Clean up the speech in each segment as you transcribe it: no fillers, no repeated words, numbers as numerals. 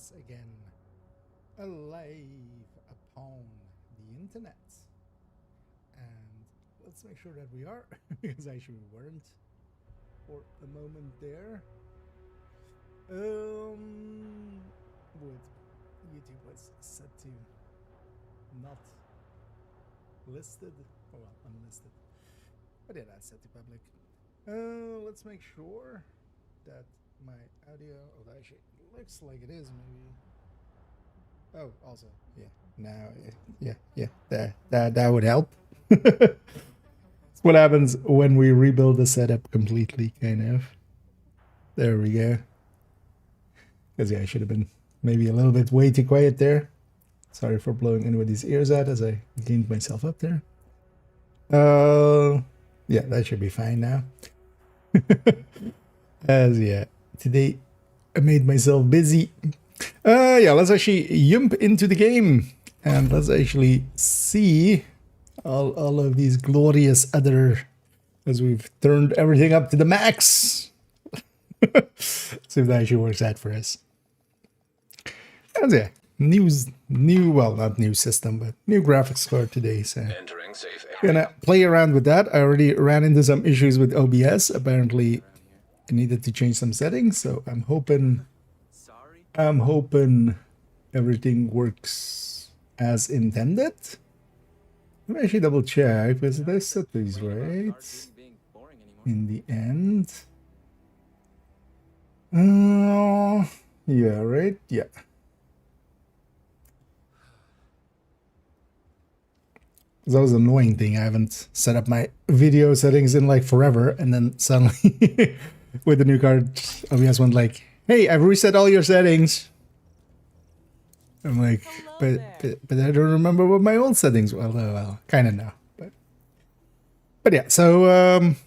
once again alive upon the internet. And let's make sure that we are, because actually we weren't for a moment there. What YouTube was set to not listed, oh well, unlisted. But yeah, that's set to public. Let's make sure that my audio, oh, that actually looks like it is maybe. Oh, also, yeah, now, that would help. That's what happens when we rebuild the setup completely, kind of. There we go. Because, yeah, I should have been maybe a little bit way too quiet there. Sorry for blowing anybody's ears out as I cleaned myself up there. Yeah, that should be fine now. As, yeah, today I made myself busy. Yeah, let's actually jump into the game and let's actually see all of these glorious other, as we've turned everything up to the max. See if that actually works out for us. And yeah, well, not new system, but new graphics card today. So gonna play around with that. I already ran into some issues with OBS. Apparently, I needed to change some settings, so I'm hoping everything works as intended. Let me actually double check, because did I set these right in the end? Yeah, right? Yeah. That was an annoying thing. I haven't set up my video settings in like forever, and then suddenly with the new card, OBS went like, "Hey, I've reset all your settings." I'm like, but I don't remember what my old settings were. Well, kind of know, but yeah. So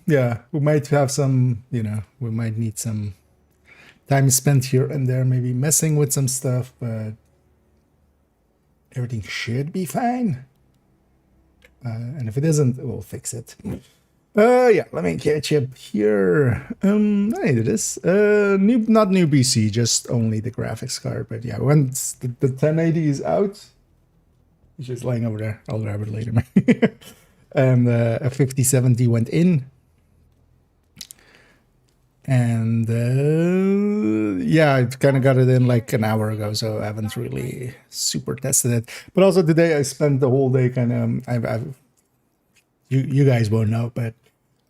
yeah, we might have some, we might need some time spent here and there, maybe messing with some stuff, but everything should be fine. And if it isn't, we'll fix it. Yeah, let me catch up here. I did this. Not new PC, just only the graphics card. But yeah, once the 1080 is out, it's just lying over there. I'll grab it later. And a 5070 went in. And yeah, I kind of got it in like an hour ago, so I haven't really super tested it. But also today I spent the whole day kind of, you guys won't know, but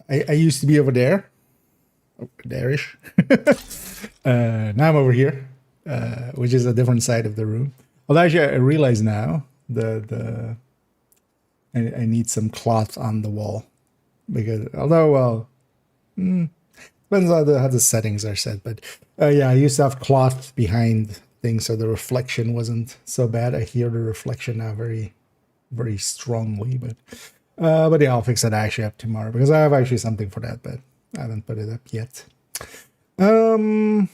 I used to be over there, there-ish. Now I'm over here, which is a different side of the room. Well, actually, I realize now I need some cloth on the wall, because although, well, depends on how the settings are set, but yeah, I used to have cloth behind things, so the reflection wasn't so bad. I hear the reflection now very, very strongly, but yeah, I'll fix that actually up tomorrow, because I have actually something for that, but I haven't put it up yet. So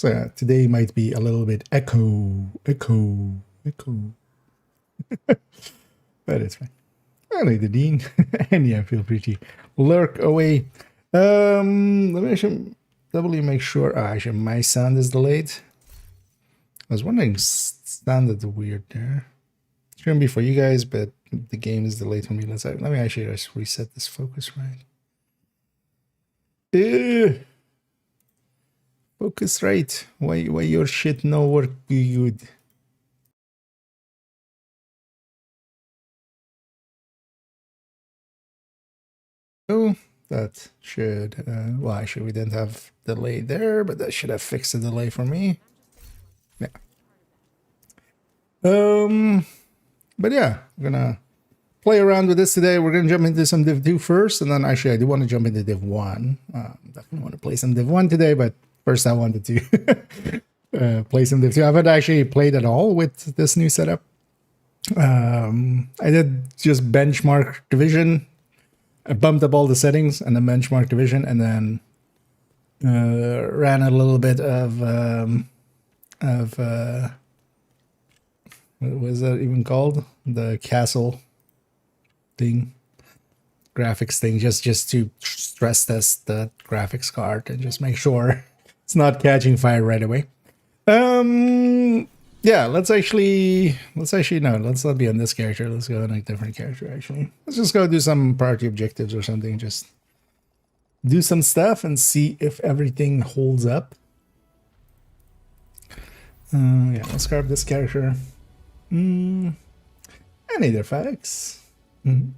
yeah, today might be a little bit echo, but it's fine. I like the Dean, and yeah, feel free to lurk away. Let me actually doubly make sure. Oh, actually, my sound is delayed. I was wondering, sounded weird there. Shouldn't be for you guys, but the game is delayed for me. Let me actually just reset this focus right. Focus right. Why your shit no work good? Oh. That should, well, actually, we didn't have delay there, but that should have fixed the delay for me. Yeah. But yeah, I'm gonna play around with this today. We're gonna jump into some Div2 first, and then actually I do want to jump into Div1. Definitely want to play some Div1 today, but first I wanted to play some Div2. I haven't actually played at all with this new setup. I did just benchmark division. I bumped up all the settings and the benchmark division, and then ran a little bit of what was that even called? The castle thing, graphics thing, just to stress test the graphics card and just make sure it's not catching fire right away. Yeah, let's not be on this character. Let's go on a different character, actually. Let's just go do some priority objectives or something. Just do some stuff and see if everything holds up. Yeah, let's grab this character. I need effects. And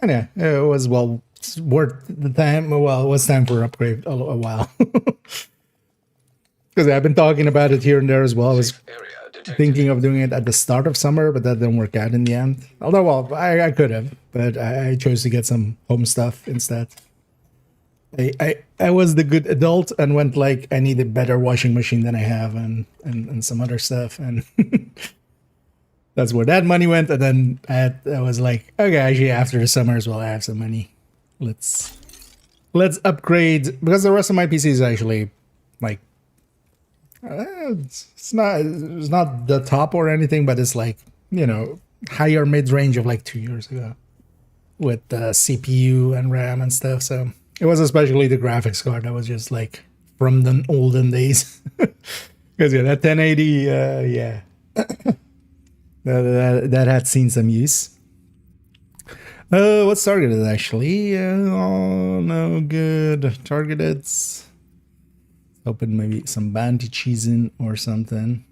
yeah, it was worth the time. Well, it was time for upgrade a while. Because I've been talking about it here and there as well. I was thinking of doing it at the start of summer, but that didn't work out in the end. Although, well, I could have, but I chose to get some home stuff instead. I was the good adult and went like, I need a better washing machine than I have and some other stuff. And that's where that money went. And then I was like, okay, actually after the summer as well, I have some money. Let's upgrade, because the rest of my PC is actually like, it's not the top or anything, but it's like, you know, higher mid-range of like 2 years ago with CPU and RAM and stuff. So it was especially the graphics card that was just like from the olden days. Because yeah, that 1080, yeah, that had seen some use. What's targeted actually? Oh no, good. Targeted. Open maybe some bounty cheesing or something.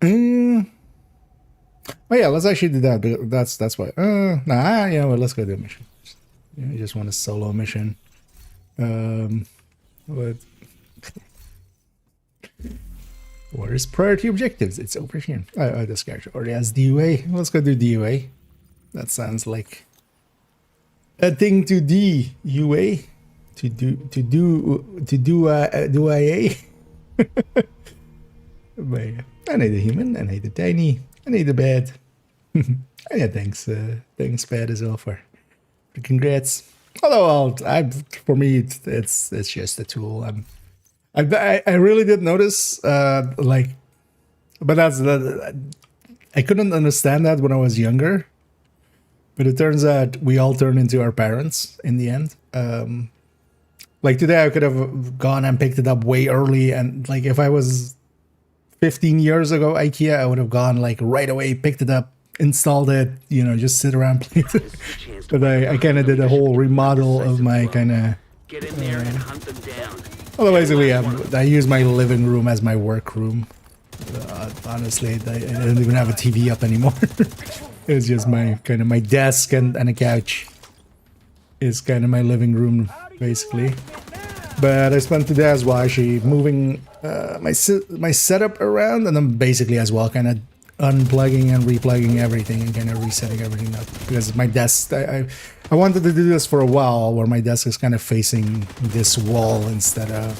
Oh yeah, let's actually do that. That's why. Nah, yeah, well, let's go do a mission. Yeah, I just want a solo mission. What? Where's priority objectives? It's over here. Oh, this character already has DUA. Let's go do DUA. That sounds like a thing to DUA. To do IA. But yeah, I need a human, I need a tiny, I need a bed. Yeah, thanks bed as well for congrats. Although for me it's just a tool. I really did notice like, but that's I couldn't understand that when I was younger. But it turns out we all turn into our parents in the end. Like today I could have gone and picked it up way early, and like if I was 15 years ago IKEA, I would have gone like right away, picked it up, installed it, you know, just sit around playing it. But I kind of did a whole remodel of my kind of get in there and hunt them down. Well, basically I use my living room as my work room. Honestly, I don't even have a TV up anymore. It's just my kind of my desk and a couch is kind of my living room basically. But I spent today as well actually moving my setup around, and then basically as well kind of unplugging and replugging everything and kind of resetting everything up, because my desk I wanted to do this for a while, where my desk is kind of facing this wall instead of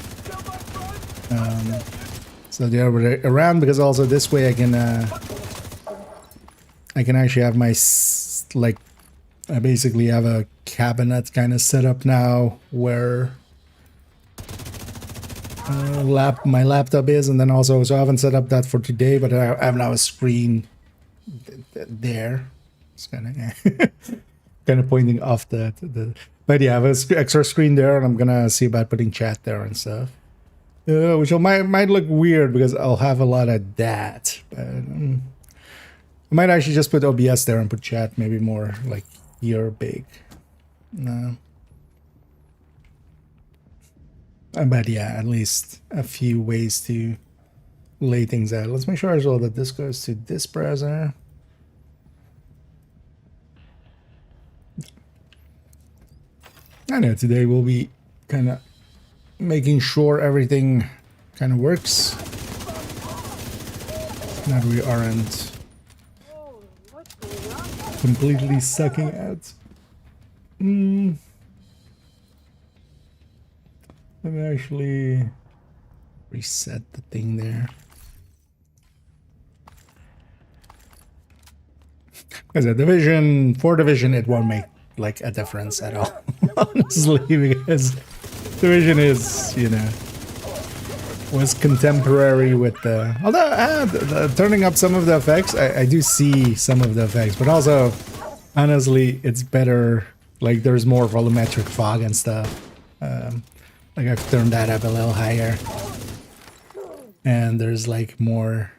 so the other way around, because also this way I can actually have my like I basically have a cabinet kind of set up now where my laptop is, and then also, so I haven't set up that for today, but I have now a screen there. It's kind of pointing off the but yeah, I have an extra screen there, and I'm gonna see about putting chat there and stuff, which might look weird because I'll have a lot of that, but I might actually just put OBS there and put chat maybe more like here big. No. But yeah, at least a few ways to lay things out. Let's make sure as well that this goes to this browser. I know today we'll be kind of making sure everything kind of works. That we aren't completely sucking out. Let me actually reset the thing there. As a division, for division, it won't make like a difference at all, honestly, because division is, you know, was contemporary with the, although turning up some of the effects, I do see some of the effects, but also, honestly, it's better, like there's more volumetric fog and stuff. Like I've turned that up a little higher. And there's like a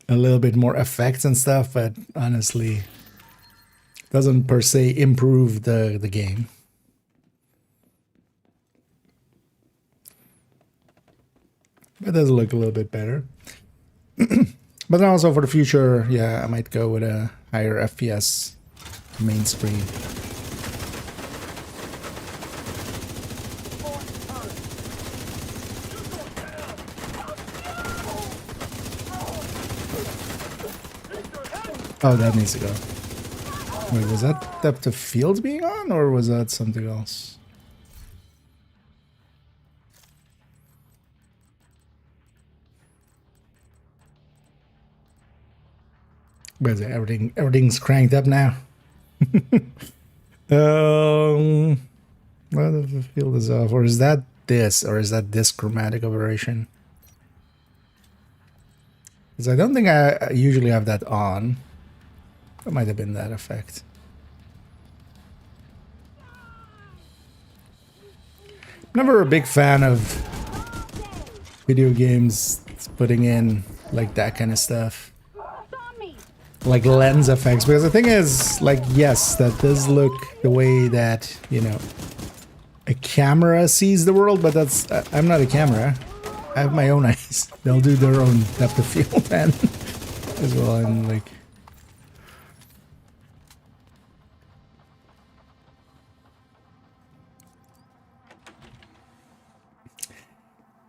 little bit more effects and stuff, but honestly, doesn't per se improve the game. It does look a little bit better. But then also for the future, yeah, I might go with a higher FPS main screen. Oh, that needs to go. Wait, was that depth of field being on, or was that something else? Where's it? Everything's cranked up now. Well, the field is off, or is that this chromatic aberration? Because I don't think I usually have that on. That might have been that effect. Never a big fan of video games putting in like that kind of stuff. Like lens effects, because the thing is, like, yes, that does look the way that, you know, a camera sees the world, but that's, I'm not a camera. I have my own eyes. They'll do their own depth of field, man, as well, and like...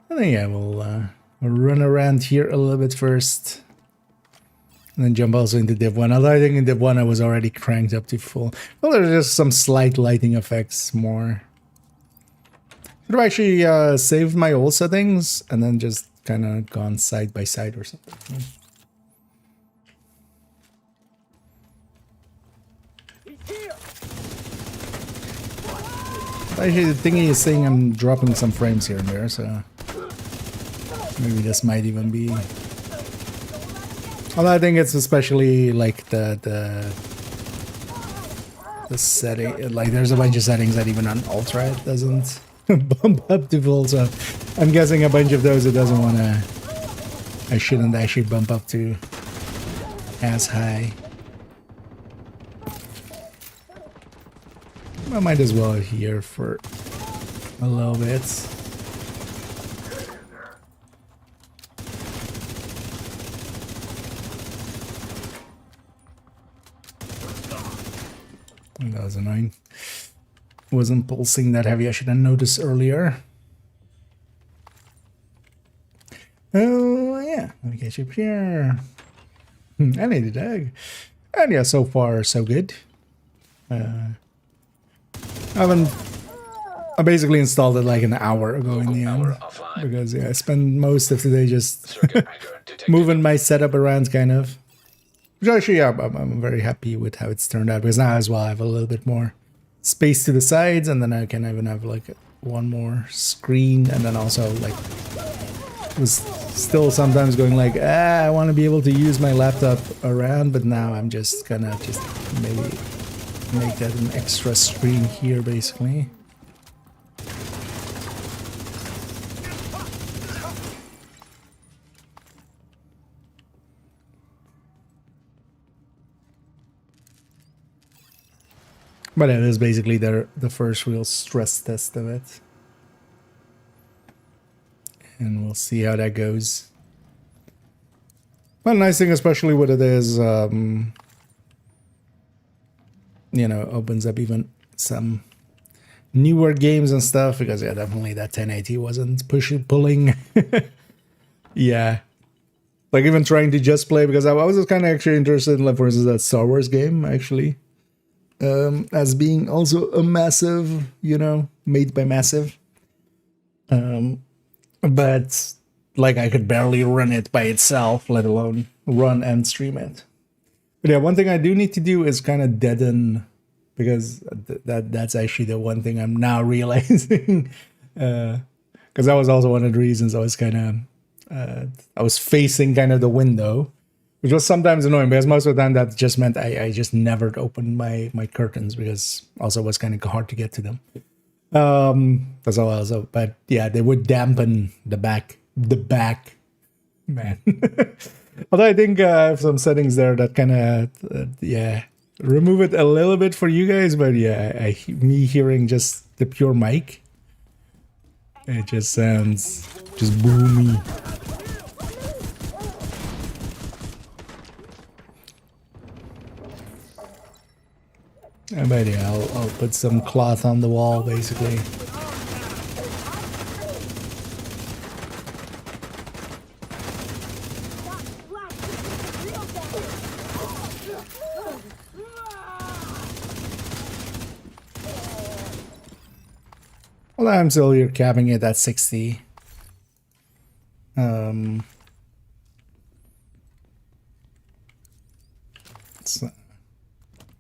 I think, yeah, we'll run around here a little bit first. And then jump also into Div1. Although I think in Div1 I was already cranked up to full. Well, there's just some slight lighting effects more. Should have actually saved my old settings and then just kind of gone side by side or something. Actually, the thingy is saying I'm dropping some frames here and there, so maybe this might even be... Although I think it's especially like the setting, like there's a bunch of settings that even on Ultra it doesn't bump up to full, so I'm guessing a bunch of those it doesn't want to, I shouldn't actually bump up to as high. I might as well here for a little bit. That was annoying. Wasn't pulsing that heavy. I should have noticed earlier. Oh, yeah. Let me get you up here. I need a dog. And yeah, so far, so good. I basically installed it like an hour ago in the end. Because, yeah, I spent most of the day just moving my setup around, kind of. Which actually, yeah, I'm very happy with how it's turned out, because now as well I have a little bit more space to the sides, and then I can even have like one more screen, and then also like was still sometimes going like, I want to be able to use my laptop around, but now I'm just gonna just maybe make that an extra screen here basically. But it is basically the first real stress test of it. And we'll see how that goes. One nice thing especially with it is, you know, opens up even some newer games and stuff, because yeah, definitely that 1080 wasn't pulling. Yeah. Like even trying to just play, because I was just kind of actually interested in, like, for instance, that Star Wars game, actually. As being also a massive, you know, made by Massive. But like I could barely run it by itself, let alone run and stream it. But yeah, one thing I do need to do is kind of deaden, because that's actually the one thing I'm now realizing. Because that was also one of the reasons I was kind of, I was facing kind of the window. Which was sometimes annoying, because most of the time that just meant I just never opened my curtains, because also it was kind of hard to get to them. That's all also, but yeah, they would dampen the back, man. Although I think I have some settings there that kind of, yeah, remove it a little bit for you guys, but yeah, me hearing just the pure mic, it just sounds just boomy. But yeah, I'll put some cloth on the wall, basically. Well, I'm still here capping it at 60.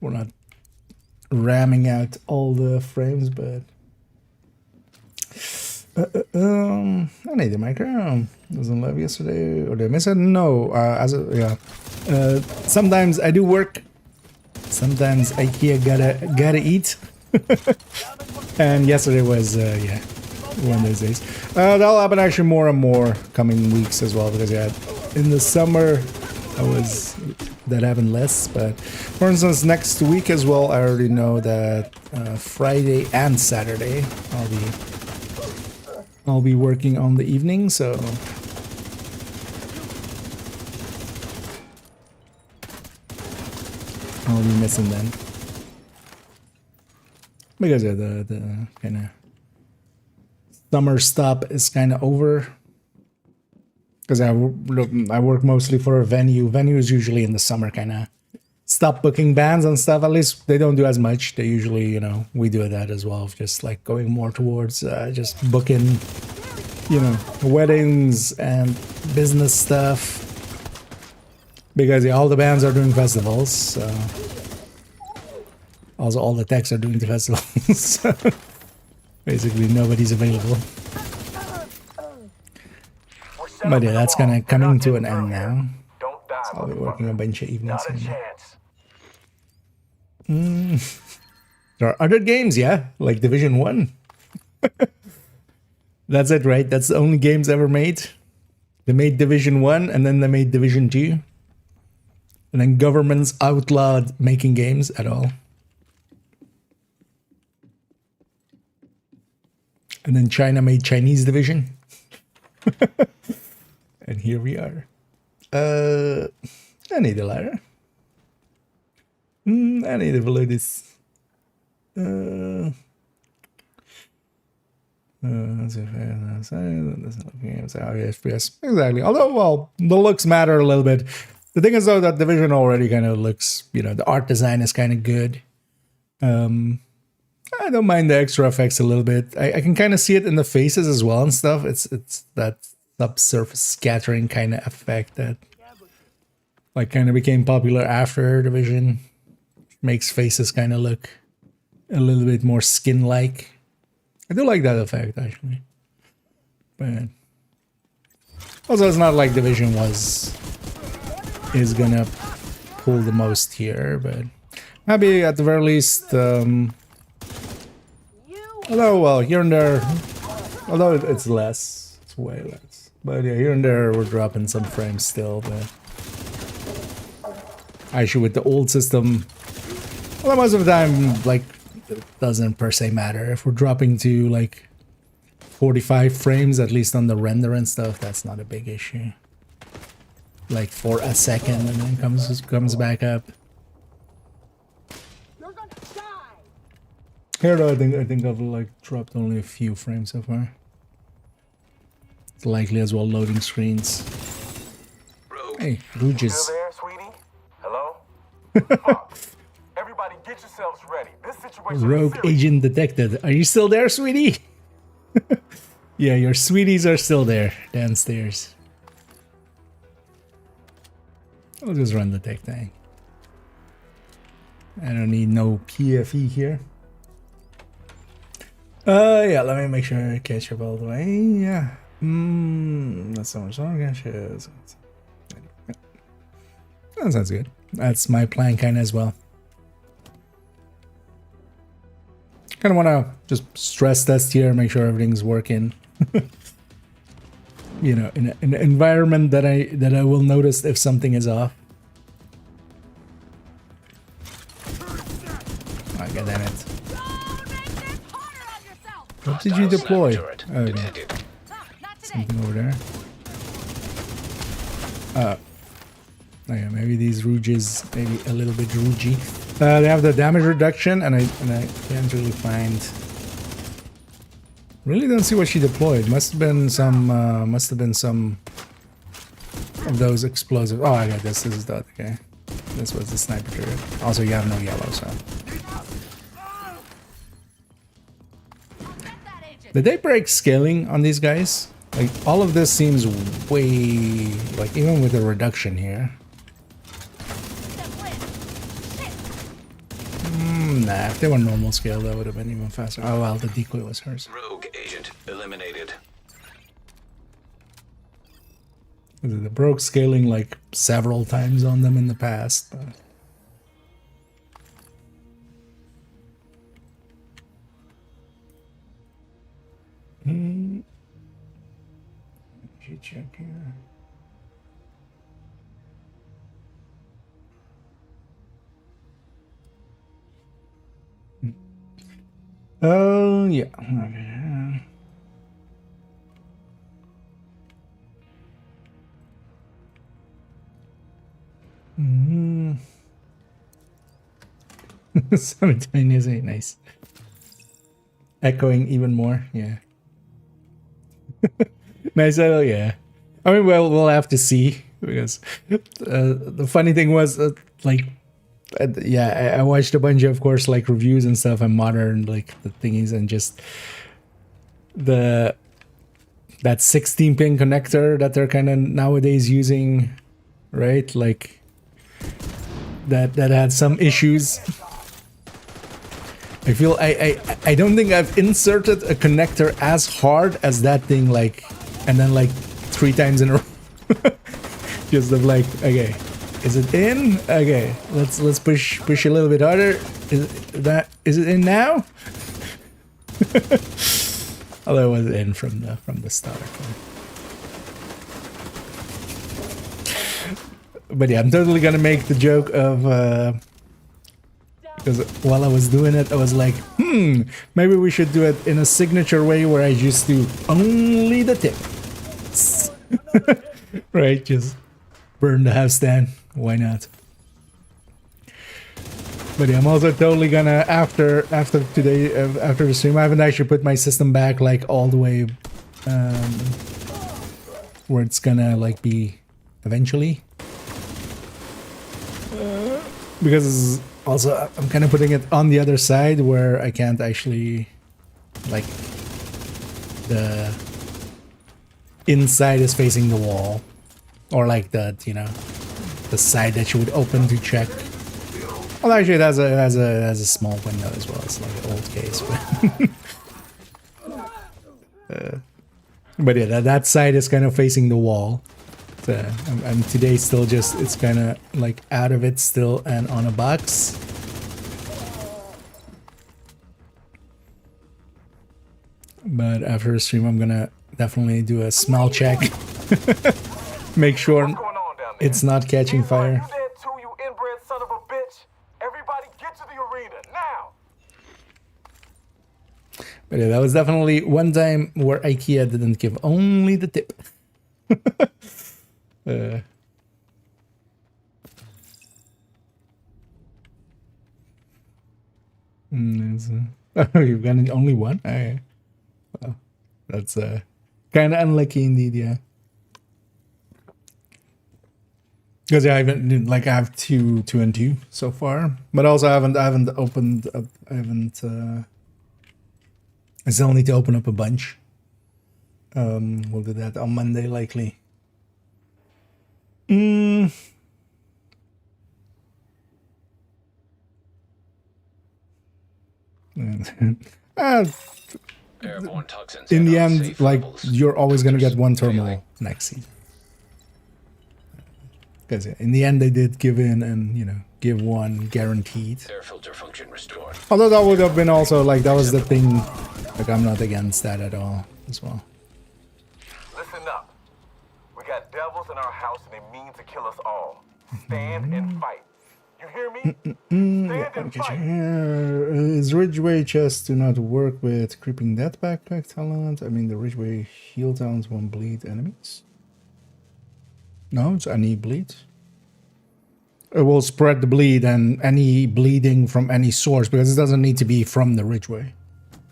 We're not ramming out all the frames, but I need the micro. Wasn't live yesterday, or did I miss it? No. Sometimes I do work. Sometimes IKEA gotta eat. And yesterday was yeah, one of those days. That'll happen actually more and more coming weeks as well, because yeah, in the summer that happened less. But for instance, next week as well, I already know that Friday and Saturday I'll be working on the evening, so I'll be missing them. Because yeah, the kind of summer stop is kind of over. Because I work mostly for a venue. Venues usually in the summer kind of stop booking bands and stuff. At least they don't do as much. They usually, you know, we do that as well. Just like going more towards just booking, you know, weddings and business stuff. Because yeah, all the bands are doing festivals. So. Also, all the techs are doing the festivals. So basically, nobody's available. But yeah, that's kind of coming to an end now. So I'll be working a bunch of evenings. There are other games, yeah, like Division 1. That's it, right? That's the only games ever made. They made Division 1 and then they made Division 2. And then governments outlawed making games at all. And then China made Chinese Division. And here we are. I need a ladder. I need to below this. Exactly. Although, well, the looks matter a little bit. The thing is, though, that Division already kind of looks, you know, the art design is kind of good. I don't mind the extra effects a little bit. I can kind of see it in the faces as well and stuff. It's that subsurface scattering kind of effect that like kind of became popular after Division. Makes faces kind of look a little bit more skin-like. I do like that effect actually. But also it's not like Division is gonna pull the most here, but maybe at the very least although, well, here and there, although it's less, it's way less. But yeah, here and there we're dropping some frames still, but actually with the old system, well, most of the time, like, it doesn't per se matter. If we're dropping to like 45 frames, at least on the render and stuff, that's not a big issue. Like for a second and then comes back up. Here though, I think I've like dropped only a few frames so far. It's likely as well loading screens. Hey, Rouges. Still there, sweetie? Hello? Everybody get yourselves ready. This situation Rogue agent detected. Are you still there, sweetie? Yeah, your sweeties are still there downstairs. I'll just run the tech thing. I don't need no PFE here. Yeah, let me make sure I catch up all the way. Yeah. That's so much longer. That sounds good. That's my plan kind of as well. Kind of want to just stress test here, make sure everything's working. You know, in an environment that I will notice if something is off. Oh, God damn it. What did you deploy? Oh, okay. Something over there. Okay, maybe these rouges, maybe a little bit rougey. They have the damage reduction, and I can't really find. Really don't see what she deployed. Must have been some of those explosive. Oh, I got this. This is that. Okay, this was the sniper turret. Also, you have no yellow, so. Did they break scaling on these guys? Like, all of this seems way, like, even with the reduction here. Nah, if they were normal scale, that would have been even faster. Oh, well, the decoy was hers. Rogue agent eliminated. They broke scaling, like, several times on them in the past. Check here. Oh, yeah. Okay. Simultaneously, nice. Echoing even more, yeah. Nice, oh yeah. I mean, well, we'll have to see, because the funny thing was, like, yeah, I watched a bunch of course, like, reviews and stuff, and modern, like, the thingies, and just that 16-pin connector that they're kind of nowadays using, right? Like, that had some issues. I feel I don't think I've inserted a connector as hard as that thing, like, and then like 3 times in a row. Just of like, okay, is it in? Okay, let's push a little bit harder. Is it in now? Although it was in from the start. But yeah, I'm totally gonna make the joke of because while I was doing it, I was like, maybe we should do it in a signature way where I just do only the tip. Right, just burn the house down. Why not? But yeah, I'm also totally gonna, after today, after the stream, I haven't actually put my system back like all the way where it's gonna like be eventually. Because also I'm kind of putting it on the other side where I can't actually, like, the inside is facing the wall, or like that, you know, the side that you would open to check. Well, actually, it has a small window as well. It's like an old case, but yeah, that side is kind of facing the wall. And today still just, it's kind of like out of it still and on a box. But after the stream, I'm gonna definitely do a smell check. Make sure it's not catching fire. You dead too, you inbred son of a bitch. Everybody get to the arena now. But yeah, that was definitely one time where IKEA didn't give only the tip. Oh, you've got only one? Okay. Well, that's kind of unlucky indeed, yeah. Because yeah, I haven't, like, I have two and two so far, but also I haven't opened up. I still need to open up a bunch. We'll do that on Monday likely. In the end, like, you're always gonna get one terminal next season. Because in the end they did give in and, you know, give one guaranteed. Air filter function restored. Although that would have been also, like, that was the thing, like, I'm not against that at all, as well. Listen up. We got devils in our house and they mean to kill us all. Stand and fight. You hear me? Stand and fight. Is Ridgeway chest do not work with creeping death backpack talent? I mean, the Ridgeway heal talents won't bleed enemies. No, it's any bleed. It will spread the bleed and any bleeding from any source, because it doesn't need to be from the Ridgeway.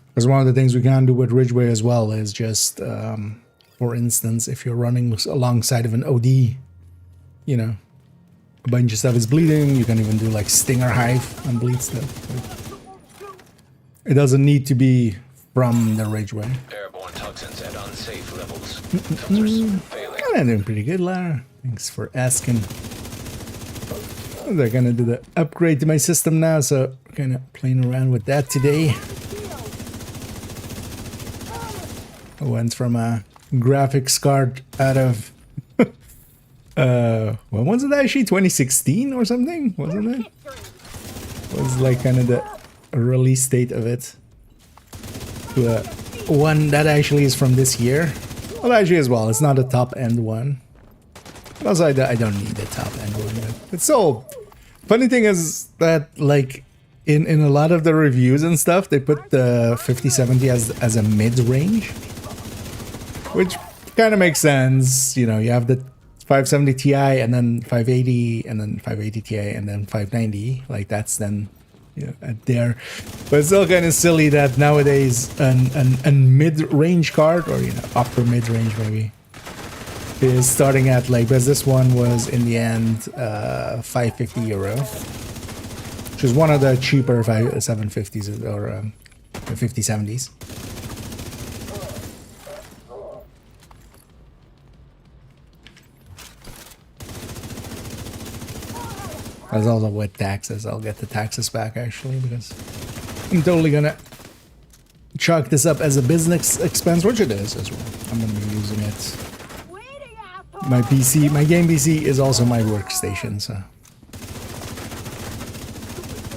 Because one of the things we can do with Ridgeway as well is just, for instance, if you're running alongside of an OD, you know, a bunch of stuff is bleeding, you can even do like Stinger Hive and bleed stuff. It doesn't need to be from the Ridgeway. Airborne toxins at unsafe levels. Filters failing. I'm doing pretty good, Lara. Thanks for asking. They're gonna do the upgrade to my system now, so we're kind of playing around with that today. I went from a graphics card out of when was it actually? 2016 or something, wasn't it? Was like kind of the release date of it. To a one that actually is from this year. Well, actually as well, it's not a top end one. Also, I don't need a top end one. It's so funny thing is that like in a lot of the reviews and stuff, they put the 5070 as a mid range, which kind of makes sense. You know, you have the 570 Ti and then 580 and then 580 Ti and then 590. Like that's then, you know, at there. But it's still kind of silly that nowadays a mid-range card, or, you know, upper mid-range maybe, is starting at like, because this one was in the end €550, which is one of the cheaper 750s or 5070s. As also with taxes, I'll get the taxes back actually, because I'm totally gonna chalk this up as a business expense, which it is as well. I'm gonna be using it. My PC, my game PC is also my workstation, so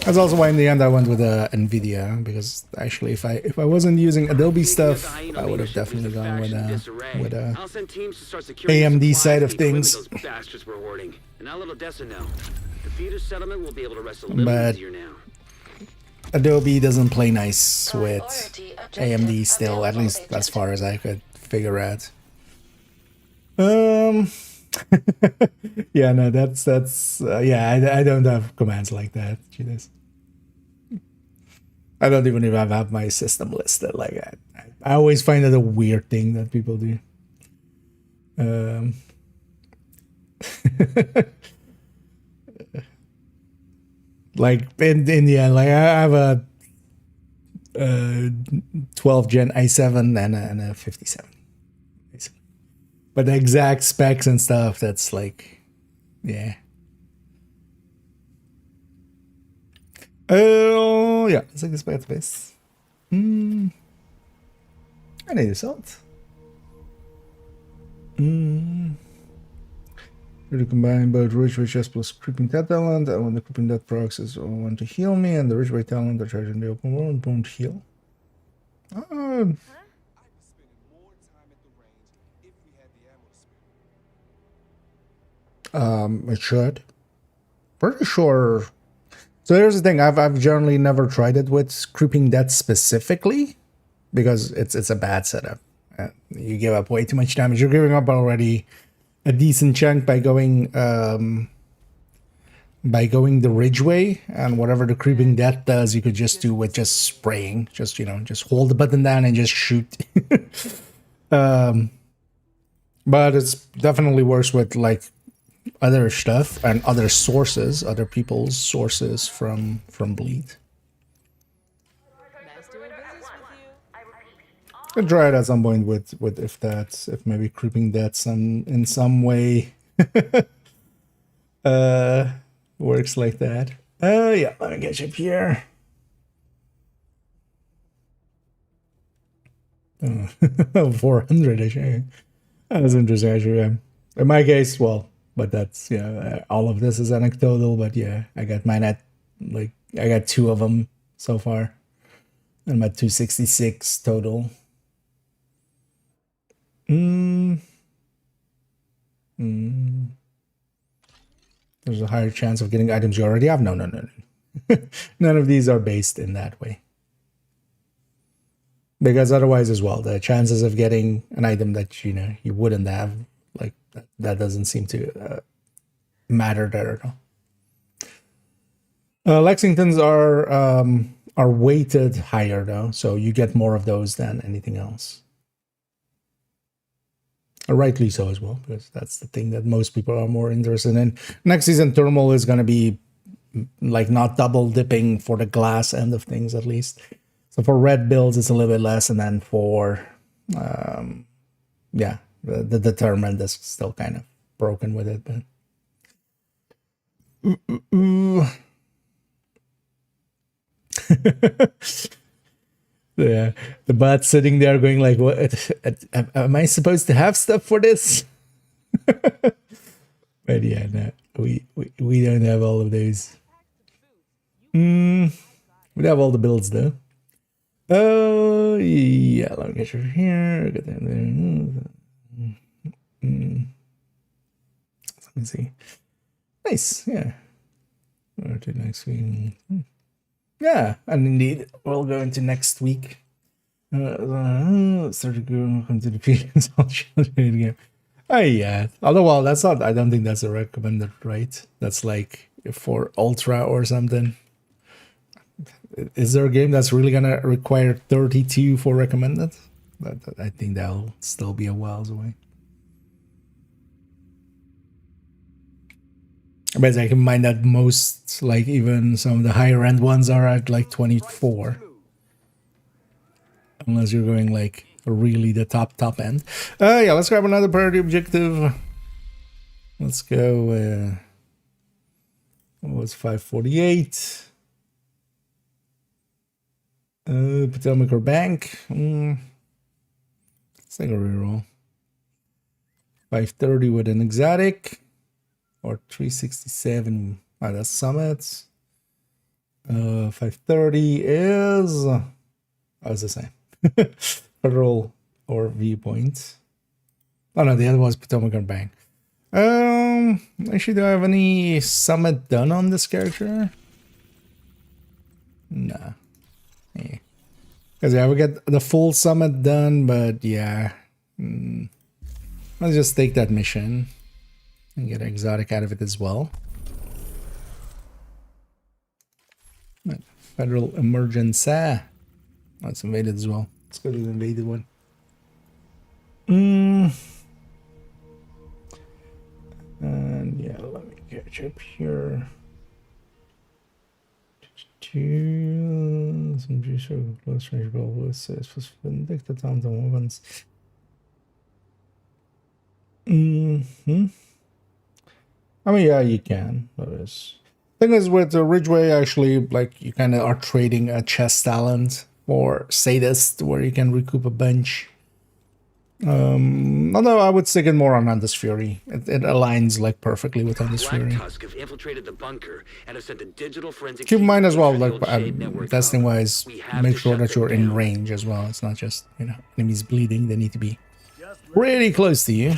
that's also why in the end I went with Nvidia, because actually if I wasn't using Adobe stuff, I would have definitely gone with AMD side of things. But Adobe doesn't play nice with AMD still, at least as far as I could figure out. Yeah, no, that's yeah, I don't have commands like that. Jeez. I don't even have my system listed like that. I always find it a weird thing that people do. Like in the end, like I have a 12 Gen i7 and a 57, basically. But the exact specs and stuff, that's like, yeah. Oh yeah, let's take this back to base. I need a salt. To combine both Ridgeway chest plus creeping death talent, and when the creeping death procs is want to heal me, and the Ridgeway talent are charged in the open world won't heal. It should. Pretty sure. So here's the thing: I've generally never tried it with creeping death specifically, because it's a bad setup. You give up way too much damage. You're giving up already a decent chunk by going the Ridgeway, and whatever the creeping death does, you could just do with just spraying. Just, you know, just hold the button down and just shoot. But it's definitely worse with like other stuff and other sources, other people's sources from bleed. Could try it at some point with if maybe creeping death in some way works like that. Yeah, let me get you up here. 400 actually. That was interesting actually. Yeah. In my case, well, But that's, yeah, all of this is anecdotal, but yeah, I got mine at, like, I got 2 of them so far. I'm at 266 total. There's a higher chance of getting items you already have. No. None of these are based in that way. Because otherwise as well, the chances of getting an item that, you know, you wouldn't have, like, that doesn't seem to matter there at all. Lexingtons are weighted higher though, so you get more of those than anything else. Rightly so as well, because that's the thing that most people are more interested in. Next season, thermal is going to be like not double dipping for the glass end of things, at least. So for red builds, it's a little bit less, and then for yeah, the determined is still kind of broken with it, but. Yeah, the bot sitting there going like, "What? Am I supposed to have stuff for this?" But yeah, no, we don't have all of those. We have all the builds though. Oh yeah, let me get you here. Get that there. Let me see. Nice, yeah. Or to next week. Yeah, and indeed, we'll go into next week. Let's start to go come to the feelings. I'll show you again. Oh yeah. Although, well, that's not. I don't think that's a recommended, right? That's like for ultra or something. Is there a game that's really gonna require 32 for recommended? I think that'll still be a whiles away. But I can mind that most, like even some of the higher end ones are at like 24. Unless you're going like really the top end. Yeah, let's grab another priority objective. Let's go, what was 548? Potomac or Bank. Let's take a reroll. 530 with an exotic. Or 367. Oh, that's summits. 530 is. Oh, it's the same. Federal or Viewpoint. Oh no, the other was Potomac or Bank. Actually, do I have any summit done on this character? Nah. Yeah. Because yeah, we get the full summit done, but yeah. Let's just take that mission. And get an exotic out of it as well. Federal emergency. Oh, it's invaded as well. Let's go to the invaded one. And yeah, let me catch up here. Some juicer close range goal with Vindicta towns and weapons. I mean, yeah, you can. That is. Thing is, with Ridgeway, actually, like you kind of are trading a chess talent for Sadist, where you can recoup a bunch. Although I would stick it more on Undeath's Fury. It aligns like perfectly with Undeath's Fury. Tusk have infiltrated the bunker and have sent a digital forensic. Keep in mind as well, like testing wise, make sure that you're in range as well. It's not just, you know, enemies bleeding. They need to be pretty close to you.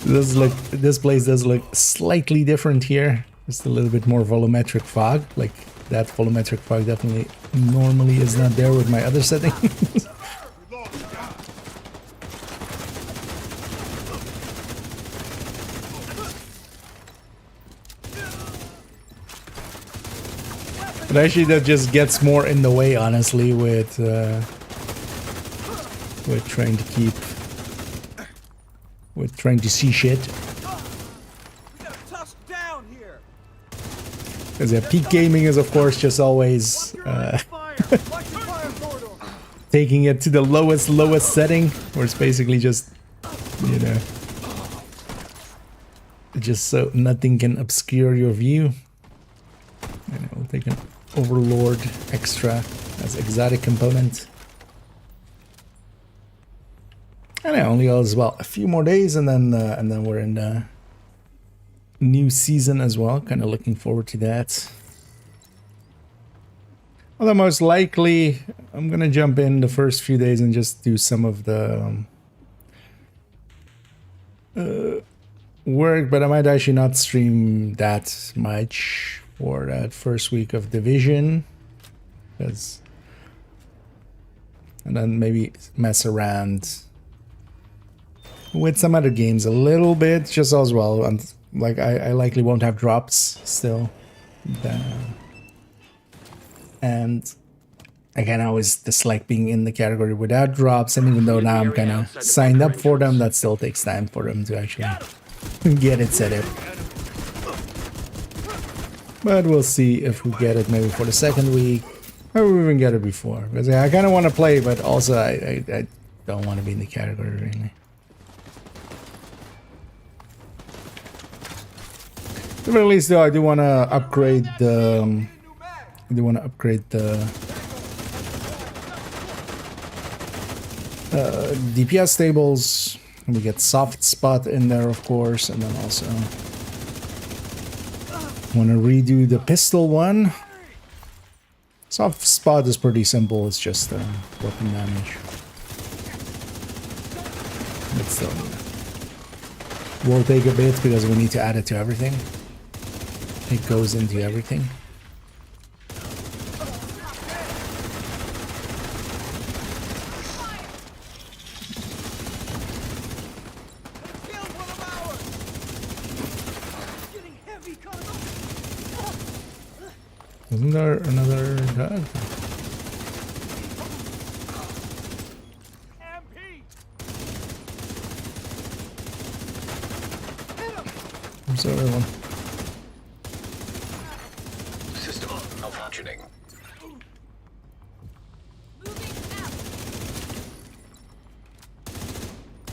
This place does look slightly different here. Just a little bit more volumetric fog. Like that volumetric fog definitely normally is not there with my other settings. But actually that just gets more in the way, honestly, with trying to keep. With trying to see shit. Because yeah, peak gaming is of course just always taking it to the lowest setting, where it's basically just, you know, just so nothing can obscure your view. And we'll take Overlord extra as exotic component. And I only got as well a few more days, and then we're in the new season as well. Kind of looking forward to that. Although most likely I'm gonna jump in the first few days and just do some of the work, but I might actually not stream that much for that first week of Division, and then maybe mess around with some other games a little bit, just as well. And like I likely won't have drops still, and I can always dislike being in the category without drops. And even though now I'm kind of signed up for them, that still takes time for them to actually get it set up. But we'll see if we get it maybe for the second week, or we even get it before. Because I kind of want to play, but also I don't want to be in the category really. At the very least, though, I do want to upgrade the. DPS tables. We get soft spot in there, of course, and then also want to redo the pistol one. Soft spot is pretty simple. It's just weapon damage. But still, will take a bit because we need to add it to everything. It goes into everything. Isn't there another dog? Where's the other one? System malfunctioning.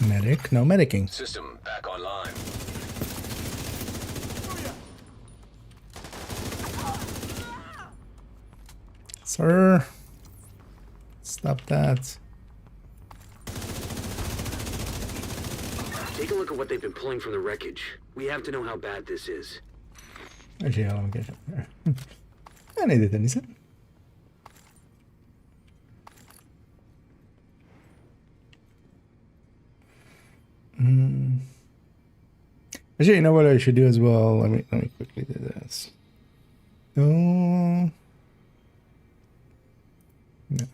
Medic? No medicing. System back online. Sir, stop that. Take a look at what they've been pulling from the wreckage. We have to know how bad this is. Actually, I'll get up there. I needed anything. Actually, you know what I should do as well? Let me quickly do this. Oh. Yeah.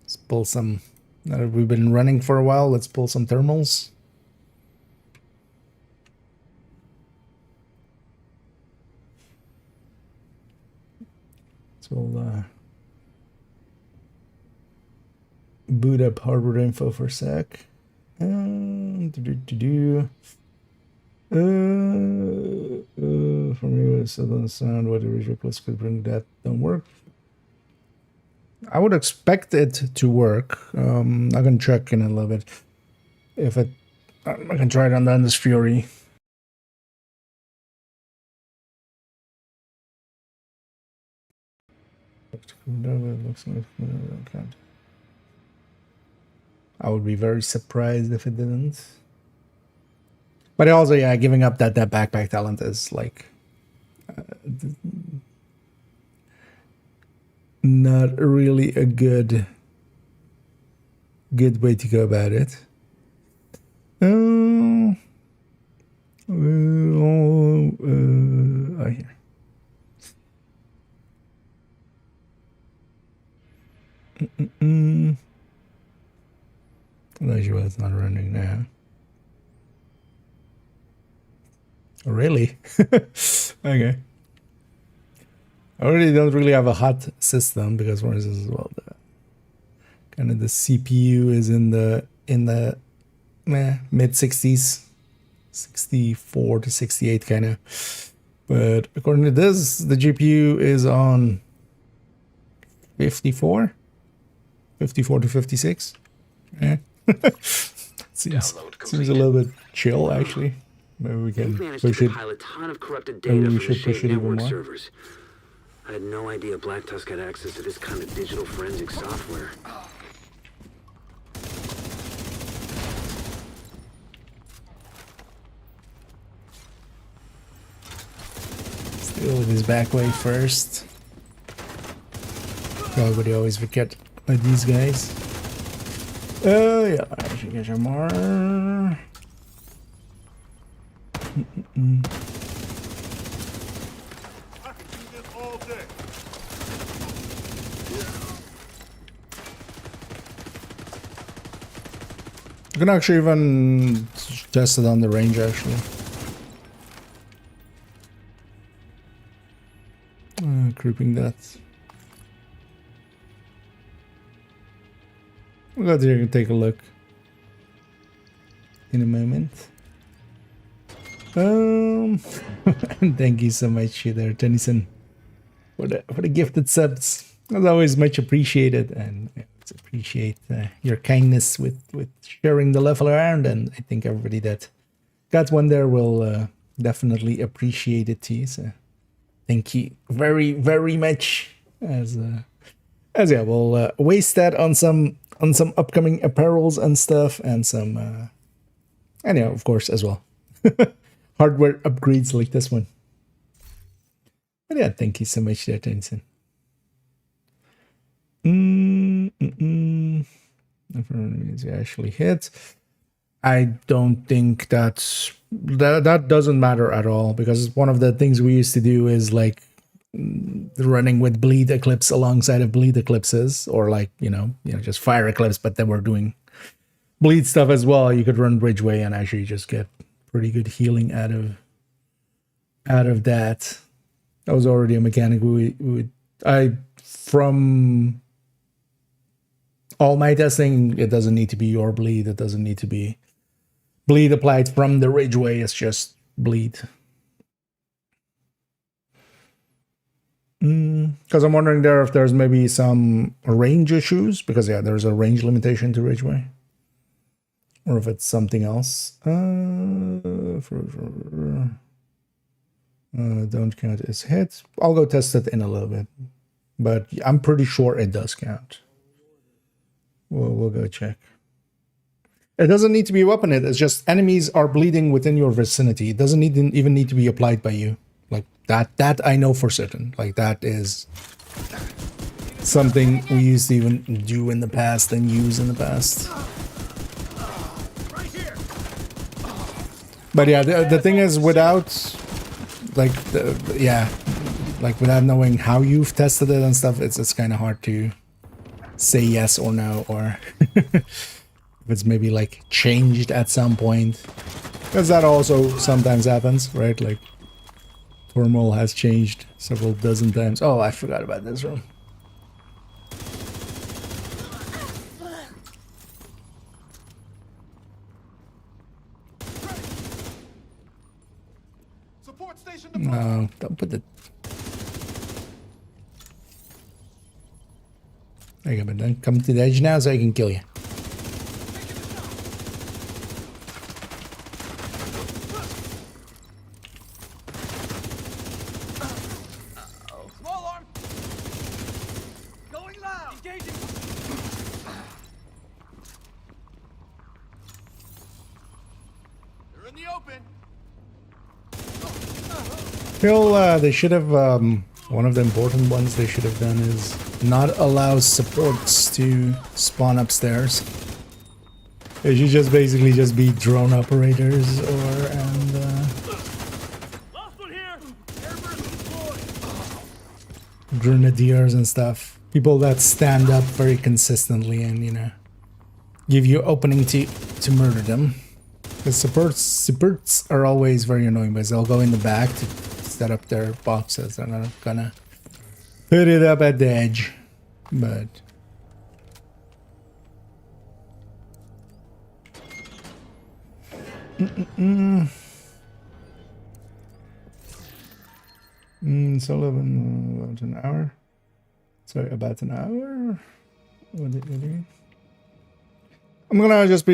Let's pull some. Now that we've been running for a while, let's pull some thermals. So we'll boot up hardware info for a sec. From you, it doesn't sound what the original plus could bring that don't work. I would expect it to work. I'm gonna check in a little bit. If it, I can try it on the Endless Fury. I would be very surprised if it didn't. But also, yeah, giving up that backpack talent is like not really a good way to go about it. Here. Not sure why it's not running now. Really? Okay. I already don't really have a hot system because what is this as well? Kind of the CPU is in the mid 60s, 64 to 68 kind of. But according to this, the GPU is on 54 to 56. Yeah. seems a little bit chill actually. Maybe we can push it. Pile a ton of corrupted Maybe data we from the should push Shade it even network more. servers. I had no idea Black Tusk had access to this kind of digital forensic software. Deal with his back way first. Nobody always forget about these guys. Oh yeah, I should get some more. You can actually even test it on the range actually. Creeping that. We'll go there and take a look in a moment. Thank you so much there, Tennyson, for the gifted subs. As always, much appreciated, and I appreciate your kindness with sharing the level around. And I think everybody that got one there will definitely appreciate it too. So thank you very, very much. As yeah, we'll waste that on some upcoming apparels and stuff, and some and yeah, of course as well hardware upgrades like this one. But yeah, thank you so much there, Tennyson. Actually hit. I don't think that doesn't matter at all, because one of the things we used to do is like running with bleed eclipse alongside of bleed eclipses, or like you know just fire eclipse, but then we're doing bleed stuff as well. You could run Bridgeway and actually just get pretty good healing out of that. That was already a mechanic from all my testing. It doesn't need to be your bleed. It doesn't need to be bleed applied from the Ridgeway. It's just bleed. Because I'm wondering there if there's maybe some range issues, because yeah, there's a range limitation to Ridgeway, or if it's something else. Don't count as hits. I'll go test it in a little bit, but I'm pretty sure it does count. We'll go check. It doesn't need to be a weapon hit. It's just enemies are bleeding within your vicinity. It doesn't even need to be applied by you. Like that I know for certain. Like that is something we used to even do in the past and use in the past. But yeah, the thing is, without like without knowing how you've tested it and stuff, it's kind of hard to say yes or no, or if it's maybe like changed at some point, because that also sometimes happens, right? Like Thermal has changed several dozen times. Oh, I forgot about this room. No, don't put the... There you go, but then come to the edge now so I can kill you. Small arm. Going loud. Engaging. They're in the open. They should have, one of the important ones they should have done is not allow supports to spawn upstairs. It should just basically just be drone operators grenadiers and stuff. People that stand up very consistently and, give you opening to murder them. Because supports are always very annoying, because they'll go in the back to set up their boxes. They're not gonna put it up at the edge, but it's 11, about an hour. Sorry, about an hour. What are you doing? I'm gonna just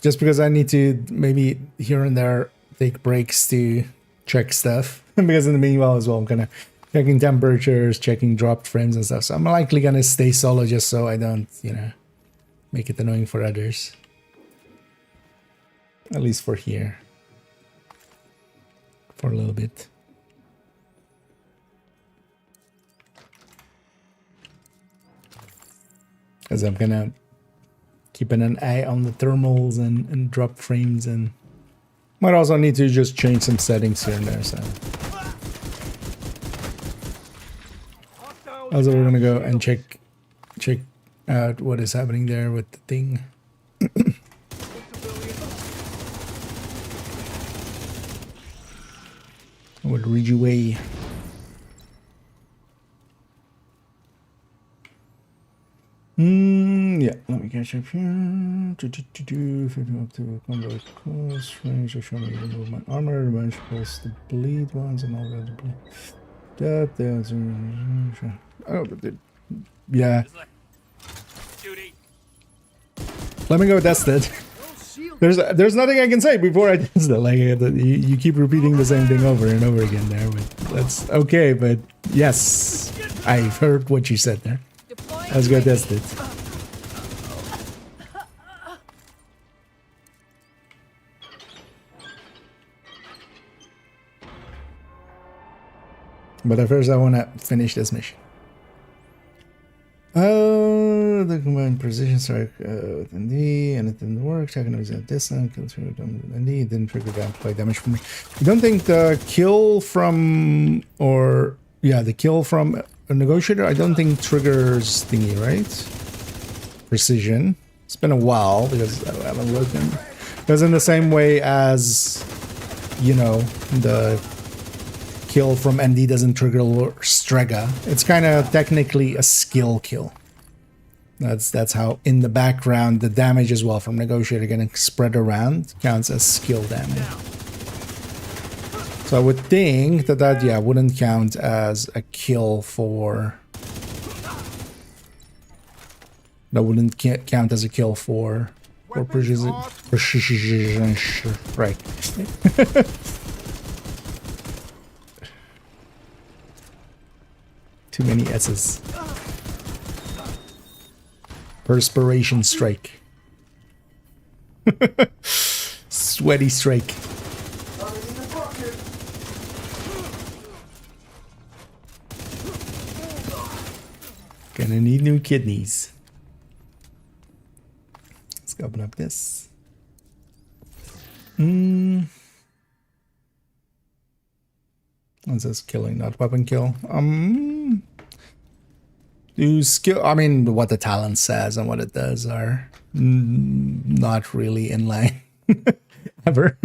just because I need to maybe here and there take breaks to check stuff. Because in the meanwhile as well, I'm gonna checking temperatures, checking dropped frames and stuff. So I'm likely gonna stay solo just so I don't, you know, make it annoying for others. At least for here. For a little bit. As I'm gonna keeping an eye on the thermals and drop frames, and might also need to just change some settings here and there. So also we're gonna go and check out what is happening there with the thing. With Ridgeway. Yeah, let me catch up here. 50 up to combo close range. Show me remove my armor, bunch plus the bleed ones and all the other bleed. That's oh, but yeah. Let me go test it. There's nothing I can say before I test it. Like you keep repeating the same thing over and over again there, but that's okay. But yes, I've heard what you said there. Let's go test it. But at first I want to finish this mission. The combined precision strike with ND, and it didn't work. Checking it at distance, kill through ND, didn't trigger down play damage from me. I don't think the kill from, or yeah, the kill from a negotiator, I don't think triggers thingy, right? Precision. It's been a while because I haven't looked in. Because in the same way as, you know, the kill from ND doesn't trigger Strega, it's kind of technically a skill kill. That's how in the background the damage as well from negotiator getting spread around counts as skill damage. So I would think that yeah wouldn't count as a kill for. That wouldn't count as a kill for precision strike. Too many S's. Perspiration strike. Sweaty strike. Gonna need new kidneys. Let's go open up this. What's this? Killing, not weapon kill. Do skill, I mean, what the talent says and what it does are not really in line ever,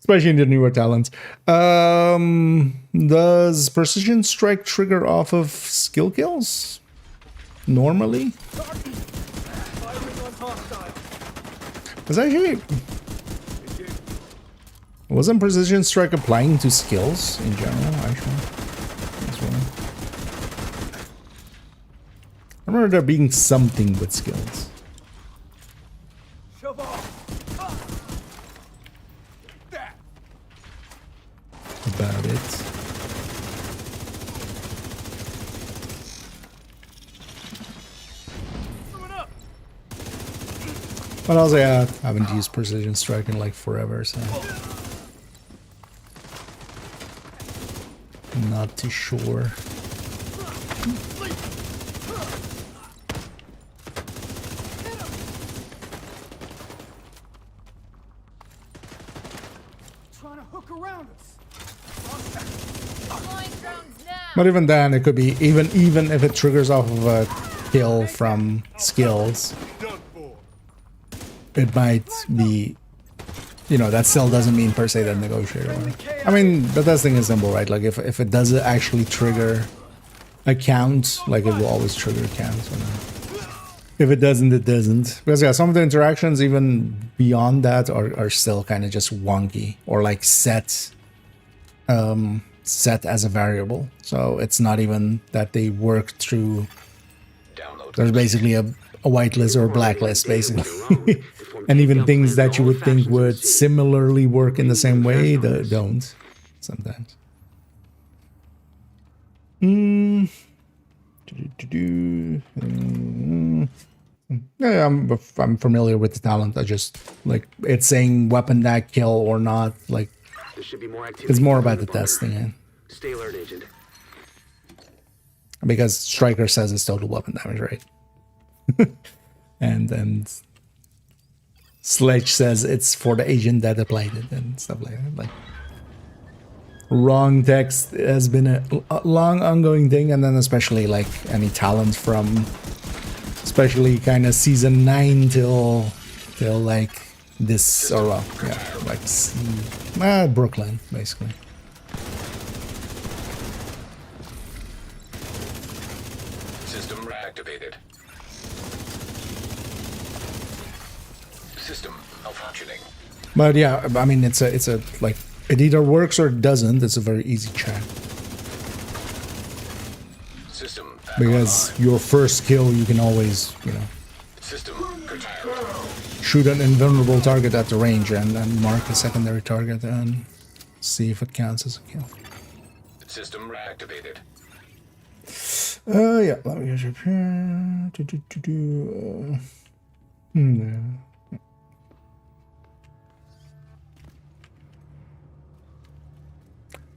especially in the newer talents. Does precision strike trigger off of skill kills normally? Was actually, wasn't precision strike applying to skills in general? Actually, that's right. I remember there being something with skills. About it. But also, yeah, I haven't used precision strike in like forever, so I'm not too sure. But even then, it could be even if it triggers off of a kill from skills, it might be, you know, that still doesn't mean per se that negotiator. I mean, the testing is simple, right? Like if it does actually trigger a count, like it will always trigger a count. If it doesn't, it doesn't. Because yeah, some of the interactions even beyond that are still kind of just wonky or like set as a variable. So it's not even that they work through. There's basically a whitelist or a blacklist, basically. And even things that you would think would similarly work in the same way, don't sometimes. Mm. Yeah, I'm familiar with the talent. I just like it's saying weapon that kill or not. Like There should be more activity. it's more in about the bunker. testing, yeah. Stay alert, Agent. Because Striker says it's total weapon damage, right? and Sledge says it's for the agent that applied it and stuff like that. Like wrong text has been a long ongoing thing, and then especially like any talent from especially kind of season 9 till like this, or well, yeah, like Brooklyn basically. System reactivated. System malfunctioning. But yeah, I mean it's a like it either works or it doesn't. It's a very easy check. System back Because online. your first kill, you can always, you know, System curtailed. shoot an invulnerable target at the range and mark a secondary target and see if it counts as a kill. System reactivated. Yeah, let me get up here. No.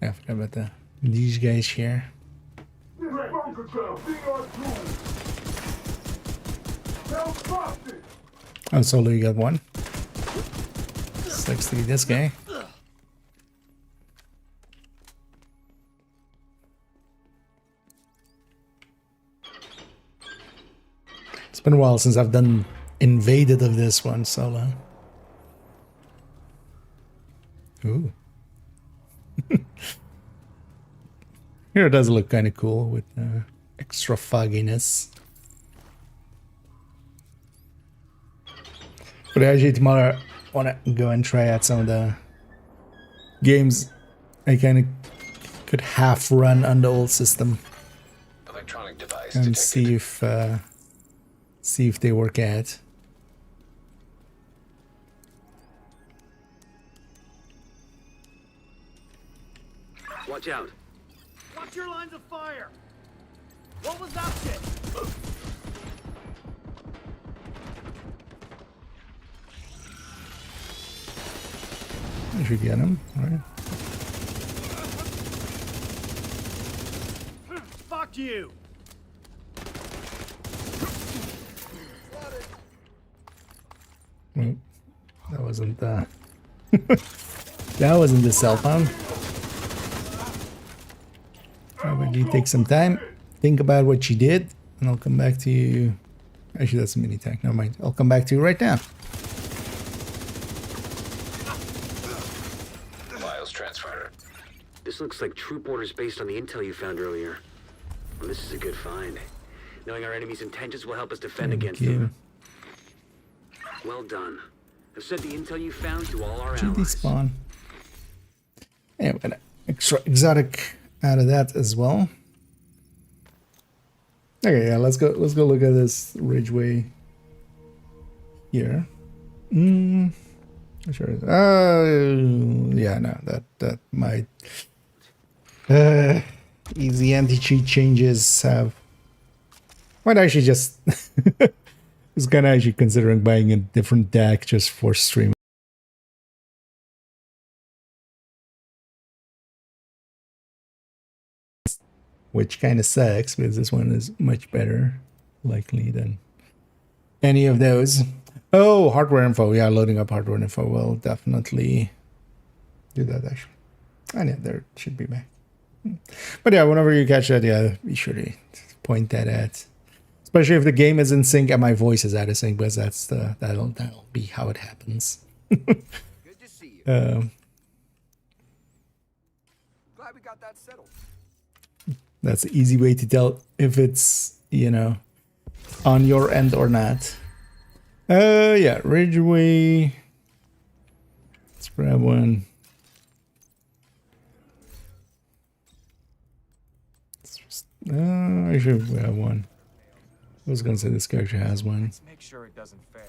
Yeah, I forgot about that. These guys here. Oh, Solo, you got one. Sucks to be this guy. It's been a while since I've done invaded of this one, Solo. Ooh. Here it does look kind of cool with extra fogginess. But actually tomorrow I want to go and try out some of the games I kind of could half run on the old system Electronic device and detected. see if they work out. Watch out. Watch your lines of fire! What was that shit? I should get him, right? Fuck you! Well, that wasn't that wasn't the cell phone. How about you take some time, think about what you did, and I'll come back to you. Actually, that's a mini tank. Never mind. I'll come back to you right now. Files transfer. This looks like troop orders based on the intel you found earlier. Well, this is a good find. Knowing our enemy's intentions will help us defend Thank against you. them. Well done. I've sent the intel you found to all our GD allies. spawn. And an extra exotic out of that as well. Okay, yeah, let's go look at this Ridgeway here. Sure. Yeah, no, that might easy anti-cheat changes have might actually just was kinda actually considering buying a different deck just for stream. Which kind of sucks because this one is much better likely than any of those. Oh, hardware info. Yeah, loading up hardware info will definitely do that actually. And yeah, there it should be back. But yeah, whenever you catch that, yeah, be sure to point that at. Especially if the game is in sync and my voice is out of sync, because that'll be how it happens. Good to see you. Glad we got that settled. That's the easy way to tell if it's, you know, on your end or not. Yeah, Ridgeway. Let's grab one. I should grab one. I was gonna say this character has one. Let's make sure it doesn't fail.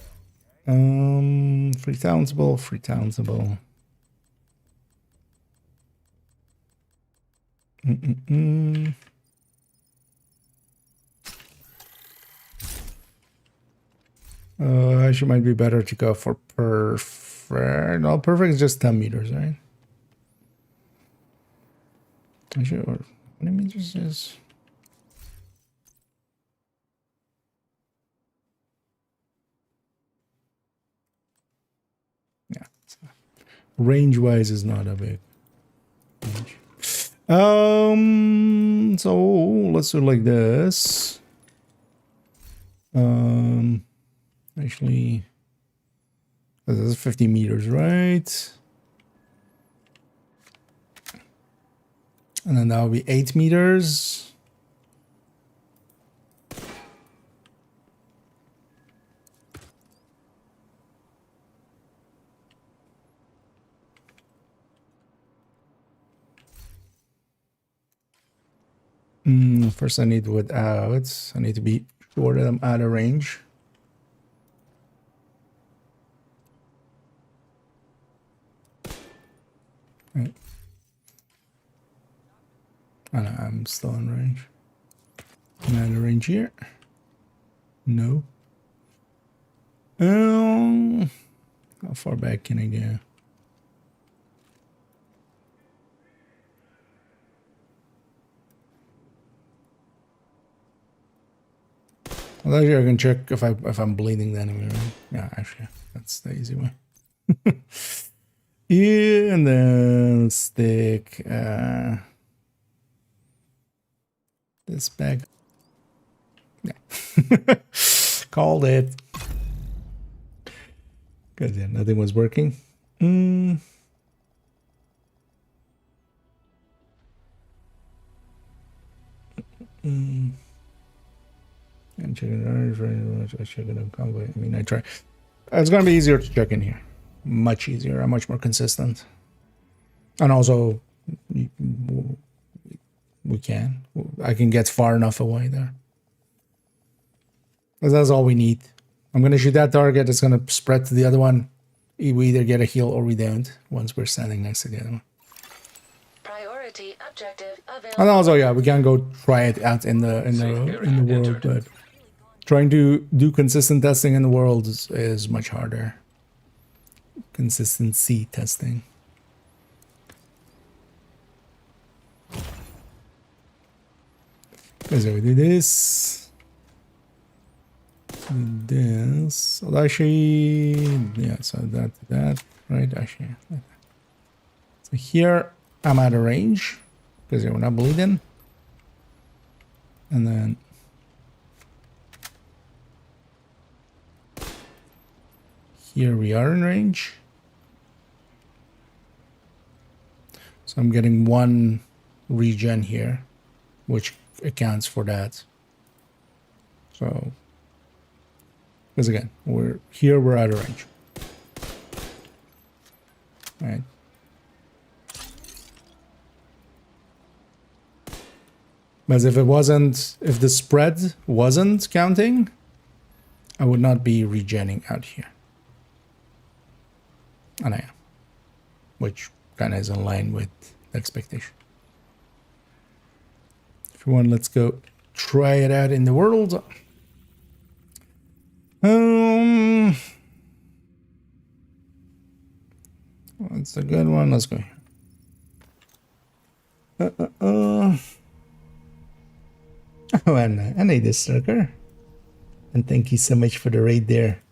Free townsable. Actually might be better to go for perfect. No, perfect is just 10 meters, right? Actually, or how many meters is... Yeah. Range-wise is not a big range. So let's do like this. Actually, this is 50 meters, right? And then that will be 8 meters. First I need without. I need to be sure that I'm out of range. Right. Oh, no, I'm still in range. Am I out of range here? No. How far back can I go? Well, actually, I can check if I'm bleeding the enemy. Right? Yeah, actually, that's the easy way. Yeah, and then stick this bag. Yeah, called it. Because yeah, nothing was working. And check it. I mean, I try. It's gonna be easier to check in here. Much easier. I'm much more consistent. And also, I can get far enough away there. That's all we need. I'm gonna shoot that target. It's gonna spread to the other one. We either get a heal or we don't. Once we're standing next to the other one. Priority objective available. And also, yeah, we can go try it out in the world, but trying to do consistent testing in the world is much harder. Consistency testing. Okay, so we do this. This. Well, actually, yeah, so that, right? Actually, so here I'm out of range because we're not bleeding. And then here we are in range. So I'm getting 1 regen here, which accounts for that. So, because again, we're out of range. All right. But if the spread wasn't counting, I would not be regenning out here. And I am, which kind of is in line with the expectation. If you want, let's go try it out in the world. That's a good one. Let's go. Oh, and I need this sucker. And thank you so much for the raid there.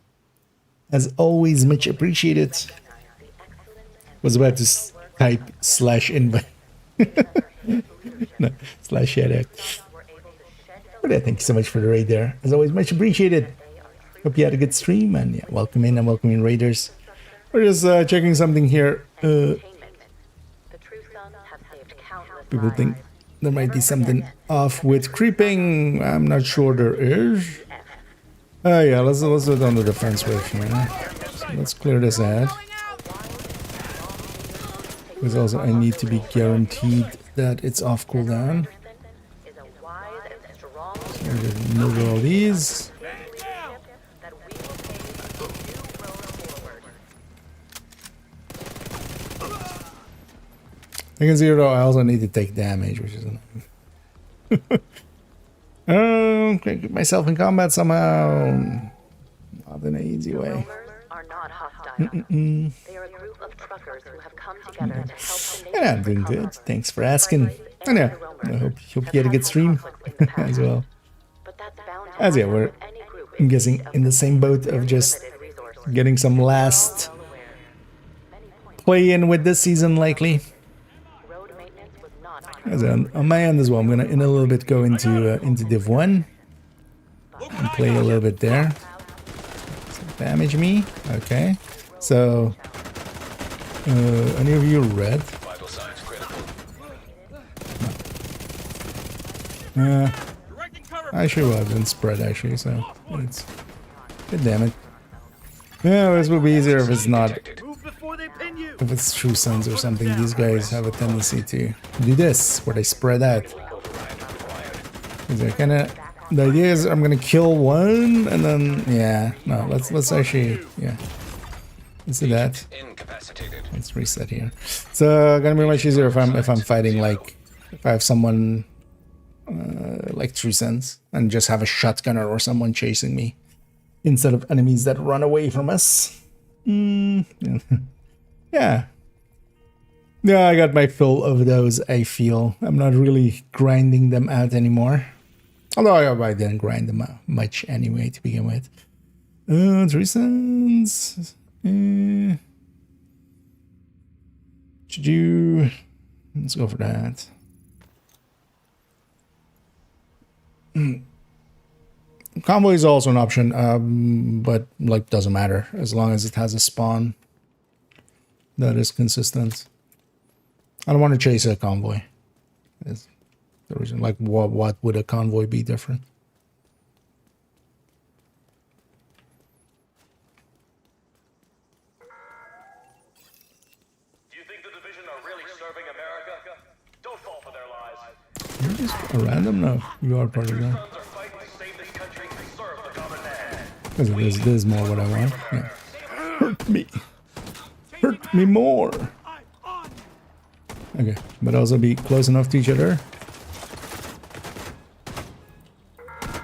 As always, much appreciated. Was about to type /invite. No, /shout out. But yeah, thank you so much for the raid there. As always, much appreciated. Hope you had a good stream, and yeah, welcome in and welcome in raiders. We're just checking something here. People think there might be something off with creeping. I'm not sure there is. Yeah, let's do it on the defense wave here. So let's clear this out. Because also I need to be guaranteed that it's off cooldown. So I'm just move all these. I can see it all. I also need to take damage, which is annoying. Okay, get myself in combat somehow. Not Not in an easy way. Roamers are not hostile. They are a group of truckers who have come together to help the Yeah, I'm nation doing recover. good. Thanks for asking. And yeah, I hope you had a good stream as well. But that's bound to As yeah, happen we're, with any group I'm guessing, in the same boat of very just limited resources. getting some last Well aware. Many points play in with this season likely. road maintenance was not As on my end as well, I'm gonna in a little bit go into Div1 and play a little bit there. So damage me, okay. So any of you read? Vital signs critical. Directing cover. I should have been spread actually, so it's good damn it. Yeah, this would be easier if it's not, Detected. Move before they pin you. if it's true sons or something. These guys have a tendency to do this, where they spread out. They're kinda, the idea is I'm gonna kill one and then yeah, no, let's actually let's do that. Incapacitated. Let's reset here. So gonna be much easier if I'm fighting like if I have someone like True Sense and just have a shotgunner or someone chasing me instead of enemies that run away from us. Yeah. Yeah, I got my fill of those, I feel. I'm not really grinding them out anymore. Although I didn't grind them out much anyway to begin with. 3 cents. Should you... Let's go for that. Convoy is also an option, but like doesn't matter as long as it has a spawn that is consistent. I don't want to chase a convoy. It's the reason. Like, what would a convoy be different? Do you think the division are really serving America? Don't fall for their lies. You're just a random? No, you are part of that. Sons are fighting to save this country and serve the common man. This is more what I want. Yeah. Hurt me. Hurt me more. I'm on. Okay, but also be close enough to each other.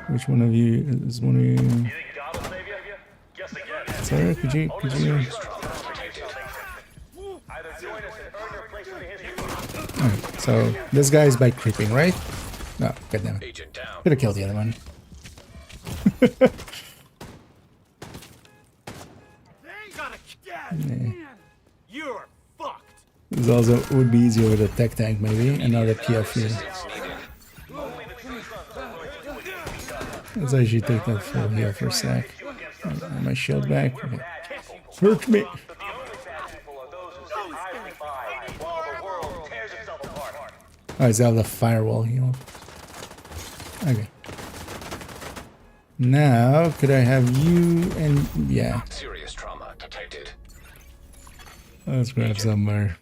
Which one of you is one of you? You think God will save you? Guess again. Sarah, could you? Either join us and earn your place in the history. Okay, so this guy is by creeping, right? No, goddamn it. Agent down. Could have killed the other one. They gotta get. You're fucked. This also would be easier with a tech tank, maybe. Another PF here. Let's actually take that full heal for a sec. My shield back. Okay. Hurt me. The only bad people are those who sit idly by while the world tears itself apart. Oh, is that the firewall heal? Okay. Now, could I have you and... Yeah. Serious trauma detected. Let's grab somewhere.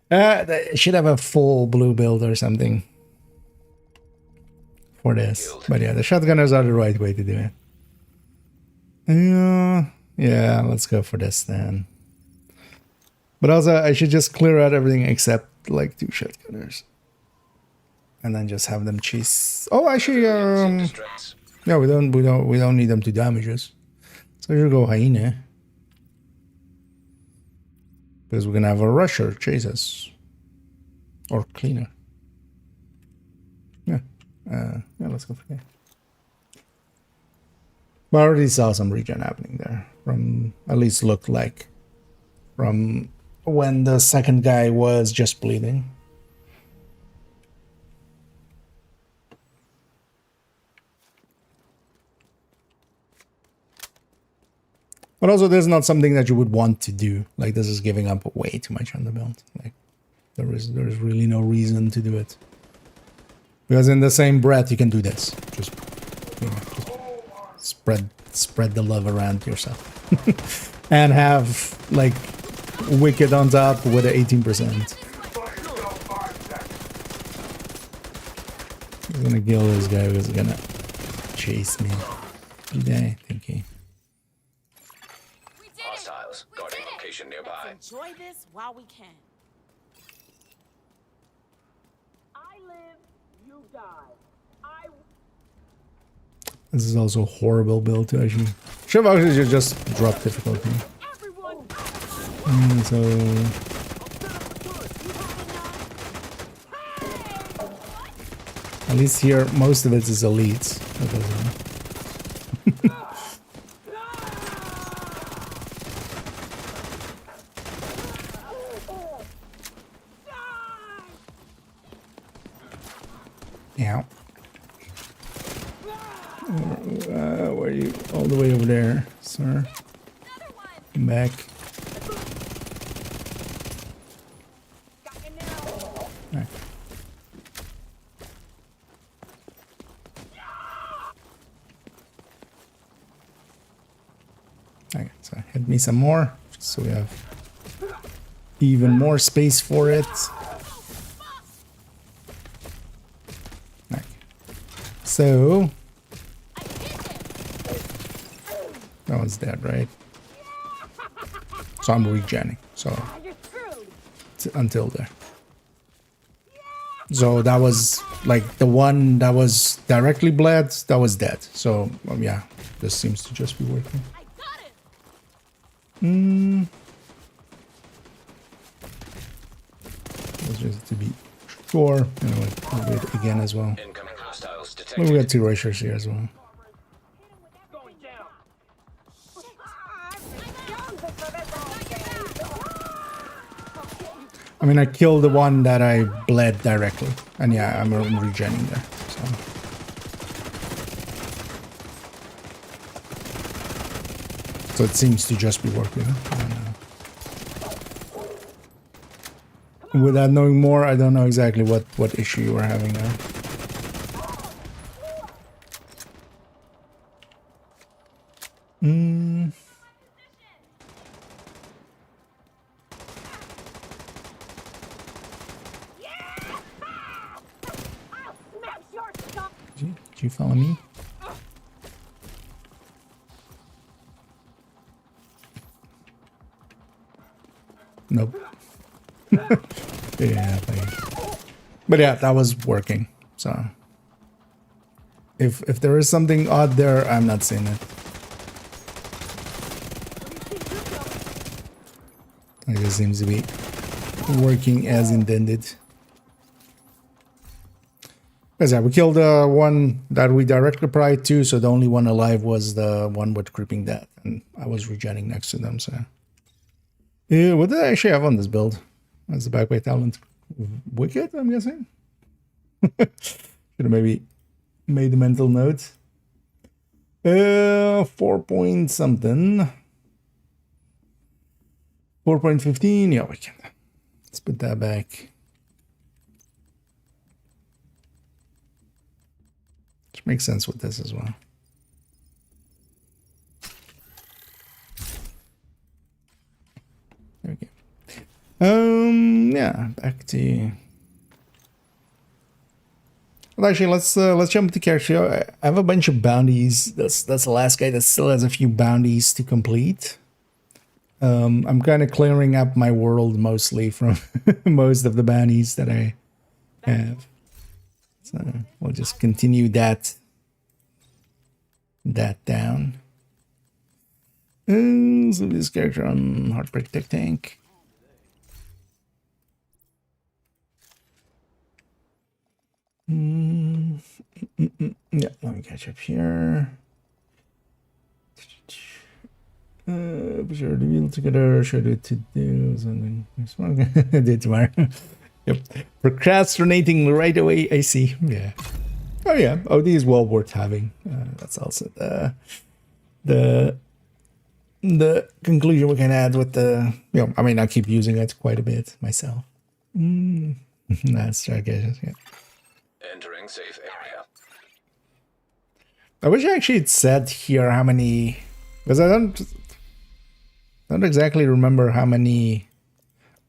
They should have a full blue build or something for this. But yeah, the shotgunners are the right way to do it. Yeah, let's go for this then. But also, I should just clear out everything except like 2 shotgunners. And then just have them chase. Oh, actually, Distress. yeah, we don't need them to damage us. So I should go hyena. Because we're gonna have a rusher chase us. Or cleaner. Yeah. Yeah, let's go for that. But I already saw some regen happening there. From at least looked like from when the second guy was just bleeding. But also, there's not something that you would want to do. Like, this is giving up way too much on the build. Like, there is really no reason to do it. Because in the same breath, you can do this. Just, you know, just spread the love around yourself. And have, like, Wicked on top with an 18%. I'm gonna kill this guy who's gonna chase me. Yeah, thank you. Hostiles. Guarding location nearby. Enjoy this while we can. I live, you die. This is also a horrible build to actually. Should have actually just dropped difficulty. So at least here, most of it is elites. Yeah. Where are you? All the way over there, sir. Come back. Back. Okay, so hit me some more, just so we have even more space for it. Okay. So that one's dead, right? So I'm regenning. So until there. So that was like the one that was directly bled, that was dead. So yeah, this seems to just be working. Just to be sure. Anyway, I'll do it again as well. Incoming hostiles detected. Well, we got 2 racers here as well. I mean, I killed the one that I bled directly. And yeah, I'm regenning there. So it seems to just be working. Without knowing more, I don't know exactly what issue you were having there. Did you follow me? Nope. Yeah, thanks. But yeah, that was working. So if there is something odd there, I'm not seeing it. It just seems to be working as intended. Because yeah, we killed the one that we directly pried to, so the only one alive was the one with creeping death, and I was regenning next to them. So yeah, what did I actually have on this build? That's the backbite talent. Wicked, I'm guessing. Should have maybe made a mental note. 4 point something. 4.15. Yeah, we can. Let's put that back. Which makes sense with this as well. There we go. Yeah, back to. Well, actually, let's jump to character. I have a bunch of bounties. That's the last guy that still has a few bounties to complete. I'm kind of clearing up my world mostly from most of the bounties that I have. So we'll just continue that down. So this character on Heartbreak Tech Tank. Yeah, let me catch up here. Sure, the wheel together. Should it to do something? Do it tomorrow. Yep. Procrastinating right away. I see. Yeah. Oh yeah. OD is well worth having. That's also the conclusion we can add with the. You know, I mean, I keep using it quite a bit myself. That's strategies. Yeah. Entering safe area. I wish I actually had said here how many, because I don't exactly remember how many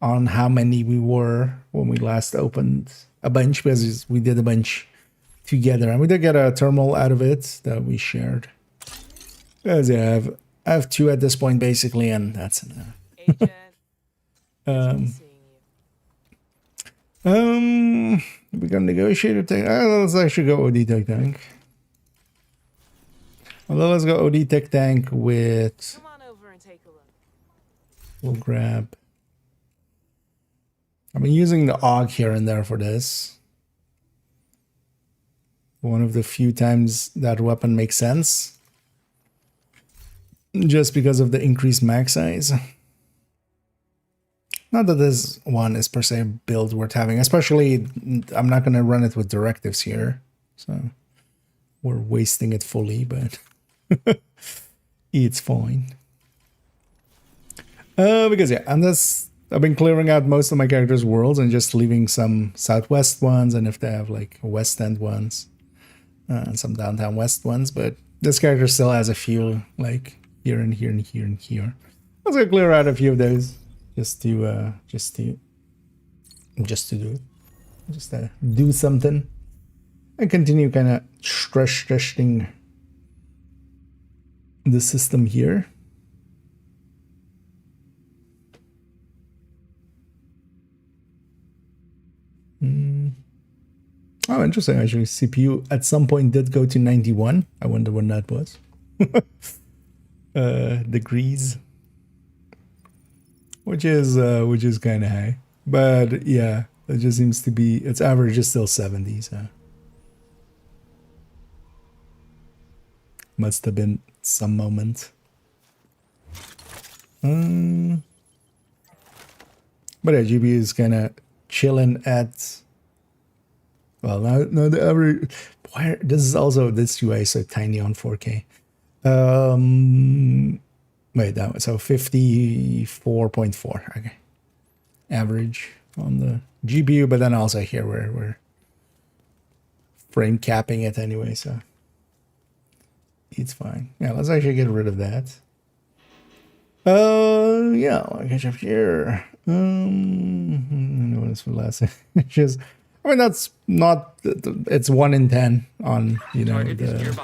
we were when we last opened a bunch, because we did a bunch together and we did get a terminal out of it that we shared. Because yeah, I have 2 at this point basically, and that's enough. We're gonna negotiate or take. Let's actually go with the tank. Well, let's go OD tech tank with. Come on over and take a look. We'll grab. I've been using the AUG here and there for this. One of the few times that weapon makes sense. Just because of the increased mag size. Not that this one is per se build worth having, especially I'm not going to run it with directives here. So we're wasting it fully, but it's fine. Because yeah, and this I've been clearing out most of my characters' worlds and just leaving some southwest ones, and if they have like west end ones, and some downtown west ones. But this character still has a few like here and here and here and here. Let's go clear out a few of those just to do it, just do something, and continue kind of stress testing the system here. Oh, interesting. Actually, CPU at some point did go to 91. I wonder when that was. Degrees, which is kind of high, but yeah, it just seems to be its average is still 70. So must have been some moment. But yeah, GPU is kind of chilling at. Well, no, the average. Why this is also this UI is so tiny on 4K. Wait, that was so 54.4. Okay, average on the GPU, but then also here we're frame capping it anyway, so it's fine. Yeah, let's actually get rid of that. Yeah, I'll catch up here. I know what it's for last. Just, I mean, that's not. It's 1 in 10 on the.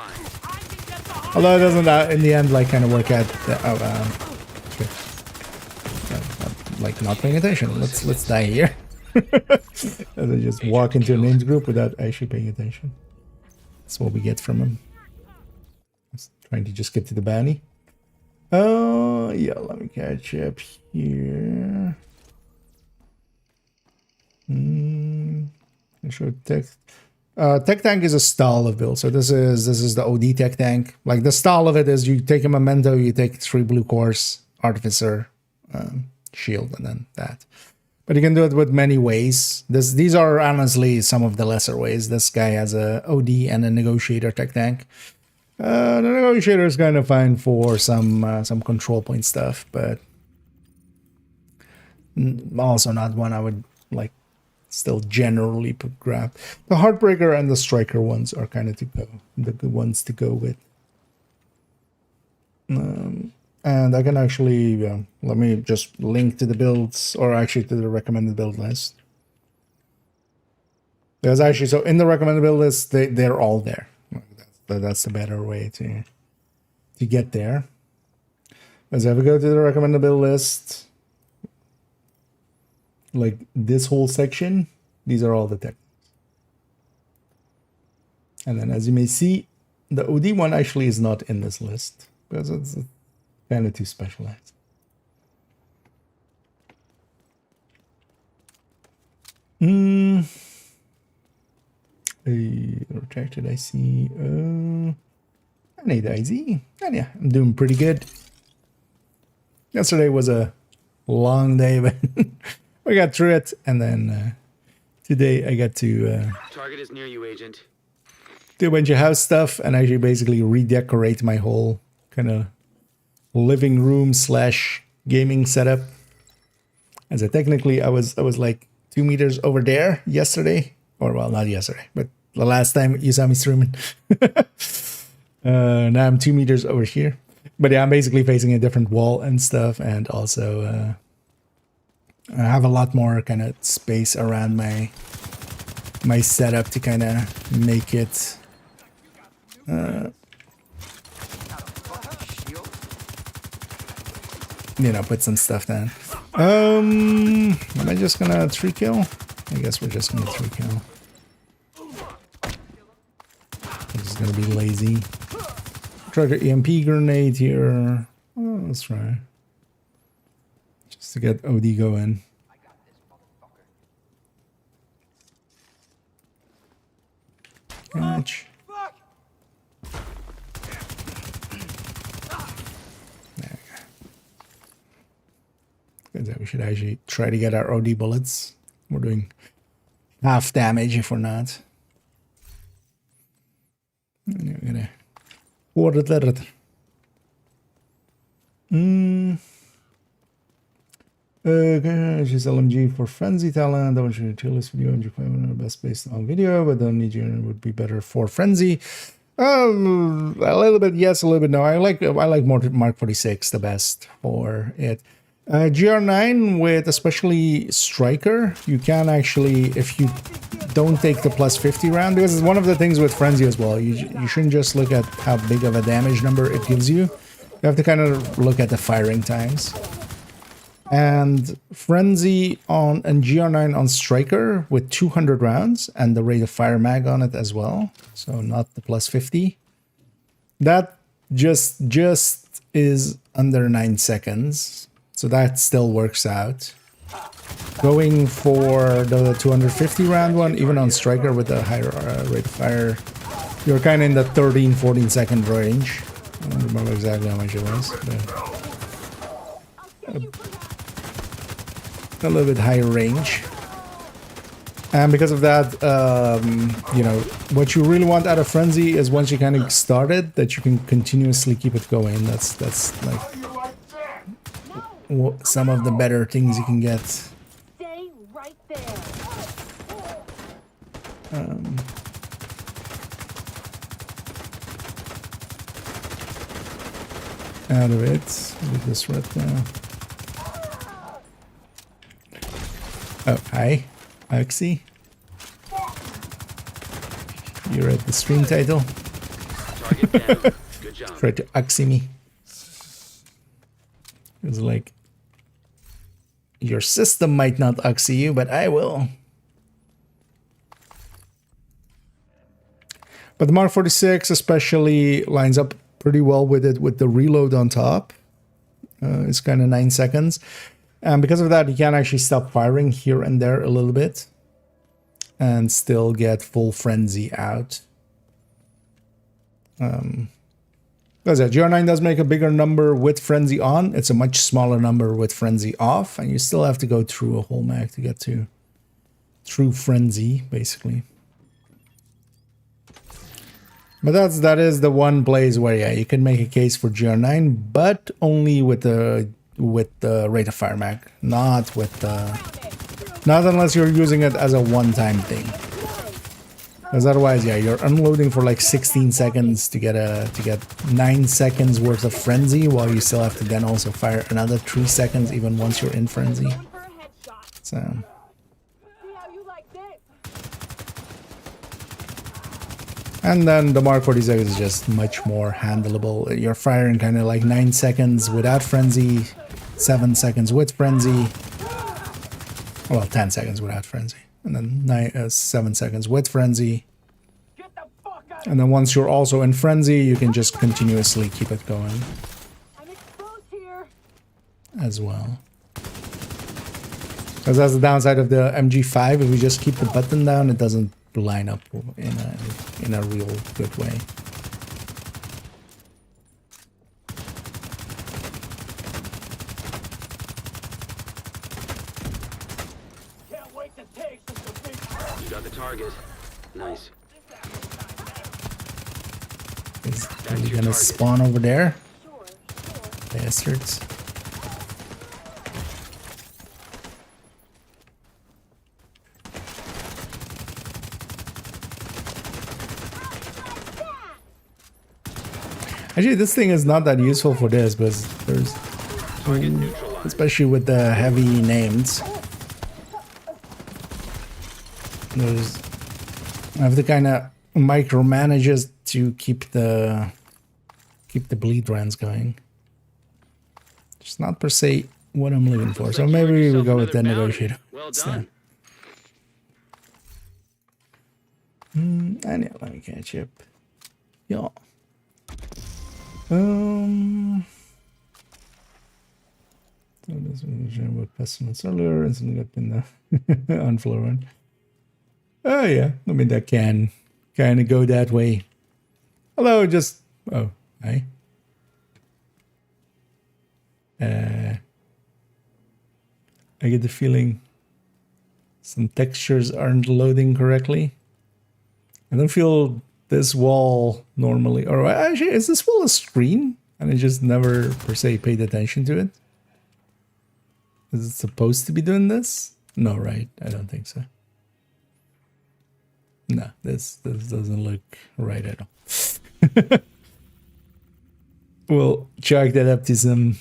Although it doesn't in the end like kind of work out. Like not paying attention. Let's die here. And then just walk into a names group without actually paying attention. That's what we get from him. Trying to just get to the bounty. Oh yeah, let me catch up here. Sure, tech tank is a style of build. So this is the OD tech tank. Like the style of it is you take a memento, you take 3 blue cores, artificer, shield, and then that. But you can do it with many ways. These are honestly some of the lesser ways. This guy has a OD and a negotiator tech tank. The negotiator is kind of fine for some control point stuff, but also not one I would like. Still generally grab. The Heartbreaker and the Striker ones are kind of the good ones to go with. And I can actually let me just link to the builds, or actually to the recommended build list. There's actually, so in the recommended build list, they're all there. That's the better way to get there. As I ever go to the recommended build list, like this whole section, these are all the techniques. And then as you may see, the OD one actually is not in this list because it's kind of too specialized. Retracted, I see. I need IZ. And yeah, I'm doing pretty good. Yesterday was a long day, but we got through it, and then today I got to Target is near you, Agent. do a bunch of house stuff and actually basically redecorate my whole kind of living room / gaming setup. As I technically I was like 2 meters over there yesterday, or well, not yesterday, but the last time you saw me streaming. Now I'm 2 meters over here, but yeah, I'm basically facing a different wall and stuff, and also I have a lot more kind of space around my setup to kind of make it put some stuff down. Am I just gonna 3 kill? I guess we're just gonna 3 kill. I'm just gonna be lazy. try the EMP grenade here. Oh, let's try. Just to get OD going. Catch. There we go. We should actually try to get our OD bullets. We're doing half damage if we're not. And we're gonna order that. She's LMG for frenzy talent. I want you to tell this video MG5 one of the best based on video, but don't need you would be better for frenzy. A little bit yes, a little bit no. I like more Mark 46 the best for it. GR9 with especially striker, you can actually, if you don't take the plus 50 round, because it's one of the things with frenzy as well. You shouldn't just look at how big of a damage number it gives you. You have to kind of look at the firing times. And frenzy on and GR9 on striker with 200 rounds and the rate of fire mag on it as well. So not the plus 50. That just is under 9 seconds. So that still works out. Going for the 250 round one, even on striker with a higher rate of fire, you're kind of in the 13-14 second range. I don't remember exactly how much it was, but a little bit higher range. And because of that, you know, what you really want out of frenzy is once you kind of started, that you can continuously keep it going. That's like some of the better things you can get. Stay right there. Out of it with this right now. Oh, hi, Oxy. You read the stream title. Target down. Good job. Try to Oxy me. It's like, your system might not Oxy you, but I will. But the Mark 46 especially lines up pretty well with it, with the reload on top. It's kind of 9 seconds. And because of that, you can actually stop firing here and there a little bit and still get full frenzy out. Because GR9 does make a bigger number with frenzy on. It's a much smaller number with frenzy off, and you still have to go through a whole mag to get to true frenzy, basically. But that is the one place where, yeah, you can make a case for GR9, but only with the rate of fire mag, not unless you're using it as a one-time thing. Because otherwise, yeah, you're unloading for like 16 seconds to get 9 seconds worth of frenzy, while you still have to then also fire another 3 seconds even once you're in frenzy. So. And then the Mark 46 is just much more handleable. You're firing kind of like 9 seconds without frenzy, 7 seconds with frenzy. Well, 10 seconds without frenzy. And then 7 seconds with frenzy. And then once you're also in frenzy, you can just continuously keep it going. As well. Because that's the downside of the MG5. If we just keep the button down, it doesn't line up in a real good way. Can't wait to taste the big. You got the target. Nice. Is he gonna spawn over there? Bastards. Actually, this thing is not that useful for this, but there's, especially with the heavy names, I have to kind of micromanage it to keep the bleed runs going. It's not per se what I'm looking for, so maybe we go with the negotiator. Well done. And yeah, let me catch up. Yeah. So this was about pestilence earlier, instantly got in the on floor one. Oh yeah, I mean that can kind of go that way. Although just hi. I get the feeling some textures aren't loading correctly. I don't feel this wall normally, or actually, is this wall a screen? And I just never per se paid attention to it. Is it supposed to be doing this? No, right? I don't think so. No, this doesn't look right at all. We'll chalk that up to some.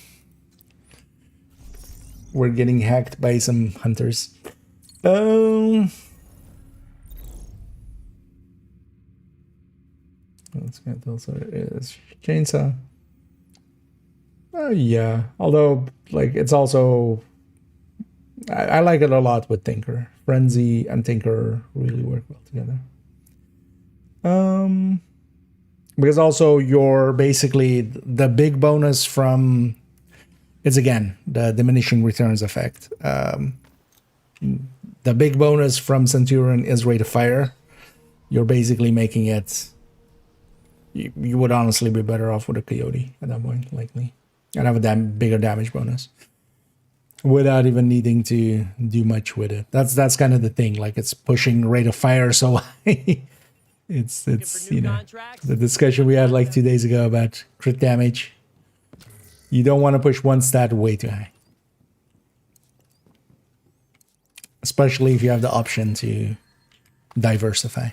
We're getting hacked by some hunters. Let's get also is chainsaw. Oh yeah, although like it's also I like it a lot with Tinker. Frenzy and Tinker really work well together. Because also you're basically the big bonus from it's again the diminishing returns effect. The big bonus from Centurion is rate of fire. You're basically making it. You would honestly be better off with a Coyote at that point, likely, and have a bigger damage bonus without even needing to do much with it. That's kind of the thing. Like it's pushing rate of fire so high. it's you know the discussion we had like 2 days ago about crit damage. You don't want to push one stat way too high, especially if you have the option to diversify.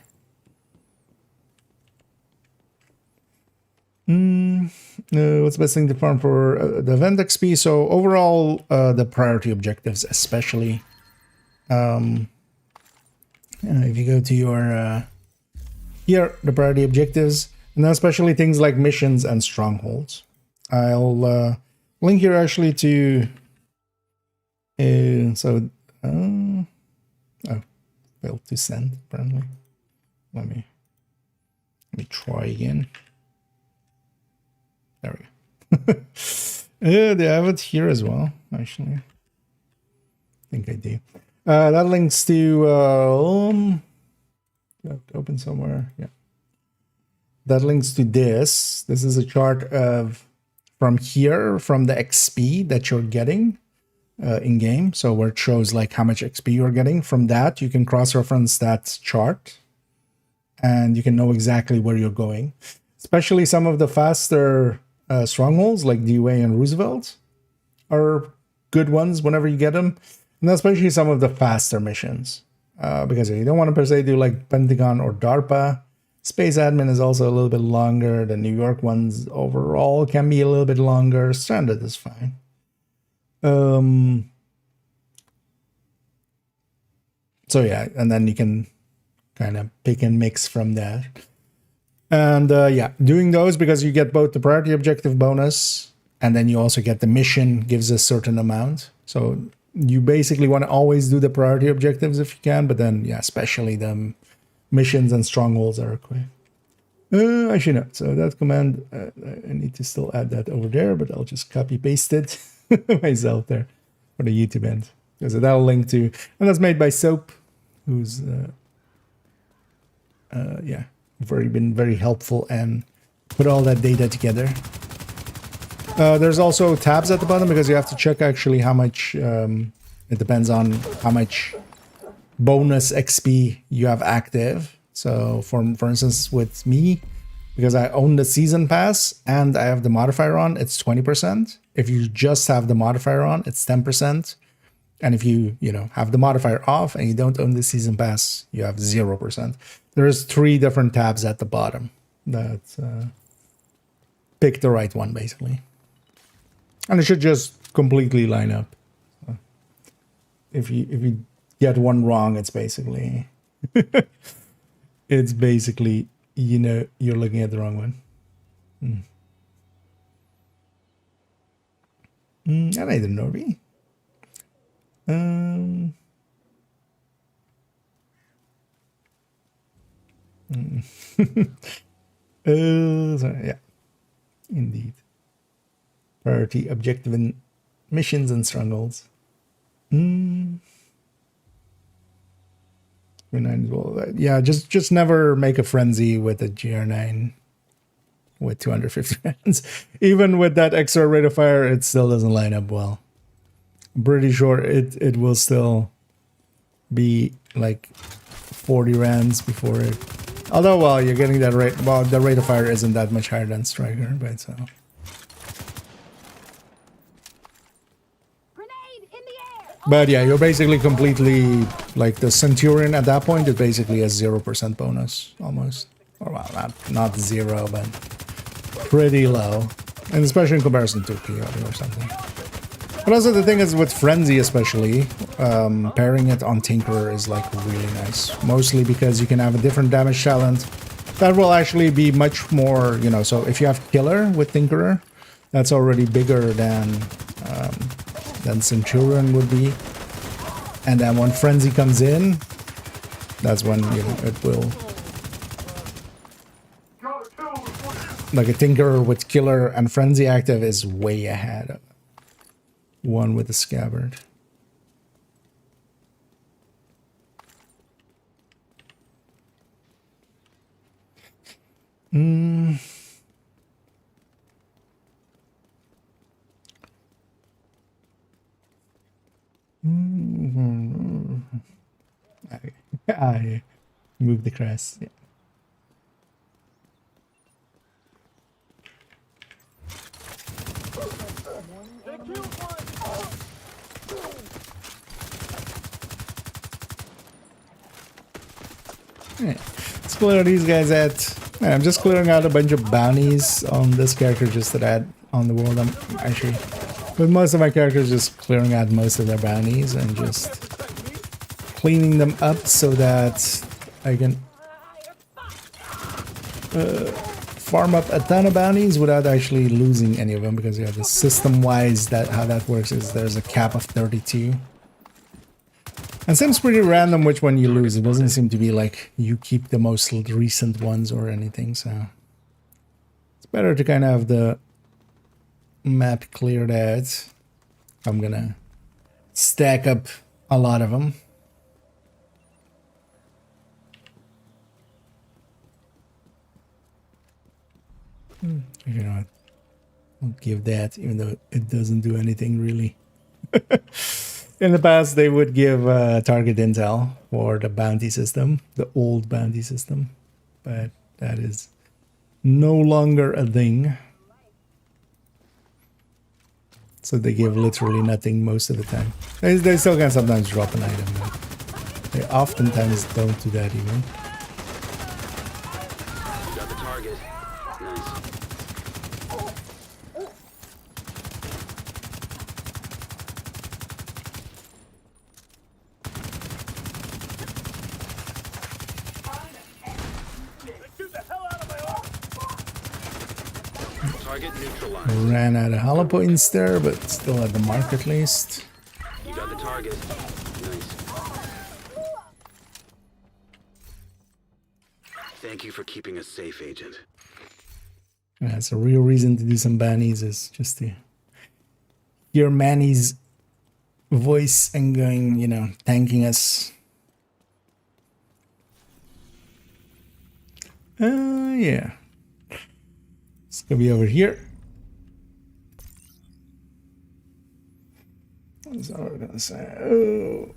What's the best thing to farm for the event XP? So overall, the priority objectives, especially. If you go to your here, the priority objectives, and then especially things like missions and strongholds. I'll link here actually to. Failed to send apparently. Let me try again. There we go. They have it here as well, actually. I think I do. That links to open somewhere. Yeah. That links to this. This is a chart of from here, from the XP that you're getting in game. So where it shows like how much XP you're getting. From that, you can cross-reference that chart, and you can know exactly where you're going. Especially some of the faster strongholds like Dewey and Roosevelt are good ones whenever you get them, and especially some of the faster missions because you don't want to per se do like Pentagon or DARPA. Space Admin is also a little bit longer. The New York ones overall can be a little bit longer. Stranded is fine. So yeah, and then you can kind of pick and mix from there. And yeah, doing those because you get both the priority objective bonus and then you also get the mission gives a certain amount. So you basically want to always do the priority objectives if you can, but then yeah, especially the missions and strongholds are quick. Actually no, so that command, I need to still add that over there, but I'll just copy paste it myself there for the YouTube end. So that'll link to, and that's made by Soap, who's yeah, been very helpful and put all that data together. There's also tabs at the bottom because you have to check actually how much, it depends on how much bonus XP you have active. So for instance, with me, because I own the season pass and I have the modifier on, it's 20%. If you just have the modifier on, it's 10%. And if you have the modifier off and you don't own the season pass, you have 0%. There's 3 different tabs at the bottom that pick the right one basically. And it should just completely line up. So if you get one wrong, it's basically you're looking at the wrong one. And I didn't know me. So yeah. Indeed. Priority objective and missions and struggles. Hmm. Well, yeah, just never make a frenzy with a GR9 with 250 rounds. Even with that extra rate of fire, it still doesn't line up well. I'm pretty sure it will still be like 40 rounds before it. Although, well, you're getting that rate. Well, the rate of fire isn't that much higher than Striker, but so. Grenade in the air. But yeah, you're basically completely like the Centurion at that point. It basically has 0% bonus almost, or well, not zero, but pretty low, and especially in comparison to Peyote or something. But also the thing is with Frenzy especially, pairing it on Tinkerer is like really nice. Mostly because you can have a different damage talent that will actually be much more, you know, so if you have Killer with Tinkerer, that's already bigger than Centurion would be. And then when Frenzy comes in, that's when, you know, it will... Like a Tinkerer with Killer and Frenzy active is way ahead of one with the Scabbard. I moved the crest. Yeah. Right. Let's clear these guys out. I'm just clearing out a bunch of bounties on this character just to add on the world. I'm actually, with most of my characters, just clearing out most of their bounties and just cleaning them up so that I can farm up a ton of bounties without actually losing any of them, because yeah, the system-wise, that how that works is there's a cap of 32. And it seems pretty random which one you lose. It doesn't seem to be like you keep the most recent ones or anything, so it's better to kind of have the map cleared out. I'm gonna stack up a lot of them. You know what? I'll give that, even though it doesn't do anything really. In the past, they would give target intel for the bounty system, the old bounty system, but that is no longer a thing. So they give literally nothing most of the time. They still can sometimes drop an item, but they oftentimes don't do that even. You got the target. Nice. Target neutralized. Ran out of hollow points there, but still at the mark at least. You got the target. Nice. Thank you for keeping us safe, Agent. That's a real reason to do some bannies, is just to hear Manny's voice and going, you know, thanking us. Yeah. It's gonna be over here. That's all we're gonna say. Oh,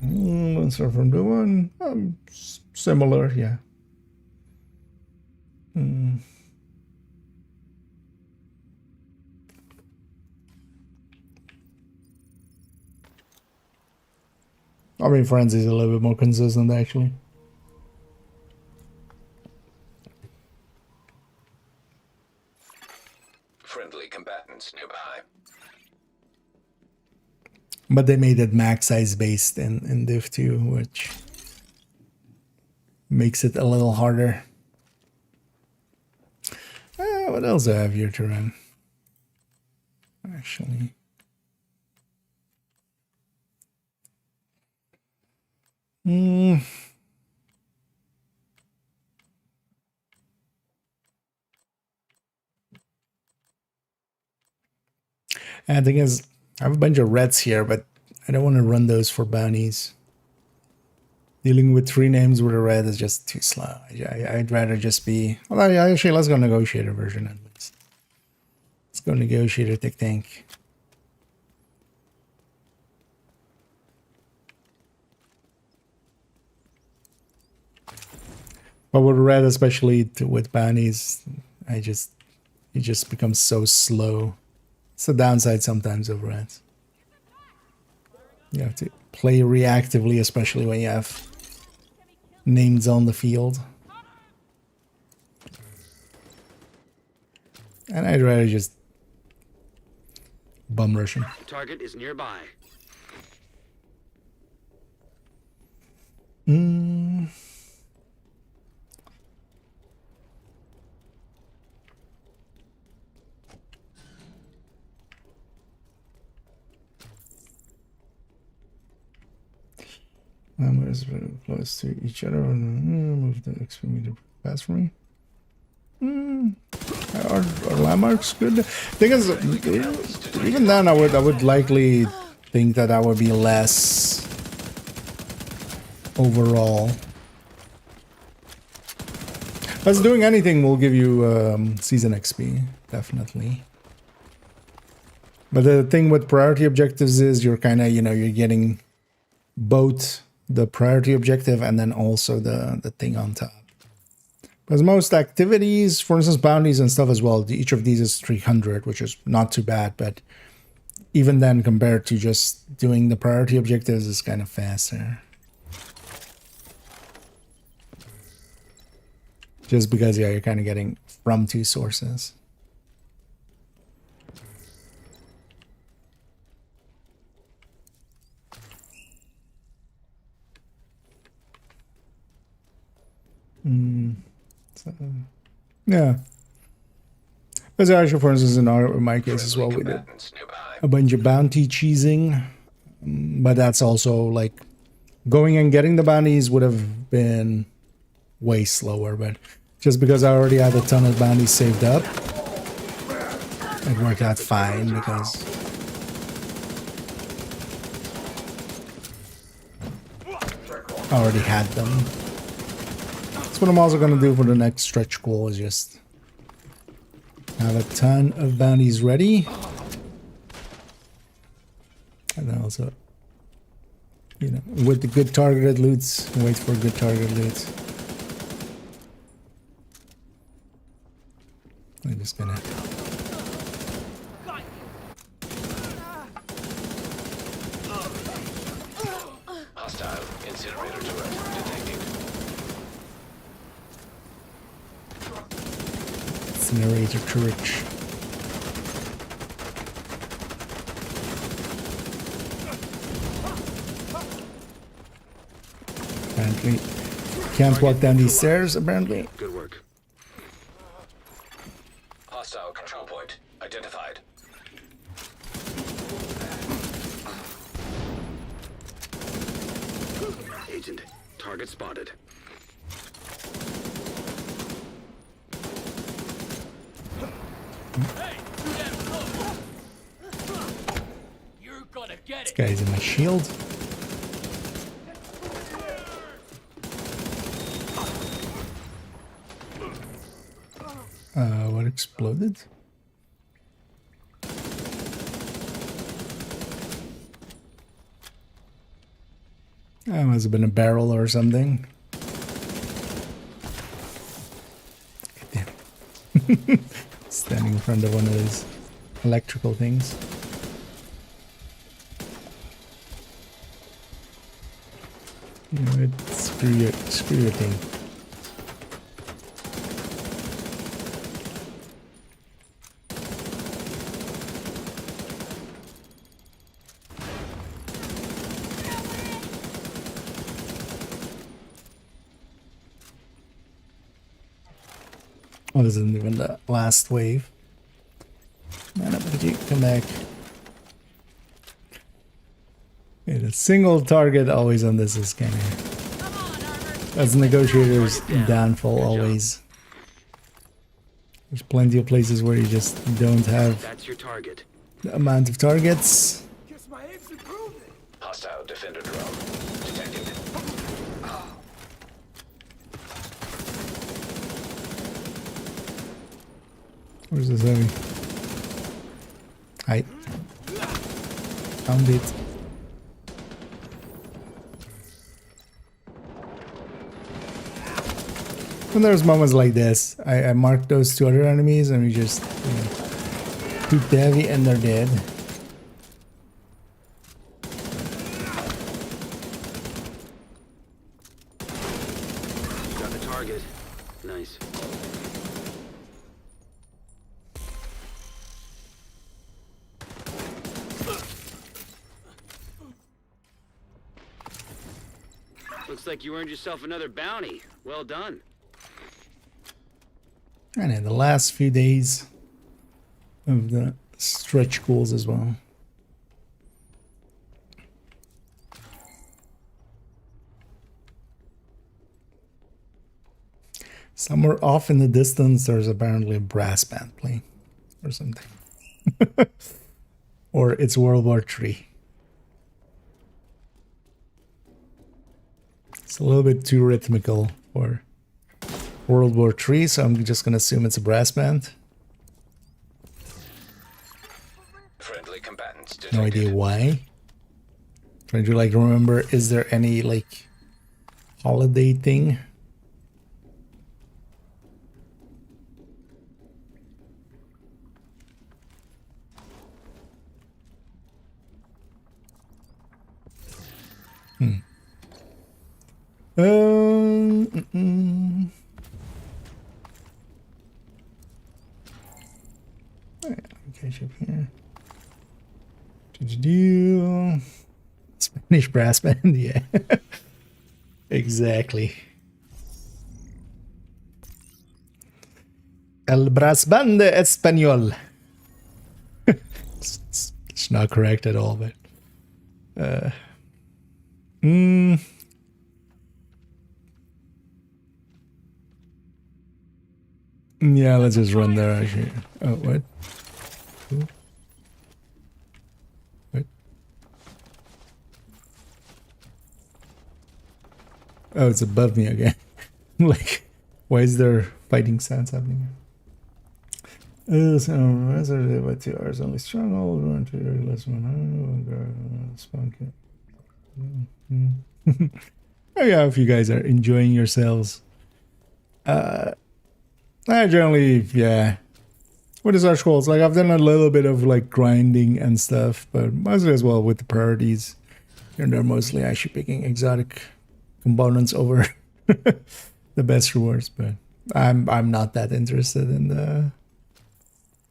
let's start from the one. Similar, yeah. I mean, Frenzy's a little bit more consistent, actually. Friendly combatants nearby. But they made it max size based in Div2, which makes it a little harder. What else do I have here to run? Actually. And the thing is, I have a bunch of reds here, but I don't want to run those for bounties. Dealing with 3 names with a red is just too slow. I'd rather just be... Well, actually, let's go negotiator version at least. Let's go negotiator tick tank. But with red, especially with bounties, it just becomes so slow. It's the downside sometimes of reds. You have to play reactively, especially when you have names on the field. And I'd rather just bum rush him. Target is nearby. Numbers very close to each other. Move the XP meter fast for me. Are landmarks good? Thing is, even then, I would likely think that I would be less overall. As doing anything will give you season XP, definitely. But the thing with priority objectives is you're kind of, you're getting both the priority objective and then also the thing on top. Because most activities, for instance, bounties and stuff as well, each of these is 300, which is not too bad, but even then compared to just doing the priority objectives is kind of faster. Just because, yeah, you're kind of getting from 2 sources. So, yeah. As actually, for instance, in my case as well, we did a bunch of bounty cheesing, but that's also like going and getting the bounties would have been way slower. But just because I already had a ton of bounties saved up, it worked out fine because I already had them. That's what I'm also going to do for the next stretch goal, is just have a ton of bounties ready. And then also, with the good targeted loots, wait for good targeted loots. I'm just gonna... Hostile incinerator turret detected. Incinerator turret. Apparently, can't walk down these stairs, apparently. Good work. Hostile control point identified. Agent, target spotted. You're gonna get This it. guy's in my shield. What exploded? That must have been a barrel or something. Damn. Standing in front of one of those electrical things. You know what? Screw your thing. Oh, this isn't even the last wave. Man up with you, come back. Yeah, the single target always on this is kind of... That's negotiator's downfall always. There's plenty of places where you just don't have That's your target. the amount of targets. Guess my aim's improving. Hostile defender drone detected. Where's this heavy? Hi. Found it. When there's moments like this, I mark those two other enemies and we just shoot the heavy and they're dead. Got the target. Nice. Looks like you earned yourself another bounty. Well done. And in the last few days of the stretch goals as well. Somewhere off in the distance, there's apparently a brass band playing or something. Or it's World War III. It's a little bit too rhythmical for World War III, so I'm just gonna assume it's a brass band. Friendly combatants detected. No idea why. Trying to like remember, is there any like holiday thing? Catch up here. Do Spanish brass band, yeah. Exactly. El brass band español. It's not correct at all, but yeah, let's just run there actually. Oh, what? Ooh. What? Oh, it's above me again. Like, why is there fighting sounds happening? So, reserve by 2 hours only stronghold, run to less one. Spawn kit. Oh yeah, if you guys are enjoying yourselves. I generally, yeah. What is our goals? Like, I've done a little bit of like grinding and stuff, but mostly as well with the priorities. And they're mostly actually picking exotic components over the best rewards, but I'm not that interested in the.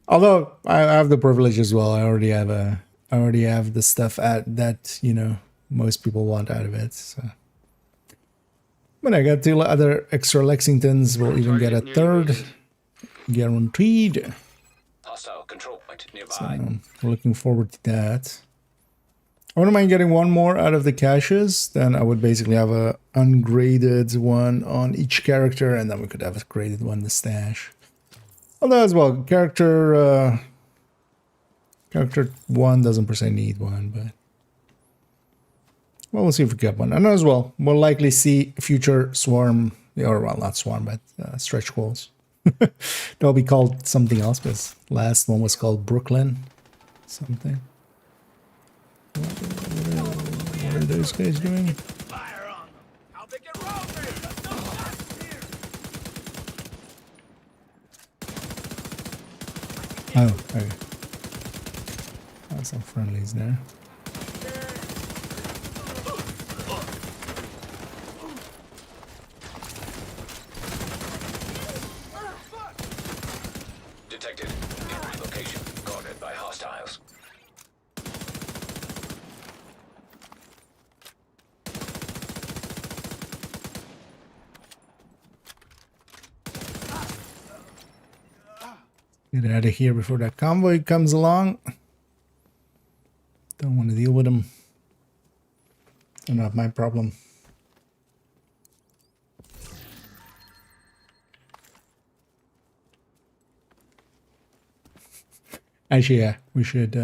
Although I have the privilege as well. I already have the stuff at that, you know, most people want out of it. So. But I got 2 other extra Lexingtons. We'll even get a 3rd guaranteed. Hostile control point nearby. So we're looking forward to that. I wouldn't mind getting 1 more out of the caches. Then I would basically have a ungraded one on each character, and then we could have a graded one in the stash. Although as well, character 1 doesn't per se need one, but well, we'll see if we get one. And as well, we'll likely see future swarm, or well, not swarm, but stretch goals. They'll be called something else, but last one was called Brooklyn something. What are those guys doing? Fire on them. How they get road rage? Let's go fast here. Oh, okay. Some friendlies there. Detected. Enemy location guarded by hostiles. Get out of here before that convoy comes along. Don't want to deal with them. They're not my problem. Actually, yeah, we should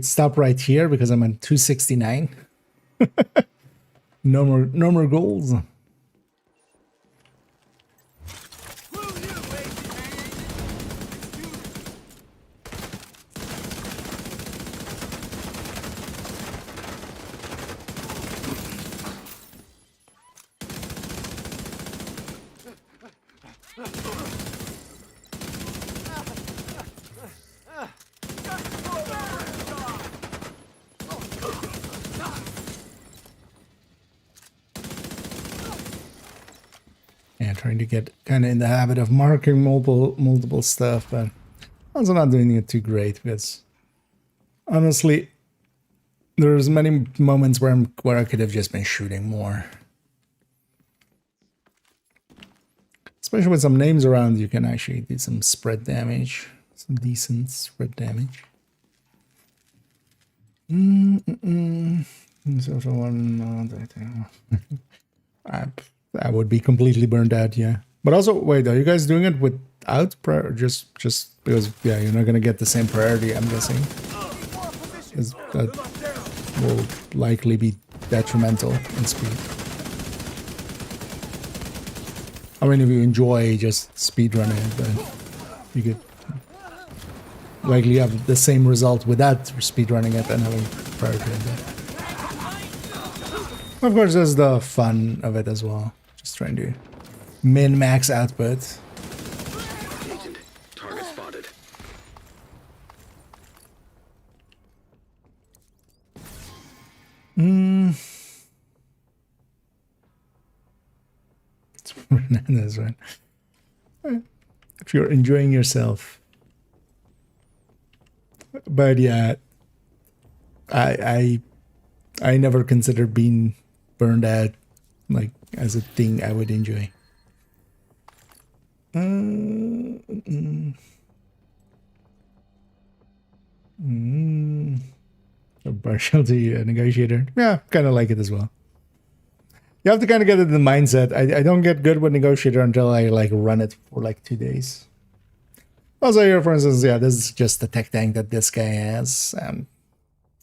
stop right here because I'm at 269. No more goals. Yeah, trying to get kind of in the habit of marking multiple stuff, but also not doing it too great because honestly, there's many moments where I could have just been shooting more. Especially with some names around, you can actually do some spread damage, some decent spread damage. Social one, I would be completely burned out, yeah. But also, wait, are you guys doing it without prayer, or just because, yeah, you're not gonna get the same priority, I'm guessing. That will likely be detrimental in speed. I mean, if you enjoy just speedrunning it, then you could likely have the same result without speedrunning it and having priority. Of course, there's the fun of it as well. Just trying to min-max output. Agent, target spotted. It's Fernandez, right? If you're enjoying yourself. But yeah, I never considered being burned out like as a thing I would enjoy. A partiality negotiator. Yeah, kind of like it as well. You have to kind of get in the mindset. I don't get good with negotiator until I like run it for like 2 days. Also here, for instance, yeah, this is just the tech tank that this guy has.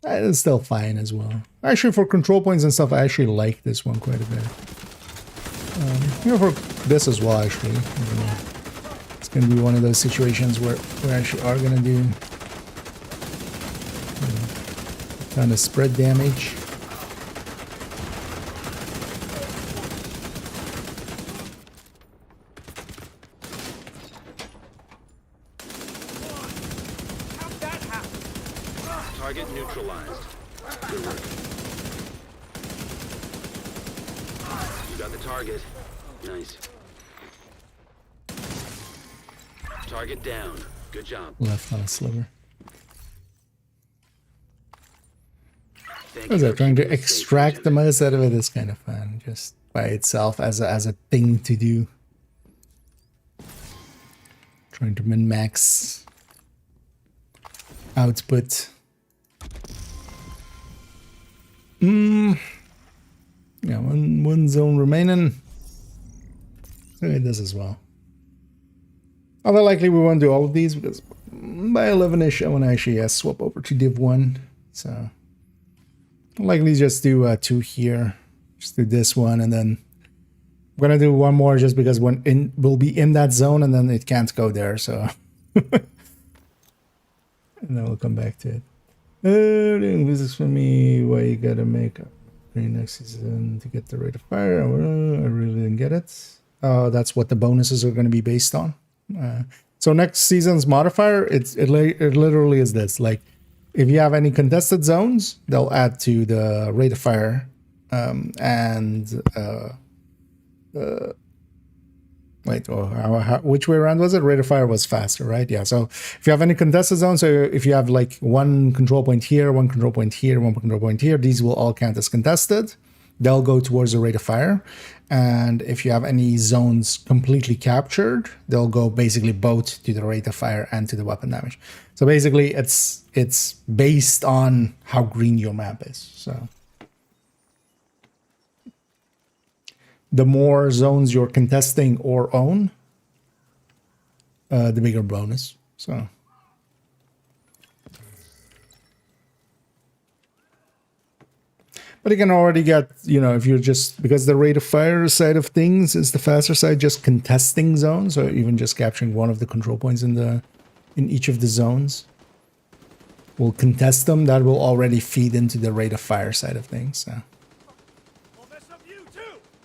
It's still fine as well. Actually, for control points and stuff, I actually like this one quite a bit. You know, for this as well, actually. It's going to be one of those situations where we actually are going to do kind of spread damage. Target neutralized. Good work. You got the target. Nice. Target down. Good job. Left on a sliver. Thank What is you that? for Trying to keeping us safe, extract the Agent. most out of it is kind of fun, just by itself as a thing to do. Trying to min-max output. Yeah, one zone remaining. Look at this as well. Although likely we won't do all of these because by 11ish I want to actually swap over to Div1. So likely just do 2 here. Just do this one and then I'm gonna do one more just because we'll be in that zone and then it can't go there. So and then we'll come back to it. Doing visits for me. Why you gotta make up next season to get the rate of fire? I really didn't get it. That's what the bonuses are going to be based on. So next season's modifier, it literally is this. Like, if you have any contested zones, they'll add to the rate of fire. Which way around was it? Rate of fire was faster, right? Yeah. So if you have any contested zones, so if you have like one control point here, one control point here, one control point here, these will all count as contested. They'll go towards the rate of fire. And if you have any zones completely captured, they'll go basically both to the rate of fire and to the weapon damage. So basically it's based on how green your map is. So the more zones you're contesting or own, the bigger bonus. So But you can already get, you know, if you're just, because the rate of fire side of things is the faster side, just contesting zones, or even just capturing one of the control points in each of the zones. We'll contest them. That will already feed into the rate of fire side of things. So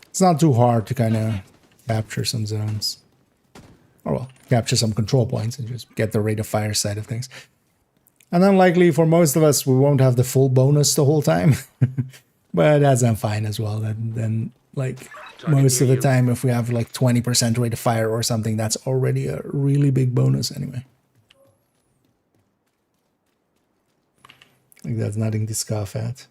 it's not too hard to kind of capture some zones. Or well, capture some control points and just get the rate of fire side of things. And then likely for most of us, we won't have the full bonus the whole time. But that's fine as well. Then like most of the time, if we have like 20% rate of fire or something, that's already a really big bonus anyway. Like that's nothing to scoff at.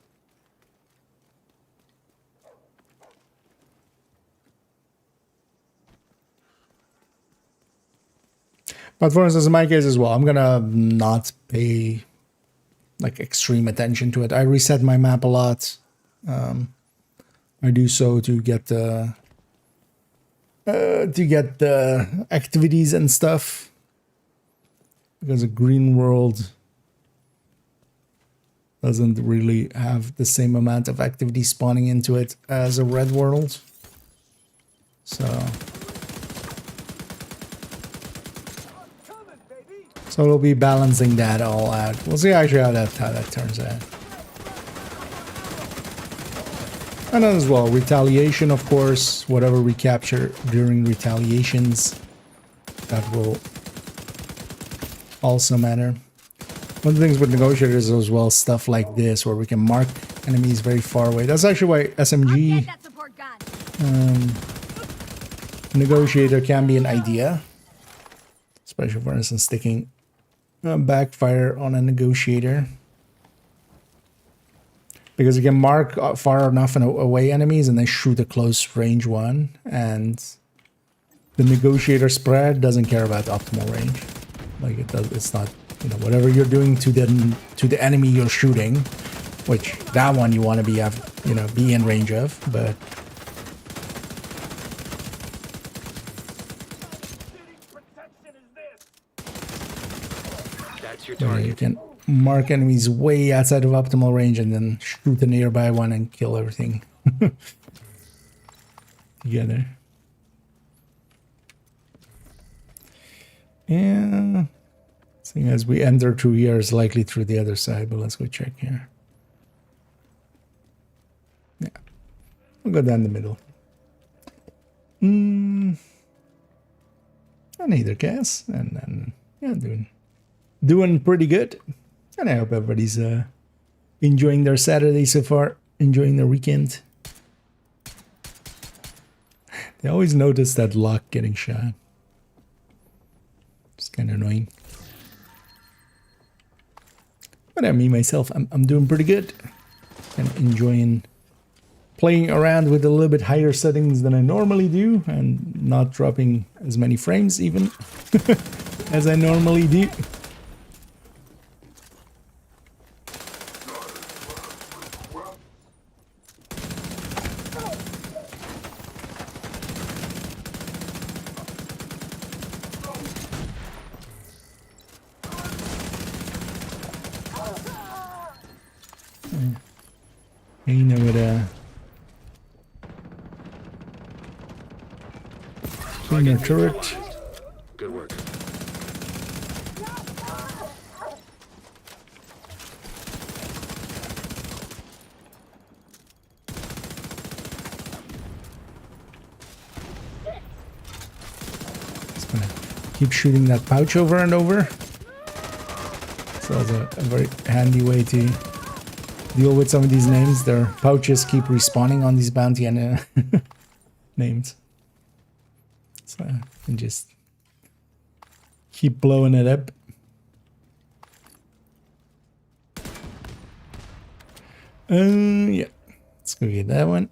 But for instance, in my case as well, I'm gonna not pay like extreme attention to it. I reset my map a lot. I do so to get the activities and stuff, because a green world doesn't really have the same amount of activity spawning into it as a red world. So we'll be balancing that all out. We'll see actually how that turns out. And then as well, retaliation, of course, whatever we capture during retaliations, that will also matter. One of the things with negotiators is as well stuff like this, where we can mark enemies very far away. That's actually why SMG negotiator can be an idea, especially for instance sticking backfire on a negotiator, because you can mark far enough and away enemies and then shoot a close range one, and the negotiator spread doesn't care about optimal range. Like it does, it's not, you know, whatever you're doing to the enemy you're shooting, which that one you want to be in range of, but That's your target. you can mark enemies way outside of optimal range and then shoot the nearby one and kill everything together. Yeah, seeing as we enter through here is likely through the other side, but let's go check here. Yeah, we'll go down the middle. And either case, and then yeah, doing pretty good. And I hope everybody's enjoying their Saturday so far, enjoying their weekend. They always notice that lock getting shot. It's kind of annoying. But me myself, I'm doing pretty good. And enjoying playing around with a little bit higher settings than I normally do, and not dropping as many frames even as I normally do. You know what, cleaner turret. Good work. Just gonna keep shooting that pouch over and over. So that's a very handy way to deal with some of these names. Their pouches keep respawning on these bounty and names. So you can just keep blowing it up. Yeah, let's go get that one.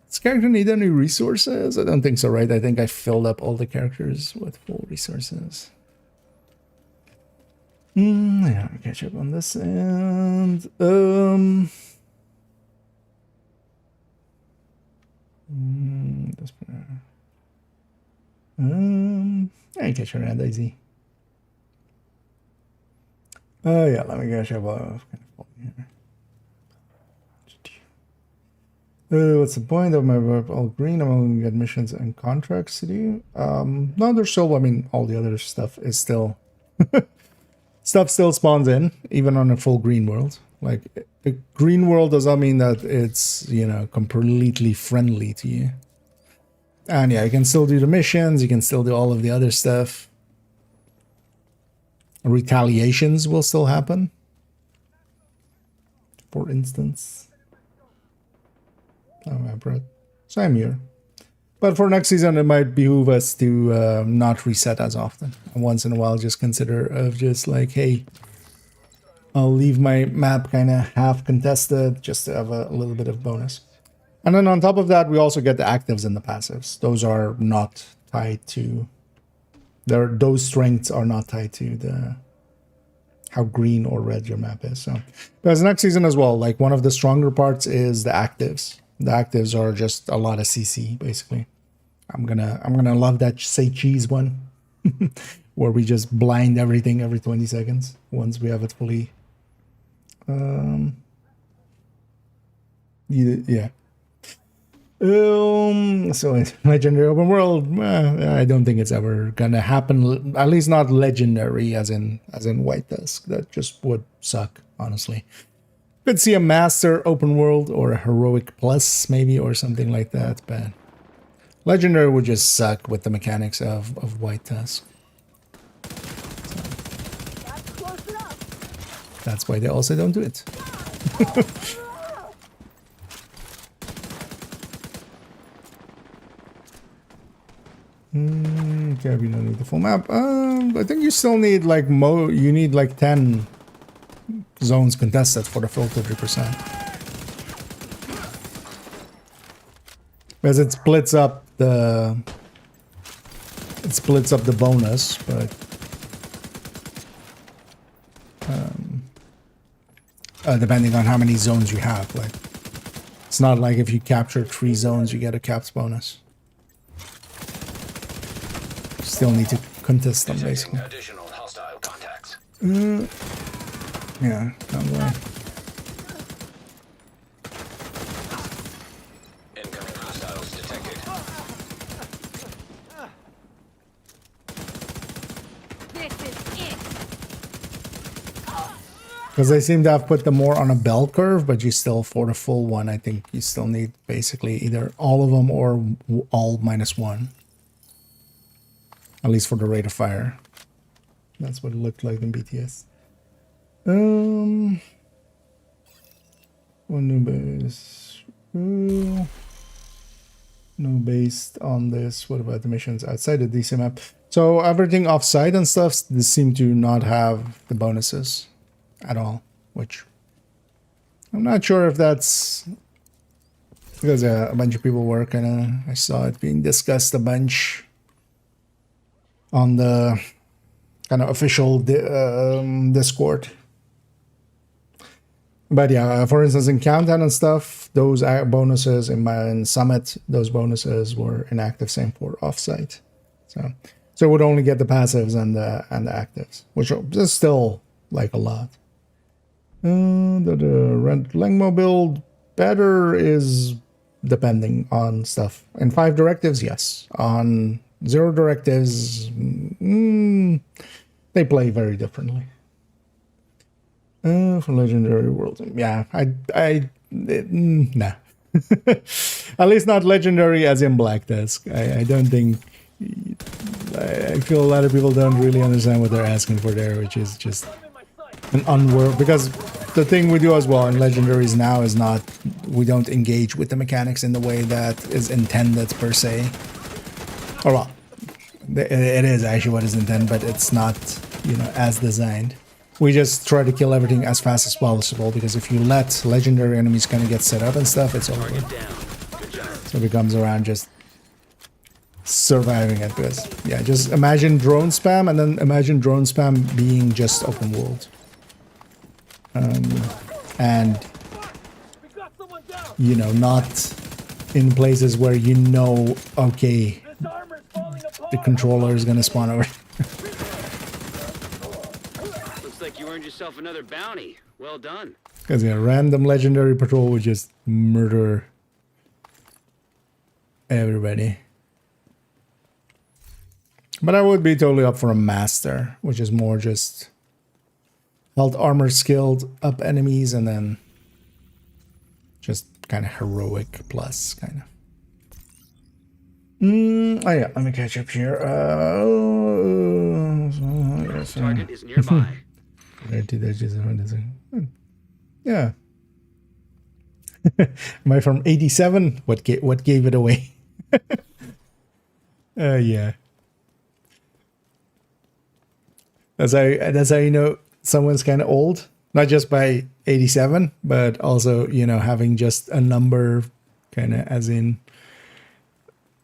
Does character need any resources? I don't think so, right? I think I filled up all the characters with full resources. Yeah, I'll catch up on this, and I catch around easy. Oh yeah, let me catch up. Here. What's the point of my work? All green. I'm only gonna get missions and contracts to do. No, there's still. I mean, all the other stuff is still stuff still spawns in, even on a full green world. Like a green world does not mean that it's, you know, completely friendly to you. And yeah, you can still do the missions. You can still do all of the other stuff. Retaliations will still happen. For instance. Oh, I brought Sam here. But for next season, it might behoove us to not reset as often. And once in a while, just consider of just like, hey, I'll leave my map kind of half contested just to have a little bit of bonus. And then on top of that, we also get the actives and the passives. Those are not tied to... Those strengths are not tied to the how green or red your map is. So, because next season as well, like one of the stronger parts is the actives. The actives are just a lot of CC, basically. I'm gonna love that say cheese one, where we just blind everything every 20 seconds once we have it fully. Yeah. So it's legendary open world. I don't think it's ever gonna happen. At least not legendary, as in White Dusk. That just would suck, honestly. Could see a master open world or a heroic plus maybe or something like that, but legendary would just suck with the mechanics of White Dusk. That's why they also don't do it. Okay, we don't need the full map. I think you still need like you need like 10 zones contested for the full 30%. Because it splits up the bonus, but depending on how many zones you have, like it's not like if you capture 3 zones you get a caps bonus. Still need to contest them, basically. Additional hostile contacts. Yeah, don't worry. Incoming hostiles detected. This is it. Because they seem to have put them more on a bell curve, but you still, for the full one, I think you still need basically either all of them or all -1. At least for the rate of fire. That's what it looked like in BTS. One new base. No, based on this. What about the missions outside the DC map? So everything offsite and stuff, they seem to not have the bonuses at all, which I'm not sure if that's because a bunch of people were I saw it being discussed a bunch on the kind of official Discord. But yeah, for instance, in Countdown and stuff, those bonuses in Summit, those bonuses were inactive. Same for Offsite. So it would only get the passives and the actives, which is still like a lot. The Rent Lengmo build better is depending on stuff. In 5 directives, yes. On 0 directives, they play very differently. For legendary world, yeah, nah. At least not legendary as in Black Dusk. I don't think. I feel a lot of people don't really understand what they're asking for there, which is just an unworld. Because the thing we do as well in legendaries now is not, we don't engage with the mechanics in the way that is intended per se. Or well, it is actually what is intended, but it's not, you know, as designed. We just try to kill everything as fast as possible, because if you let legendary enemies kind of get set up and stuff, it's over. So it becomes around just surviving it. Because yeah, just imagine drone spam, and then imagine drone spam being just open world. And you know, not in places where you know, okay, the controller is gonna spawn over. Looks like you earned yourself another bounty. Well done. Because yeah, random legendary patrol would just murder everybody. But I would be totally up for a master, which is more just health armor skilled up enemies and then just kind of heroic plus kind of. Oh yeah, let me catch up here. Target is nearby. Yeah. Am I from 87? What gave it away? Yeah. That's how you know someone's kind of old. Not just by 87, but also, you know, having just a number kind of as in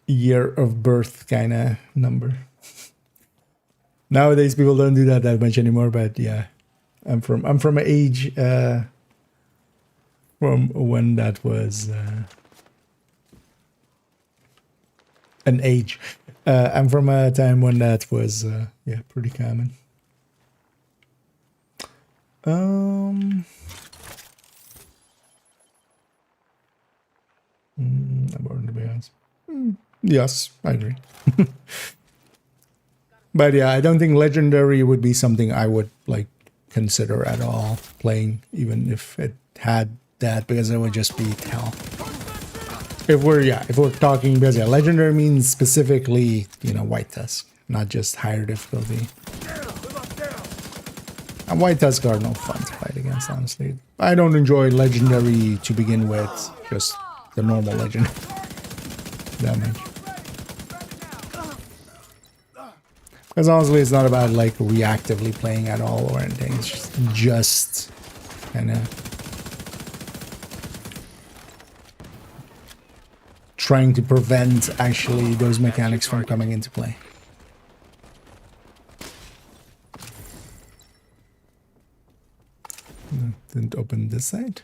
year of birth kind of number. Nowadays people don't do that much anymore, but yeah. I'm from an age from when that was an age. I'm from a time when that was yeah, pretty common. About to be honest. Yes, I agree. But yeah, I don't think legendary would be something I would like consider at all playing, even if it had that, because it would just be hell. If we're talking, because yeah, legendary means specifically, you know, white tusk, not just higher difficulty. And white tusk are no fun to fight against, honestly. I don't enjoy legendary to begin with, just the normal legend damage. Because honestly, it's not about like reactively playing at all or anything. It's just kind of trying to prevent actually those mechanics from coming into play. Didn't open this side.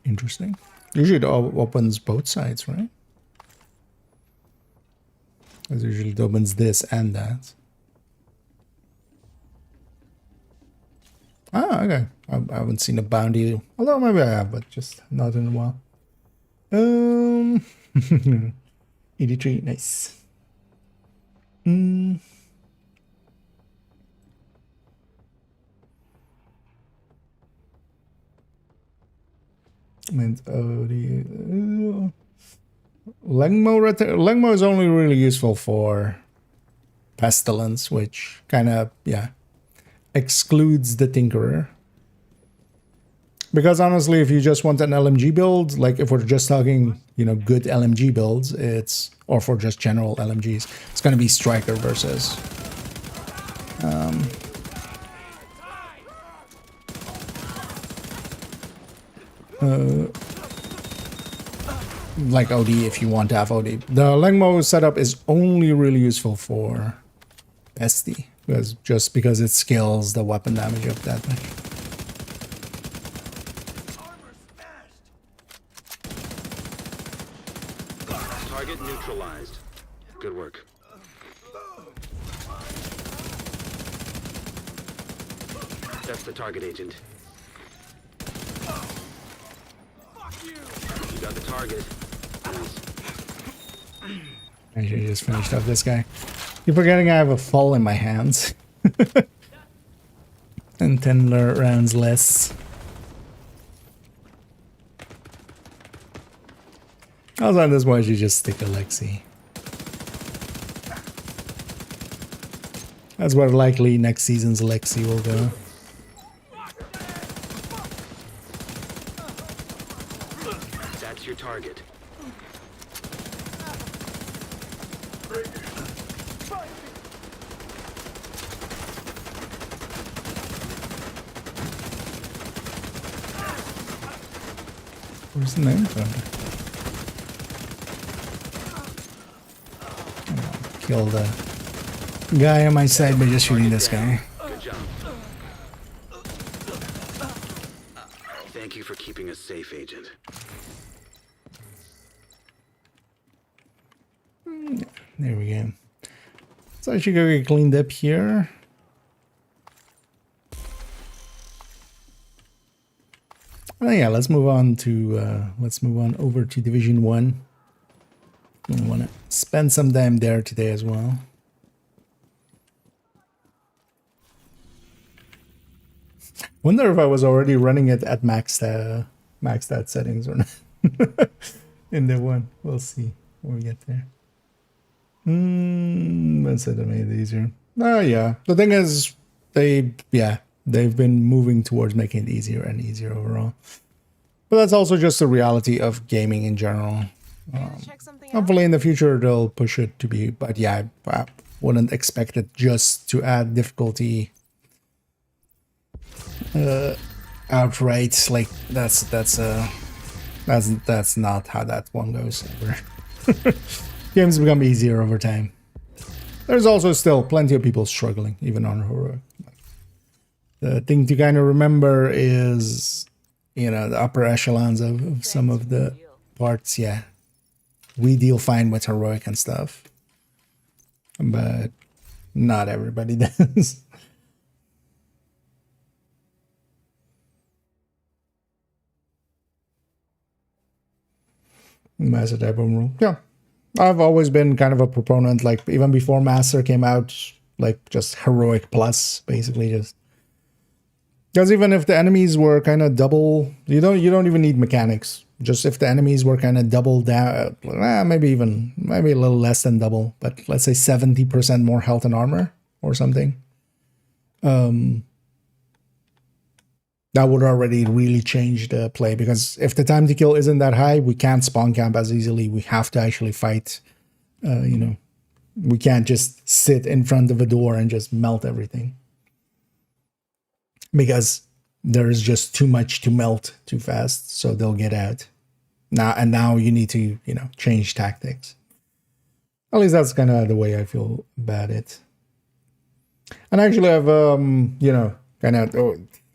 Interesting. Usually it opens both sides, right? Because usually it opens this and that. Ah, okay. I haven't seen a bounty. Although maybe I have, but just not in a while. 83, nice. Lengmo is only really useful for pestilence, which kind of, yeah, excludes the Tinkerer. Because honestly, if you just want an LMG build, like if we're just talking, you know, good LMG builds, it's, or for just general LMGs, it's going to be Striker versus like OD if you want to have OD. The Lengmo setup is only really useful for SD, because it scales the weapon damage up that much. Target neutralized. Good work. That's the target, Agent. You got the target. Nice. I should have just finished up this guy. You're forgetting I have a fall in my hands. And 10 rounds less. Also, at this point, you just stick a Lexi. That's where likely next season's Lexi will go. That's your target. Where's the name from? Kill the guy on my side by just shooting this guy. Good job. Thank you for keeping us safe, Agent. There we go. So I should go get cleaned up here. Oh yeah, let's move on over to Division 1. I want to spend some time there today as well. Wonder if I was already running it at maxed out settings or not. In the one, we'll see when we get there. Let's say that made it easier. Oh yeah, the thing is, they've been moving towards making it easier and easier overall. But that's also just the reality of gaming in general. Hopefully in the future they'll push it to be, but yeah, I wouldn't expect it just to add difficulty outright. Like that's not how that one goes ever. Games become easier over time. There's also still plenty of people struggling, even on heroic. The thing to kind of remember is, you know, the upper echelons of some of the parts, yeah. We deal fine with heroic and stuff. But not everybody does. Master type of rule. Yeah. I've always been kind of a proponent, like even before Master came out, like just heroic plus, basically just. Because even if the enemies were kind of double, you don't even need mechanics. Just if the enemies were kind of double down, maybe a little less than double, but let's say 70% more health and armor or something. That would already really change the play, because if the time to kill isn't that high, we can't spawn camp as easily. We have to actually fight. You know, we can't just sit in front of a door and just melt everything, because there is just too much to melt too fast, so they'll get out. Now you need to, you know, change tactics. At least that's kind of the way I feel about it. And actually I've, you know, kind of,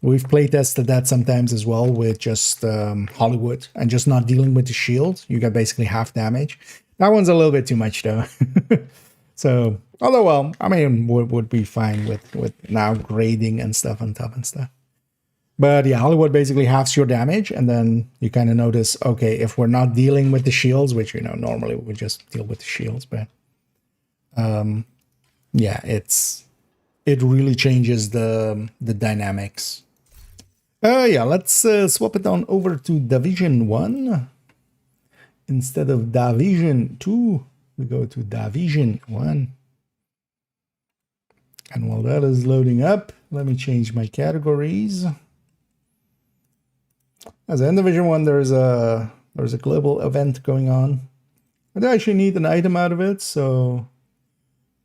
we've playtested that sometimes as well with just Hollywood and just not dealing with the shield. You get basically half damage. That one's a little bit too much though. So, although, well, I mean, would be fine with now grading and stuff on top and stuff. But yeah, Hollywood basically halves your damage, and then you kind of notice, okay, if we're not dealing with the shields, which, you know, normally we would just deal with the shields, but yeah, it really changes the dynamics. Yeah, let's swap it on over to Division 1 instead of Division 2. We go to Division 1. And while that is loading up, let me change my categories. As in Division 1, there's a global event going on. I actually need an item out of it, so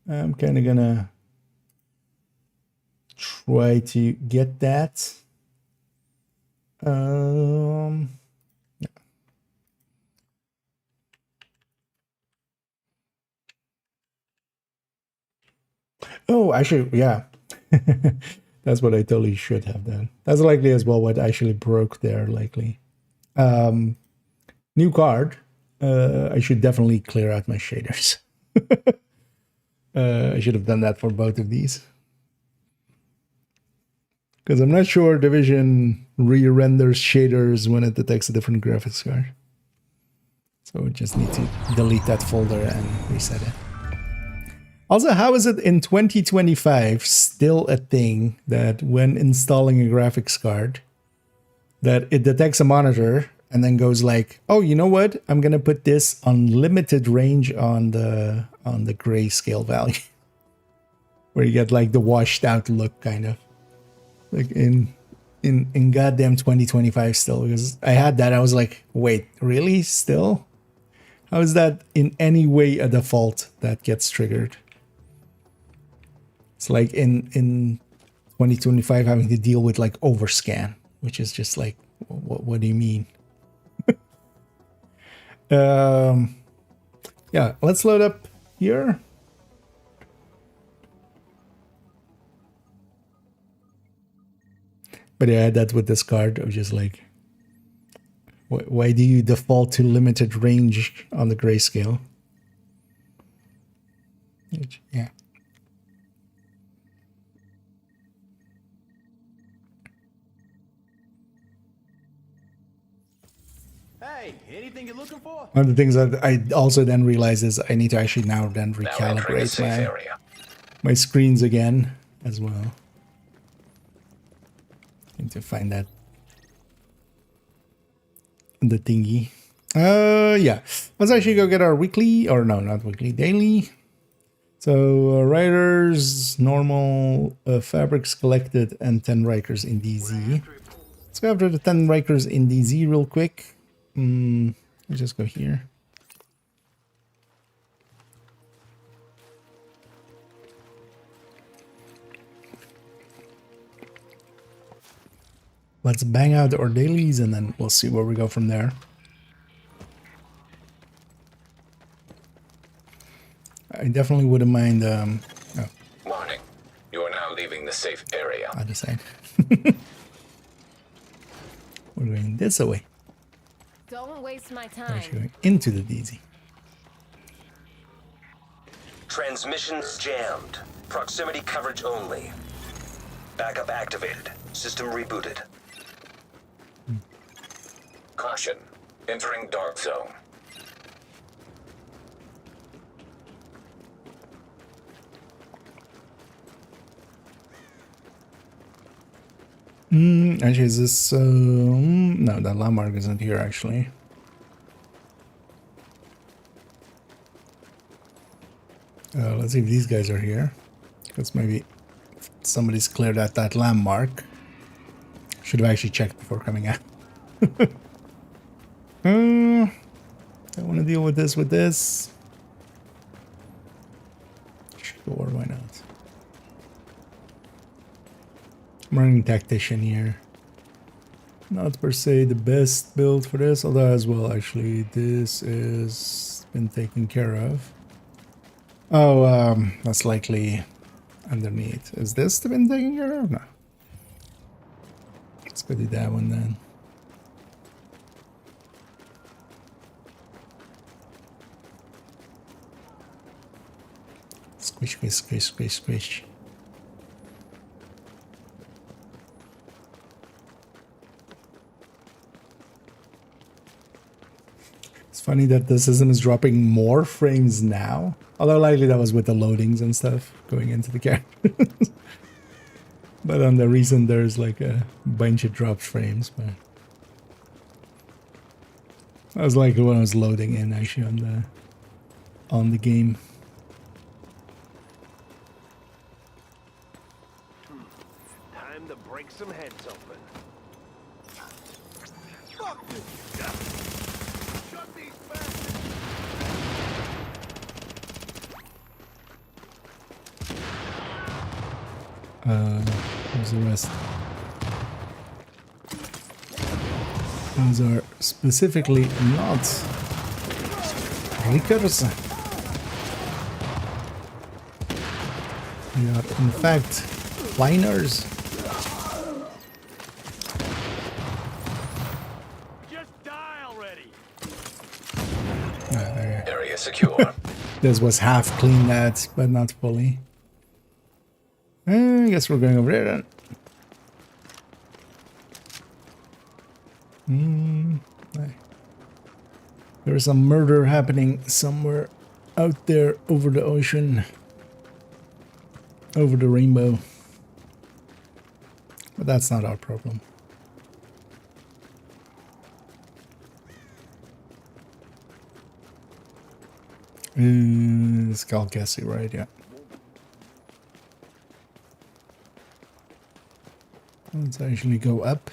I'm kind of gonna try to get that. Oh, actually, yeah. That's what I totally should have done. That's likely as well what actually broke there, likely. New card. I should definitely clear out my shaders. I should have done that for both of these. Because I'm not sure Division re-renders shaders when it detects a different graphics card. So we just need to delete that folder and reset it. Also, how is it in 2025 still a thing that when installing a graphics card, that it detects a monitor and then goes like, oh, you know what? I'm going to put this on limited range on the grayscale value. Where you get like the washed out look, kind of. Like in goddamn 2025 still. Because I had that, I was like, wait, really? Still? How is that in any way a default that gets triggered? It's like in 2025 having to deal with like overscan, which is just like, what do you mean? Yeah, let's load up here. But yeah, that's with this card of just like, why do you default to limited range on the grayscale? Yeah. Hey, anything you're looking for? One of the things that I also then realize is I need to actually now then Now entering a recalibrate safe area. my screens again as well. Need to find that the thingy. Yeah. Let's actually go get our weekly, or no, not weekly, daily. So writers, normal, fabrics collected, and 10 Rikers in DZ. Let's go after the 10 Rikers in DZ real quick. Let's just go here. Let's bang out our dailies and then we'll see where we go from there. I definitely wouldn't mind. Oh, Warning. You are now leaving the safe area. I decide. We're going this way. Don't waste my Actually time. going into the DZ. Transmissions jammed. Proximity coverage only. Backup activated. System rebooted. Caution. Entering dark zone. Actually, is this... no, that landmark isn't here, actually. Let's see if these guys are here. Because maybe somebody's cleared out that landmark. Should have actually checked before coming out. I want to deal with this. Sure, why not? I'm running tactician here. Not per se the best build for this, although as well actually this is been taken care of. Oh, that's likely underneath. Is this been taken care of? No. Let's go do that one then. Squish, squish, squish, squish, squish. It's funny that the system is dropping more frames now. Although likely that was with the loadings and stuff going into the characters. But on the recent there's like a bunch of dropped frames, but that was like when I was loading in actually on the game. Time to break some heads open. Fuck this! Shut these bastards! Where's the rest? Those are specifically not Rikers. They are in fact liners. Just die already! There. Area secure. This was half cleaned that, but not fully. I guess we're going over there then. There is some murder happening somewhere out there over the ocean. Over the rainbow. But that's not our problem. It's Calcassi, right? Yeah. Let's actually go up.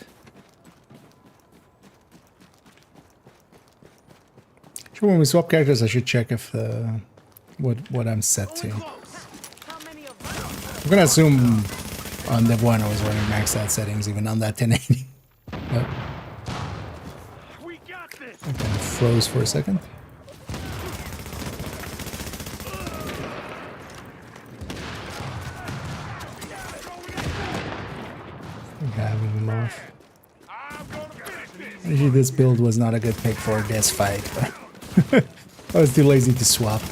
Sure, when we swap characters, I should check if what I'm set to. I'm gonna assume on Div1 I was running maxed out settings, even on that 1080. Yep. We got this! I kind of froze for a second. Having him off. Actually, this build was not a good pick for this fight. I was too lazy to swap.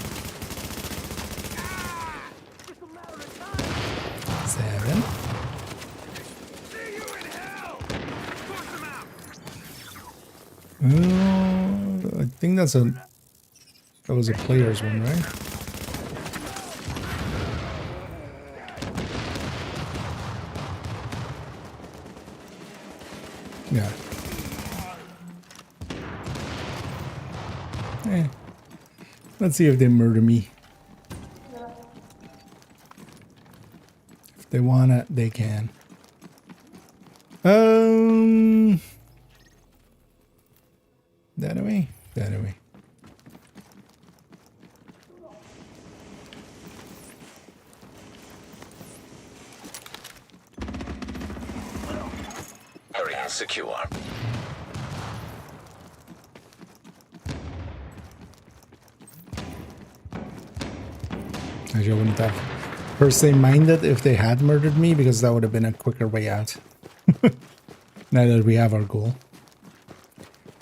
7. I think that was a player's one, right? Yeah. Let's see if they murder me. If they wanna, they can. That away. That away. Area secure. Actually, I wouldn't have per se minded if they had murdered me, because that would have been a quicker way out. Now that we have our goal.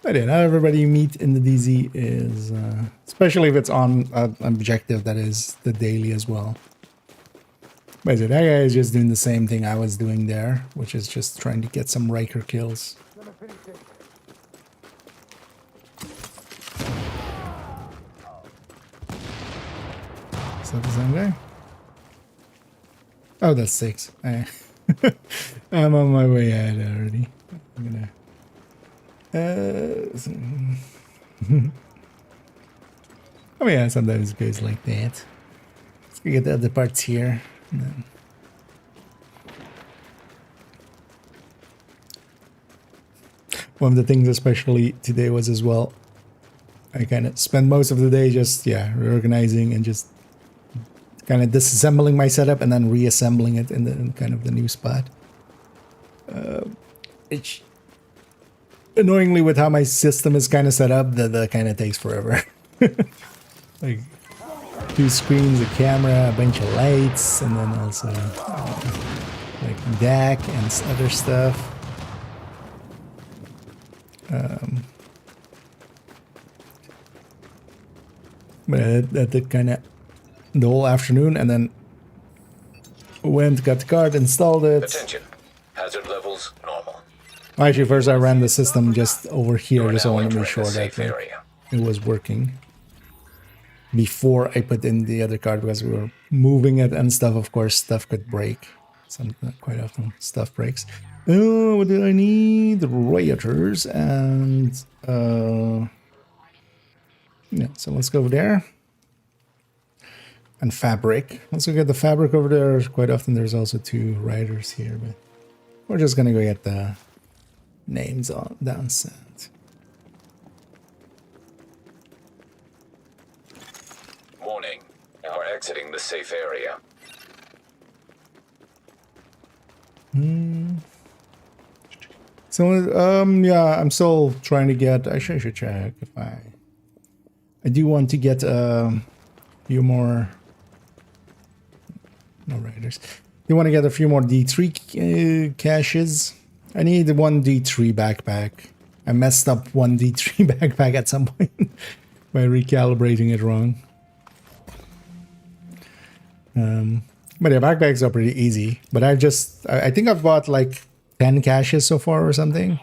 But yeah, not everybody you meet in the DZ is, especially if it's on an objective that is the daily as well. But that guy is just doing the same thing I was doing there, which is just trying to get some Riker kills. Is that the same guy? Oh, that's 6. I'm on my way out already. I'm gonna... oh yeah, sometimes it goes like that. Let's go get the other parts here. And then... one of the things especially today was as well, I kind of spent most of the day just, yeah, reorganizing and just kind of disassembling my setup and then reassembling it in kind of the new spot. It's annoyingly, with how my system is kind of set up, that kind of takes forever. Like 2 screens, a camera, a bunch of lights, and then also like DAC and other stuff. But that did kind of the whole afternoon, and then went, got the card, installed it. Attention. Hazard levels normal. Actually, first I ran the system just over here, just I now wanted to make entering sure the that safe area. it was working before I put in the other card, because we were moving it and stuff. Of course, stuff could break. Quite often, stuff breaks. Oh, what do I need? Rioters and yeah. So let's go over there. And fabric. Let's go get the fabric over there. Quite often, there's also 2 riders here, but we're just gonna go get the names on down south. Warning. Now we're exiting the safe area. So yeah, I'm still trying to get. Actually, I should check if I do want to get a few more. No riders. You want to get a few more D3 caches. I need 1 D3 backpack. I messed up 1 D3 backpack at some point by recalibrating it wrong. But yeah, backpacks are pretty easy. But I think I've bought like 10 caches so far or something.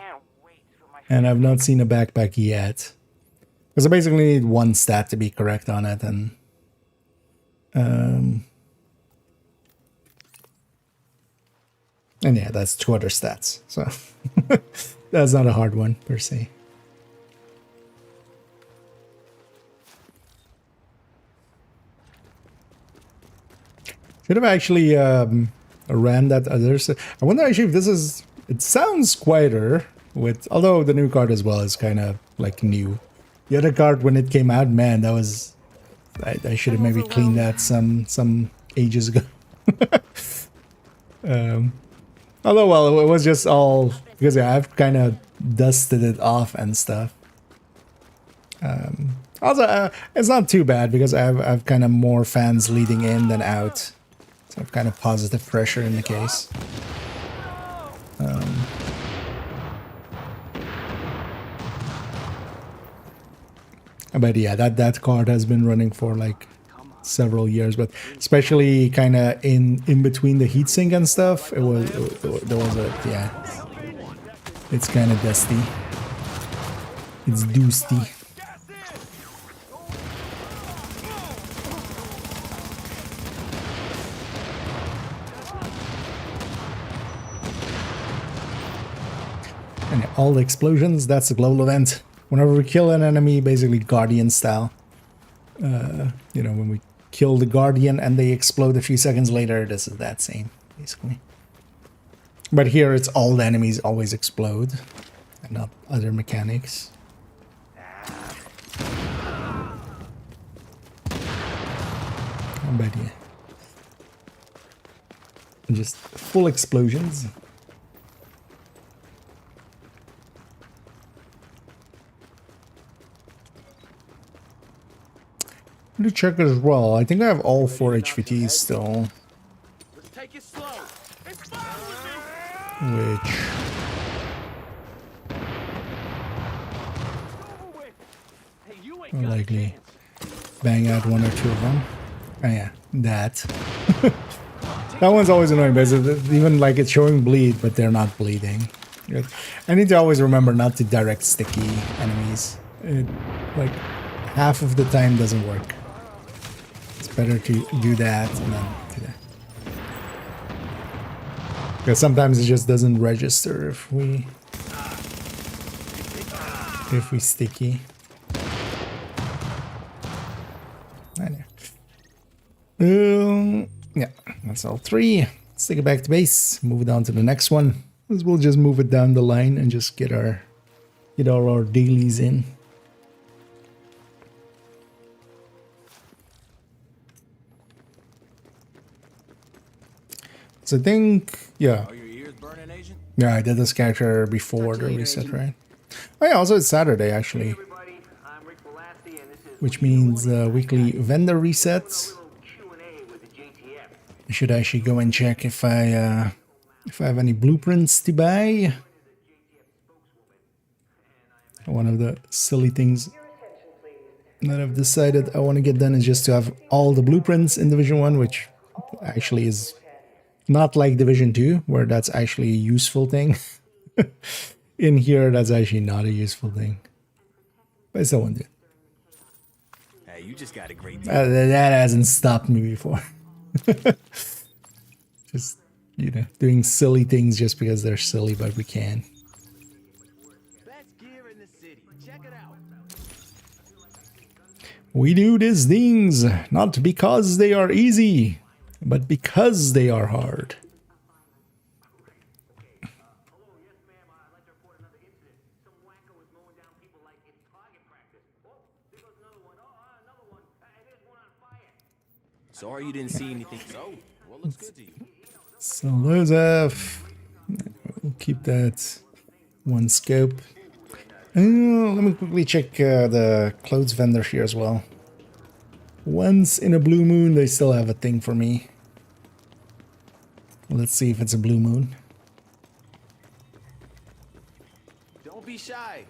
And I've not seen a backpack yet. Because I basically need 1 stat to be correct on it. And yeah, that's 2 other stats. So that's not a hard one per se. Should have actually ran that other. I wonder actually if this is. It sounds quieter with, although the new card as well is kind of like new. The other card when it came out, man, that was. I should have maybe cleaned that some ages ago. Although, well, it was just all because yeah, I've kind of dusted it off and stuff. Also, it's not too bad because I've kind of more fans leading in than out. So I've kind of positive pressure in the case. But yeah, that card has been running for like several years, but especially kind of in between the heatsink and stuff, there was a, yeah, it's kind of dusty. It's doosty. And all the explosions, that's the global event. Whenever we kill an enemy, basically Guardian style. You know, when we kill the Guardian and they explode a few seconds later, this is that same, basically. But here it's all the enemies always explode, and not other mechanics. But yeah. Just full explosions. To check as well. I think I have all 4 HVTs still. Let's take it slow. It's fine with me. Which Hey, you ain't I'll got a likely chance. bang out 1 or 2 of them. Oh yeah, that. That one's always annoying because even like it's showing bleed, but they're not bleeding. I need to always remember not to direct sticky enemies. It, like, half of the time doesn't work. It's better to do that and then do that. Because sometimes it just doesn't register if we sticky. Yeah, that's all 3. Let's take it back to base. Move it on to the next one. We'll just move it down the line and just get all our dailies in. So I think, yeah. Are your ears burning, Agent? Yeah, I did this character before the reset, right? Oh yeah, also it's Saturday actually. Which means weekly vendor resets. I should actually go and check if I have any blueprints to buy. One of the silly things that I've decided I want to get done is just to have all the blueprints in Division 1, which actually is not like Division 2, where that's actually a useful thing. In here, that's actually not a useful thing. But I still want to do it. Hey, you just got a great deal. That hasn't stopped me before. Just, you know, doing silly things just because they're silly, but we can. Best gear in the city. Check it out. We do these things not because they are easy, but because they are hard. Sorry you didn't see anything. So, what looks good to you? So those we'll keep that one scope. Let me quickly check the clothes vendor here as well. Once in a blue moon, they still have a thing for me. Let's see if it's a blue moon. Don't be shy.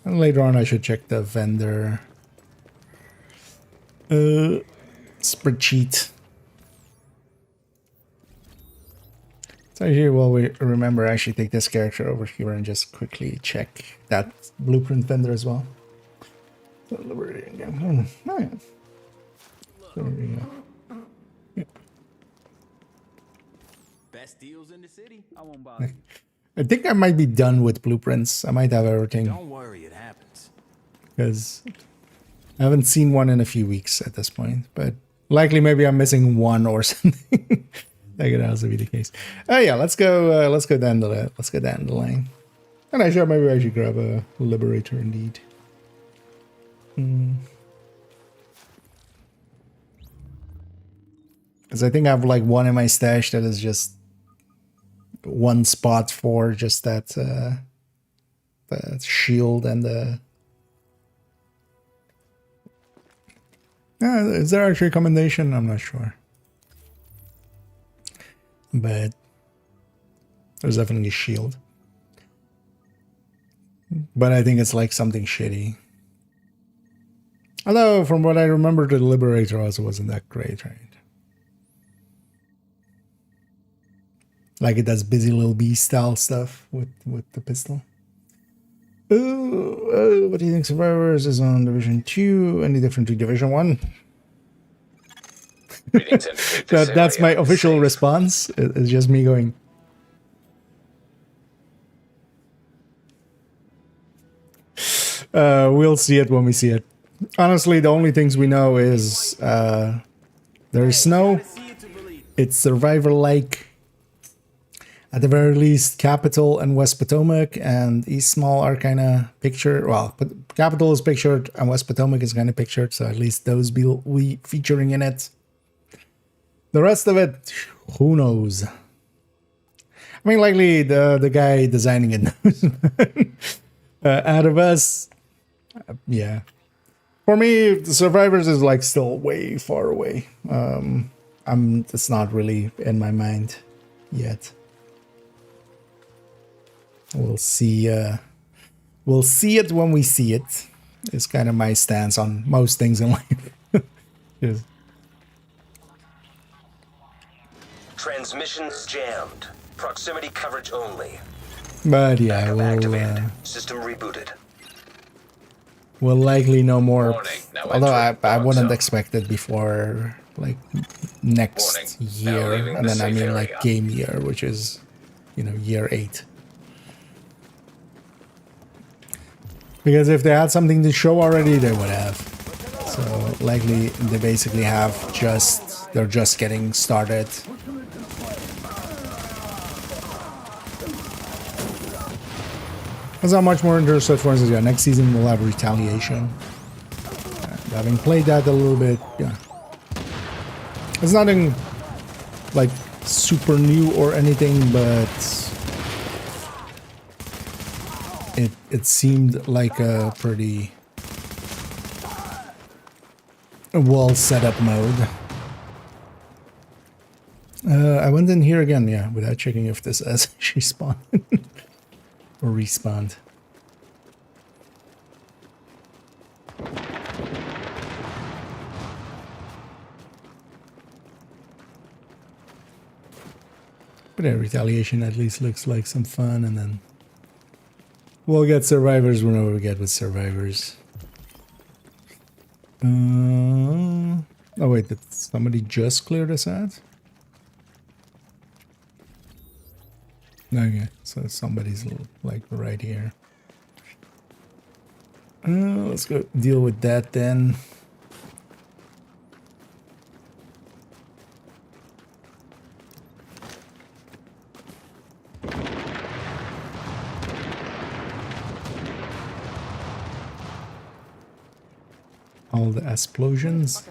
And later on, I should check the vendor spreadsheet. So here, well, we remember actually take this character over here and just quickly check that blueprint vendor as well. So, liberating again. Oh, yeah. There we go. Yeah. Best deals in the city. I won't bother. I think I might be done with blueprints. I might have everything. Don't worry, it happens. Because I haven't seen one in a few weeks at this point. But likely maybe I'm missing one or something. That could also be the case. Oh yeah, let's go down the line. And I should maybe I should grab a liberator indeed. Because I think I have like one in my stash that is just one spot for just that shield and the. Is there actually a commendation? I'm not sure. But there's definitely a shield. But I think it's like something shitty. Although, from what I remember, the Liberator also wasn't that great, right? Like it does busy little bee style stuff with the pistol. What do you think Survivors is on Division 2? Any different to Division 1? Readings indicate this That's my area is official safe. response. It's just me going. We'll see it when we see it. Honestly, the only things we know is there's snow. It's Survivor-like. At the very least, Capital and West Potomac and East Small are kind of pictured. Well, but Capital is pictured and West Potomac is kind of pictured. So at least those will be featuring in it. The rest of it, who knows? I mean, likely the guy designing it knows. Out of us, yeah. For me, the Survivors is like still way far away. It's not really in my mind yet. We'll see. We'll see it when we see it. It's kind of my stance on most things in life. Yes. Transmissions jammed. Proximity coverage only. But yeah, Backup we'll activated. System rebooted. we'll likely know more. Warning, now Although I entering wouldn't zone. expect it before like next Warning, now year, leaving and the then I safe mean like area. game year, which is year 8. Because if they had something to show already, they would have. So likely they basically they're just getting started. That's not much more interested. For instance, next season we'll have Retaliation. Having played that a little bit, yeah. It's nothing like super new or anything, but it seemed like a pretty well set up mode. I went in here again, yeah, without checking if this has actually spawned or respawned. But yeah, Retaliation at least looks like some fun, and then we'll get Survivors whenever we get with Survivors. Oh wait, did somebody just clear this out? Okay, so somebody's like right here. Let's go deal with that then. All the explosions.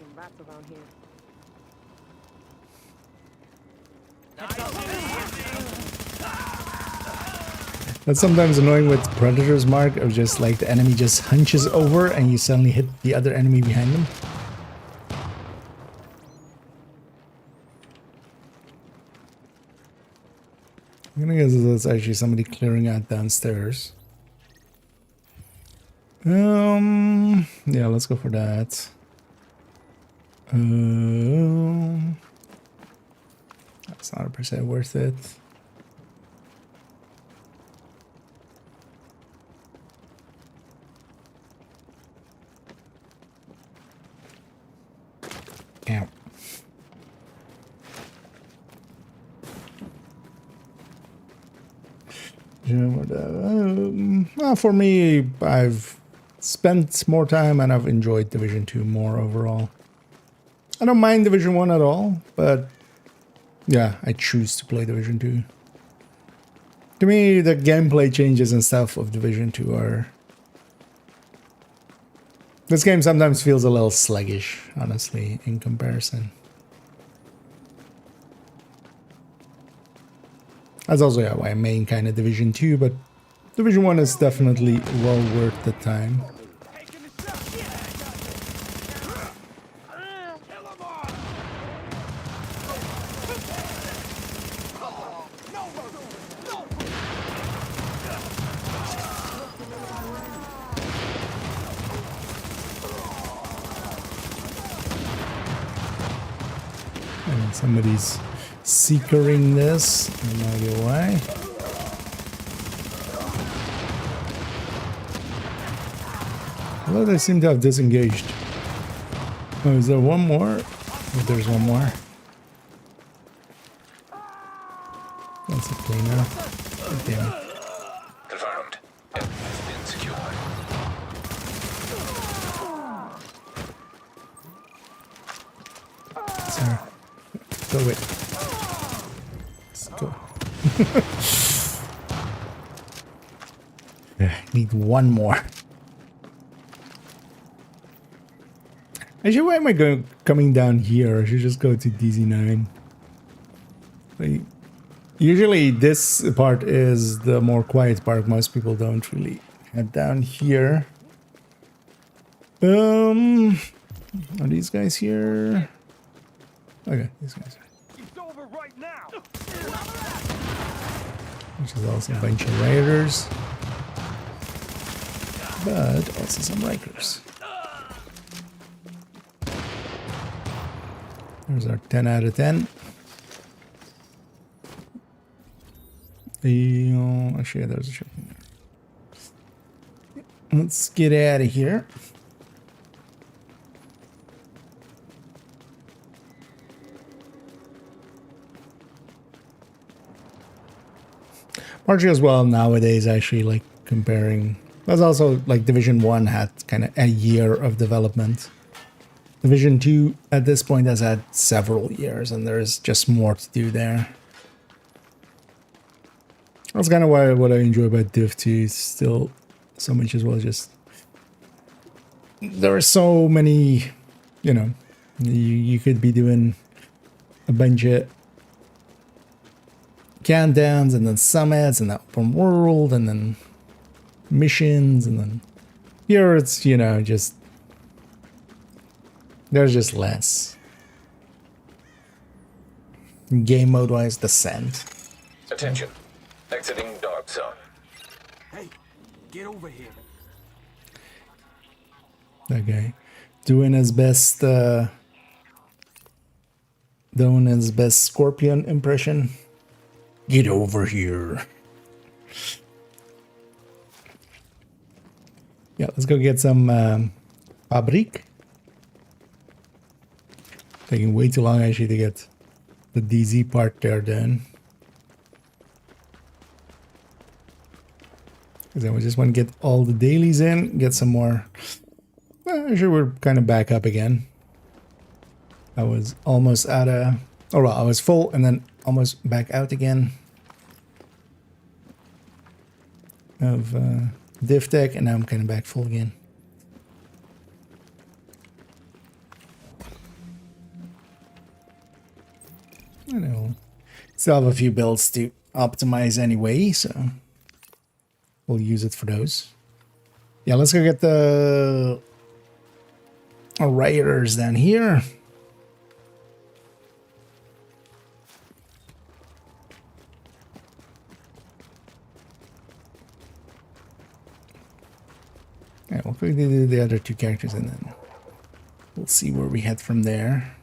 That's sometimes annoying with Predators, Mark, of just like the enemy just hunches over and you suddenly hit the other enemy behind them. I'm gonna guess that's actually somebody clearing out downstairs. Yeah, let's go for that. That's not per se worth it. Ow. Well, for me, I've spent more time and I've enjoyed Division 2 more overall. I don't mind Division 1 at all, but yeah, I choose to play Division 2. To me, the gameplay changes and stuff of Division 2 are... This game sometimes feels a little sluggish, honestly, in comparison. That's also why I main kind of Division 2, but Division 1 is definitely well worth the time. And somebody's seekering this, no idea why. Although they seem to have disengaged. Oh, is there one more? Oh, there's one more. That's a cleaner. Damn it. Confirmed. Enemy has been secured. Sorry. Go away. Let's go. Yeah, I need one more. Actually, why am I coming down here? I should just go to DZ9. Like, usually this part is the more quiet part. Most people don't really head down here. Are these guys here? Okay, these guys are. It's over right now. Which is also a bunch of raiders. But also some rikers. There's our 10 out of 10. Actually, there's a ship in there. Let's get out of here. Partially as well nowadays, actually, like comparing. That's also like Division 1 had kind of a year of development. Division 2 at this point has had several years, and there's just more to do there. That's kind of what I enjoy about Div2 still so much as well. Just there are so many, you know, you could be doing a bunch of countdowns and then summits and the open world and then missions, and then here it's, you know, just there's just less. Game mode wise, Descent. Attention. Exiting dark zone. Hey, get over here. That guy doing his best Scorpion impression. Get over here. Yeah, let's go get some fabric. Taking way too long actually to get the DZ part there done. Because then we just want to get all the dailies in, get some more. Well, actually we're kind of back up again. I was almost out of, oh well, I was full and then almost back out again of div tech, and now I'm kind of back full again. I know. Still have a few builds to optimize anyway, so we'll use it for those. Yeah, let's go get the raiders down here. Yeah, we'll quickly do the other two characters and then we'll see where we head from there.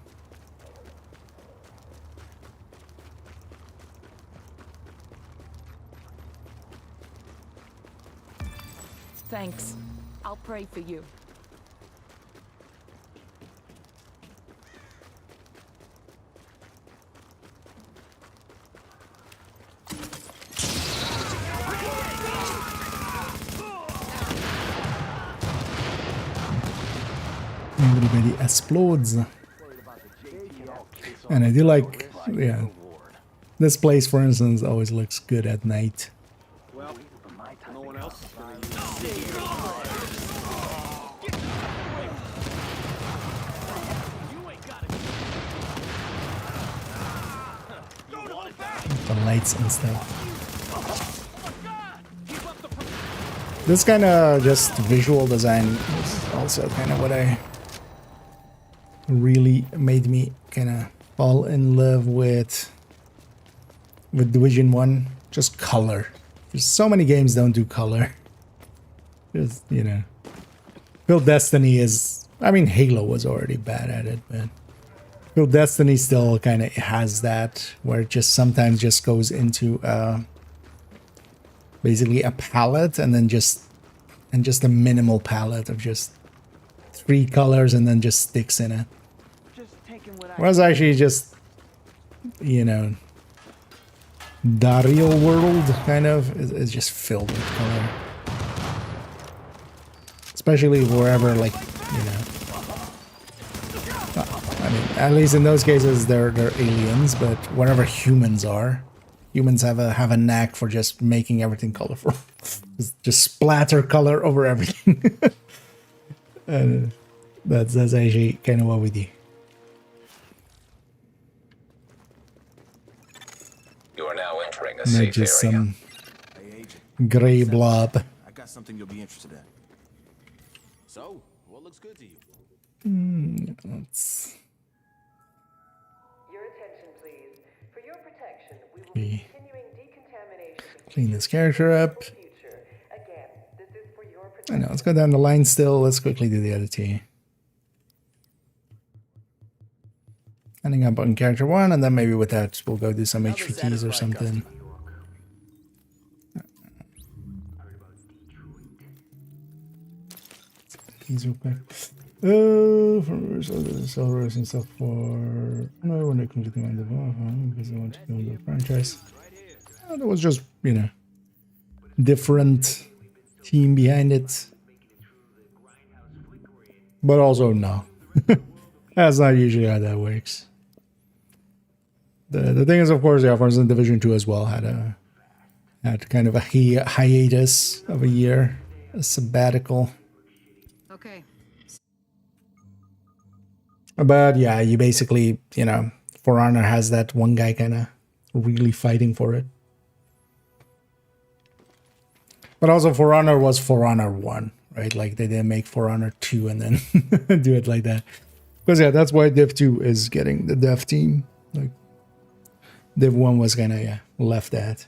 Thanks. I'll pray for you. Everybody explodes. And I do like, yeah, this place, for instance, always looks good at night. Well, no one else is gonna use The lights and stuff. This kind of just visual design is also kind of what I really made me kind of fall in love with Division 1. Just color. There's so many games don't do color. Just, you know. Build Destiny is, I mean, Halo was already bad at it, but Build Destiny still kind of has that, where it just sometimes just goes into basically a palette and then just and just a minimal palette of just 3 colors and then just sticks in it. Just taking what Whereas actually just, you know, the real world kind of is just filled with color. Especially wherever, like, you know. I mean, at least in those cases they're aliens, but wherever humans are, humans have a knack for just making everything colorful. just splatter color over everything. And that's actually kind of what we do. You are now entering a Not safe just area. some Hey, Agent. gray blob. I got something you'll be interested in. So, what looks good to you? Let's Your attention, please. For your protection, we will be be continuing decontamination clean this character up. future. Again, this is for your I protection. know, let's go down the line still. Let's quickly do the other two. Ending up on character 1, and then maybe with that we'll go do some HVTs or something. These real quick. For sellers and stuff for no when it comes to the end of because I want to go into the franchise. There was just, you know, different team behind it. But also no. That's not usually how that works. The thing is, of course, yeah, for instance, Division 2 as well had kind of a hiatus of a year, a sabbatical. Okay. But yeah, you basically, you know, For Honor has that one guy kind of really fighting for it. But also For Honor was For Honor 1, right? Like they didn't make For Honor 2 and then do it like that. Because yeah, that's why Div2 is getting the dev team. Like Div1 was kind of, yeah, left at.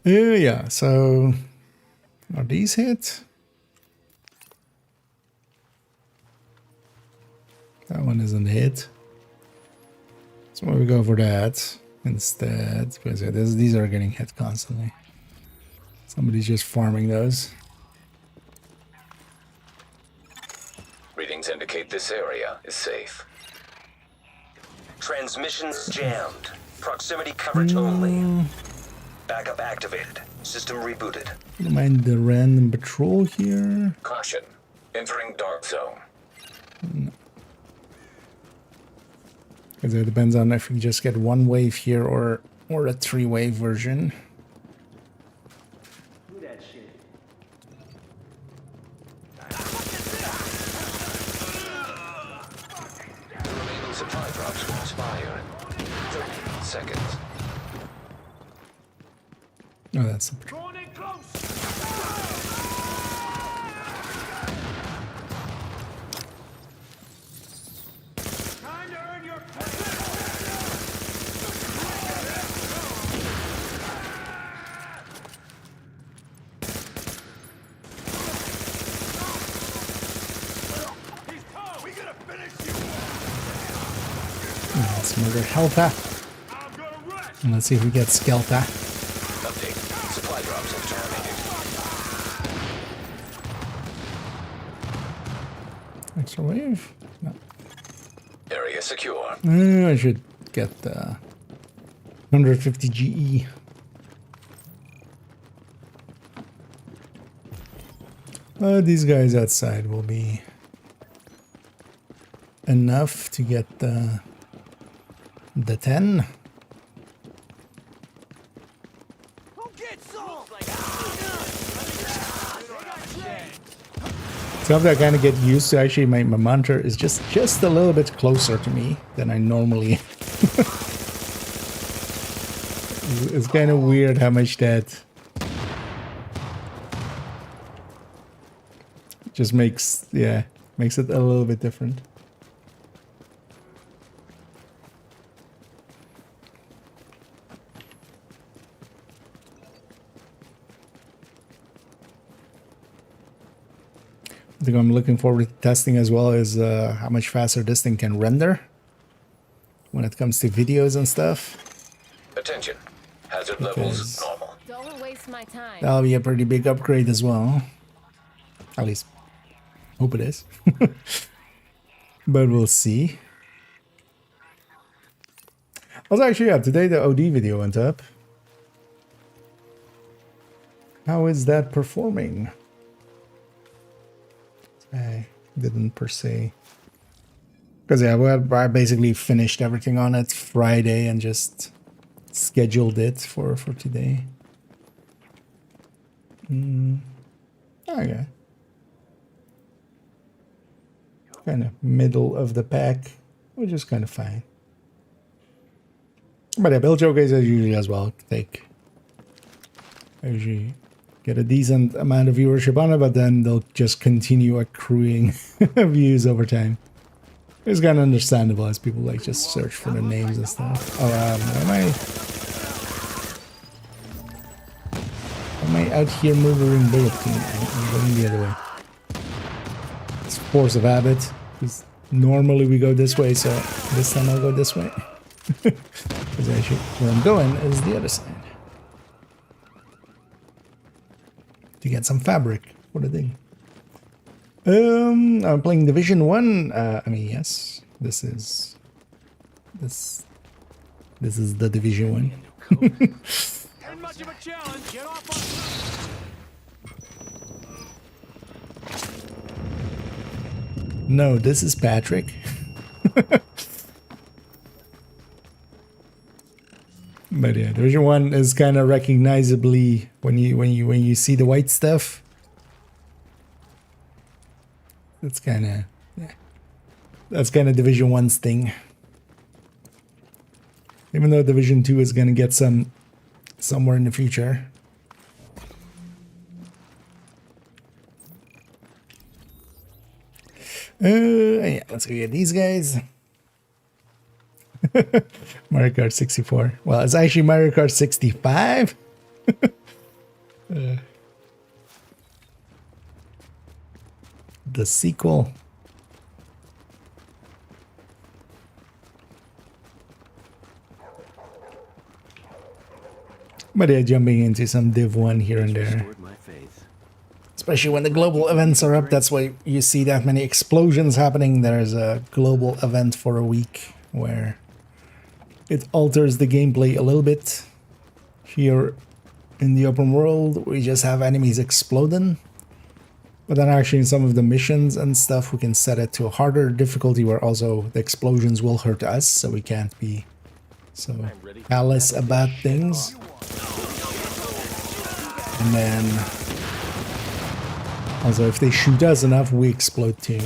Yeah, so are these hit? That one isn't hit. So we go for that instead, because yeah, these are getting hit constantly. Somebody's just farming those. Readings indicate this area is safe. Transmissions jammed. Proximity coverage only. Backup activated. System rebooted. Don't mind the random patrol here. Caution. Entering dark zone. Because it depends on if we just get one wave here or a 3-wave version. The remaining supply drops will expire in 30 seconds. Oh, that's the patrol. Drawn in close! Time to earn your He's gone! We gotta finish you! Let's murder Helta. I'm gonna rush! And let's see if we get Skelta. Update. Supply drops have terminated. Extra wave? No. Area secure. I should get 150 GE. These guys outside will be enough to get the 10. Who gets some? So after I kind of get used to, actually my monitor is just a little bit closer to me than I normally. It's kind of weird how much that just makes it a little bit different. I think I'm looking forward to testing as well is how much faster this thing can render when it comes to videos and stuff. Attention. Hazard levels Because normal. Don't waste my time. that'll be a pretty big upgrade as well. At least, hope it is. But we'll see. Also, actually, yeah, today the OD video went up. How is that performing? I didn't per se. Because, yeah, I basically finished everything on it Friday and just scheduled it for today. Okay. Kind of middle of the pack, which is kind of fine. But yeah, build showcase as usually as well. I usually get a decent amount of viewership on it, but then they'll just continue accruing views over time. It's kind of understandable as people like just search for the names and stuff. Oh, am I out here murdering Bullet King? I'm going the other way. It's force of habit. Because normally we go this way, so this time I'll go this way. Because actually where I'm going is the other side. To get some fabric for the thing. I'm playing Division 1. I mean, yes, this is the Division 1. Ain't much of a challenge. Get off on. No, this is Patrick. But yeah, Division 1 is kind of recognizably when you see the white stuff. That's kind of Division 1's thing. Even though Division 2 is gonna get somewhere in the future. Yeah, let's go get these guys. Mario Kart 64. Well, it's actually Mario Kart 65. The sequel. But yeah, jumping into some Div1 here and there. Especially when the global events are up, that's why you see that many explosions happening. There's a global event for a week where it alters the gameplay a little bit. Here in the open world, we just have enemies exploding. But then actually in some of the missions and stuff, we can set it to a harder difficulty where also the explosions will hurt us, so we can't be so callous about things. And then also if they shoot us enough, we explode too.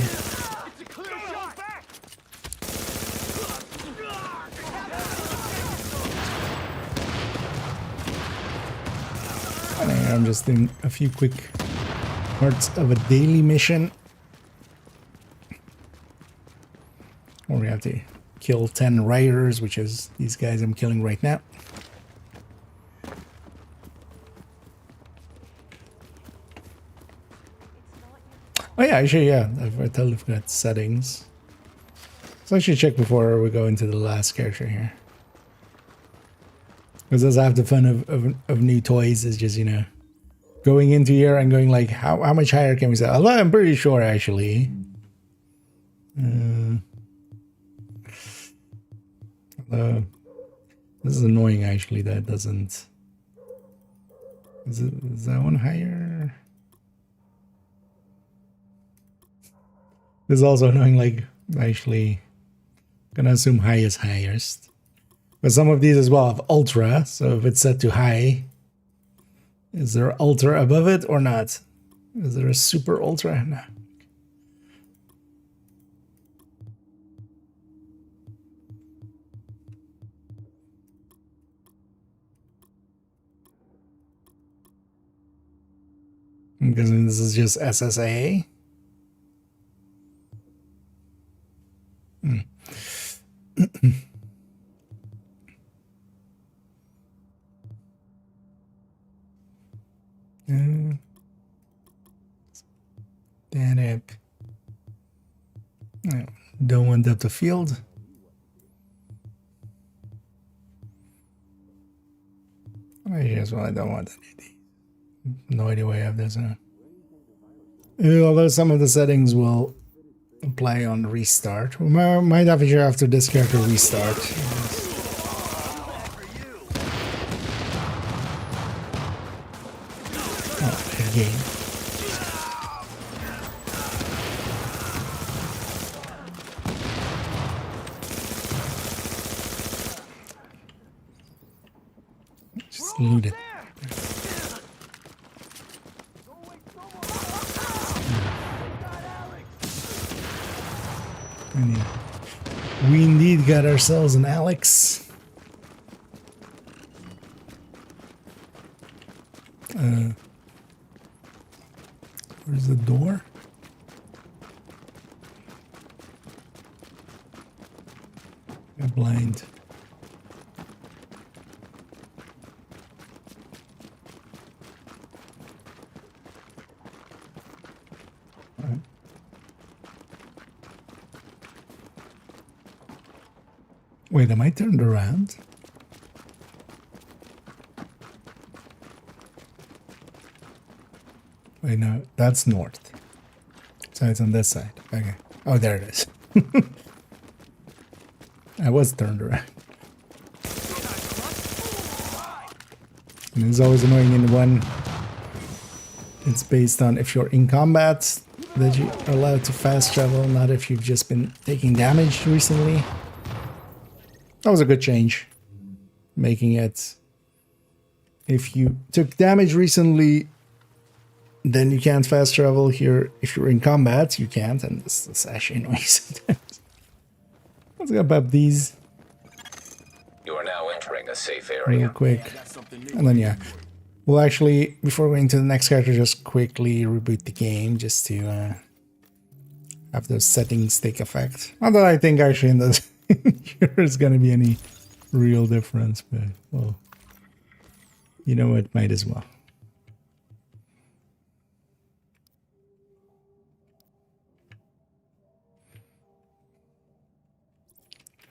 I'm just doing a few quick parts of a daily mission. Where we have to kill 10 riders, which is these guys I'm killing right now. Oh yeah, actually, yeah, I totally forgot settings. So I should check before we go into the last character here. Because that's half the fun of new toys is just, you know, going into here and going like, how much higher can we set? Although I'm pretty sure actually. This is annoying actually that doesn't. Is that one higher? This is also annoying, like actually gonna assume high is highest. But some of these as well have ultra, so if it's set to high, is there ultra above it or not? Is there a super ultra? No. Because this is just SSA. Get up. I don't want depth of field. Here's what I don't want. No idea why I have this. Although some of the settings will apply on restart. We might have to this character restart. Oh, again. Just loot it. We indeed got ourselves an Alex. Where's the door? I'm blind. Wait, am I turned around? Wait, no, that's north. So it's on this side. Okay. Oh, there it is. I was turned around. And it's always annoying in one. It's based on if you're in combat that you are allowed to fast travel, not if you've just been taking damage recently. That was a good change. Making it, if you took damage recently, then you can't fast travel here. If you're in combat, you can't, and this is actually annoying sometimes. Let's go up these. You are now entering a safe area. Real quick. And then, yeah. We'll actually, before going to the next character, just quickly reboot the game just to have those settings take effect. Not that I think actually in this there's gonna be any real difference, but well, you know what, might as well.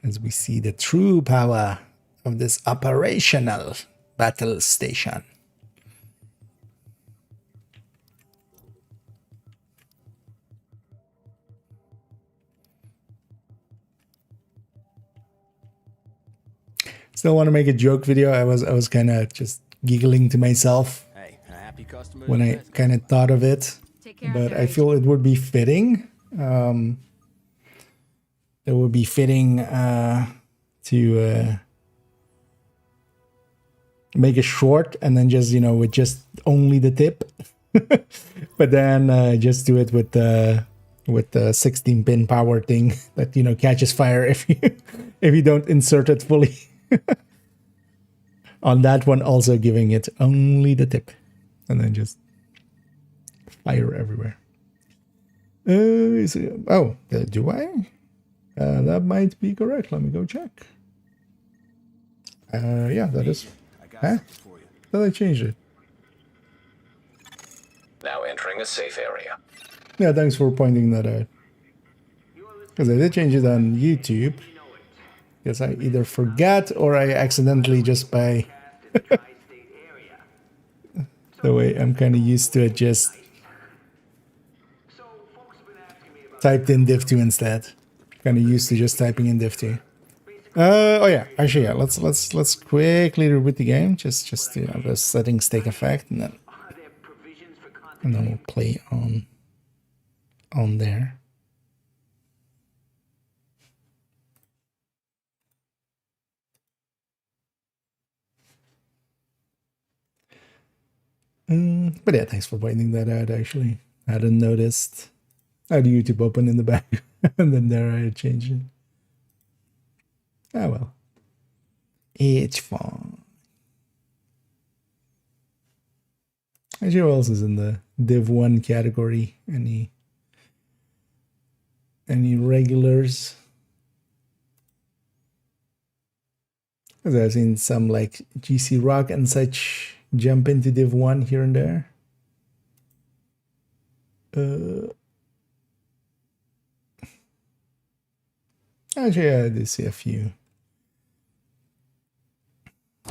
As we see the true power of this operational battle station. Still want to make a joke video. I was kind of just giggling to myself when I kind of thought of it, but I feel it would be fitting. It would be fitting to make it short and then just, you know, with just only the tip, but then just do it with the 16-pin power thing that, you know, catches fire if you don't insert it fully. On that one, also giving it only the tip and then just fire everywhere. Oh, do I? That might be correct. Let me go check. Yeah, that is. Huh? Then I changed it. Now entering a safe area. Yeah, thanks for pointing that out. Because I did change it on YouTube. Because I either forgot or I accidentally just by the way I'm kind of used to it, just typed in Div2 instead. Kind of used to just typing in Div2. Oh yeah, actually yeah. Let's quickly reboot the game just to have the settings take effect, and then we'll play on there. But yeah, thanks for pointing that out, actually. I hadn't noticed. I had YouTube open in the back, and then there I changed it. Ah, well. It's fun. Actually, who else is in the Div1 category? Any regulars? Because I've seen some like GC Rock and such jump into Div1 here and there. Actually, I do see a few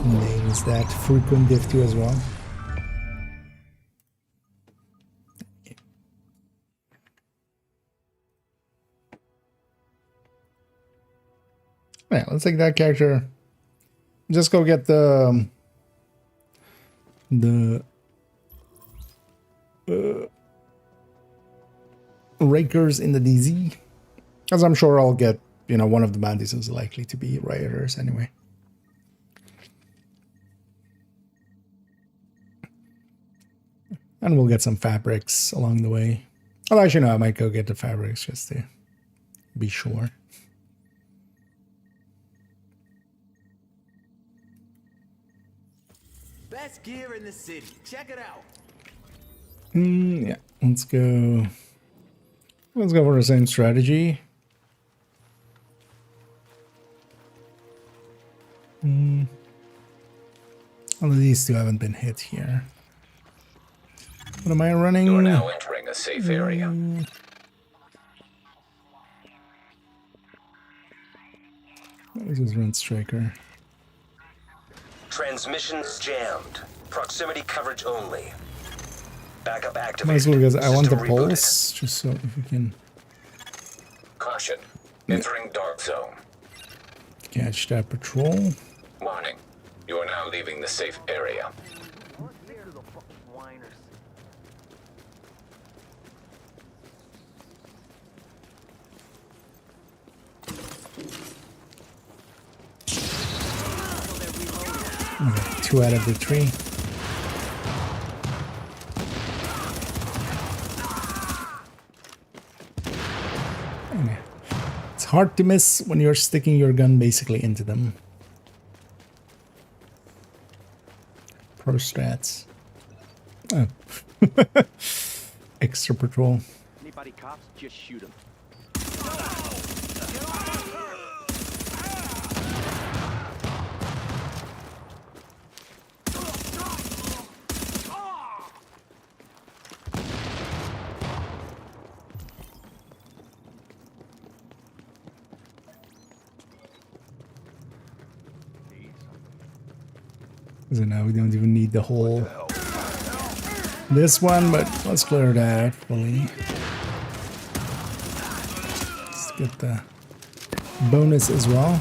names that frequent Div2 as well. Yeah, let's take that character. Just go get the Rakers in the DZ, as I'm sure I'll get, you know, one of the bandits is likely to be rioters anyway. And we'll get some fabrics along the way. Well, actually, no, I might go get the fabrics just to be sure. Best gear in the city. Check it out. Yeah, let's go. Let's go for the same strategy. All of these two haven't been hit here. What am I running? You are now entering a safe area. This is Run Striker. Transmissions jammed. Proximity coverage only. Backup activated. Might as well, because I want the System rebooted. pulse, just so if we can Caution. Entering dark zone. catch that patrol. Warning. You are now leaving the safe area. Okay, 2 out of the 3. Okay. It's hard to miss when you're sticking your gun basically into them. Pro strats. Oh. Extra patrol. Anybody cops, just shoot them. So now we don't even need the whole this one, but let's clear that fully. Let's get the bonus as well.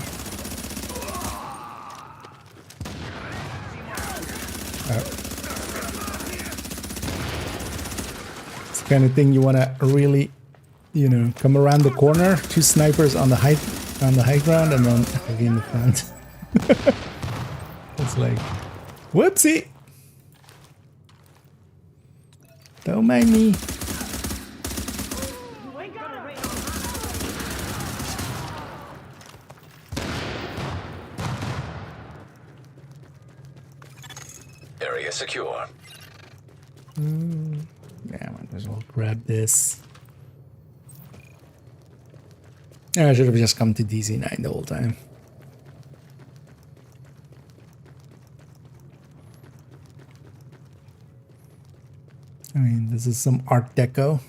It's the kind of thing you want to really, you know, come around the corner, 2 snipers on the high ground, and then heavy in the front. It's like, whoopsie! Don't mind me. Area secure. Yeah, might as well grab this. Yeah, I should have just come to DZ9 the whole time. I mean, this is some Art Deco.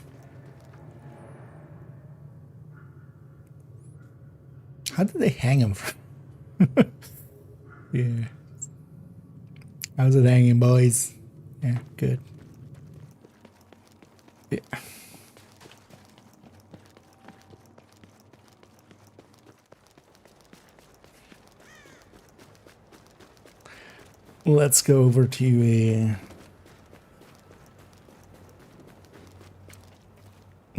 How did they hang him from? Yeah. How's it hanging, boys? Yeah, good. Yeah. Let's go over to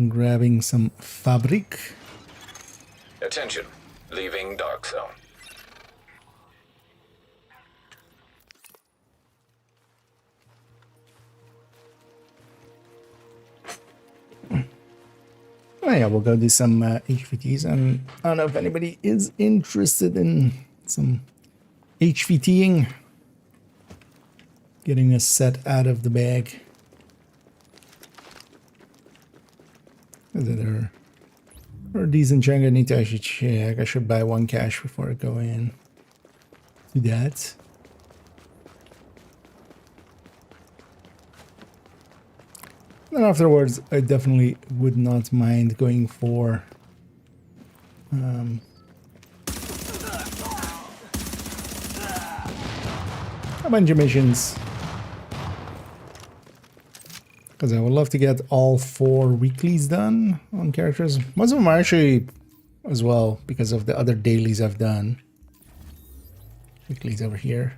grabbing some fabric. Attention. Leaving dark zone. Oh yeah, we'll go do some HVTs, and I don't know if anybody is interested in some HVTing. Getting a set out of the bag. There are decent chunk. I need to actually check. I should buy 1 cash before I go in. Do that. Then afterwards, I definitely would not mind going for a bunch of missions. Because I would love to get all 4 weeklies done on characters. Most of them are actually as well because of the other dailies I've done. Weeklies over here.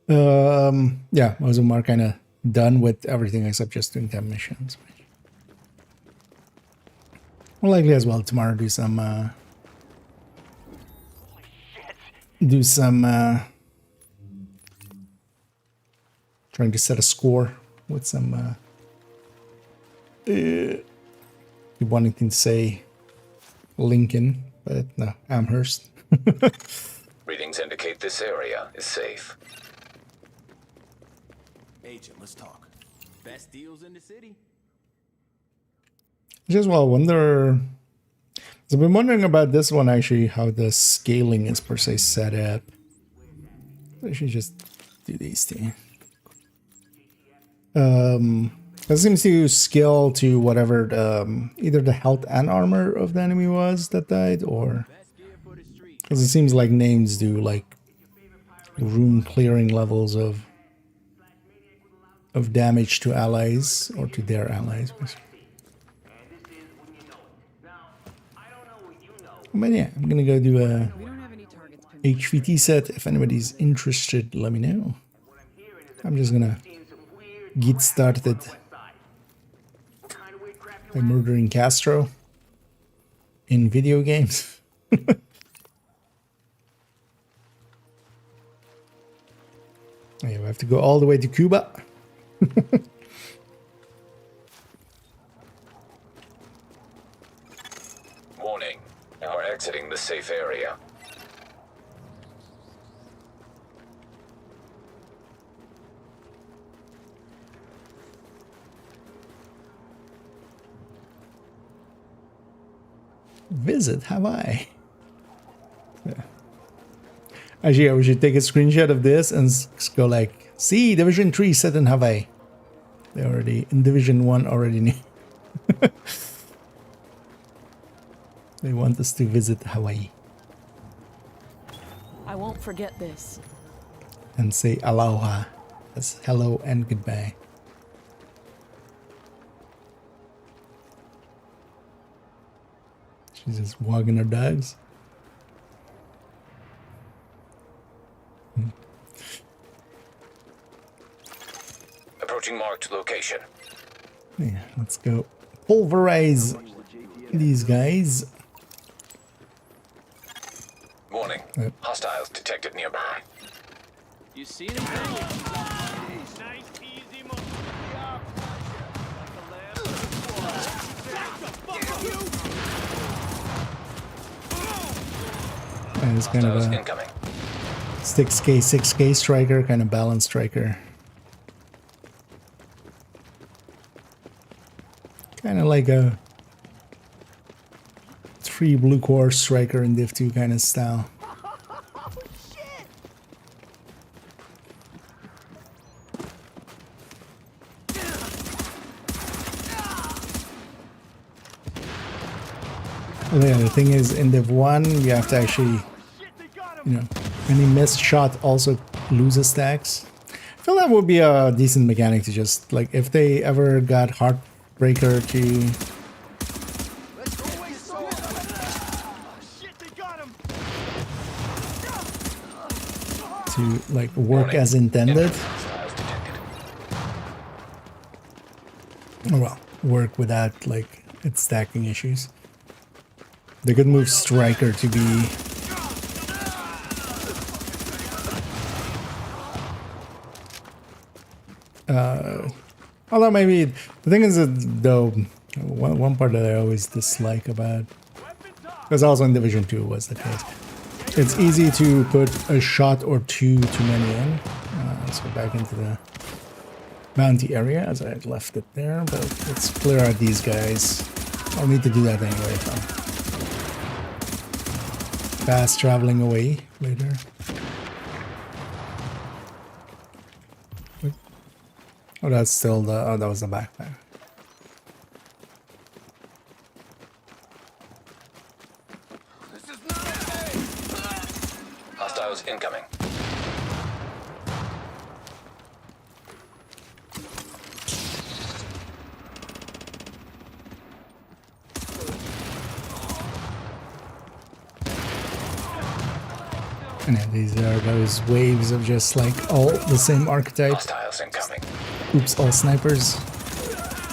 Yeah, most of them are kind of done with everything except just doing 10 missions. More likely as well tomorrow do some trying to set a score with some keep wanting to say Lincoln, but no, Amherst. Readings indicate this area is safe. Agent, let's talk. Best deals in the city. Just well, I wonder. I've been wondering about this one actually, how the scaling is per se set up. I should just do these two. It seems to scale to whatever either the health and armor of the enemy was that died, or because it seems like names do like room clearing levels of damage to allies or to their allies. But yeah, I'm gonna go do a HVT set. If anybody's interested, let me know. I'm just gonna get started by murdering Castro in video games. Yeah, we have to go all the way to Cuba. Warning. You are exiting the safe area. Visit Hawaii. Yeah. Actually, we should take a screenshot of this and go like, see, Division 3 set in Hawaii. They already, in Division 1 already knew. They want us to visit Hawaii. I won't forget this. And say aloha. That's hello and goodbye. She's just walking her dogs. Approaching marked location. Yeah, let's go pulverize these guys. Warning. Yep. Hostiles detected nearby. You see anything? Nice, easy move. And it's kind of Hostiles a incoming. 6K striker, kind of balanced striker. Kind of like a 3 blue core striker in Div2 kind of style. And yeah, the thing is, in Div1, you have to actually, you know, any missed shot also loses stacks. I feel that would be a decent mechanic to just, like, if they ever got Heartbreaker to like work as intended. Oh well, work without like its stacking issues. They could move Striker to be although maybe the thing is that though one part that I always dislike about, because also in Division 2 was the case, it's easy to put a shot or two too many in. Let's go back into the bounty area as I left it there, but let's clear out these guys. I'll need to do that anyway if I'm fast traveling away later. Oh, that's still the, oh, that was the backpack. Hostiles incoming. And then these are those waves of just like all the same archetype. Hostiles incoming. Oops, all snipers.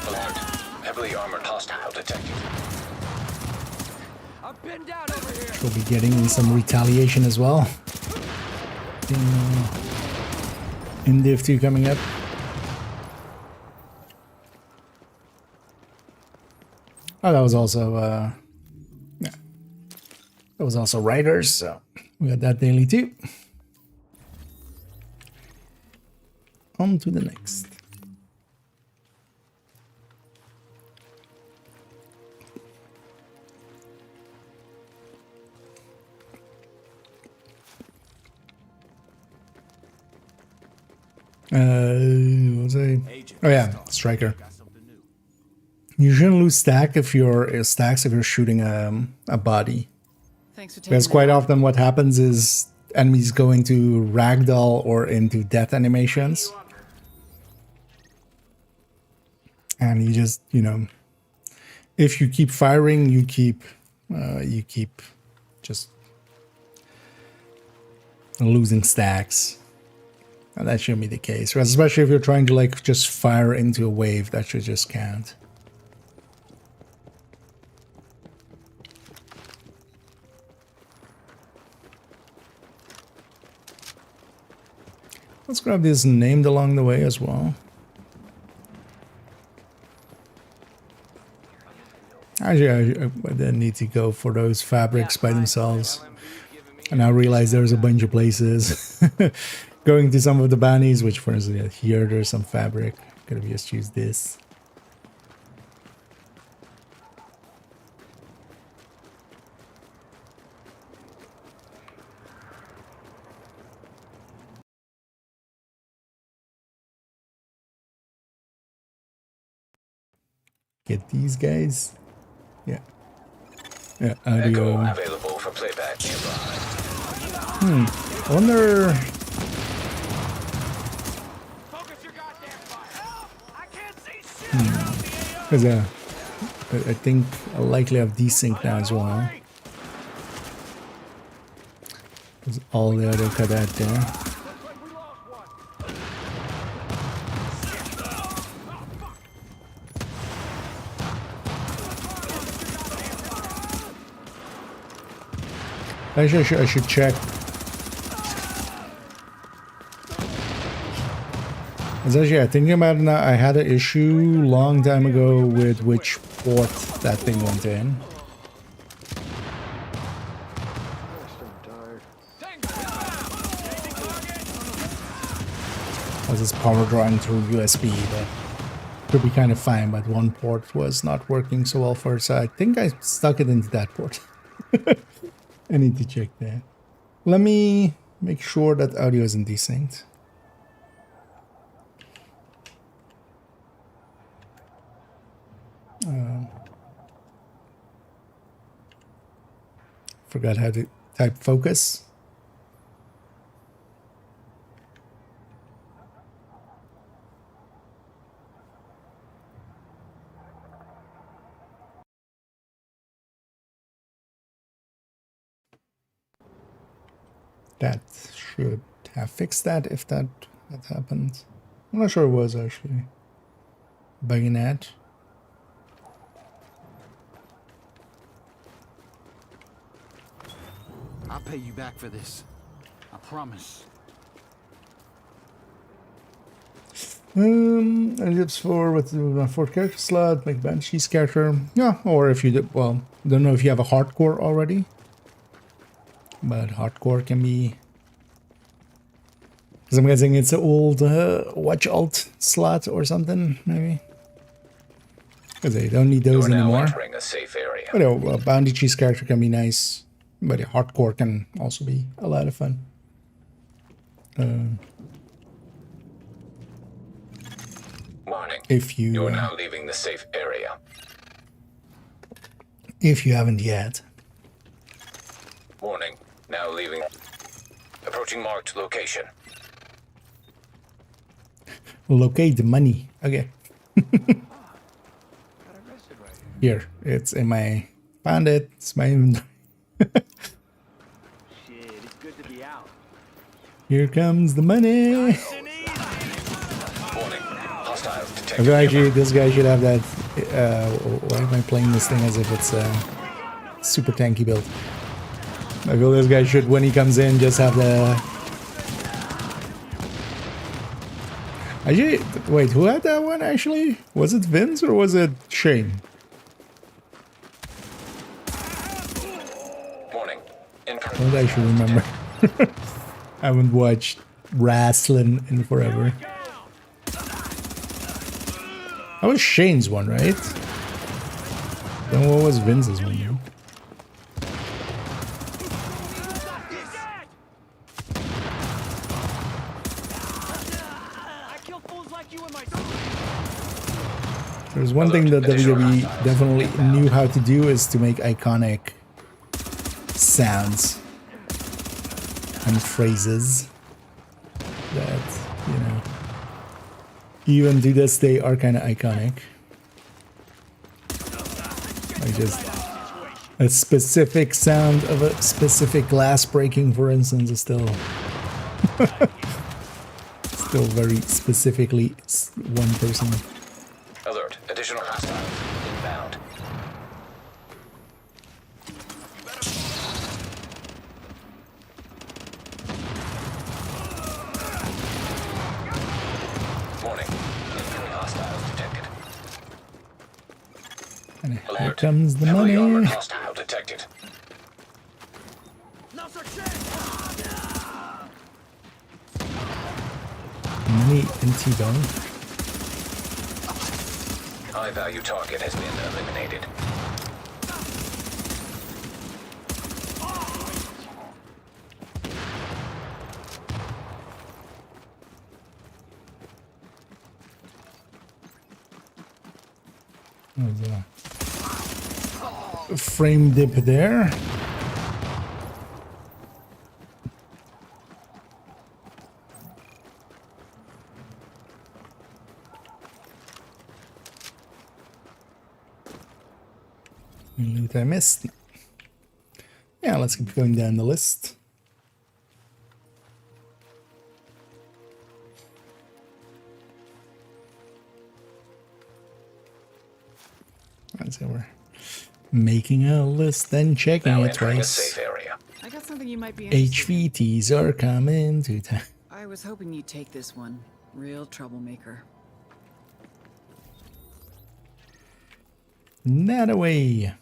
Alert. Heavily armored hostile detected. I'm pinned down over here. We'll be getting some retaliation as well. In Div2 coming up. Oh, that was also yeah. That was also Riders, so we got that daily too. On to the next. What was I? Oh yeah, Striker. You shouldn't lose stacks if you're shooting a body. Thanks for taking Because quite often what happens is enemies go into ragdoll or into death animations. And you just, you know, if you keep firing, you keep just losing stacks. And that shouldn't be the case. Especially if you're trying to like just fire into a wave, that should just count. Let's grab this named along the way as well. Actually, I didn't need to go for those fabrics by themselves. And I realized there's a bunch of places. Going to some of the bannies, which for instance, here there's some fabric. Could have just used this. Get these guys. Yeah. Yeah, Echo audio. available for playback nearby. I wonder. Focus your goddamn fire. I can't see shit. Because I think I'll likely have desync now as well. There's all the other cadet there. Actually, I should check. Actually, I thinking about it now. I had an issue long time ago with which port that thing went in. I was just power drawing through USB, but could be kind of fine. But one port was not working so well for it, so I think I stuck it into that port. I need to check that. Let me make sure that audio isn't desynced. Forgot how to type focus. That should have fixed that if that happened. I'm not sure it was actually. Bugging that. I'll pay you back for this. I promise. And it's for with the 4 character slot, make Banshee's character. Yeah, or if you do, well, don't know if you have a hardcore already. But hardcore can be, because I'm guessing it's an old watch alt slot or something, maybe. Because they don't need those You're now anymore. entering a safe area. But a Bounty Cheese character can be nice, but a hardcore can also be a lot of fun. Warning. If you You are now leaving the safe area. if you haven't yet. Warning. Now leaving. Approaching marked location. Locate the money. Okay. Here, it's in my. Found it. It's my inventory. Shit, it's good to be out. Here comes the money. Warning. Hostiles I detected. feel actually this guy should have that. Why am I playing this thing as if it's a super tanky build? I feel this guy should, when he comes in, just have the. Actually, wait, who had that one actually? Was it Vince or was it Shane? Warning. I don't actually remember. I haven't watched wrestling in forever. That was Shane's one, right? Then what was Vince's one? Then? I kill fools like you in my. There's one thing that WWE definitely knew how to do is to make iconic sounds and phrases that, you know, even to this day are kind of iconic. Like just a specific sound of a specific glass breaking, for instance, is still still very specifically one person. Alert. Additional hostiles inbound. Warning. Incoming hostiles detected. And here Alert. comes the Heavily armored money. hostile detected. No success. Money in T-bone. High value target has been eliminated. There's a frame dip there. Loot I missed. Yeah, let's keep going down the list. Let's say we're making a list, then checking Now it entering a twice. safe area. I got something you might be interested in. HVTs are coming to town. I was hoping you'd take this one. Real troublemaker. Not away.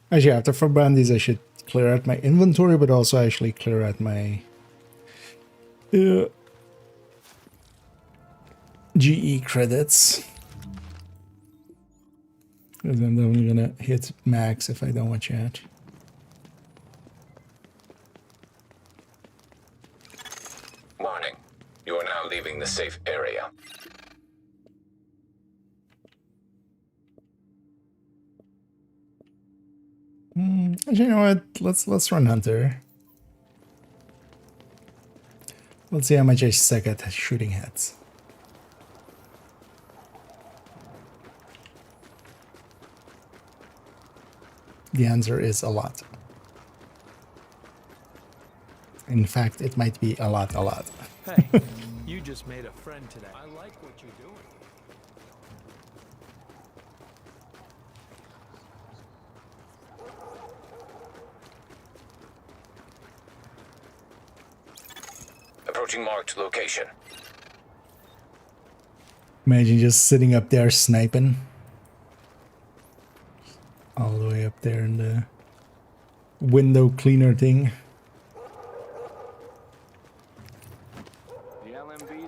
Actually, after for brandies, I should clear out my inventory, but also actually clear out my GE credits. Because I'm only gonna hit max if I don't want chat. Warning. You are now leaving the safe area. Actually, you know what? Let's run Hunter. Let's see how much I suck at shooting heads. The answer is a lot. In fact, it might be a lot. Hey, you just made a friend today. I like what you're doing. Approaching marked location. Imagine just sitting up there sniping. All the way up there in the window cleaner thing.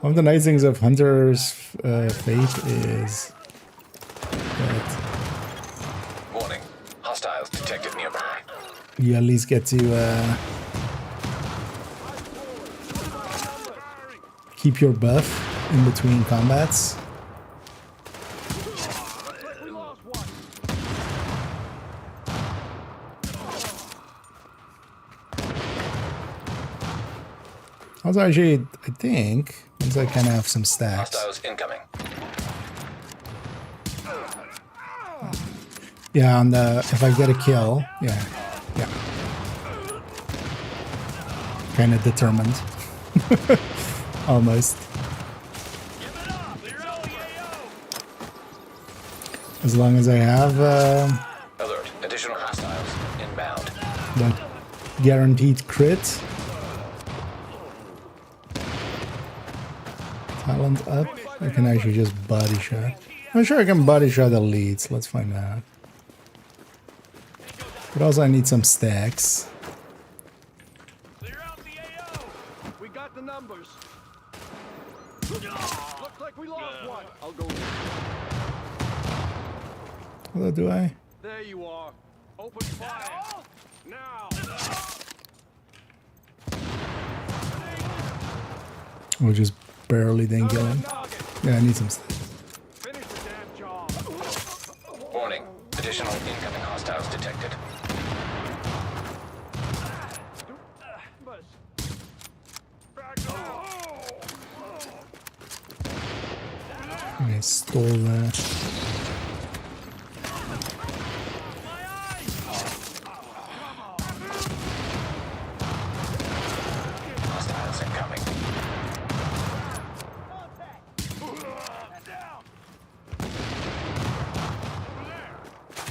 One of the nice things of Hunter's Fate is that Warning. Hostiles detected nearby. you at least get to keep your buff in between combats. Also, actually, I think once I kind of have some stacks. Hostiles incoming. Yeah, on the if I get a kill, yeah, kind of determined. Almost. As long as I have Alert. Additional hostiles inbound. that guaranteed crit. Talent up. I can actually just body shot. I'm sure I can body shot elites. Let's find out. But also I need some stacks. Clear out the AO. We got the numbers. Looks like we lost one. I'll go. Hello, do I? There you are. Open fire. Now. Or just barely didn't kill him. Yeah, I need some stacks. Finish the damn job. Warning. Additional incoming hostiles detected. I stole that. Hostiles incoming.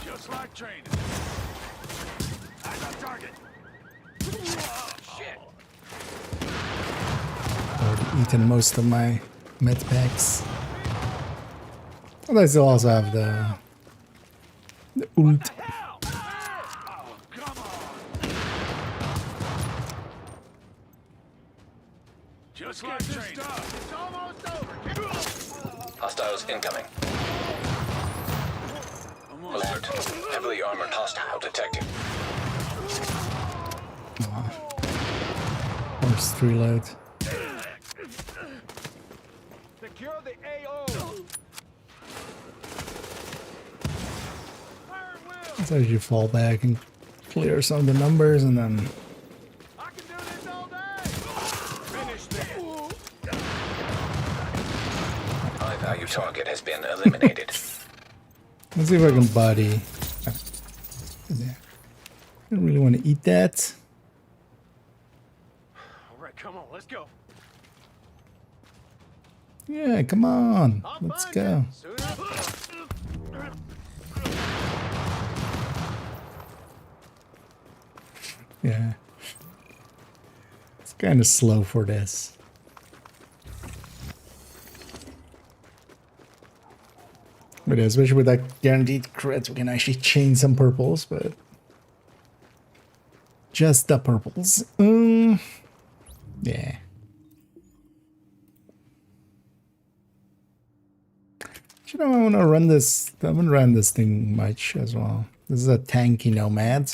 Just like training. I got target. Shit. Already eaten most of my med packs. And I still also have the ult. Just like training. It's almost over. Hostiles incoming. Alert. Heavily armored hostile detected. First reload. Secure the AO. So you fall back and clear some of the numbers and then I can do this all day. Finish this. High value target has been eliminated. let's see if I can body. I don't really want to eat that. All right, come on, let's go. Yeah, come on. I'll Let's find go. you. Soon as- Yeah. It's kind of slow for this. But especially with that guaranteed crit, we can actually change some purples, but just the purples. Yeah. You know, I want to run this. I haven't run this thing much as well. This is a tanky nomad.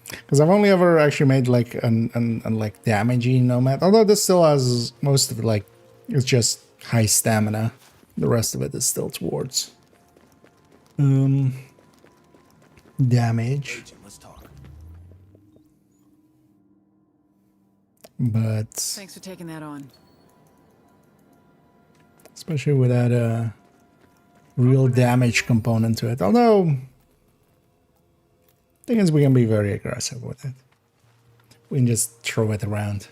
Because I've only ever actually made like an like damaging nomad. Although this still has most of it, like it's just high stamina. The rest of it is still towards damage. Agent, let's talk. But Thanks for taking that on. especially without a real damage component to it. Although thing is, we can be very aggressive with it. We can just throw it around.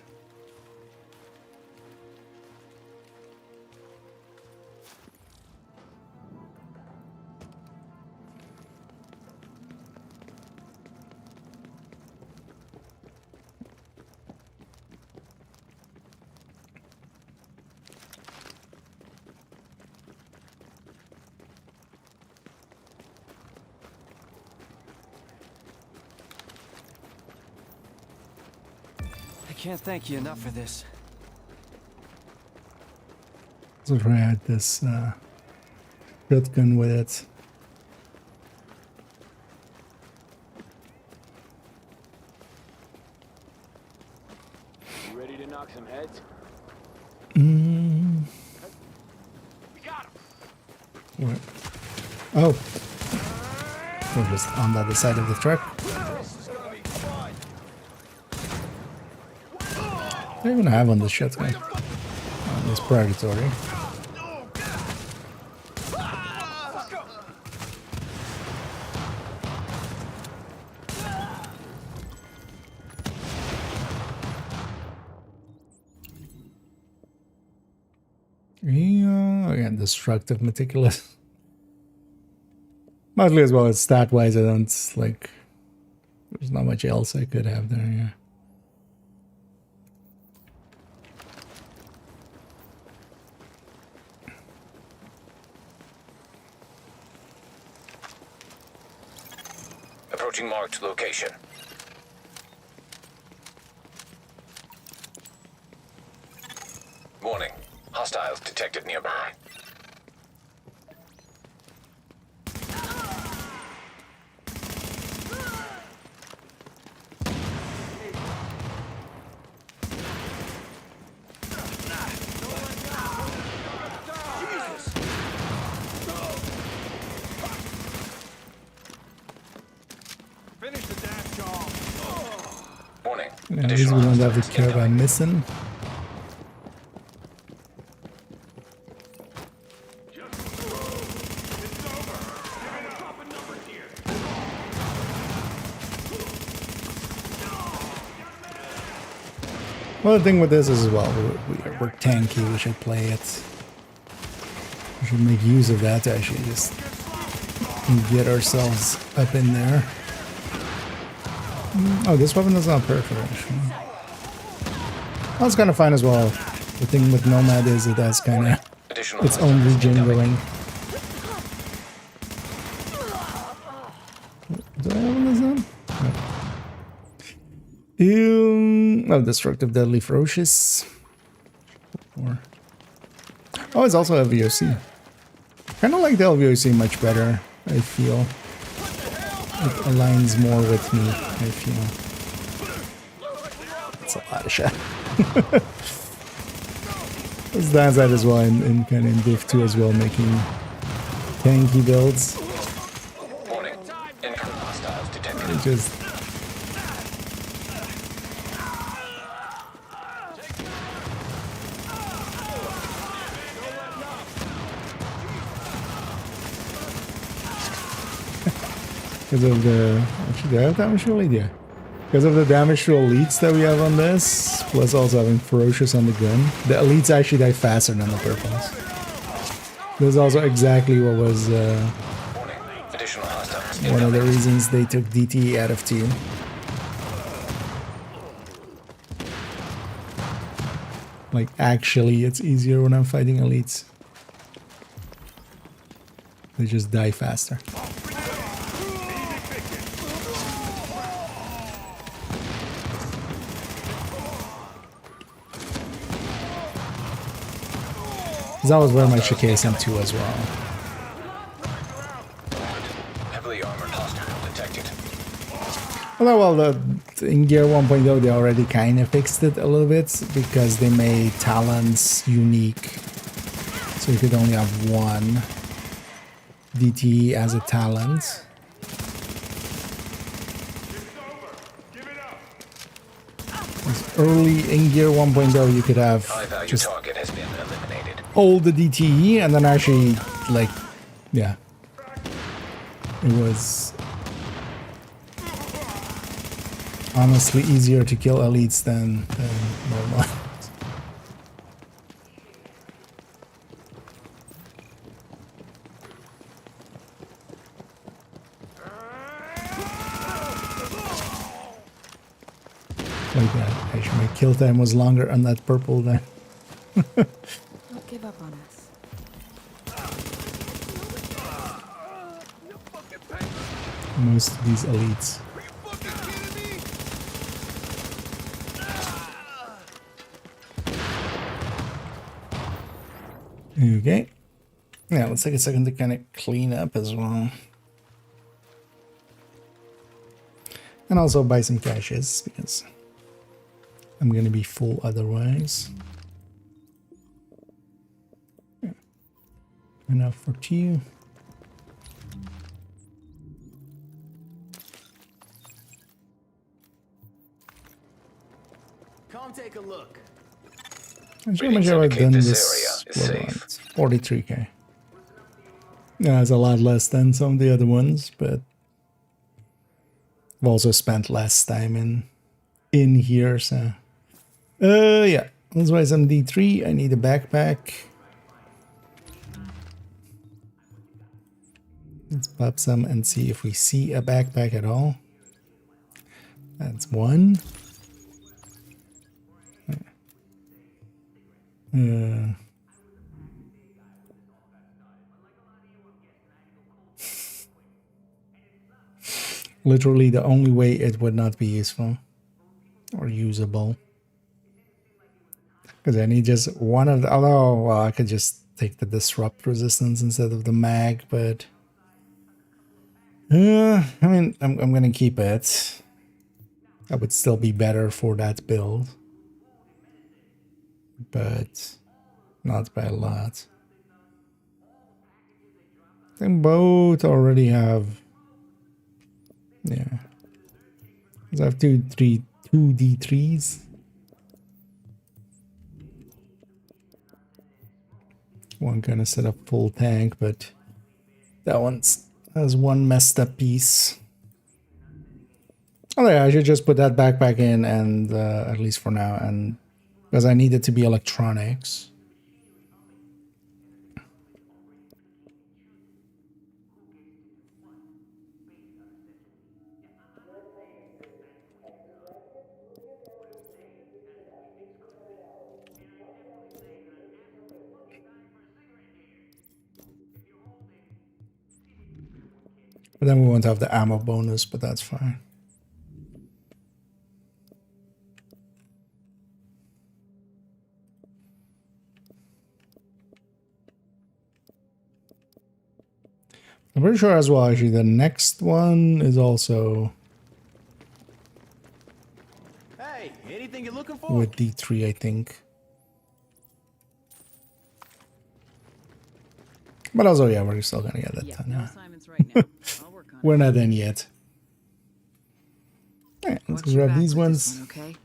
I can't thank you enough for this. So try out this shotgun with it. You ready to knock some heads? Mm. We got him. What? Oh, we're just on the other side of the truck. This is gonna be fun. What do I even have on this shotgun? On this predatory. Yeah, again, destructive, meticulous. Mostly as well as stat-wise, I don't like. There's not much else I could have there. Yeah. Approaching marked location. Warning. Hostiles detected nearby. Finish the damn job. Warning. Yeah, at least we don't have to care about missing. Well, the thing with this is, well, we're tanky. We should play it. We should make use of that to actually just get ourselves up in there. Oh, this weapon is not perfect, actually. That's kind of fine as well. The thing with Nomad is it has kind of its own regen going. Do I have one of them? No. Oh, Destructive, Deadly, Ferocious. Oh, it's also a VOC. Kind of like the LVOC much better, I feel. It aligns more with me, I feel. That's a lot of shit. There's downside as well in kind of in Div2 as well, making tanky builds. It just... Because of the... Actually, do I have damage to elite? Yeah. Because of the damage to elites that we have on this, plus also having Ferocious on the gun, the elites actually die faster than the purples. This is also exactly what was one of the reasons they took DT out of team. Like, actually, it's easier when I'm fighting elites. They just die faster. That was very much the case in 2 as well. Heavily armored hostile detected. Although, well, in Gear 1.0 they already kind of fixed it a little bit because they made talents unique. So you could only have one DT as a talent. Early in Gear 1.0 you could have just target has been eliminated. Hold the DTE and then actually, like, yeah, it was honestly easier to kill elites than normal. Like that. Actually, my kill time was longer on that purple than. Don't give up on us. Most of these elites. Okay. Yeah, let's take a second to kind of clean up as well. And also buy some caches because I'm gonna be full otherwise. Yeah. Enough for 2. Come take a look. I'm sure much I've done this 43k. Yeah, it's a lot less than some of the other ones, but I've also spent less time in here, so yeah. Let's buy some D3. I need a backpack. Let's pop some and see if we see a backpack at all. That's one. Literally the only way it would not be useful or usable. Because I need just one of the... Oh, well, I could just take the disrupt resistance instead of the mag, but... I mean, I'm going to keep it. That would still be better for that build. But not by a lot. I think both already have... Yeah. I have two D3s. One kind of set up full tank, but that one has one messed up piece. Oh yeah, I should just put that backpack in, and at least for now, and because I need it to be electronics. But then we won't have the ammo bonus, but that's fine. I'm pretty sure as well, actually, the next one is also... Hey, anything you're looking for? with D3, I think. But also, yeah, we're still gonna get that done. No assignments right now. I'll work on We're not done yet. Alright, let's Watch your grab back these with ones. this one, okay?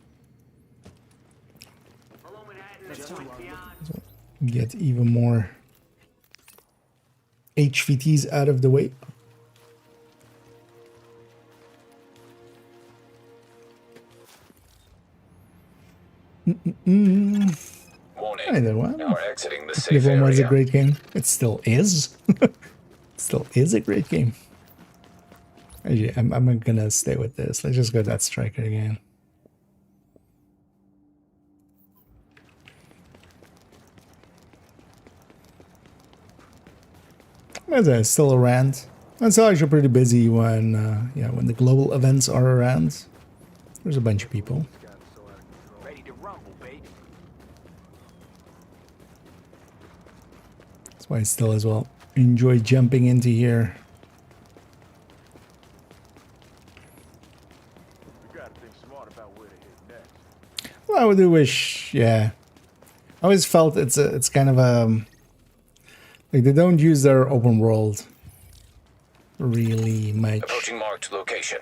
Get even more HVTs out of the way. Warning. Hi there, what? Now we're exiting the safe Div1 was a area. great game. It still is. Still is a great game. Actually, I'm gonna stay with this. Let's just go that striker again. It's still around. It's actually pretty busy when yeah, when the global events are around. There's a bunch of people. Ready to rumble, baby. That's why I still as well enjoy jumping into here. We gotta think smart about where to hit next. Well, I do wish, yeah. I always felt it's kind of a like they don't use their open world really much. Approaching marked location.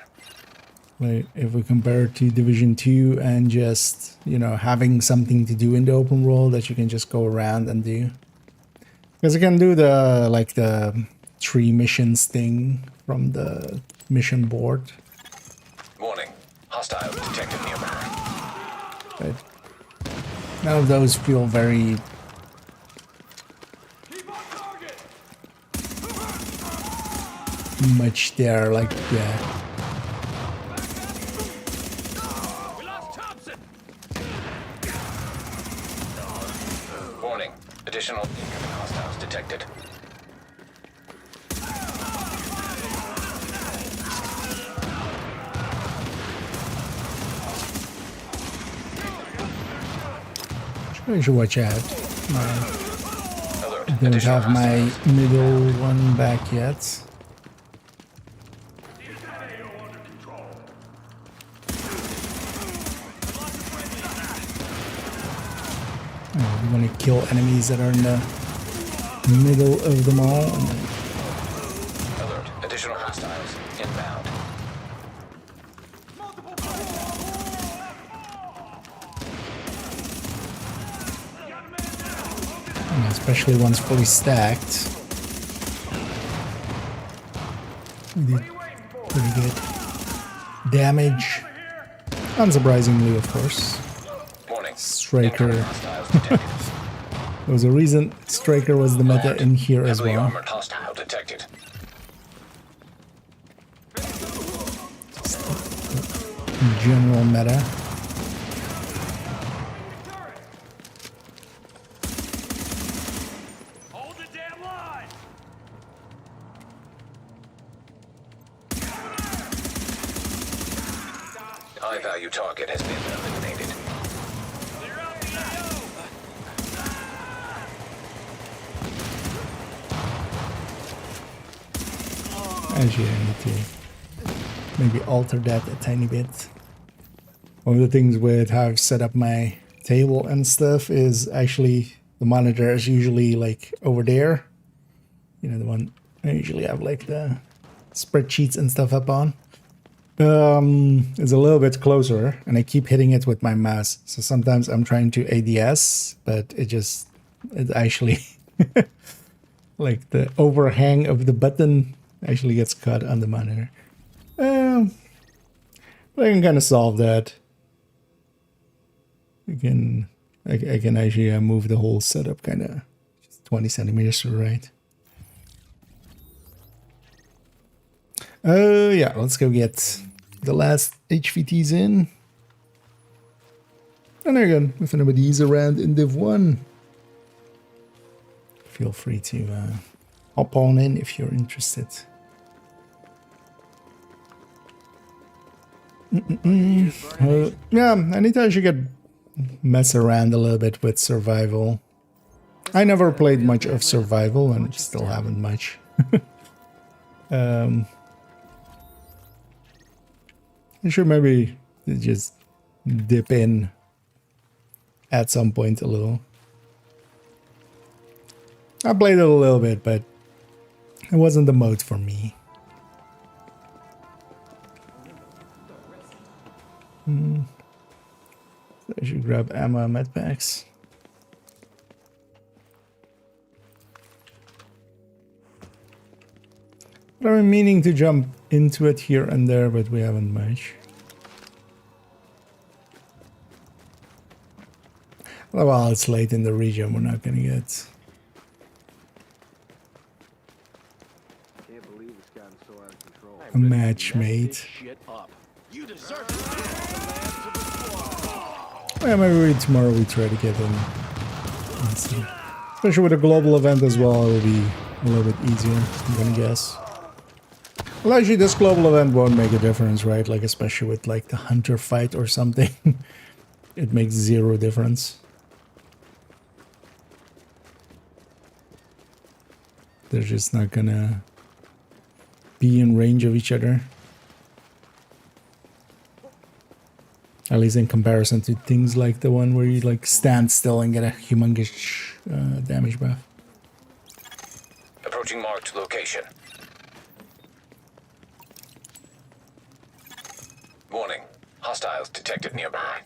Like if we compare it to Division 2 and just, you know, having something to do in the open world that you can just go around and do. Because you can do the like the 3 missions thing from the mission board. Warning. Hostile detected nearby. But none of those feel very much there, like, yeah. We lost Thompson. Warning. Additional incoming hostiles detected. I should watch out. Alert. I don't Additional have my hostiles. middle one back yet. Oh, we want to kill enemies that are in the middle of the mall. And then Alert. Additional hostiles inbound. especially once fully stacked. We did pretty good damage. Unsurprisingly, of course. Warning. Striker. Incoming hostiles detected. There was a reason Striker was the meta in here as Heavily well. armored hostile detected. general meta. Hold the damn line! High-value target has been eliminated. Clear out the AO! Actually, I need to maybe alter that a tiny bit. One of the things with how I've set up my table and stuff is actually the monitor is usually like over there. You know, the one I usually have like the spreadsheets and stuff up on. It's a little bit closer and I keep hitting it with my mouse. So sometimes I'm trying to ADS, but it actually like the overhang of the button actually gets caught on the monitor. But I can kind of solve that. I can actually move the whole setup kind of 20 centimeters to the right. Yeah, let's go get the last HVTs in. And again, if anybody's around in Div1, feel free to hop on in if you're interested. Yeah, anytime you get mess around a little bit with survival. I never played much of survival and still haven't much. I should maybe just dip in at some point a little. I played it a little bit, but it wasn't the mode for me. So I should grab ammo and med packs. But I'm meaning to jump into it here and there, but we haven't much. Well, it's late in the region, we're not gonna get. Can't believe it's gotten so out of control. A match made. Shit up. You deserve to be the Yeah, maybe tomorrow we try to get in. Especially with a global event as well, it will be a little bit easier, I'm gonna guess. Well, actually, this global event won't make a difference, right? Like, especially with like the hunter fight or something, it makes zero difference. They're just not gonna be in range of each other. At least in comparison to things like the one where you like stand still and get a humongous damage buff. Approaching marked location. Warning. Hostiles detected nearby.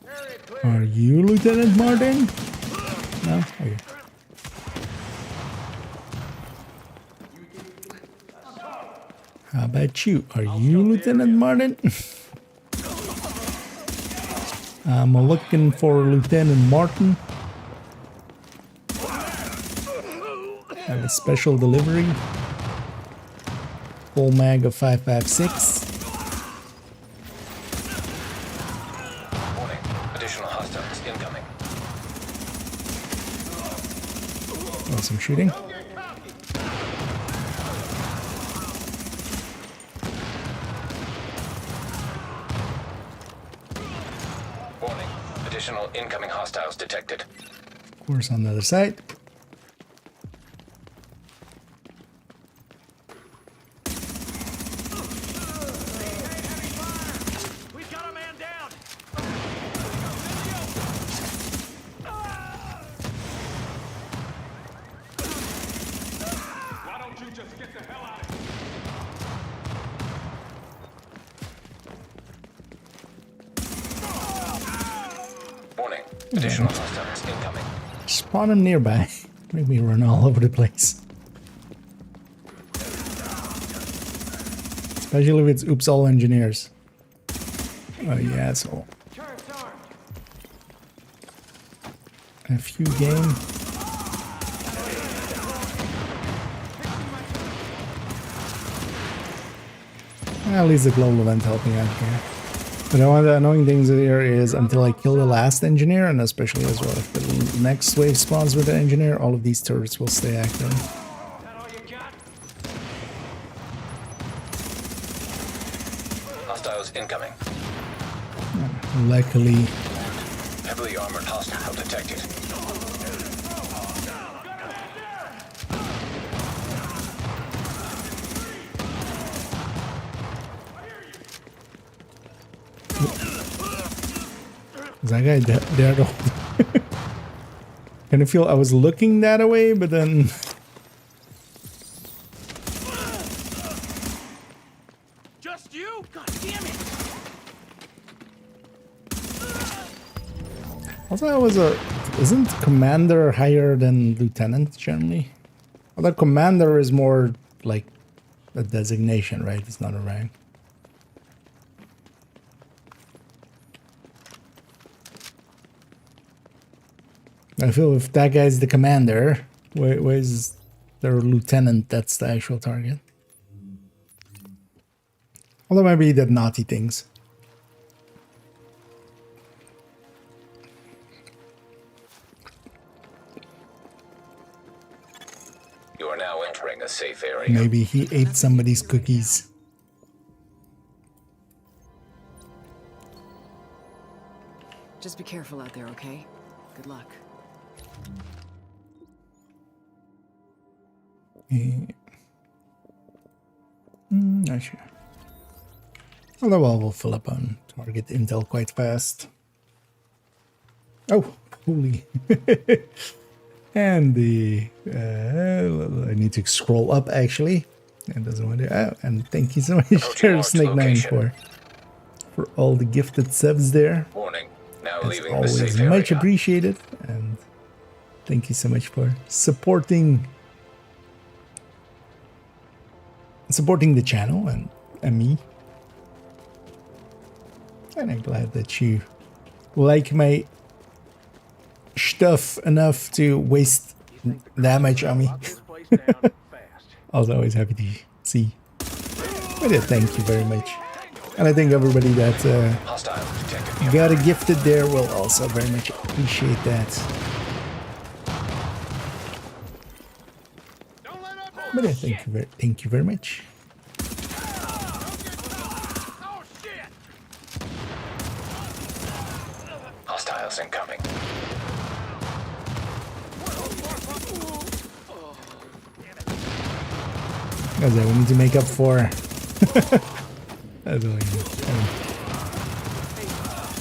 Are you Lieutenant Martin? No? Okay. How about you? Are you Lieutenant Martin? I'm looking for Lieutenant Martin. Have a special delivery. Full mag of 5.56. Warning. Additional hostiles incoming. Oh, some shooting. Warning. Additional incoming hostiles detected. Of course, on the other side. We got a man down. Why don't you just get the hell out of here? Warning. Additional hostiles incoming. Spawn them nearby. Make me run all over the place. Especially if it's oops all engineers. Oh yeah, so a few game. At least the global event helping out here. But one of the annoying things here is until I kill the last engineer, and especially as well if the next wave spawns with the engineer, all of these turrets will stay active. Hostiles incoming. Luckily, Heavily armored hostile detected. is that guy there? Kind of feel I was looking that way, but then Just you? God damn it! also I was isn't commander higher than lieutenant generally? Although commander is more like a designation, right? It's not a rank. I feel if that guy's the commander, where's their lieutenant? That's the actual target. Although maybe he did naughty things. You are now entering a safe area. Maybe he ate somebody's cookies. Just be careful out there, okay? Good luck. Not sure. Although we'll fill up on target intel quite fast. Oh, holy. And the... I need to scroll up actually. It doesn't want to... Oh, and thank you so much, Snake9 for all the gifted subs there. Warning. Now As leaving the always, safe area. much appreciated. And thank you so much for supporting the channel and me. And I'm glad that you like my stuff enough to waste damage on me. I was always happy to see. But yeah, thank you very much. And I think everybody that got a gifted there will also very much appreciate that. But yeah, thank you very much. Hostiles incoming. Guys, we need to make up for.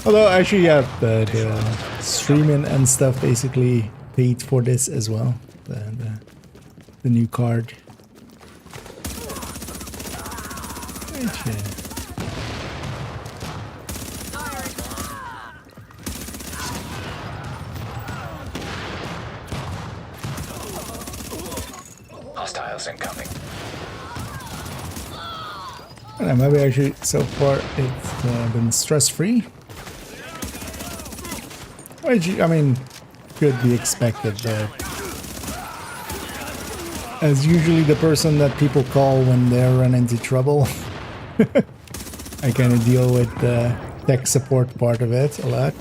Although actually, yeah, the streaming and stuff basically paid for this as well. The new card. Hostiles incoming. And maybe actually so far it's been stress-free. Which, I mean, could be expected, but as usually the person that people call when they run into trouble, I kind of deal with the tech support part of it a lot.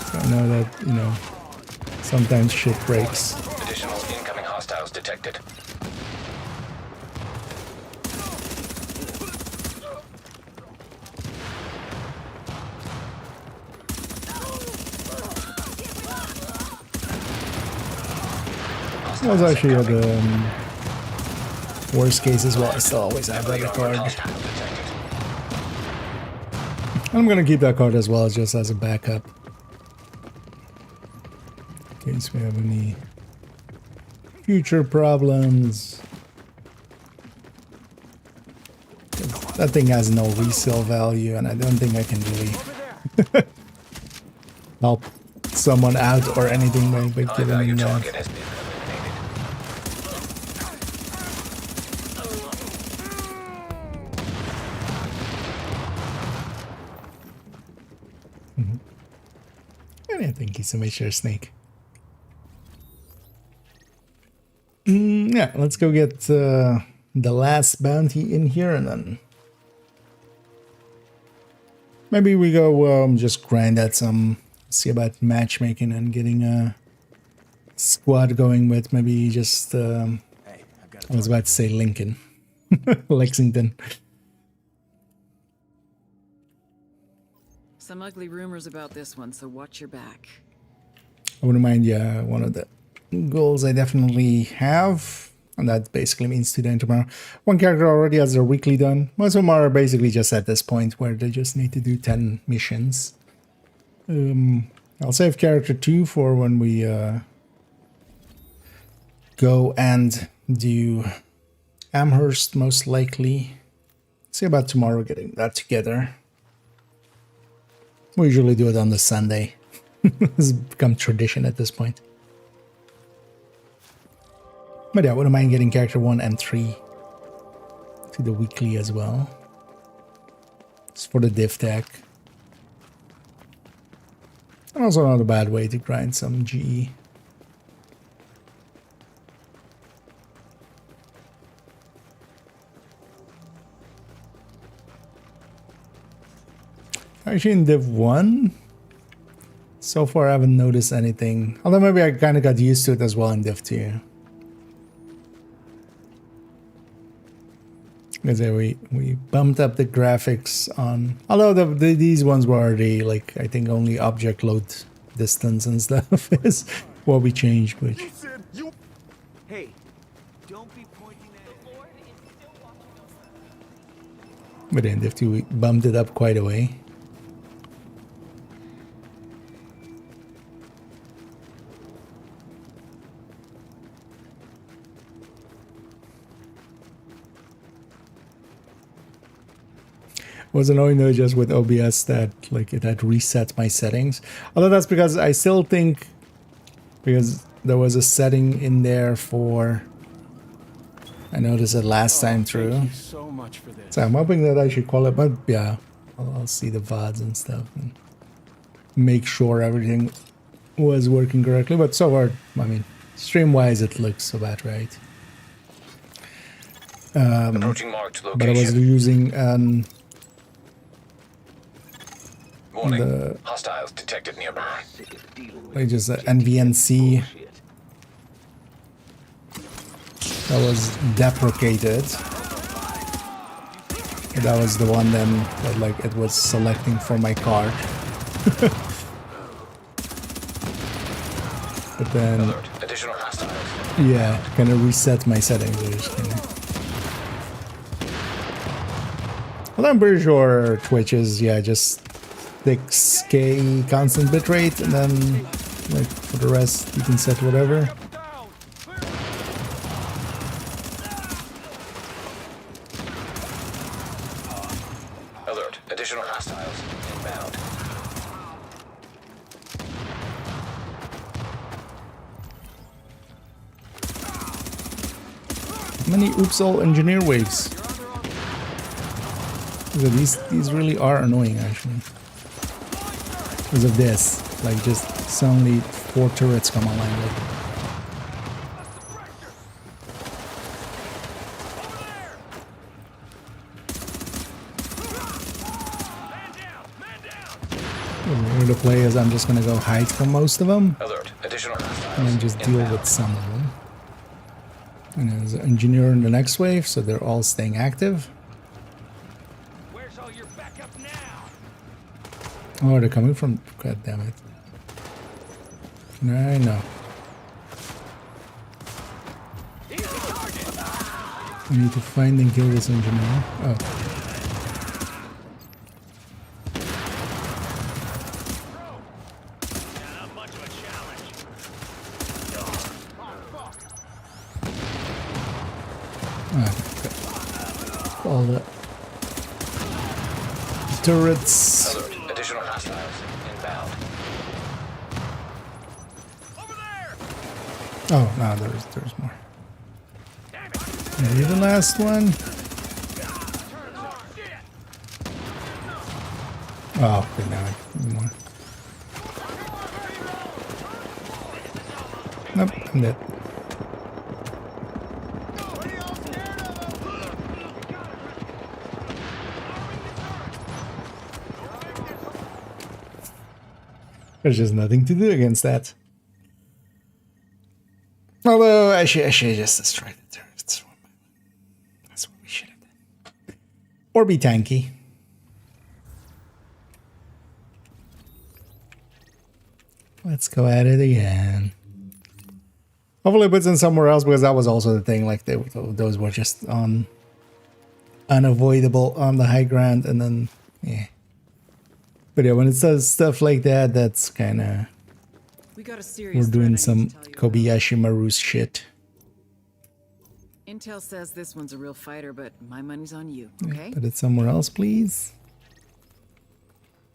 So I know that, you know, sometimes shit breaks. Additional incoming hostiles detected. That was actually the worst case as well. I still always have that card. I'm gonna keep that card as well, just as a backup. In case we have any future problems. That thing has no resale value, and I don't think I can really help someone out or anything by giving them that. Thank you so much, Snake. Yeah, let's go get the last bounty in here, and then maybe we go just grind at some, see about matchmaking and getting a squad going with maybe just, I was about to say Lincoln, Lexington. Some ugly rumors about this one, so watch your back. I wouldn't mind, yeah, one of the goals I definitely have, and that basically means today and tomorrow. One character already has their weekly done. Most of them are basically just at this point where they just need to do 10 missions. I'll save character 2 for when we go and do Amherst, most likely. See about tomorrow getting that together. We usually do it on the Sunday. It's become tradition at this point. But yeah, I wouldn't mind getting character 1 and 3 to the weekly as well. It's for the div tech. And also not a bad way to grind some GE. Actually in Div 1, so far I haven't noticed anything. Although maybe I kind of got used to it as well in Div 2. Because we bumped up the graphics on, although these ones were already like, I think only object load distance and stuff is what we changed, which. Hey, don't be pointing at it. But in Div 2 we bumped it up quite a way. Was annoying though just with OBS that like it had reset my settings. Although that's because I still think, because there was a setting in there for, I noticed it last time through. Thank you so much for this. So I'm hoping that I should call it, but yeah, I'll see the VODs and stuff and make sure everything was working correctly. But so far, I mean, stream wise it looks about right. Approaching marked location. But I was using Warning. Hostiles detected nearby. like just an NVNC that was deprecated. That was the one then that like it was selecting for my card. But then Alert. Additional hostiles. yeah, kind of reset my settings. Well, I'm pretty sure Twitch is, yeah, just 6K constant bitrate, and then like for the rest you can set whatever. Alert. Additional hostiles inbound. Many oops all engineer waves. So these really are annoying actually. Because of this, like just suddenly 4 turrets come online with. The play is I'm just gonna go hide from most of them. Alert. Additional hostiles And then just deal inbound. with some of them. And there's an engineer in the next wave, so they're all staying active. Where's all your backup now? Oh, they're coming from... God damn it. I know. I need to find and kill this engineer. Oh. Not much of a challenge. All the turrets. Alert. Additional hostiles inbound. Oh, no, there's more. Maybe the last one. Oh, okay, now more. Nope, I'm dead. There's just nothing to do against that. Although I should just destroy the turrets. That's what we should have done. Or be tanky. Let's go at it again. Hopefully it puts in somewhere else, because that was also the thing. Like those were just unavoidable on the high ground, and then yeah. But yeah, when it says stuff like that, that's kind of we're doing some Kobayashi Maru shit. Intel says this one's a real fighter, but my money's on you. Okay. Put it somewhere else, please.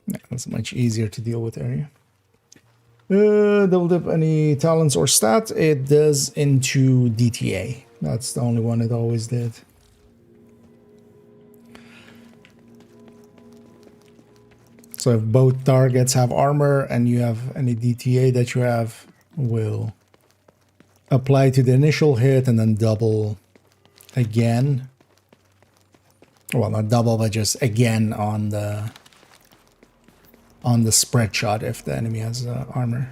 Yeah, that's much easier to deal with area. Double dip any talents or stats. It does into DTA. That's the only one it always did. So if both targets have armor and you have any DTA that you have, will apply to the initial hit and then double again. Well, not double, but just again on the spread shot if the enemy has armor.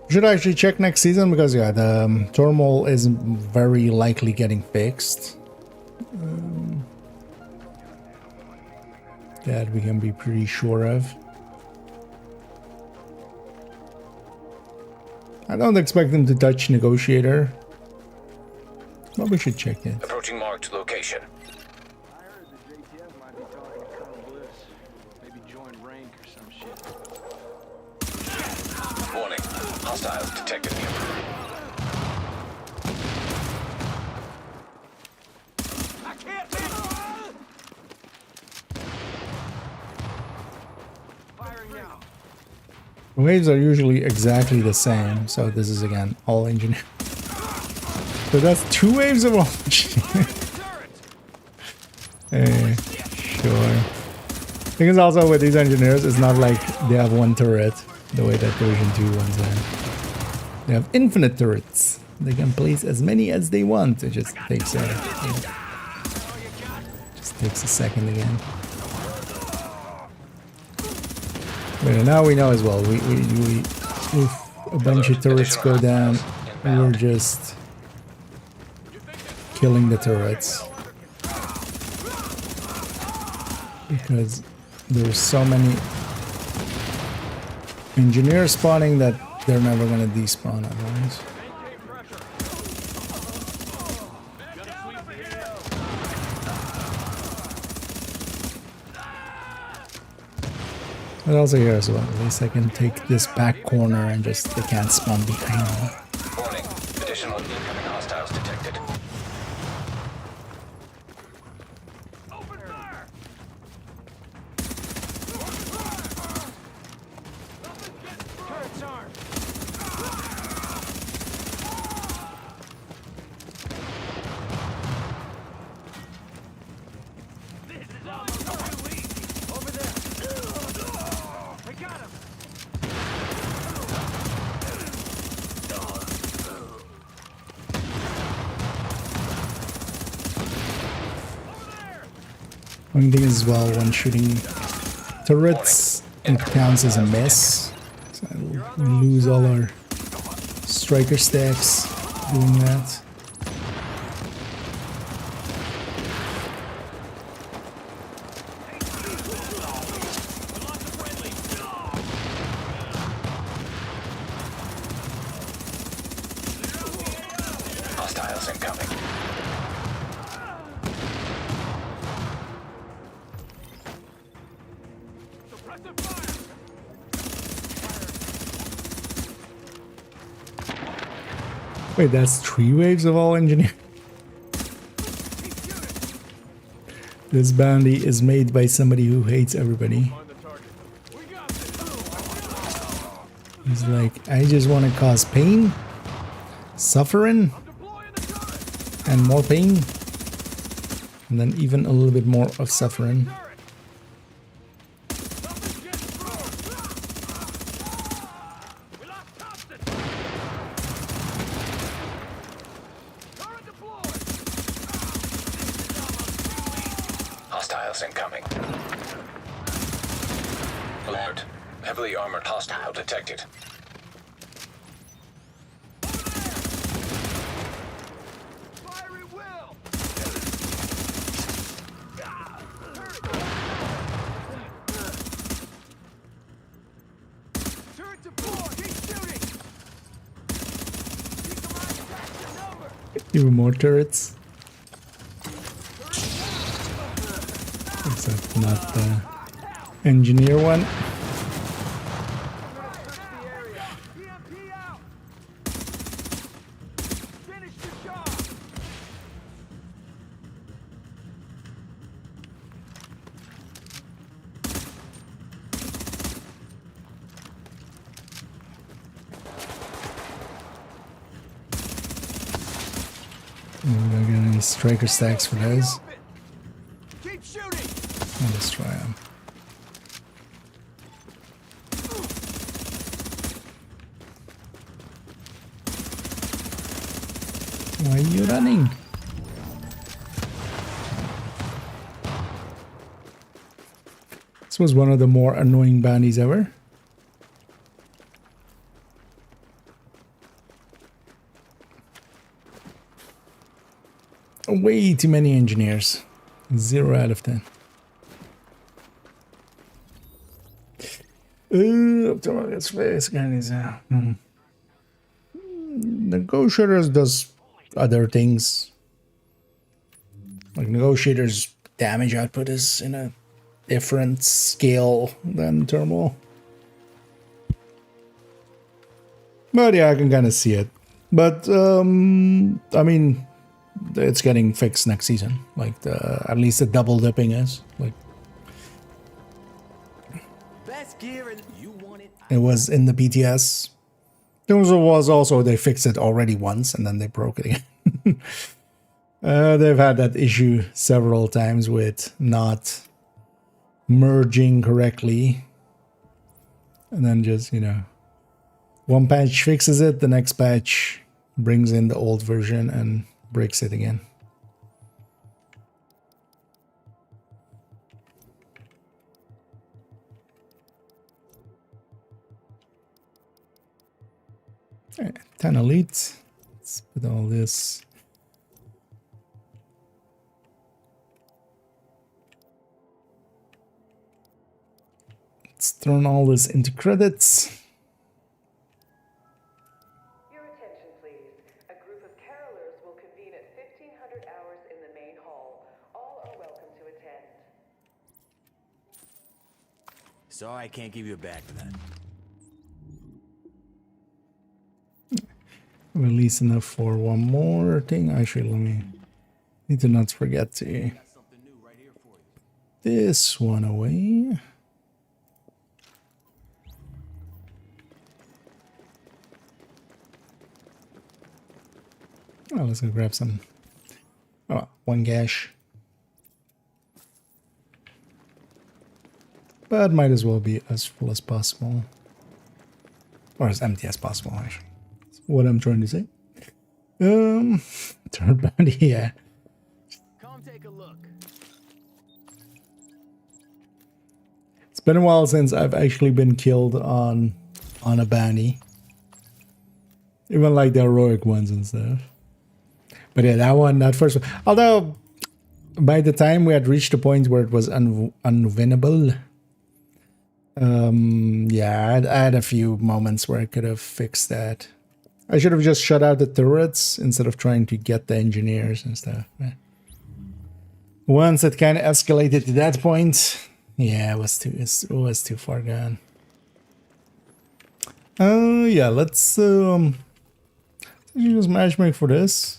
Should actually check next season, because yeah, the turmoil is very likely getting fixed. That we can be pretty sure of. I don't expect them to touch negotiator, but we should check it. Approaching marked location. I heard the JTF might be talking to Colonel Bliss. Maybe join rank or some shit. Warning. Hostiles detected nearby. I can't make firing now. Waves are usually exactly the same, so this is again all engineer. So that's 2 waves of all engineer. Hey, sure. Thing is also with these engineers, it's not like they have one turret the way that version 2 ones are. They have infinite turrets. They can place as many as they want. It just takes a second again. But now we know as well. We if a bunch of turrets go down, we're just killing the turrets, because there's so many engineers spawning that they're never gonna despawn otherwise. But also here as well, at least I can take this back corner and just they can't spawn behind me. Warning. Additional incoming hostiles detected. Open fire! Turret's armed. This is almost too easy. Over there. I got him. One thing as well, when shooting turrets, it counts as a miss. So we lose all our striker stacks doing that. Hostiles incoming. Suppressive fire. Wait, that's 3 waves of all engineers. This bounty is made by somebody who hates everybody. On the target. We got this. He's like, I just want to cause pain, suffering, Deploying the turret. and more pain. And then even a little bit more of suffering. Turret. Something's getting through. We lost Thompson. Turret deployed. Hostiles incoming. Alert. Heavily armored hostile detected. Fiery will! Turn to 4! Keep shooting! Keep them on track to number! Even more turrets. Except not the engineer one. Search the area! EMP out! Finish the job! We're gonna get any striker stacks for those. Keep shooting! I'll destroy them. Why are you running? This was one of the more annoying bounties ever. Way too many engineers. 0 out of 10. Optimal space guys. Negotiators does other things. Like negotiators damage output is in a different scale than thermal. But yeah, I can kind of see it. But I mean, it's getting fixed next season. Like at least the double dipping is like. Best gear and you want it. It was in the BTS. There was also they fixed it already once and then they broke it again. They've had that issue several times with not merging correctly. And then just, you know, one patch fixes it, the next patch brings in the old version and breaks it again. Alright, 10 elite. Let's put all this. Let's turn all this into credits. Your attention, please. A group of carolers will convene at 1500 hours in the main hall. All are welcome to attend. Sorry I can't give you a bag for that. Release enough for one more thing. Actually, let me need to not forget to this one away. Oh, let's go grab some. Oh, one gash. But might as well be as full as possible. Or as empty as possible, actually. That's what I'm trying to say. Third bounty, yeah. Come take a look. It's been a while since I've actually been killed on a bounty. Even like the heroic ones and stuff. But yeah, that first one. Although, by the time we had reached the point where it was unwinnable, yeah, I had a few moments where I could have fixed that. I should have just shut out the turrets instead of trying to get the engineers and stuff. But once it kind of escalated to that point, yeah, it was too far gone. Yeah, let's use matchmake for this.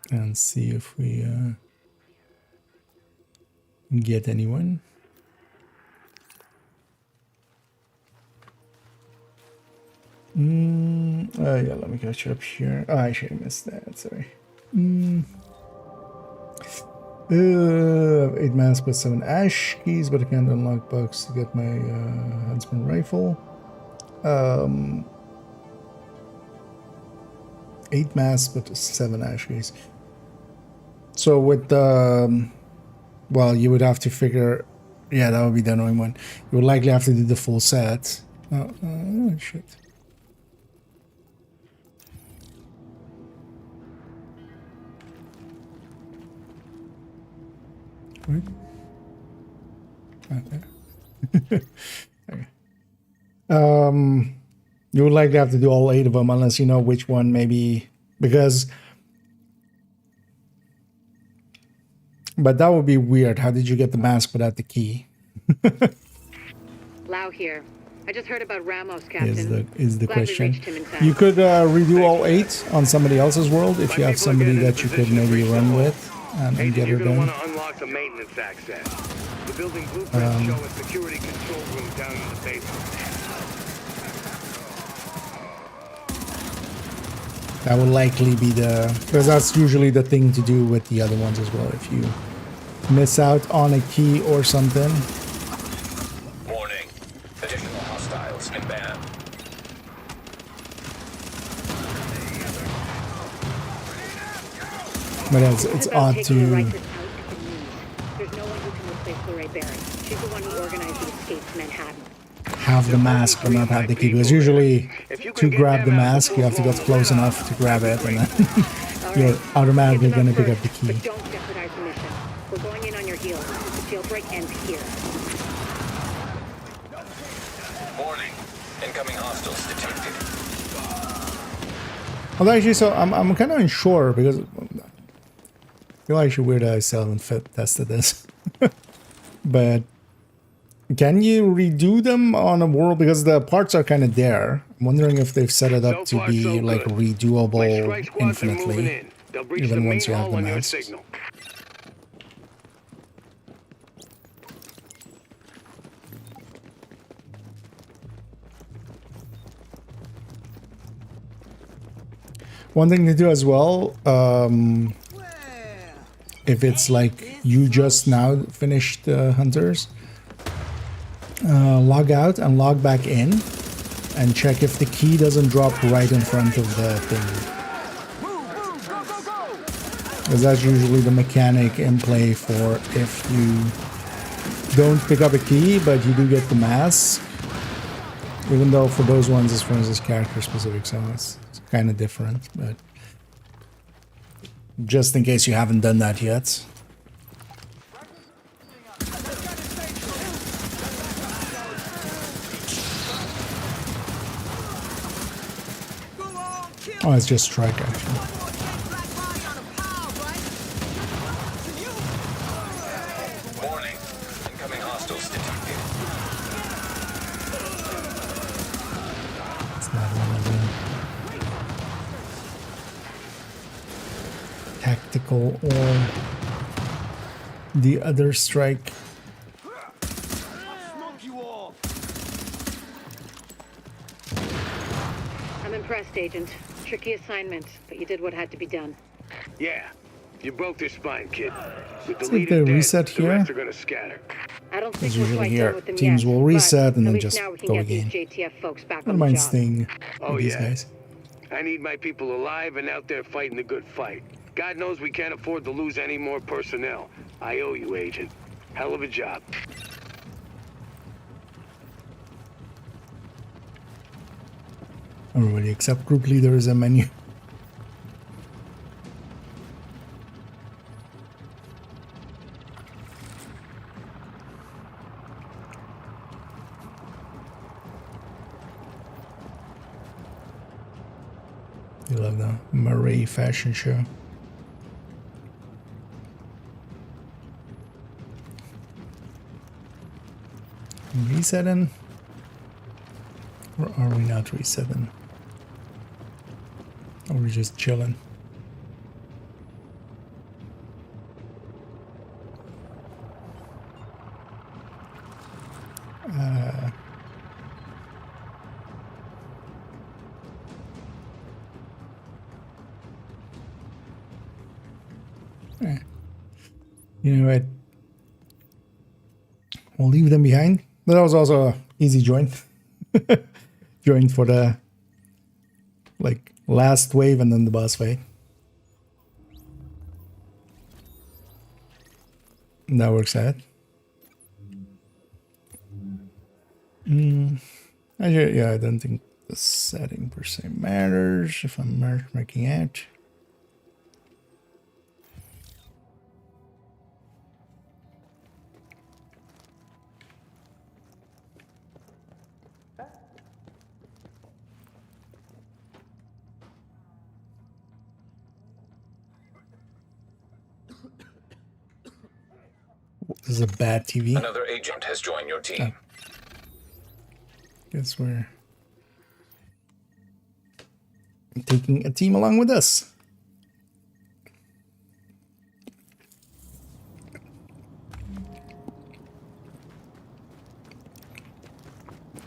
And see if we get anyone. Yeah, let me catch up here. Oh, I should have missed that, sorry. 8 mass plus 7 ash keys, but I can't unlock bugs to get my huntsman rifle. 8 8 masks, but 7 ashes. So with the... well, you would have to figure... yeah, that would be the annoying one. You would likely have to do the full set. Oh, shit. Right. Okay. Okay. You would likely have to do all 8 of them unless you know which one maybe, because... but that would be weird. How did you get the mask without the key? Lau here. I just heard about Ramos, Captain. Is the Glad we question. reached him in time. You could redo all 8 on somebody else's world if you have somebody that you could maybe run with and get her done. Unlock the maintenance access. The building blueprints show a security control room down in the basement. That would likely be the... because that's usually the thing to do with the other ones as well. If you miss out on a key or something. Warning. Additional hostiles inbound. But it's odd to... There's no one who can replace Lorraine Barry. She's the one who organized the escape to Manhattan. have the mask or not have the key, because usually to grab the mask you have to get close enough to grab it and then you're automatically going to pick up the key. But don't jeopardize the mission. We're going in on your heels. The jailbreak ends here. Warning. Incoming hostiles detected. Well, actually, so I'm kind of unsure because I feel actually weird I still haven't tested this. But can you redo them on a world? Because the parts are kind of there. I'm wondering if they've set it up to be like redoable infinitely, even once you have the masks. One thing to do as well, if it's like you just now finished the hunters, log out and log back in and check if the key doesn't drop right in front of the thing. Because that's usually the mechanic in play for if you don't pick up a key but you do get the mask. Even though for those ones it's for instance character specific, so it's kind of different, but just in case you haven't done that yet. Oh, it's just strike actually. Warning. Incoming hostiles detected. It's not one of them. Tactical or the other strike. I'm impressed, Agent. Tricky assignment, but you did what had to be done. Yeah, you broke their spine, kid. With the See if leader they dead, reset the here. rest are gonna scatter. I don't think Because we're usually quite here done with them teams yet, will reset but and at then least just now we can go get again. these JTF folks back I on don't the mind job. staying Oh, with these yeah. guys. I need my people alive and out there fighting the good fight. God knows we can't afford to lose any more personnel. I owe you, Agent. Hell of a job. Everybody except group leader is a menu. You love the Murray fashion show. Resetting? Or are we not resetting? Or are we just chilling? You know what? We'll leave them behind. That was also an easy join. Join for the like Last wave and then the boss fight. That works out. Yeah, I don't think the setting per se matters if I'm marking out. This is a bad TV. Another agent has joined your team. Guess we're taking a team along with us.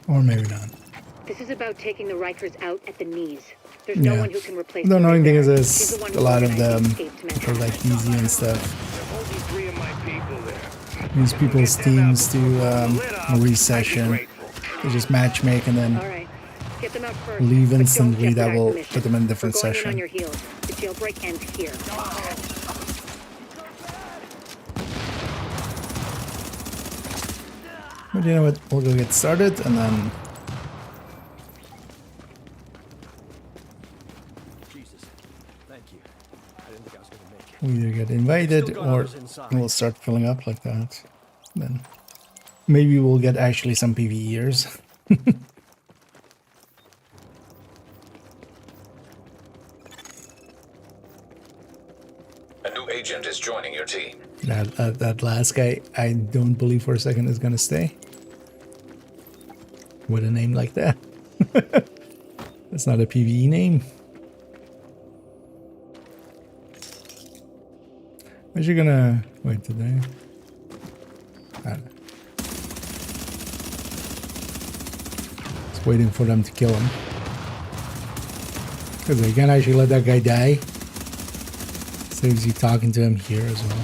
Or maybe not. This is about taking the Rikers out at the knees. There's no one who can replace The annoying thing is She's there's the one a who lot of organized them the escape to are like easy and stuff. Only 3 of my people there. Use people's teams to resession. They just matchmake and then All right. Get them out first. leave but don't instantly. That jeopardize will the mission. put them in a different We're going session. in on your heels. The jailbreak ends here. But you know what? We'll go get started and then we either get invited or we'll start filling up like that. Then maybe we'll get actually some PvEers. A new agent is joining your team. That last guy, I don't believe for a second is gonna stay with a name like that. That's not a PvE name. Is you gonna wait today? I don't know. Just waiting for them to kill him. Because they can actually let that guy die. Saves you talking to him here as well.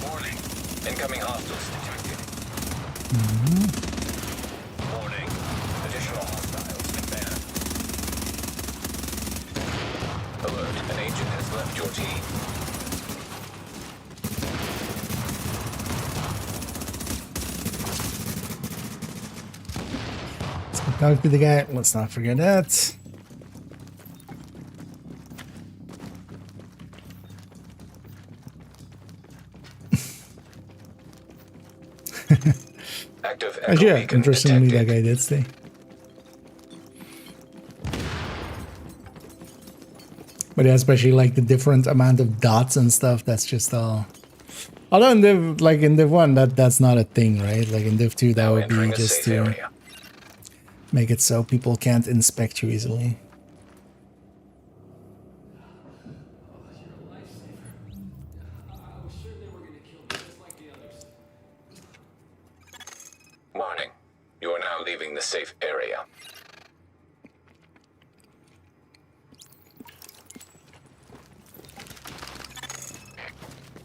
Warning. Incoming hostiles detected. Warning. Additional hostiles inbound. Alert. An agent has left your team. Let's go talk to the guy. Let's not forget that. Active echo Actually, yeah, beacon interestingly, that detected. guy did stay. But yeah, especially like the different amount of dots and stuff, that's just all. Although in Div, like in Div1, that's not a thing, right? Like in Div2, that Now would entering be a just safe to area. make it so people can't inspect you easily. Warning. You are now leaving the safe area.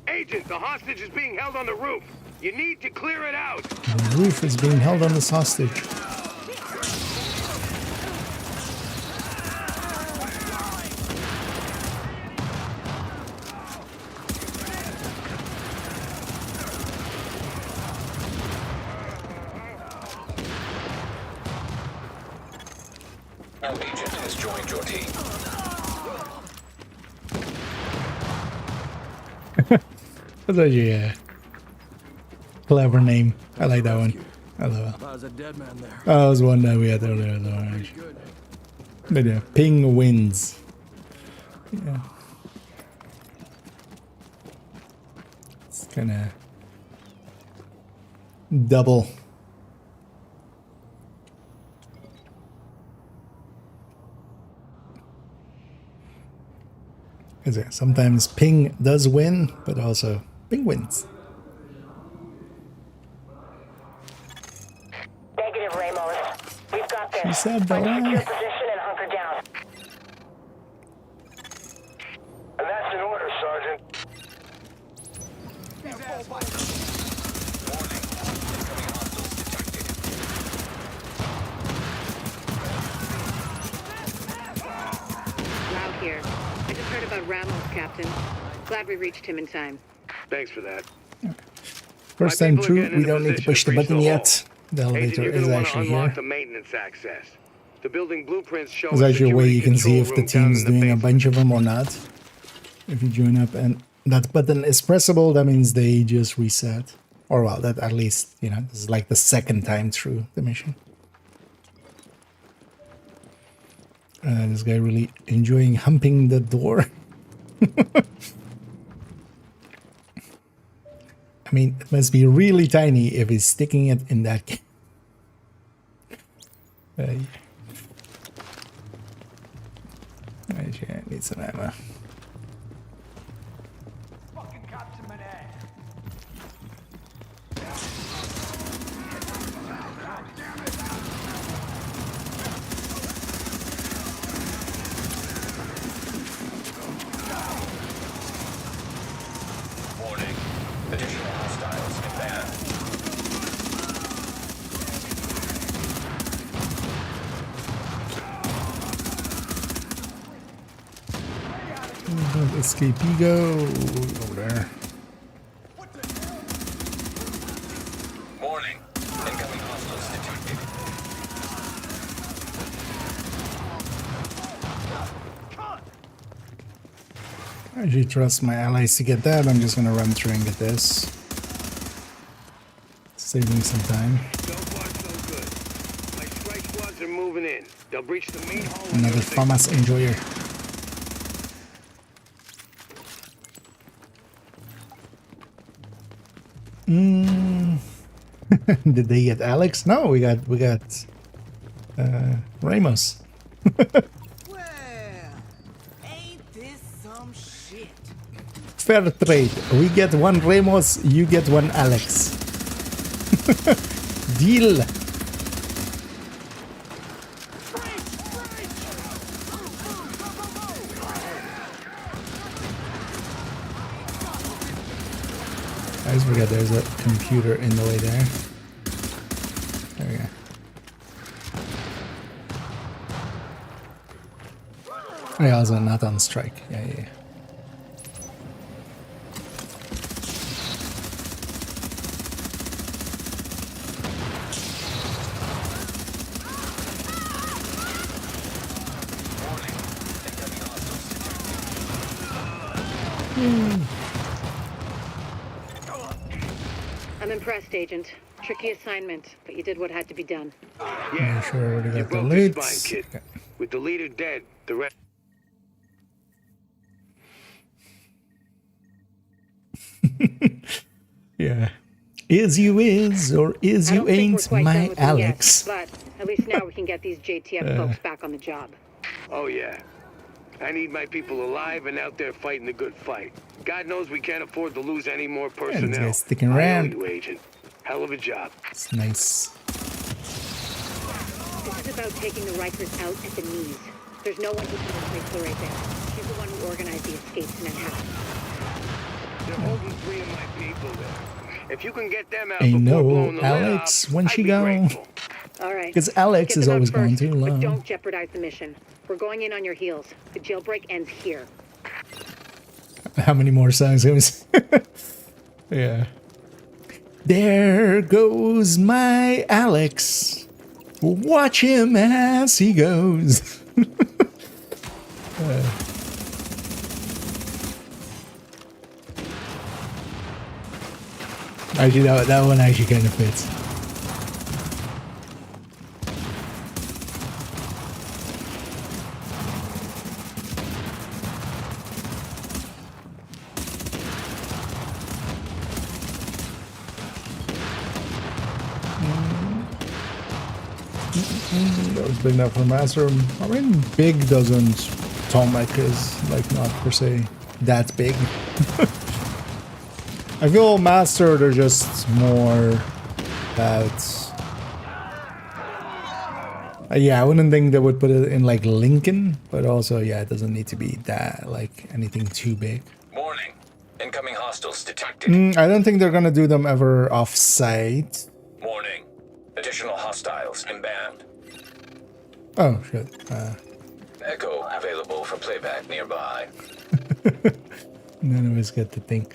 Agent, the hostage is being held on the roof. You need to clear it out. The roof is being held on this hostage. New agent has joined your team. That's actually a clever name. I like that one. I love it. There's a dead man there. Oh, that was one that we had earlier as well, actually. Good. But yeah, ping wins. Yeah. It's kind of double. Because yeah, sometimes ping does win, but also ping wins. She said the Find a secure lie. position and hunker down. And that's an order, Sergeant. Loud here. I just heard about Ramos, Captain. Glad we reached him in time. Thanks for that. First My time people are through, getting we into don't need to position push the breach button the yet. The Agent, elevator you're is gonna want to actually unlock here. the maintenance access. The building blueprints show There's a actually a way security you can see control if the room down team's in the doing a basement. bunch of them or not. If you join up and that button is pressable, that means they just reset. Or well, that at least, you know, this is like the second time through the mission. This guy really enjoying humping the door. I mean, it must be really tiny if he's sticking it in that game. Actually, I need some ammo. Warning. Additional hostiles inbound. Escape ego over there. Warning. Incoming hostiles detected. I usually trust my allies to get that. I'm just gonna run through and get this. Saving some time. So far, so good. My strike squads are moving in. They'll breach the main hall. with Another everything. FAMAS enjoyer. Did they get Alex? No, we got Ramos. Well, ain't this some shit? Fair trade. We get one Ramos, you get one Alex. Deal. I always forget there's a computer in the way there. There we go. Oh, yeah, also not on strike. Yeah. I'm impressed, Agent. Tricky assignment, but you did what had to be done. Yeah, Sure, I already you got the broke your spine, leads. kid. With the leader dead, the rest. Yeah. Is you is or is I you don't think we're ain't quite done my with them yet, Alex. but at least now we can get these JTF folks back on the job. Oh yeah. I need my people alive and out there fighting the good fight. God knows we can't afford to lose any more this personnel. guy's sticking I owe around. you, Agent. Hell of a job. It's nice. This is about taking the Rikers out at the knees. There's no one who can replace Lorraine there. She's the one who organized the escape to Manhattan. They're holding 3 of my people there. If you can get them out Ain't before no blowing the lid Alex off, when I'd she be go. grateful. All right. Because Alex Get is them out always going first, too But long. don't jeopardize the mission. We're going in on your heels. The jailbreak ends here. How many more songs? Yeah. There goes my Alex. Watch him as he goes. Actually, that one actually kind of fits. That was big enough for Master. I mean, big doesn't sound like is like not per se that big. I feel Master, they're just more about Yeah, I wouldn't think they would put it in like Lincoln, but also, yeah, it doesn't need to be that, like, anything too big. Warning. Incoming hostiles detected. I don't think they're gonna do them ever off-site. Warning. Additional hostiles inbound. Oh, shit. Echo available for playback nearby. None of us get the thing.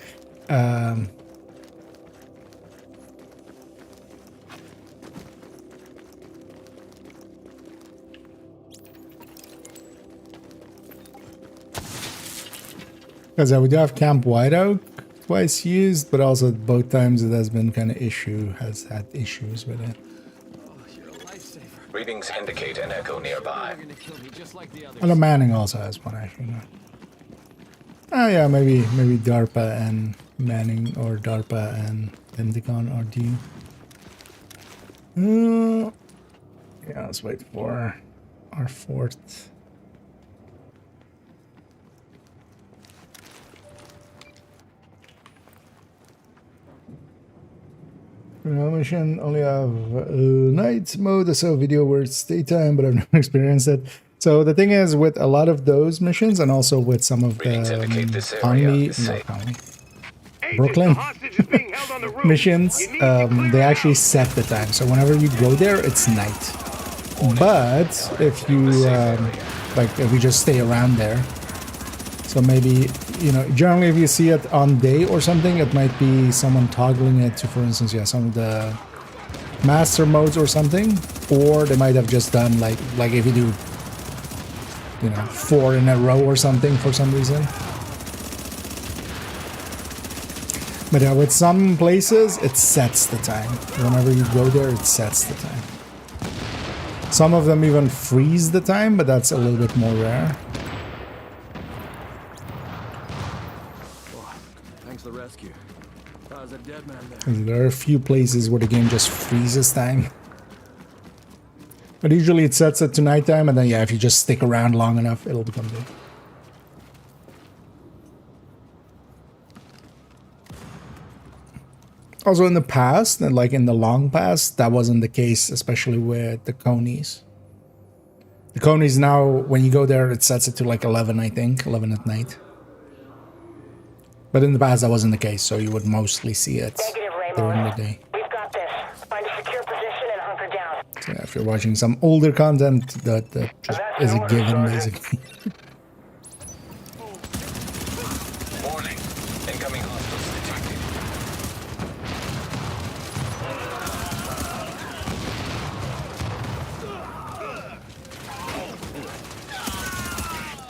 Because we do have Camp Whiteout twice used, but also both times it has been kind of has had issues with it. Readings indicate an echo nearby. And the Manning also has one, actually. Oh yeah, maybe DARPA and Manning, or DARPA and Pentagon are due. Yeah, let's wait for our fourth. Mission only have night mode, so video where it's daytime, but I've never experienced it. So the thing is, with a lot of those missions, and also with some of the Brooklyn missions, they actually set the time. So whenever you go there, it's night. But if you like, if you just stay around there, so maybe, you know, generally if you see it on day or something, it might be someone toggling it to, for instance, yeah, some of the master modes or something, or they might have just done like if you do, you know, 4 in a row or something for some reason. But yeah, with some places, it sets the time. Whenever you go there, it sets the time. Some of them even freeze the time, but that's a little bit more rare. Thanks for the rescue. There's a dead man there. There are a few places where the game just freezes time. But usually it sets it to nighttime, and then yeah, if you just stick around long enough, it'll become day. Also in the past, and like in the long past, that wasn't the case, especially with the Conies. The Conies now, when you go there, it sets it to like 11, I think, 11 at night. But in the past, that wasn't the case, so you would mostly see it during the day. We've got this. Find a secure position and hunker down. So yeah, if you're watching some older content, that just is a given, basically. Warning. Incoming hostiles detected.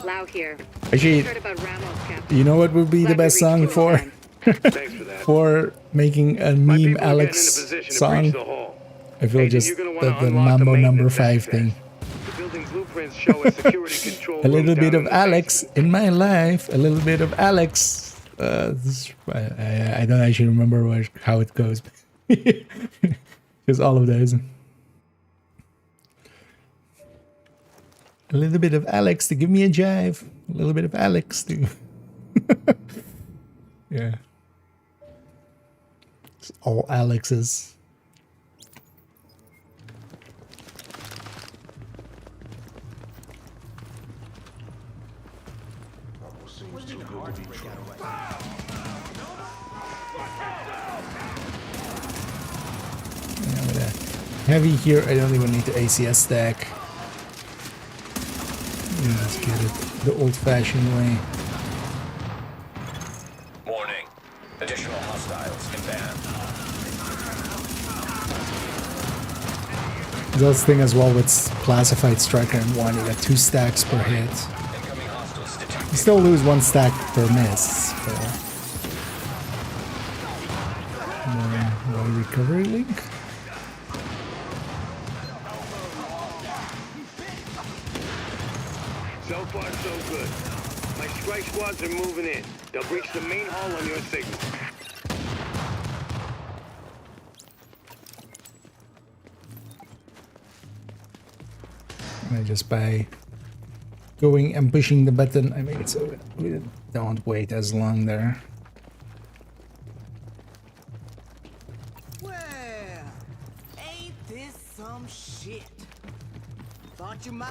Lau here. Actually, you know what would be the best song for? For making a meme Alex song? I feel just the Mambo number 5 thing. A little bit of Alex in my life, a little bit of Alex. I don't actually remember how it goes. Just all of those. A little bit of Alex to give me a jive. A little bit of Alex to... Yeah. It's all Alexes. Yeah, with a heavy here, I don't even need the ACS stack. Yeah, let's get it the old-fashioned way. Warning. Additional hostiles inbound. That's the thing as well with classified striker and 1, you got 2 stacks per hit. You still lose 1 stack per miss. More recovery link. So far, so good. My strike squads are moving in. They'll breach the main hall on your signal. And just by going and pushing the button, I make it so we don't wait as long there. Well, ain't this some shit? Aren't you my...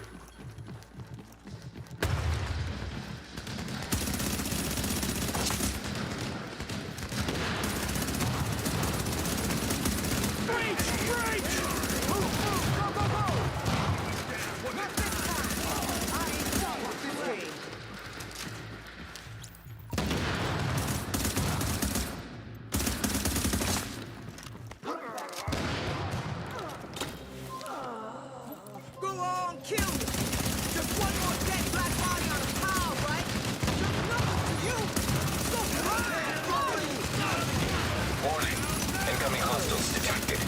Go on, kill me. Just one more dead black body on a pile, right? Just nothing to you. So hard. Warning. Incoming hostiles detected.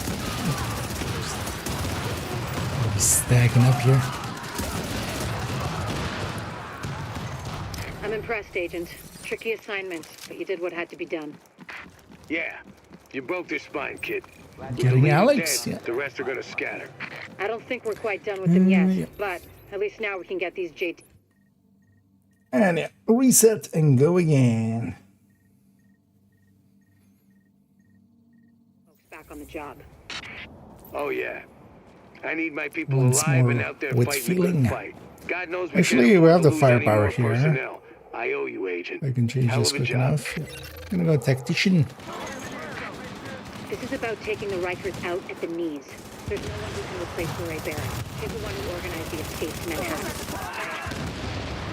We'll be stacking up here. I'm impressed, Agent. Tricky assignment, but you did what had to be done. Yeah, you broke their spine, kid. Getting Leave 'em Alex. dead, Yeah. the rest are gonna scatter. I don't think we're quite done with them yet, yeah. but at least now we can get these JT And yeah, reset and go again. folks back on the job. Oh yeah. I need my people Once alive more and out there with fighting the feeling. good fight. God knows we Actually, can't we afford have to the lose any firepower more here. personnel. I owe you, Agent. I can change Hell this of a quick job. enough. Yeah. Gonna go tactician. This is about taking the Rikers out at the knees. There's no one who can replace Lorraine Barrett. She's the one who organized the escape to Manhattan.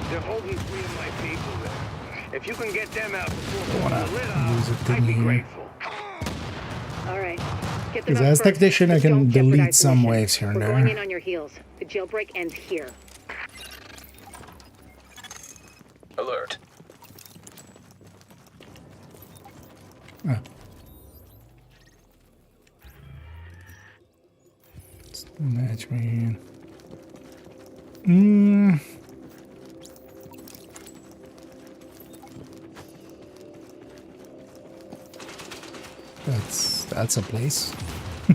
They're holding 3 of my people there. If you can get them out before Don't wanna pulling the lid use a off, thing I'd be here. grateful. All right. Get them Because out as first. tactician, I Just can don't delete jeopardize the some mission. waves here and We're going there. in on your heels. The jailbreak ends here. Alert. Ah. Match me. That's a place. I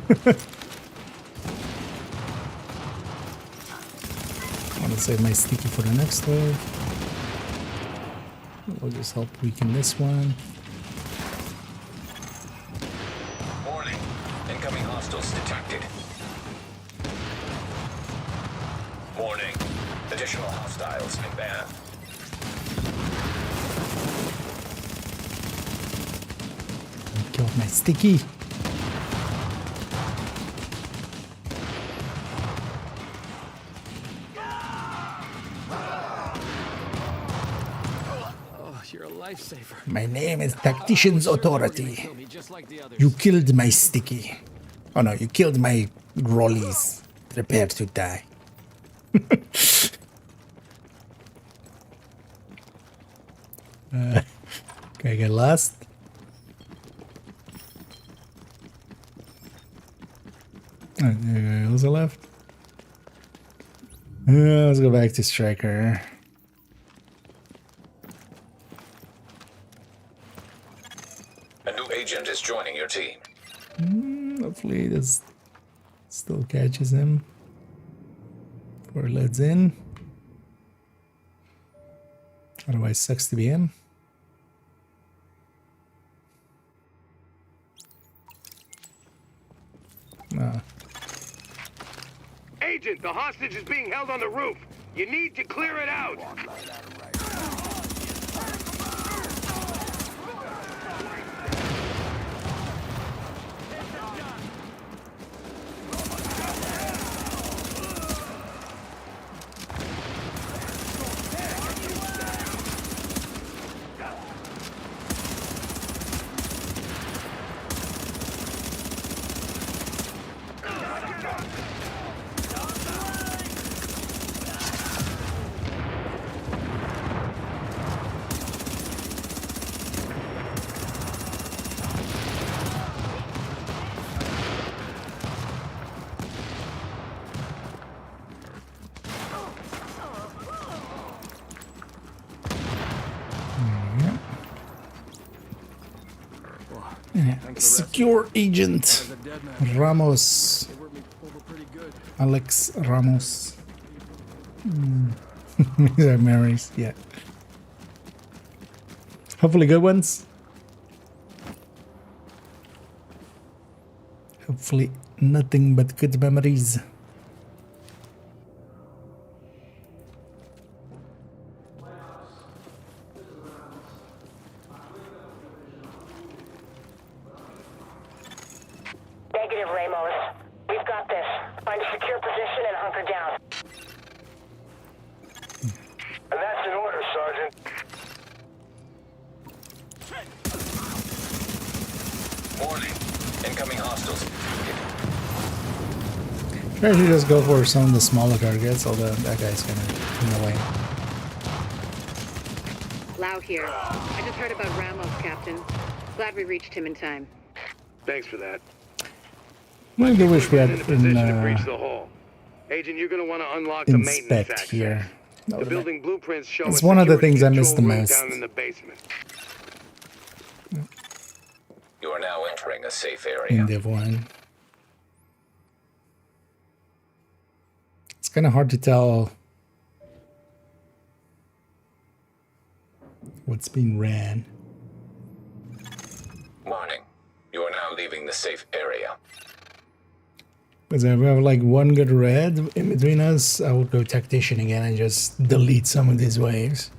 want to save my sticky for the next wave. We'll just help weaken this one. Warning. Incoming hostiles detected. Warning. Additional hostiles inbound. Killed my sticky. Oh, you're a lifesaver. My name is Tactician's Authority. Kill me just like the others. You killed my sticky. Oh no, you killed my rollies. Prepare to die. Can I get lost? There goes a left. Let's go back to Striker. A new agent is joining your team. Hopefully this still catches him before he lets in. Otherwise sucks to be him. No. Agent, the hostage is being held on the roof. You need to clear it out. Secure agent Ramos. Alex Ramos. They're Marys, yeah. Hopefully good ones. Hopefully nothing but good memories. Affirmative, Ramos. We've got this. Find a secure position and hunker down. And that's an order, Sergeant. Warning. Incoming hostiles. Try to just go for some of the smaller targets, although that guy's kind of in the way. Lau here. I just heard about Ramos, Captain. Glad we reached him in time. Thanks for that. I do wish we had In a position to in breach the hull. Agent, you're going to want to unlock the maintenance inspect access. here. That The would've building blueprints show It's a one of the security things I miss the control room most. down in the basement. You are now entering a safe been area. in Div1. It's kind of hard to tell what's being ran. Warning. You are now leaving the safe area. Because if we have like one good red in between us, I would go tactician again and just delete some of these waves.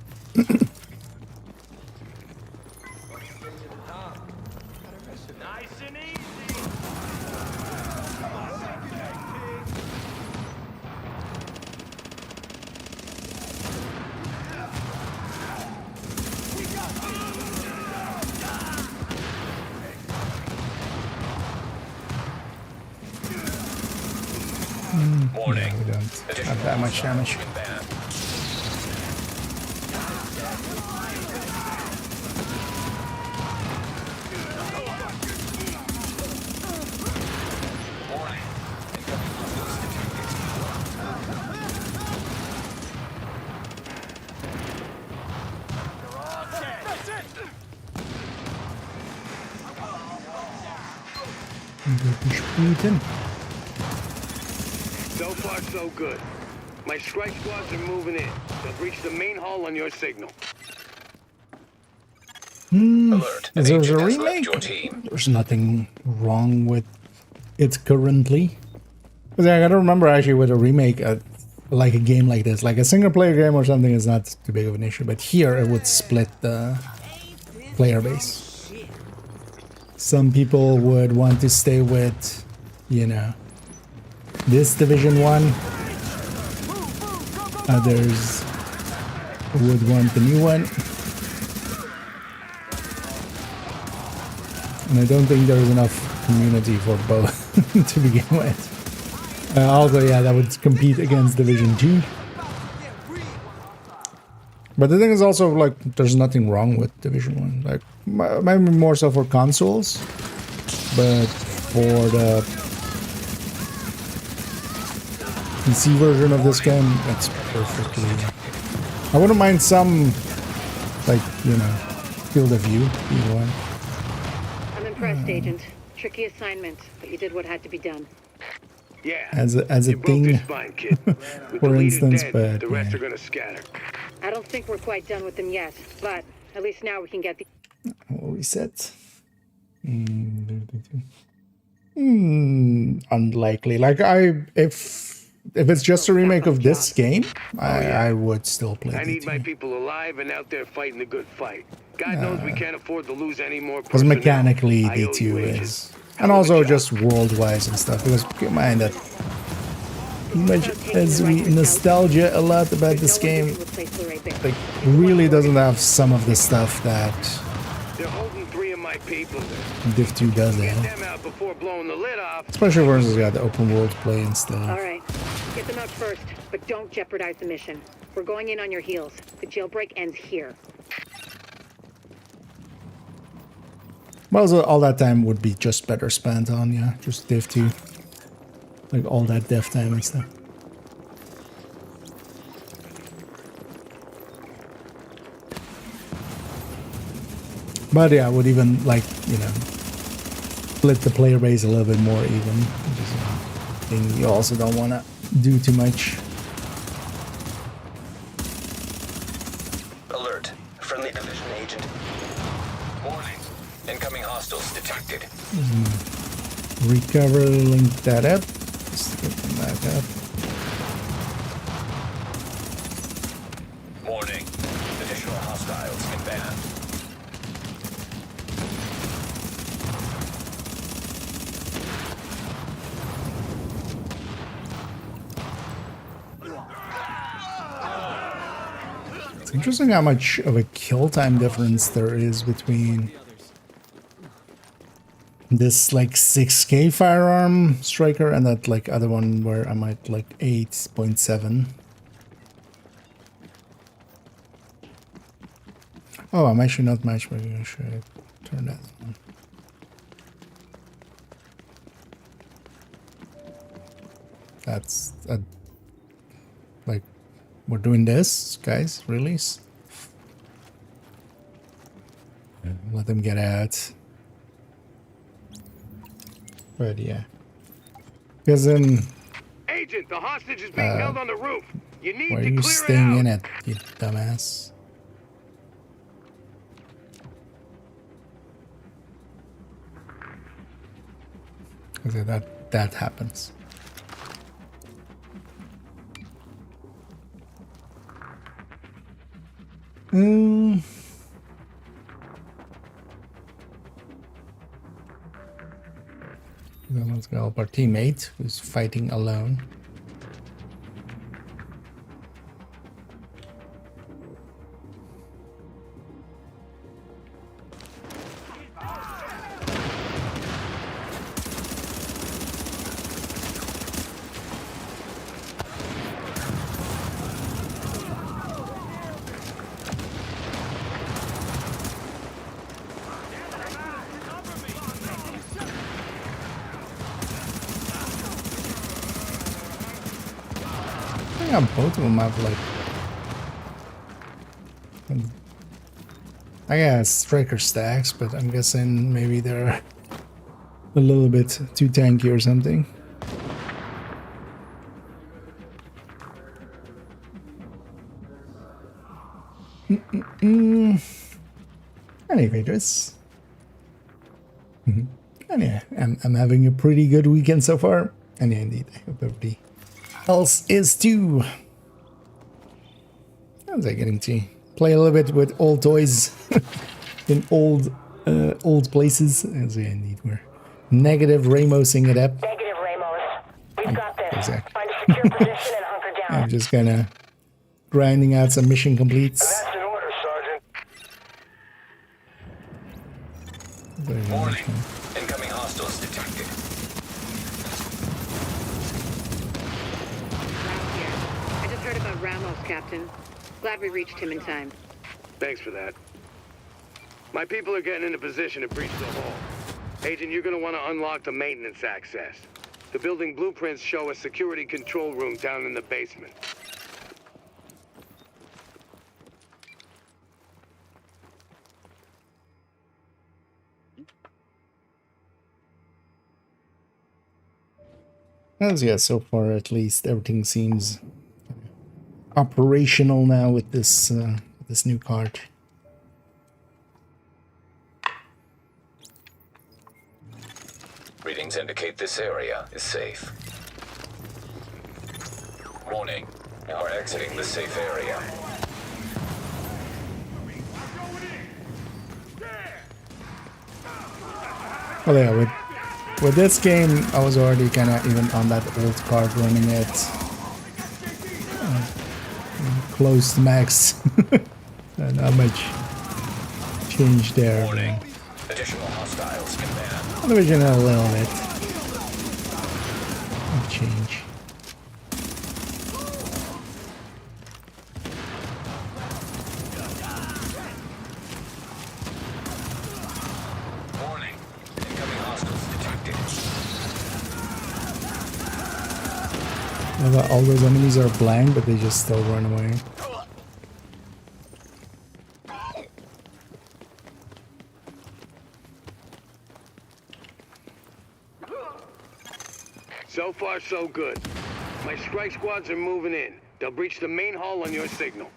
Warning. We don't have that much damage. Inbound. Warning. Incoming hostiles detected. So far, so good. My strike squads are moving in. They'll reach the main hall on your signal. Alert. An There's a agent has left remake. your team. There's nothing wrong with it currently. Because I gotta remember actually with a remake, like a game like this, like a single player game or something is not too big of an issue. But here it would split the player base. Some people would want to stay with, you know, this Division 1. Others would want the new one. And I don't think there's enough community for both to begin with. Also, yeah, that would compete against Division 2. But the thing is also, like, there's nothing wrong with Division 1. Like, maybe more so for consoles. But for the PC version of this game, it's perfectly... I wouldn't mind some, like, you know, field of view, either one. I'm impressed, Agent. Tricky assignment, but you did what had to be done. Yeah. As a you broke your thing, spine, kid. With for the leader instance, dead, but the rest yeah. are gonna scatter. I don't think we're quite done with them yet, but at least now we can get the... We'll reset. Unlikely. Like if it's just a remake of this game, I would still play I need D2. my people alive and out there fighting the good fight. God knows we can't afford to lose any more Because personnel. mechanically I owe you, D2 Agent. is, Hell and of a also job. just world-wise and stuff. Because keep in mind that much as we nostalgia a lot about this game, like really doesn't have some of the stuff that They're holding 3 of my people there. Div2 does Get have. them out before blowing the lid off. Especially for instance, got the open world play and stuff. All right, get them out first, but don't jeopardize the mission. We're going in on your heels. The jailbreak ends here. Well, so all that time would be just better spent on, yeah, just Div2. Like all that dev time and stuff. But yeah, I would even, like, you know, split the player base a little bit more even. Which is a thing you also don't want to do too much. Alert. Friendly division agent. Warning. Incoming hostiles detected. Recover, link that up. Just get them back up. Warning. Additional hostiles inbound. It's interesting how much of a kill time difference there is between this like 6K firearm striker and that like other one where I'm at like 8.7. Oh, I'm actually not matchmaking. I should turn that on. That's like we're doing this, guys. Really? Let them get out. But yeah, because Agent, the hostage is being held on the roof. You need why are to you clear staying it in out. it, you dumbass? Okay, that happens. Then let's go help our teammate who's fighting alone. I think both of them have like, I guess striker stacks, but I'm guessing maybe they're a little bit too tanky or something. Anyway, this. And yeah, I'm having a pretty good weekend so far. And yeah, indeed, I hope everybody else is too. How's I getting to play a little bit with old toys in old places? As yeah, indeed, we're negative Ramosing it up. Negative, Ramos. We've got this. Exactly. Find a secure position and hunker down. I'm just kind of grinding out some mission completes. That's an order, Sergeant. Warning. Incoming hostiles detected. I just heard about Ramos, Captain. Glad we reached him in time. Thanks for that. My people are getting into position to breach the hall. Agent, you're gonna want to unlock the maintenance access. The building blueprints show a security control room down in the basement. As yeah, so far at least everything seems operational now with this new card. Readings indicate this area is safe. Warning. We're exiting the safe area. Well, yeah, with this game, I was already kind of even on that old card running it close to max. Not much change there. Warning. Additional hostiles inbound. On the original, a little bit of change. Warning. Incoming hostiles detected. All those enemies are blind, but they just still run away. So far, so good. My strike squads are moving in. They'll breach the main hall on your signal.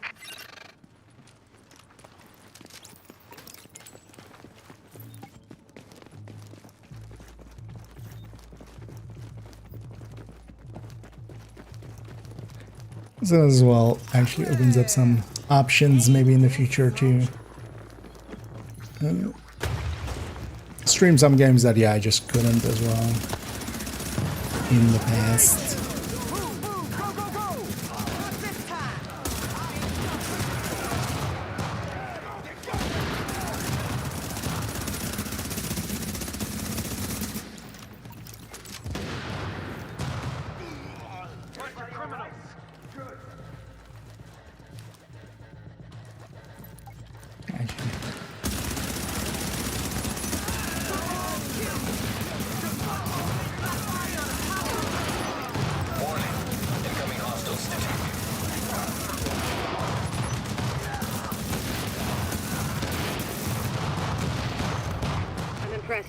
So as well actually opens up some options maybe in the future to stream some games that yeah I just couldn't as well in the past.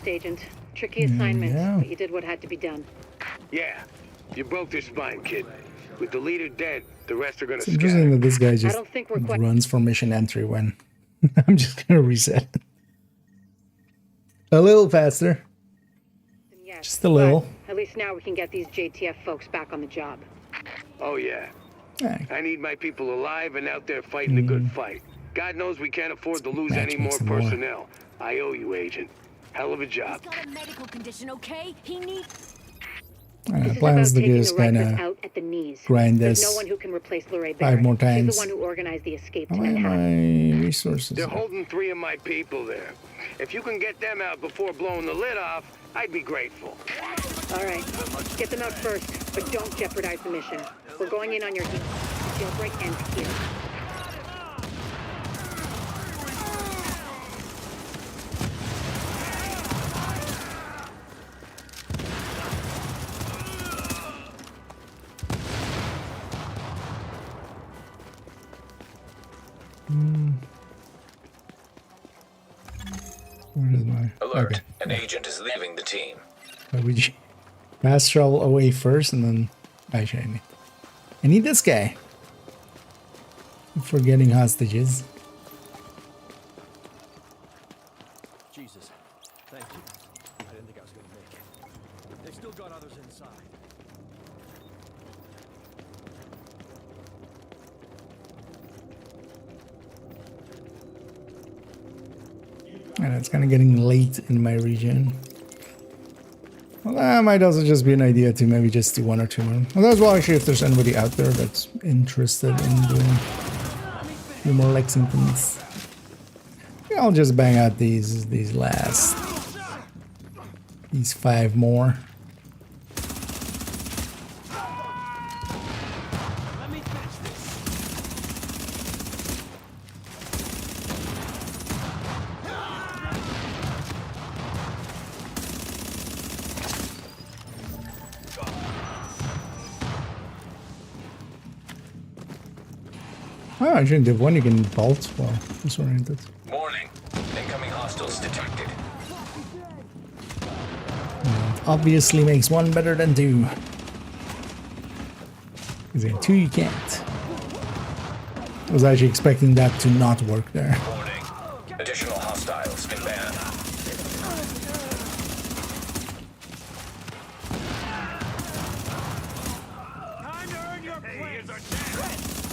best, Agent. Tricky assignment, Yeah. but you did what had to be done. Yeah, you broke their spine, kid. With the leader dead, the rest are gonna It's interesting scatter. that this guy just don't think we're quite- runs for mission entry when I'm just gonna reset. A little faster. Yes, Just a little. but at least now we can get these JTF folks back on the job. Oh yeah, Yeah. I need my people alive and out there fighting a good fight. God knows we can't afford to lose any more makes them more. personnel. I owe you, Agent. Hell of a job. Got a medical condition, okay? He needs... This is Plans about to taking just the kind Rikers of out at the knees. grind There's this no one who can replace Lorraine 5 more She's times. the one who organized the escape to How are Manhattan. my resources? They're holding 3 of my people there. If you can get them out before blowing the lid off, I'd be grateful. All right, get them out first, but don't jeopardize the mission. We're going in on your heels. Jailbreak ends here. Where is my... Alert. Okay. An agent is leaving the team. We fast travel away first and then... Actually, I need this guy. For getting hostages. Jesus. Thank you. I didn't think I was gonna make it. They've still got others inside. And it's kind of getting late in my region. Well, that might also just be an idea to maybe just do 1 or 2 more. Well, as well, actually, if there's anybody out there that's interested in doing a few more Lexingtons. Yeah, I'll just bang out these last... These 5 more. Oh, actually, in Div1 you can bolt while disoriented. Warning. Incoming hostiles detected. Obviously makes 1 better than 2. Because in 2 you can't. I was actually expecting that to not work there. Warning. Additional hostiles inbound. Time to earn your place.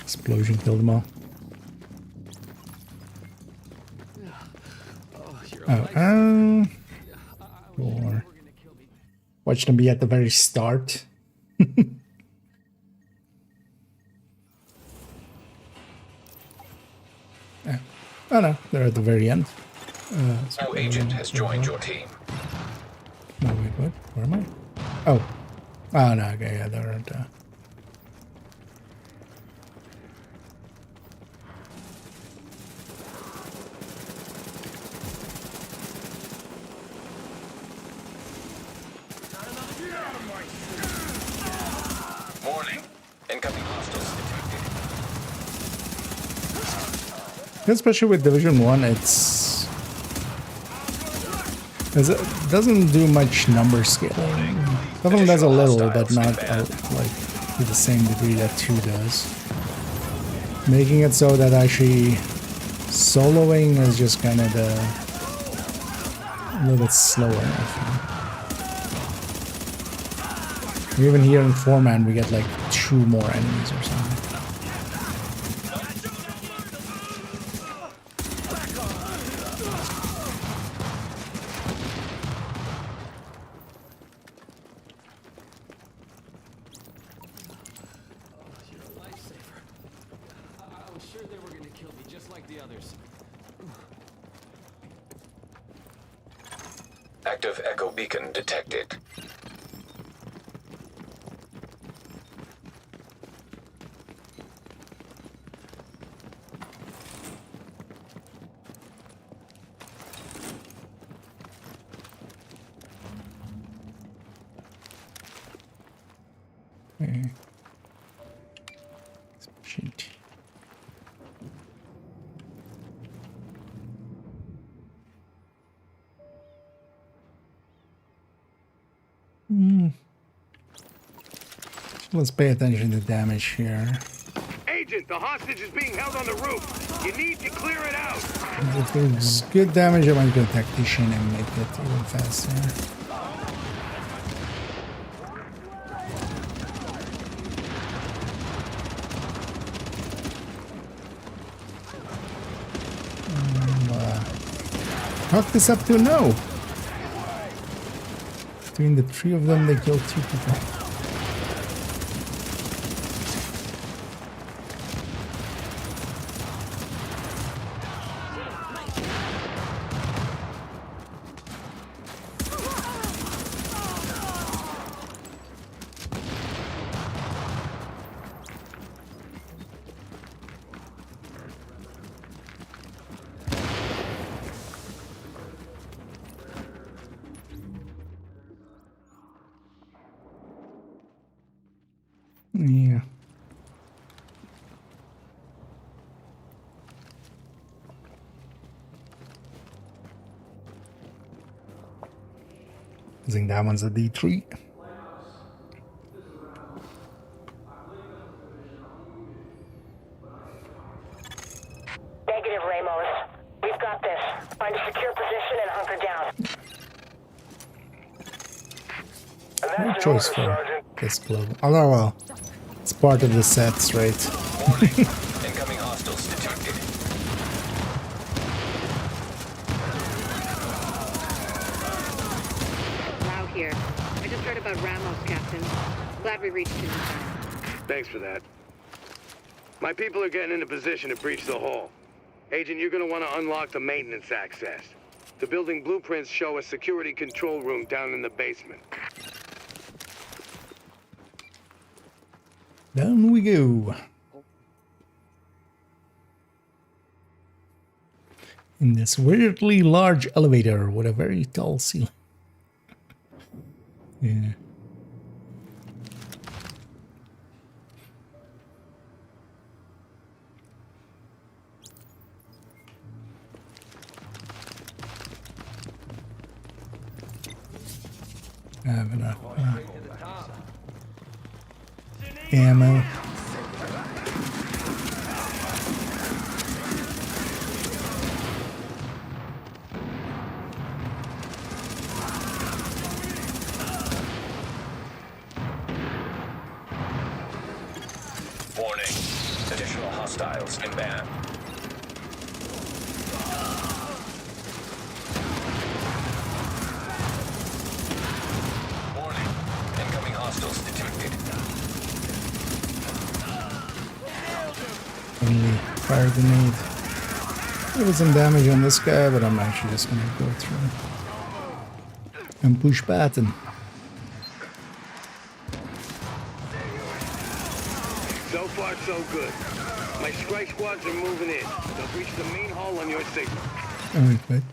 Explosion killed them all. Oh, or watch them be at the very start. Yeah. Oh no, they're at the very end. No agent has joined your team. No, wait, what? Where am I? Oh. Oh no, okay, yeah, they're at... Warning. Incoming hostiles detected. Especially with Division 1, it doesn't do much number scaling. Definitely does a little, but not like to the same degree that 2 does. Making it so that actually soloing is just kind of a little bit slower. I feel. Even here in 4-man, we get like 2 more enemies or something. Active echo beacon detected. Spreadsheet. Let's pay attention to damage here. Agent, the hostage is being held on the roof. You need to clear it out. If there's good damage, I might go tactician and make it even faster. Knock this up to a no. Between the three of them, they killed 2 people. Yeah. I think that one's a D3. Negative, Ramos. We've got this. Find a secure position and hunker down. No choice for this global. Oh well, it's part of the sets, right? Incoming hostiles detected. Lau here. I just heard about Ramos, Captain. Glad we reached him in time. Thanks for that. My people are getting into position to breach the hall. Agent, you're gonna want to unlock the maintenance access. The building blueprints show a security control room down in the basement. Down we go. In this weirdly large elevator with a very tall ceiling. Yeah. I have enough ammo. Warning. Additional hostiles inbound. Warning. Incoming hostiles detected. Only fire grenade. There was some damage on this guy, but I'm actually just gonna go through and push button. So far, so good. My strike squads are moving in. They'll breach the main hall on your signal. Alright, but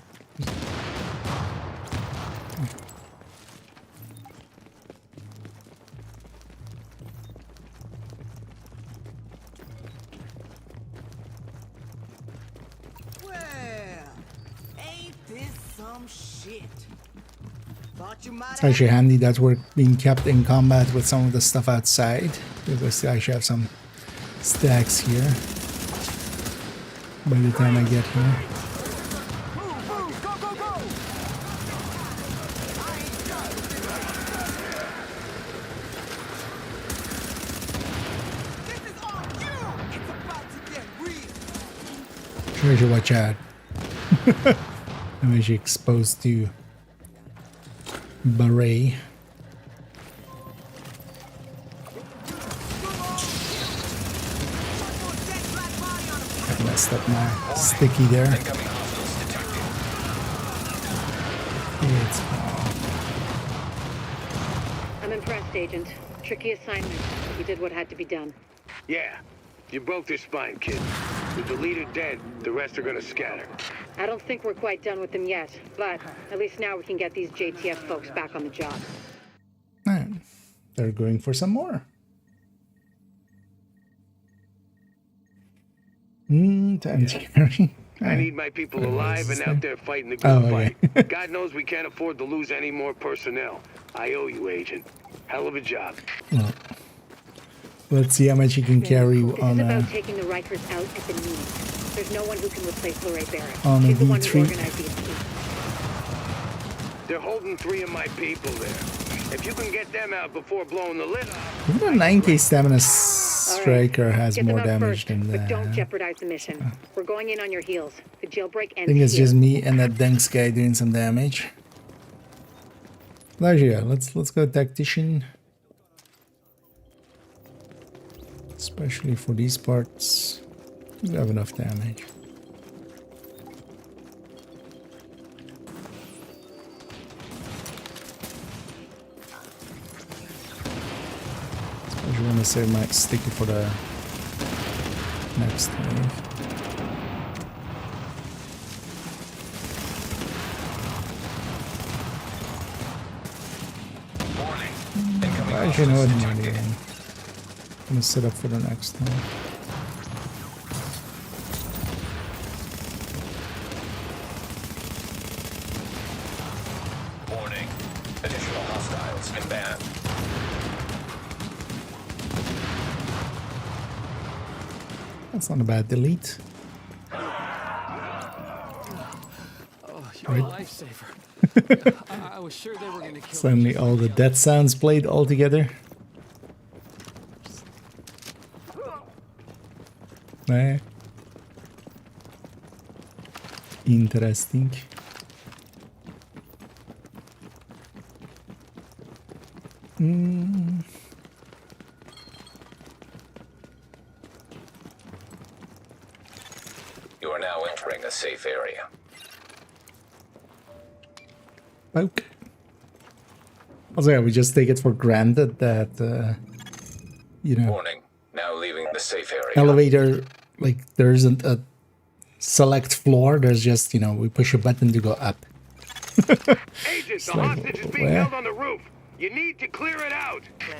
Well, ain't this some shit? Thought you might it's actually handy that we're being kept in combat with some of the stuff outside, because I actually have some stacks here by the time I get here. Sure, I should watch out. I'm actually exposed to Beret. I messed up my sticky there. Incoming hostiles detected. It's I'm impressed, Agent. Tricky assignment. You did what had to be done. Yeah. You broke their spine, kid. With the leader dead, the rest are gonna scatter. I don't think we're quite done with them yet, but at least now we can get these JTF folks back on the job. and they're going for some more. Time to carry. I need my people alive and out there fighting the good okay. fight. God knows we can't afford to lose any more personnel. I owe you, Agent. Hell of a job. Well, Let's see how much he can carry This on is about a taking the Rikers out at the knees. There's no one who can replace Lorraine Barrett. On a She's the one who V3. organized the escape. They're holding 3 of my people there. If you can get them out before blowing the lid off... even a 9k stamina striker has Get them more out damage first, than but don't that. jeopize the mission. We're going in on your heels. The jailbreak I ends think it's here. just me and that Denks guy doing some damage. There you go. Let's go tactician. Especially for these parts. You have enough damage. Especially when I say my sticky for the next wave. I actually know what I'm doing. I'm gonna set up for the next one. Warning. Additional hostiles inbound. That's not a bad delete. Oh, you're a lifesaver. I was sure they were gonna kill Suddenly all the death sounds played all together. Interesting. You are now entering a safe area. Okay. Also, yeah, we just take it for granted that, you know, Warning. Now leaving the safe area. elevator, like, there isn't a select floor. There's just, you know, we push a button to go up. Agent, the like, hostage is being where? held on the roof. You need to clear it out. Okay,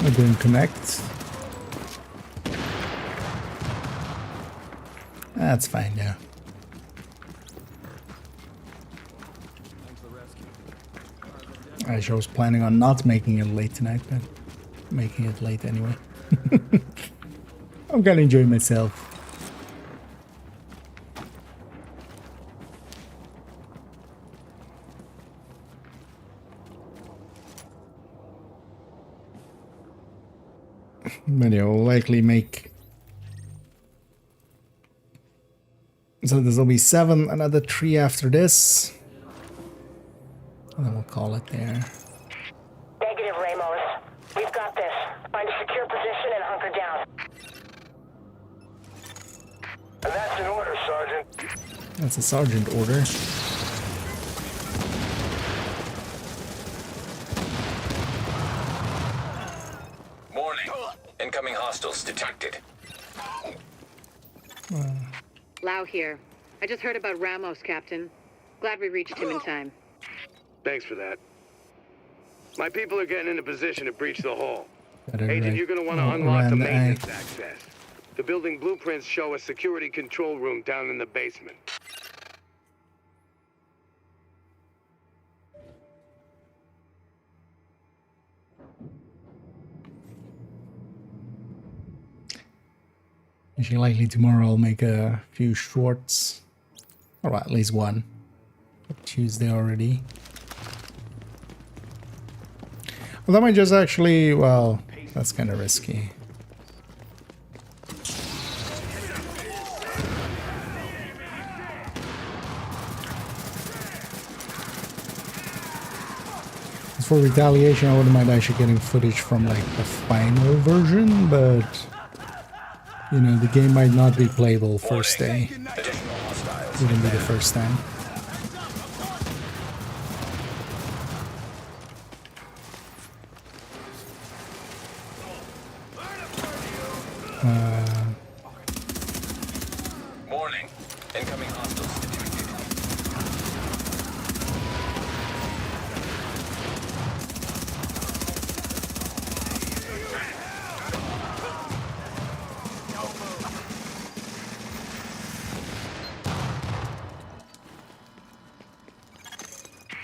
I didn't connect. That's fine now. I was planning on not making it late tonight, but making it late anyway. I'm gonna enjoy myself. But yeah, we'll likely make... So this will be 7, another 3 after this. And then we'll call it there. Negative, Ramos. We've got this. Find a secure position and hunker down. And that's an order, Sergeant. That's a sergeant order. Warning. Incoming hostiles detected. Lau here. I just heard about Ramos, Captain. Glad we reached him in time. Thanks for that. My people are getting into position to breach the hall. Better Agent, right you're going to want to around unlock the the maintenance eye. access. The building blueprints show a security control room down in the basement. Actually, likely tomorrow I'll make a few shorts. Or at least one. Tuesday already. Well, that might just actually... Well, that's kind of risky. As for retaliation, I wouldn't mind actually getting footage from like the final version, but... You know, the game might not be playable first day. Wouldn't be the first time. Warning. Incoming hostiles detected.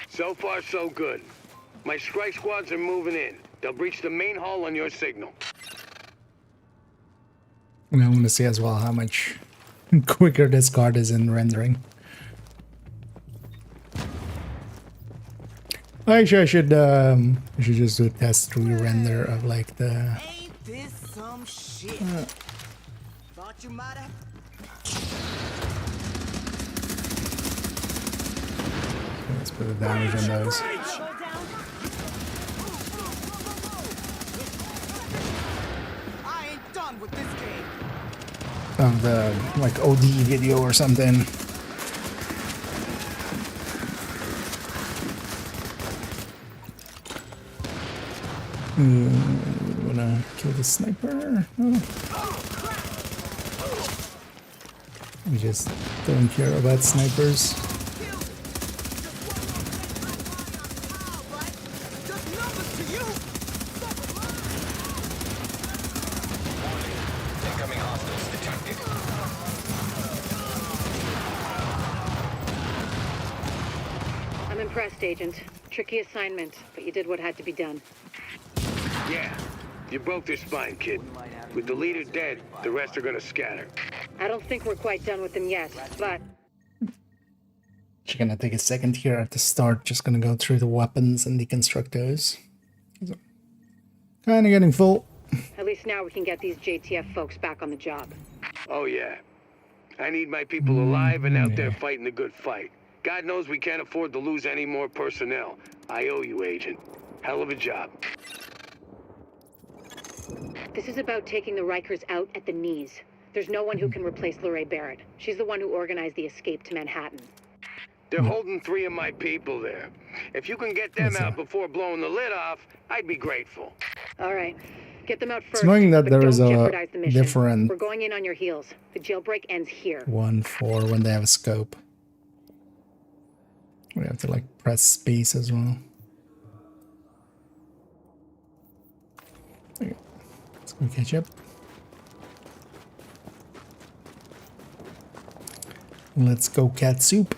So far, so good. My strike squads are moving in. They'll breach the main hall on your signal. And I want to see as well how much quicker this card is in rendering. Actually, I should just do a test re-render of like the. Ain't this some shit? Thought you might have. Let's put the damage on those. I ain't done with this game. Of the like OD video or something. Wanna kill the sniper? No. We just don't care about snipers. Incoming hostiles detected. I'm impressed, Agent. Tricky assignment, but you did what had to be done. Yeah, you broke their spine, kid. With the leader dead, the rest are gonna scatter. I don't think we're quite done with them yet, but... She's gonna take a second here at the start, just gonna go through the weapons and deconstruct those. Kinda getting full. At least now we can get these JTF folks back on the job. Oh, yeah. I need my people alive and out there fighting the good fight. God knows we can't afford to lose any more personnel. I owe you, Agent. Hell of a job. This is about taking the Rikers out at the knees. There's no one who can replace Lorraine Barrett. She's the one who organized the escape to Manhattan. They're holding 3 of my people there. If you can get them out before blowing the lid off, I'd be grateful. All right. Get them out first. It's knowing that but there don't is a jeopardize the mission. different We're going in on your heels. The jailbreak ends here. one for when they have a scope. We have to like press space as well. Okay. Let's go catch up. Let's go cat soup.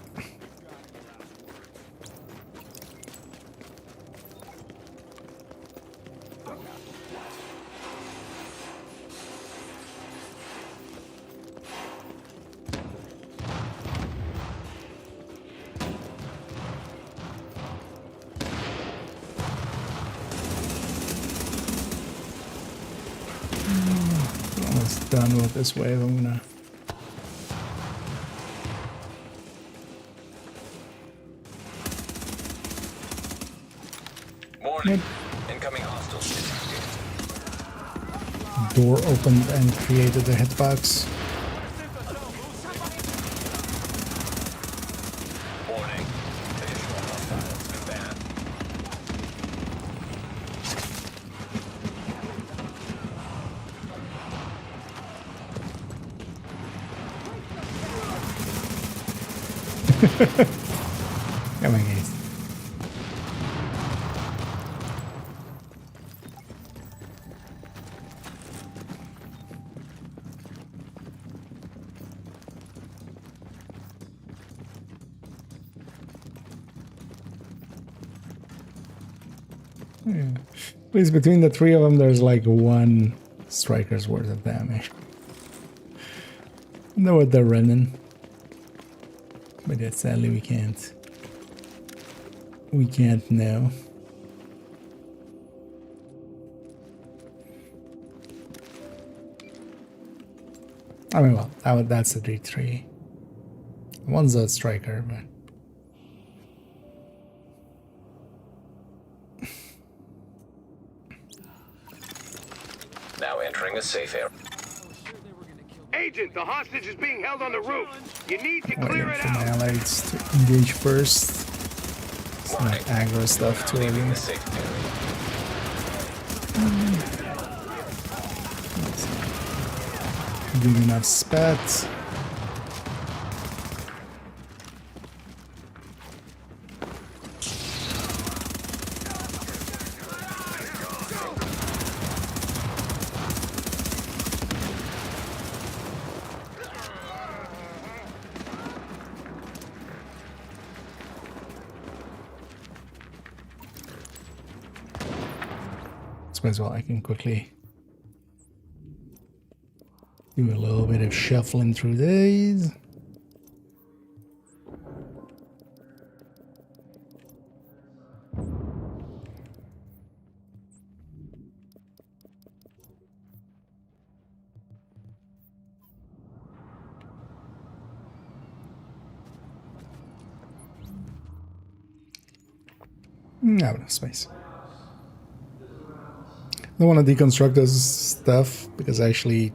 Almost done with this wave. I'm gonna Warning. Incoming hostiles detected. door opened and created a hitbox. Warning. Additional hostiles inbound. Come on, guys. Yeah. At least between the 3 of them, there's like 1 striker's worth of damage. Know what they're running. But yeah, sadly we can't. We can't know. I mean, well, that's the D3. One's a striker, but Now entering a safe area. Agent, the hostage is being held on the roof. You need to clear waiting it for my out. allies to engage first. It's not aggro stuff too early. Leaving the safe area. Doing enough spats. As well, I can quickly do a little bit of shuffling through these. No, no space. I don't want to deconstruct this stuff because actually,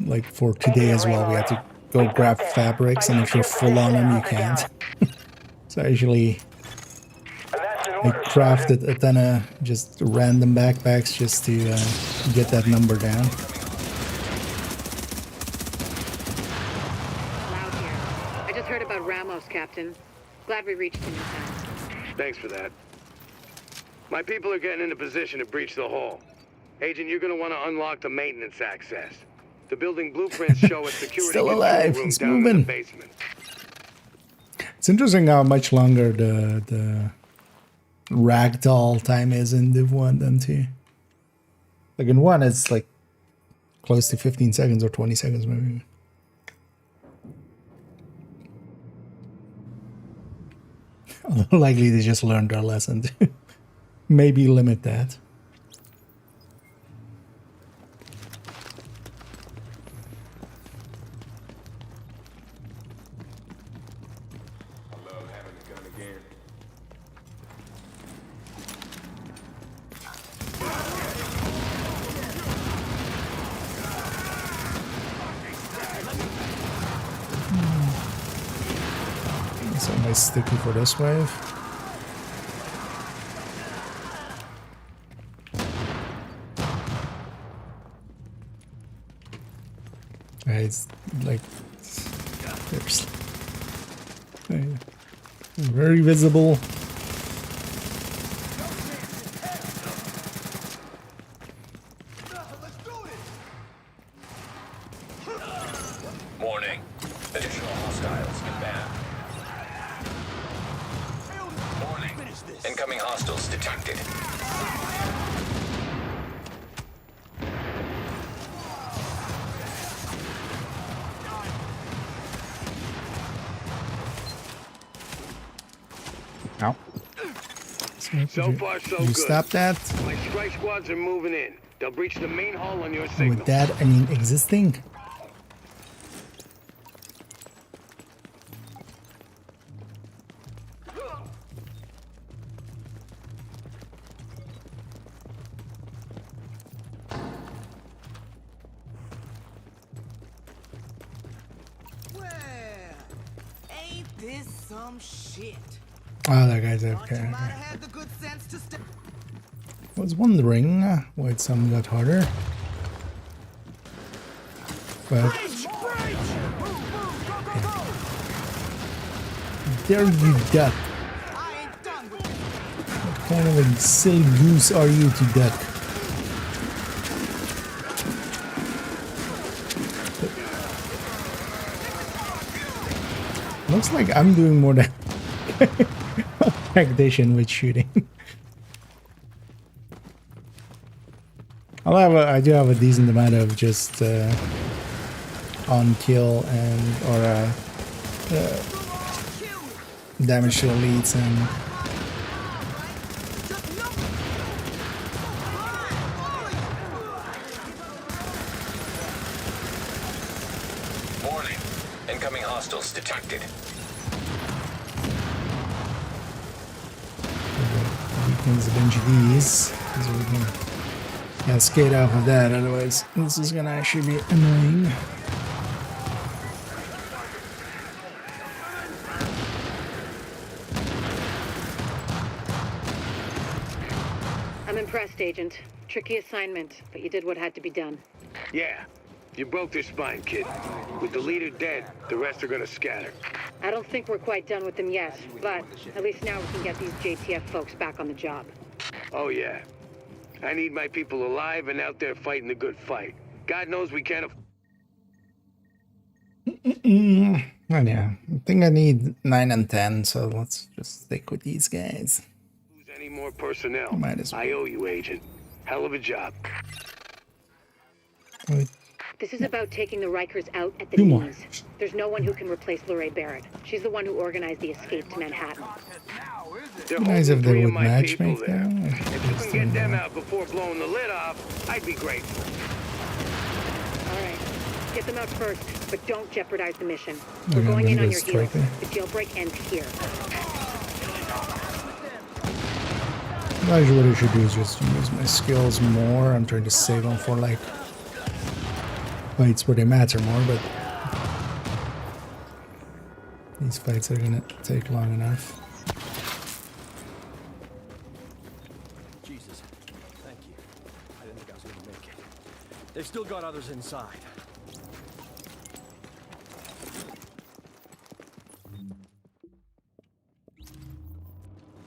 like for today as well, we had to go grab fabrics, and if you're full on them, you can't. So actually, I crafted a ton of just random backpacks just to get that number down. Loud here. I just heard about Ramos, Captain. Glad we reached him in time. Thanks for that. My people are getting into position to breach the hall. Agent, you're gonna want to unlock the maintenance access. The building blueprints show a security Still alive. room He's down in moving. the basement. It's interesting how much longer the ragdoll time is in Div1 than 2. Like in 1, it's like close to 15 seconds or 20 seconds maybe. Likely they just learned their lesson to maybe limit that. I love having the gun again. So nice sticky for this wave. It's like there's very visible. Warning. Additional hostiles inbound. Warning. Incoming hostiles detected. Ow. So far, so you good. stop that? My strike squads are moving in. They'll breach the main hall on your And signal. with that, I mean existing. Well, ain't this some shit? Oh, that guy's Thought you okay. might have had the good sense to stay. I was wondering why some got harder. But there you duck. I ain't done with this. What kind of a silly goose are you to duck? Looks like I'm doing more than tactician with shooting. I do have a decent amount of just on kill and or damage to elites and Warning. Incoming hostiles detected. weakens a bunch of these. So we can cascade off of that, otherwise this is gonna actually be annoying. I'm impressed, Agent. Tricky assignment, but you did what had to be done. Yeah. You broke their spine, kid. With the leader dead, the rest are gonna scatter. I don't think we're quite done with them yet, but at least now we can get these JTF folks back on the job. Oh yeah. I need my people alive and out there fighting the good fight. God knows we can't Oh yeah, I think I need 9 and 10, so let's just stick with these guys. lose any more personnel. Might as well. I owe you, Agent. Hell of a job. Wait. This is about taking the Rikers out at the Two more. knees. There's no one who can replace Lorraine Barrett. She's the one who organized the escape to Manhattan. They're Nice if holding they 3 of would my match people make there. them. If you can get them out before blowing the lid off, I'd be grateful. All right, get them out first, but don't jeopardize the mission. Okay, We're going let in me on go your straight heels. there. The jailbreak ends here. Actually, what I should do is just use my skills more. I'm trying to save them for like fights where they matter more, but these fights are gonna take long enough. Jesus. Thank you. I didn't think I was going to make it. They've still got others inside.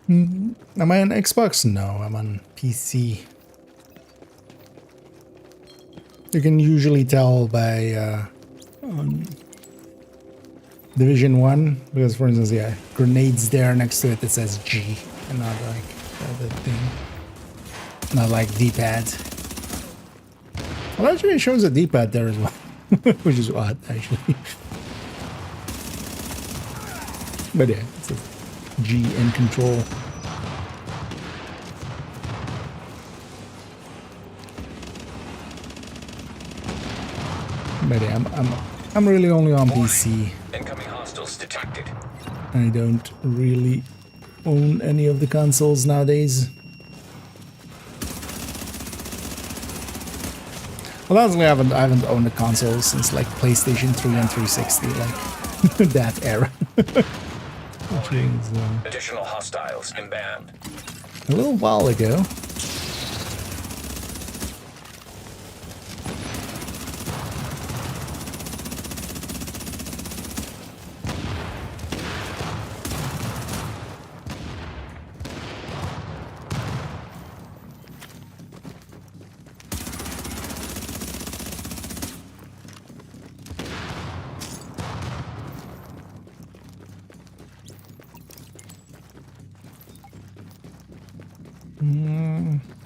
Am I on Xbox? No, I'm on PC. You can usually tell by on Division 1, because for instance, yeah, grenades there next to it, it says G, and not like the other thing. Not like D-pad. Well, actually it shows a D-pad there as well, which is odd, actually. But yeah, it says G in control. But yeah, I'm really only on PC. Incoming hostiles detected. I don't really own any of the consoles nowadays. Well, honestly, I haven't owned a console since like PlayStation 3 and 360, like that era. Which is Additional hostiles inbound. a little while ago.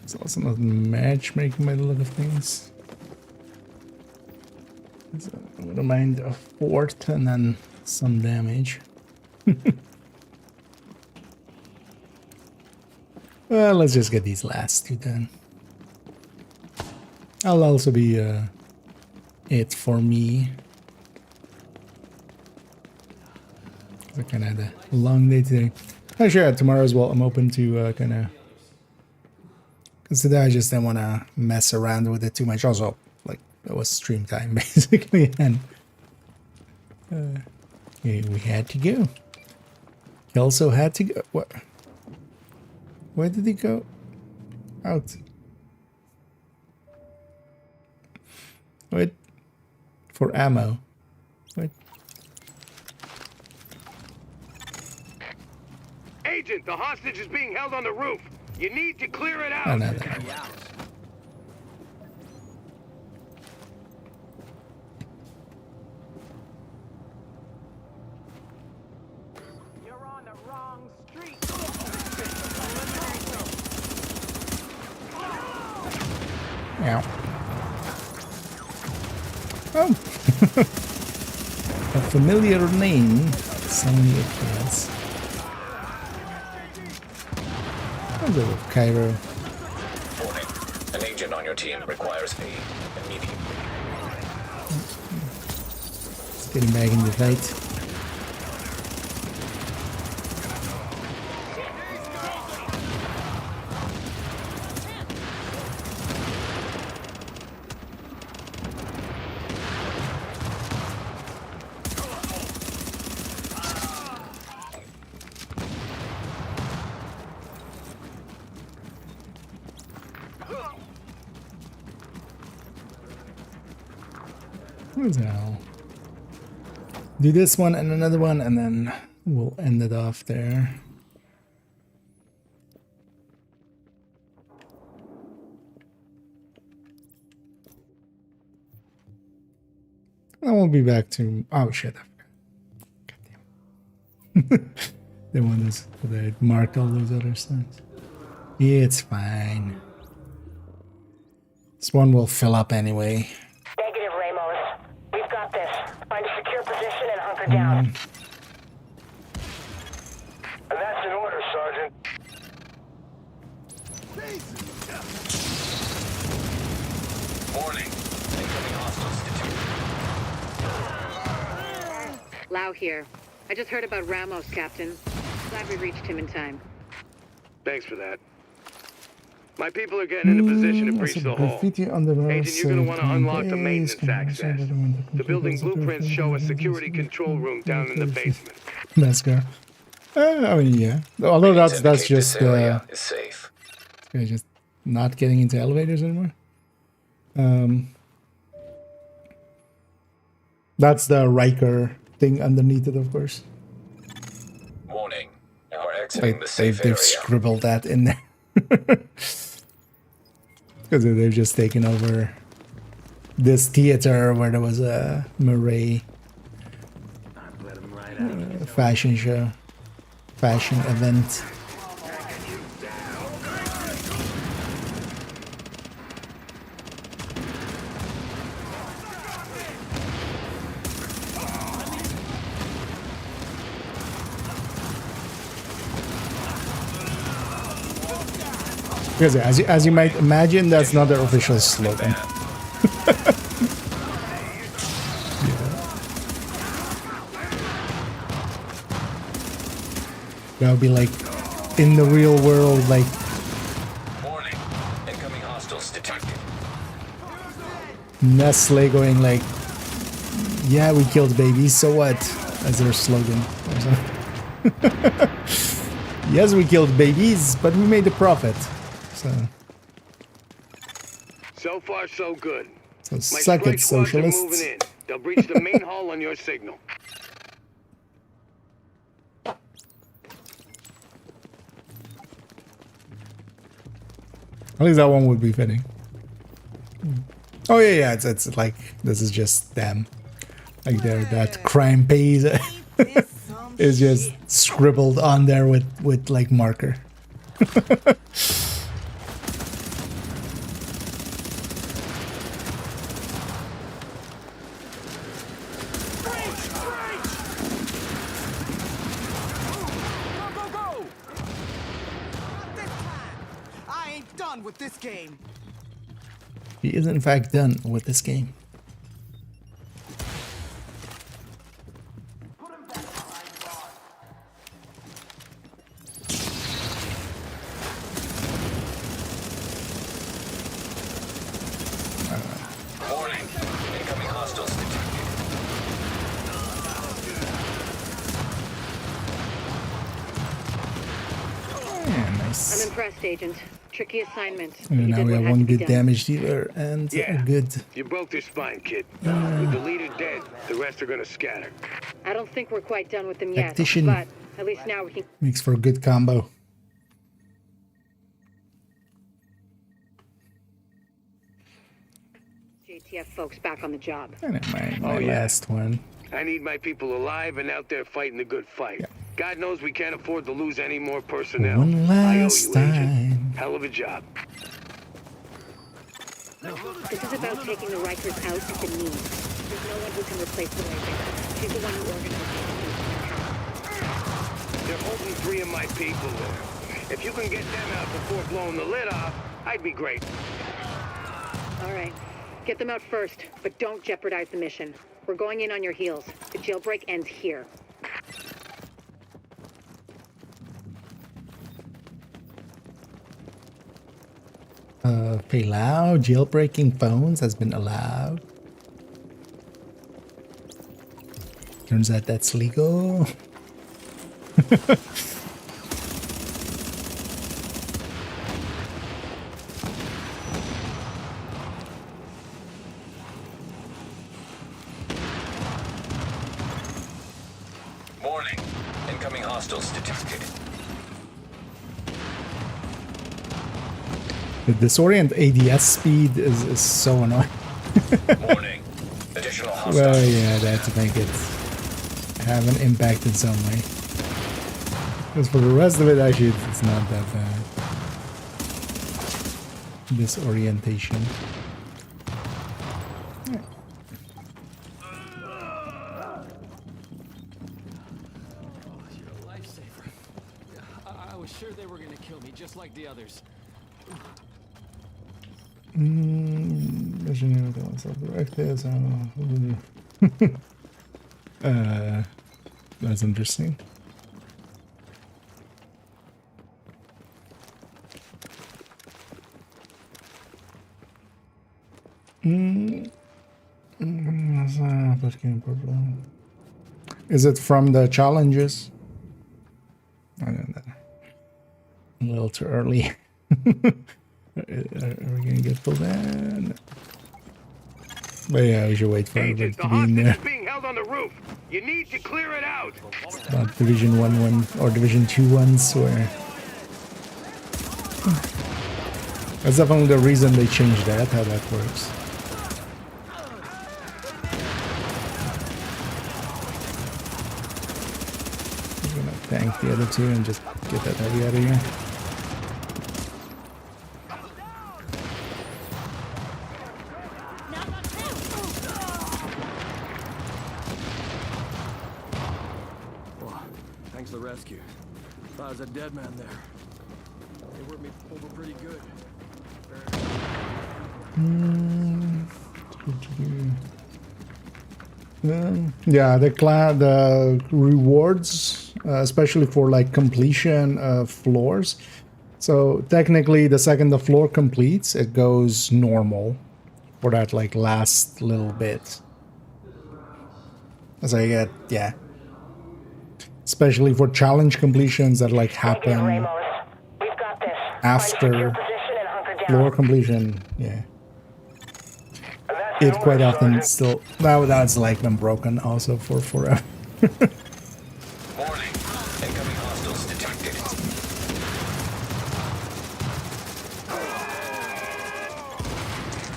It's also not matchmaking by the look of things. So I wouldn't mind a 4th and then some damage. Well, let's just get these last 2 done. I'll also be it for me. I kind of had a long day today. Actually, yeah, tomorrow as well. I'm open to kind of. Because today I just didn't want to mess around with it too much. Also, like, it was stream time, basically. And we had to go. He also had to go. What? Where did he go? Out. Wait. For ammo. Wait. Agent, the hostage is being held on the roof. You need to clear it out. Oh, no. You're on the wrong street. Ow. Oh. A familiar name. Suddenly appears. How's it with Cairo? Warning. An agent on your team requires aid immediately. It's getting back in the fight. So do this one and another one, and then we'll end it off there. I won't be back to. Oh shit! Goddamn. They want us. They marked all those other signs. It's fine. This one will fill up anyway. Negative, Ramos. We've got this. Find a secure position and hunker down. That's in order, Sergeant. Warning. Incoming hostiles detected. Lau here. I just heard about Ramos, Captain. Glad we reached him in time. Thanks for that. My people are getting into position to breach the hall. Agent, you're going to want to unlock the maintenance access. The building blueprints show a security control room down in the basement. Let's go. I mean, yeah. Although that's just Is safe. just not getting into elevators anymore. That's the Riker thing underneath it, of course. Warning. You are exiting Like the safe they've area. scribbled that in there. Because they've just taken over this theater where there was a Murray fashion show, fashion event. Because as you might imagine, that's not their official slogan. That would be like in the real world, like Warning. Incoming hostiles detected. Nestle going like, "Yeah, we killed babies, so what?" as their slogan. Yes, we killed babies, but we made a profit. So far, so good. So My suck spray it, squads are socialists. moving in. They'll breach the main hall on your signal. At least that one would be fitting. Oh yeah, it's like this is just them. Like that crime pays is just scribbled on there with like marker. With this game. He is in fact done with this game. Warning. Incoming hostiles detected. Yeah, nice. I'm impressed, Agent. Tricky assignment. And now did we what have had one to be good done. damage dealer and a good. You broke their spine, kid. With the leader dead, the rest are gonna scatter. I don't think we're quite done with them yet, Tactician. but at least now we can... Makes for a good combo. JTF folks back on the job. And my last one. I need my people alive and out there fighting the good fight. Yeah. God knows we can't afford to lose any more personnel. One I owe last you, time. Agent. Hell of a job. This is about taking the Rikers out at the knees. There's no one who can replace the Riker. She's the one who organized the They're holding 3 of my people there. If you can get them out before blowing the lid off, I'd be great. All right. Get them out first, but don't jeopardize the mission. We're going in on your heels. The jailbreak ends here. Allow jailbreaking phones has been allowed. Turns out that's legal. Incoming hostiles detected. The disorient ADS speed is so annoying. Warning. Additional hostiles. Well, yeah, they have to make it have an impact in some way. Because for the rest of it, actually, it's not that bad. Disorientation. You're a lifesaver. I was sure they were gonna kill me, just like the others. That's interesting. Is it from the challenges? I don't know. A little too early. Are we gonna get pulled in? But yeah, we should wait for everybody Agent, the to be in hostage there. is being held on the roof. You need to clear it out. Not Division 1 or Division 2 ones where... That's definitely the reason they changed that, how that works. I'm gonna tank the other two and just get that heavy out of here. Thanks for the rescue. Thought I was a dead man there. They worked me over pretty good. Yeah, the rewards, especially for like completion of floors. So technically, the second the floor completes, it goes normal for that like last little bit. As I get, yeah. Especially for challenge completions that like happen after floor completion, yeah. It quite often still, now that's like been broken also for forever. Warning. Incoming hostiles detected.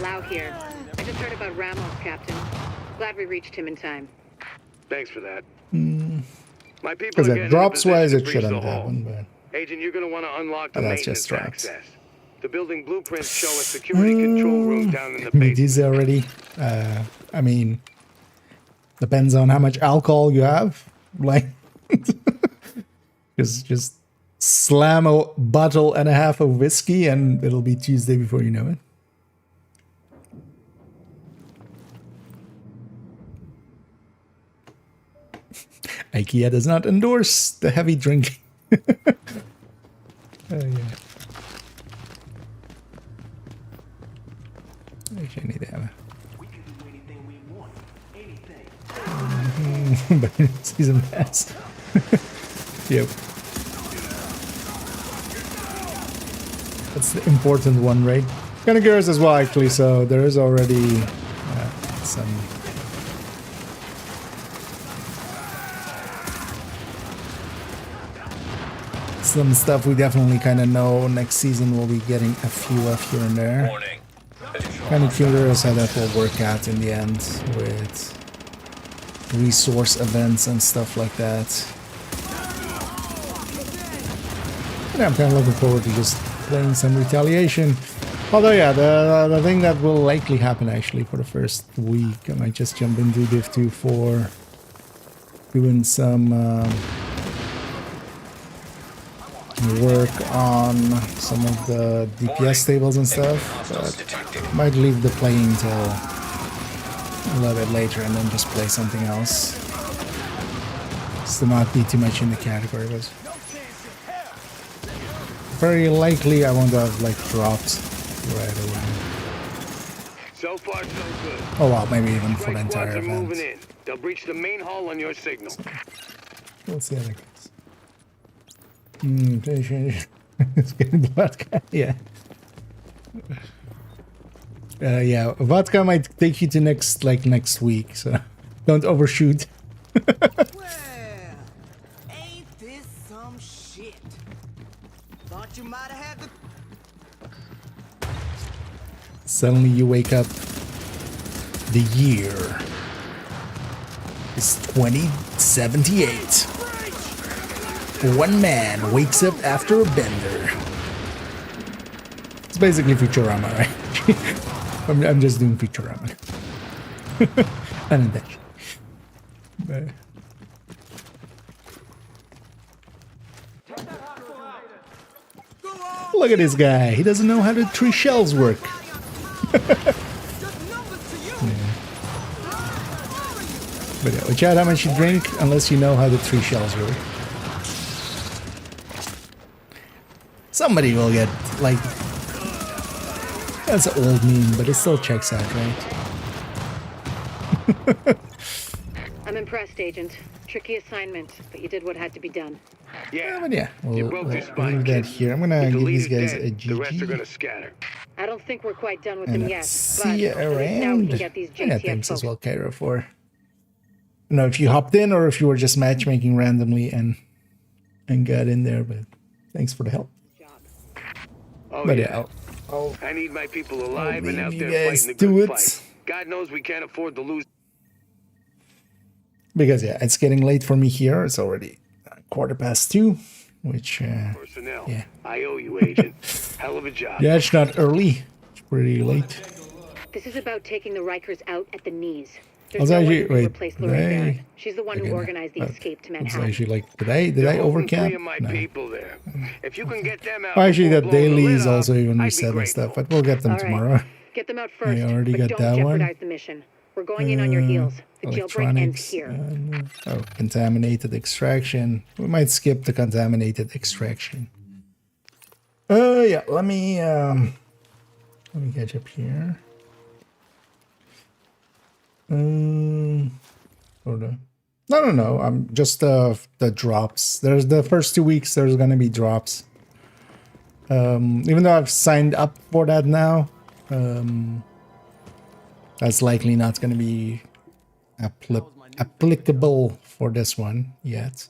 Lau here. I just heard about Ramos, Captain. Glad we reached him in time. Thanks for that. My people Because are that getting drops in a wise, position it to breach shouldn't the hall. happen, but Agent, you're going to want to unlock the that's maintenance just drops. access. The building blueprints show a security control room down in the we need these basement. already. I mean, depends on how much alcohol you have. Like, just slam a bottle and a half of whiskey, and it'll be Tuesday before you know it. IKEA does not endorse the heavy drinking. Oh yeah. Actually, I need to have a... We can do anything we want. Anything. But season pass. Yep. That's the important one, right? Kind of curious as well, actually. So there is already some stuff we definitely kind of know next season. We'll be getting a few of here and there. Warning. Kind of curious how that will work out in the end with resource events and stuff like that. And I'm kind of looking forward to just playing some Retaliation. Although, yeah, the thing that will likely happen actually for the first week, I might just jump into Div2 for doing some work on some of the DPS tables and stuff, but might leave the playing till a little bit later and then just play something else. Just to not be too much in the category, but very likely I won't have like dropped right away. So far, so good. Oh wow, maybe even for the Strike squads entire are moving event. in. They'll breach the main hall on your signal. We'll see how that goes. It's getting the vodka, yeah. Yeah, vodka might take you to next week, so don't overshoot. Well, ain't this some shit? Thought you might have had the... Suddenly you wake up. The year is 2078. One man wakes up after a bender. It's basically Futurama, right? I'm just doing Futurama. Unintentional. But look at this guy. He doesn't know how the 3 shells work. But yeah, watch out how much you drink unless you know how the 3 shells work. Somebody will get, like... That's an old meme, but it still checks out, right? I'm impressed, Agent. Tricky assignment, but you did what had to be done. Yeah, But yeah, you we'll broke your leave spine, that kid. here. I'm gonna If the give these leader's guys dead, a the rest are GG. gonna scatter. I don't think we're quite done with And them yet, see but you at least now we around. can get these Yeah, JTF thanks as folks. well, Cairo, for... I don't know if you hopped in or if you were just matchmaking randomly and got in there, but thanks for the help. Oh, But yeah. yeah, I need my people alive and leave out you there guys fighting the do good it. fight. God knows we can't afford to lose. because yeah, it's getting late for me here. It's already 2:15, which Personnel. yeah. I owe you, Agent. Hell of a job. Yeah, it's not early. It's pretty late. This is about taking the Rikers out at the knees. I There's was no one actually who can wait. replace Did Lorraine I? Barrett. She's the one who Okay, organized the escape to It's Manhattan. actually like did I They're holding overcap? 3 of my No. people there. If you can get them out. Well, actually, before that blowing the daily lid is also off, even I'd be reset and grateful. stuff, but we'll get them All right. tomorrow. Get them out first, already but got don't that one. jeopardize the mission. We're going in on your heels. The jailbreak ends Electronics. here. Oh, contaminated extraction. We might skip the contaminated extraction. Yeah. Let me catch up here. Hold on. No. I'm just the drops. There's the first 2 weeks. There's gonna be drops. Even though I've signed up for that now, that's likely not gonna be applicable for this one yet.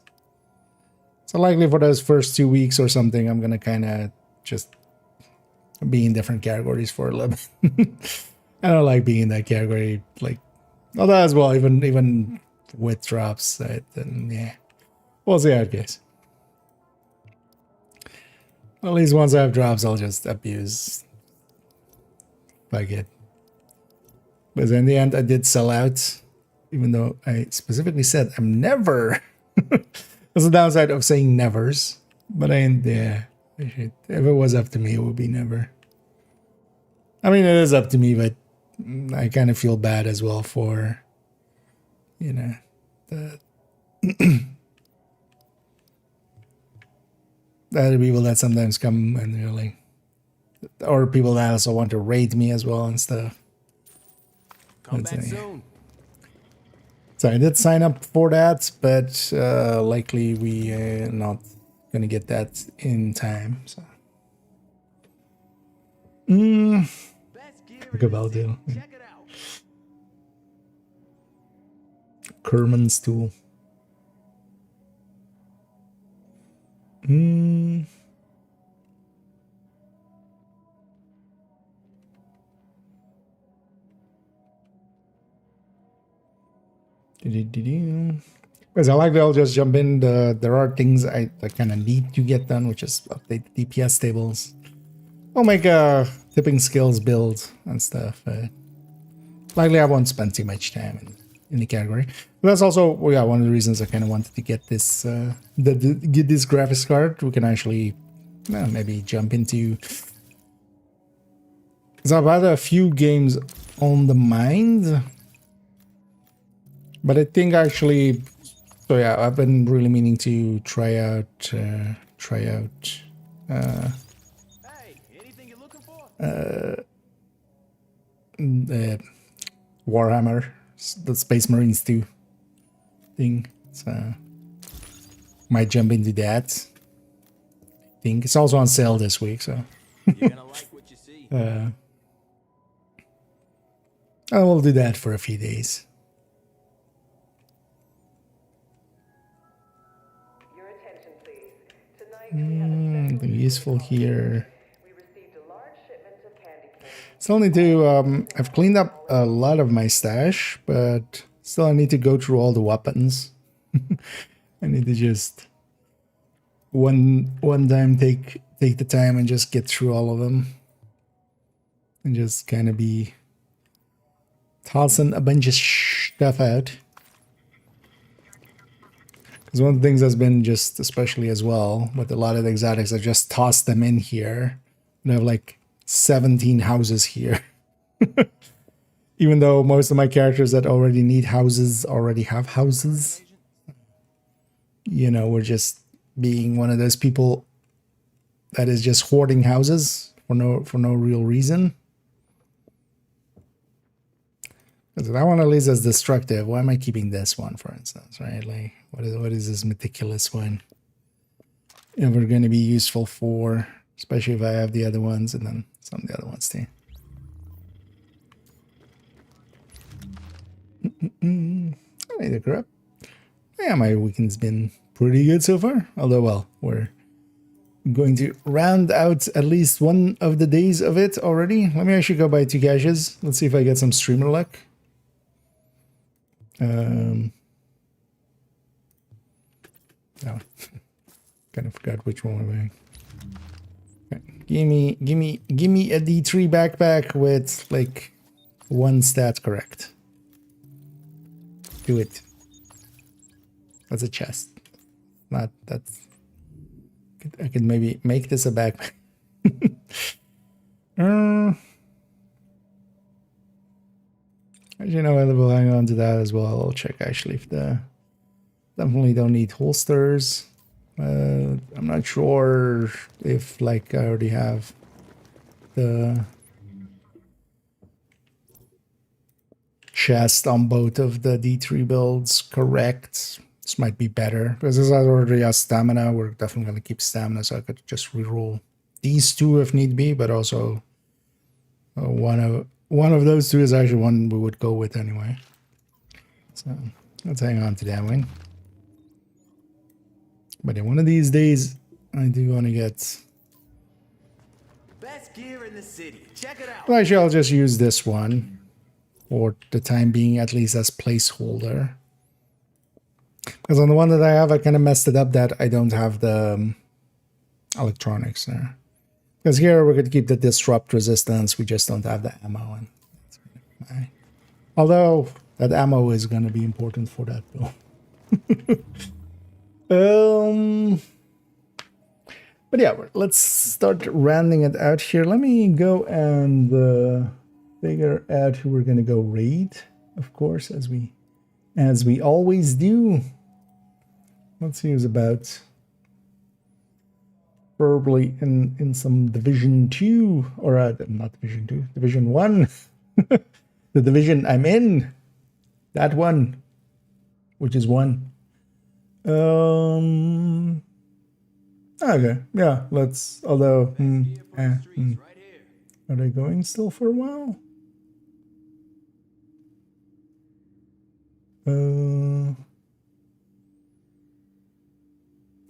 So likely for those first 2 weeks or something, I'm gonna kind of just be in different categories for a little bit. I don't like being in that category, like, although as well, even with drops, then yeah, we'll see how it goes. At least once I have drops, I'll just abuse like it. But in the end, I did sell out, even though I specifically said I'm never. That's the downside of saying nevers. But yeah, if it was up to me, it would be never. I mean, it is up to me, but I kind of feel bad as well for, you know, the the other people that sometimes come and they're like, or people that also want to raid me as well and stuff. Come back soon. So I did sign up for that, but likely we not gonna get that in time. So, think about it. Kerman's tool. Because I like that I'll just jump in. There are things I kind of need to get done, which is update the DPS tables. I'll make a tipping skills build and stuff. Likely I won't spend too much time in the category. But that's also one of the reasons I kind of wanted to get this get this graphics card. We can actually maybe jump into. Because I've had a few games on the mind. But I think actually, so yeah, I've been really meaning to try out the Warhammer, the Space Marines 2 thing. So might jump into that. I think it's also on sale this week, so You're gonna like what you see. I will do that for a few days. Your attention, useful here. Still need to, I've cleaned up a lot of my stash, but still I need to go through all the weapons. I need to just one time take the time and just get through all of them. And just kind of be tossing a bunch of stuff out. Because one of the things that's been just, especially as well, with a lot of the exotics, I've just tossed them in here. And I have like 17 houses here. Even though most of my characters that already need houses already have houses. You know, we're just being one of those people that is just hoarding houses for no real reason. Because that one at least is destructive. Why am I keeping this one, for instance, right? Like, what is this meticulous one ever going to be useful for? Especially if I have the other ones and then some of the other ones too. I need to grab. Yeah, my weekend's been pretty good so far. Although, well, we're going to round out at least one of the days of it already. Let me actually go buy 2 caches. Let's see if I get some streamer luck. No. Kind of forgot which one we're buying. Okay. Give me a D3 backpack with like 1 stat correct. Do it. That's a chest. Not that's. I could maybe make this a backpack. Actually, no, I will hang on to that as well. I'll check actually if the definitely don't need holsters. I'm not sure if like I already have the chest on both of the D3 builds correct. This might be better because this already has stamina. We're definitely going to keep stamina, so I could just reroll these 2 if need be, but also one of those 2 is actually one we would go with anyway. So let's hang on to that one. But in one of these days, I do want to get. Best gear in the city. Check it out. Well, actually, I'll just use this one for the time being, at least as placeholder. Because on the one that I have, I kind of messed it up that I don't have the electronics there. Because here we're going to keep the disrupt resistance, we just don't have the ammo. And although that ammo is going to be important for that though. But yeah, let's start rounding it out here. Let me go and figure out who we're going to go raid, of course, as we always do. Let's see who's about. Probably in some Division 2, or not Division 2, Division 1. The division I'm in. That one. Which is 1. Okay, yeah, let's, although, are they going still for a while?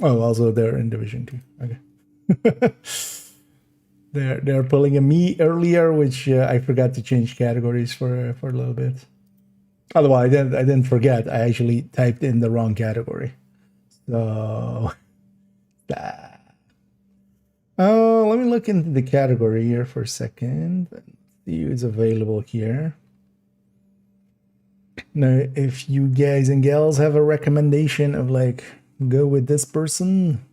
Oh, also they're in Division 2, okay. They're pulling a me earlier, which I forgot to change categories for a little bit. Otherwise, I didn't forget. I actually typed in the wrong category. So, let me look into the category here for a second. See who's available here. Now, if you guys and gals have a recommendation of like, go with this person,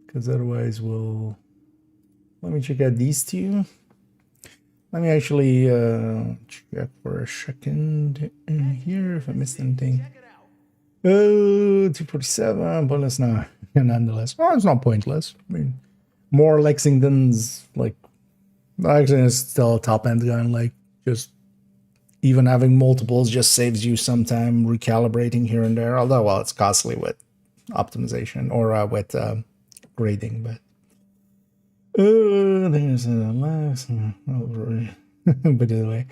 because otherwise we'll. Let me check out these 2. Let me actually check for a second here if I missed anything. Oh, 247, pointless now. Nonetheless. Oh, it's not pointless. I mean, more Lexington's, like, Lexington is still a top-end gun. Like, just even having multiples just saves you some time recalibrating here and there. Although, well, it's costly with optimization or with grading, but. There's a last. But anyway.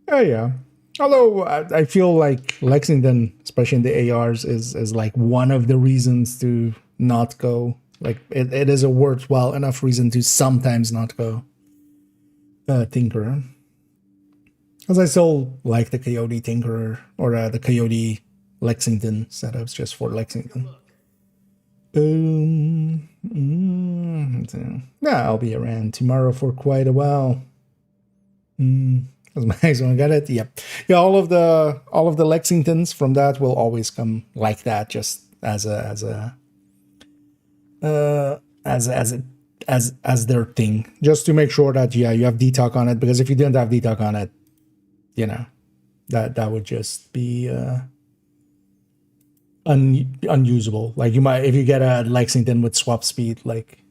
Oh, yeah. Although I feel like Lexington, especially in the ARs, is like one of the reasons to not go Like it is a worthwhile enough reason to sometimes not go Tinkerer. Because I still like the Coyote Tinkerer or the Coyote Lexington setups just for Lexington. Yeah, I'll be around tomorrow for quite a while. As my one got it. Yep. Yeah, all of the Lexingtons from that will always come like that, just as their thing, just to make sure that you have DTOC on it. Because if you didn't have DTOC on it, you know, that would just be unusable. Like you might, if you get a Lexington with swap speed, like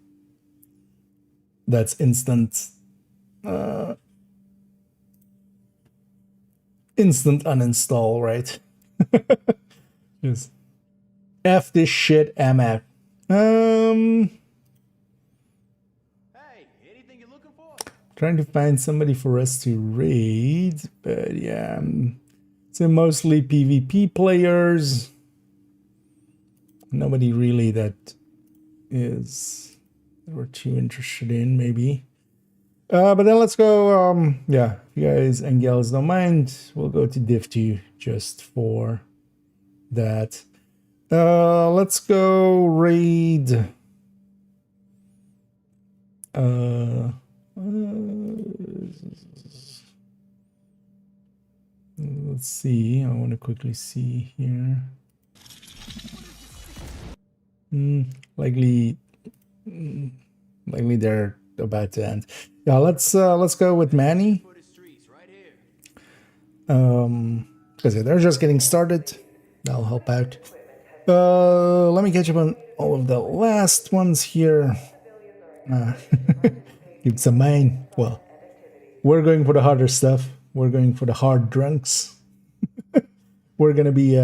that's instant uninstall, right? Just F this shit, I'm out. Trying to find somebody for us to raid, but yeah, so mostly PvP players. Nobody really that we're too interested in, maybe. But then let's go, yeah, if you guys and gals don't mind, we'll go to Div2 just for that. Let's go raid. Let's see, I want to quickly see here. Likely they're about to end. Yeah, let's go with Manny. Because they're just getting started. That'll help out. Let me catch up on all of the last ones here. Keep some mind. Well, we're going for the harder stuff. We're going for the hard drunks. We're gonna be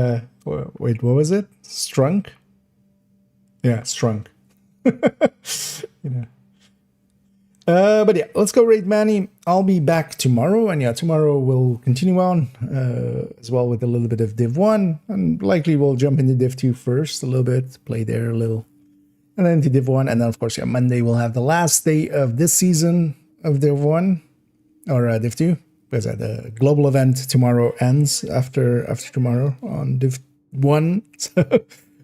wait, what was it? Strunk? Yeah, strunk. You know. But yeah, let's go raid Manny. I'll be back tomorrow, and yeah, tomorrow we'll continue on as well with a little bit of Div1, and likely we'll jump into Div2 first a little bit, play there a little, and then to Div1, and then of course, yeah, Monday we'll have the last day of this season of Div1 or Div2, because the global event tomorrow ends after tomorrow on Div1, so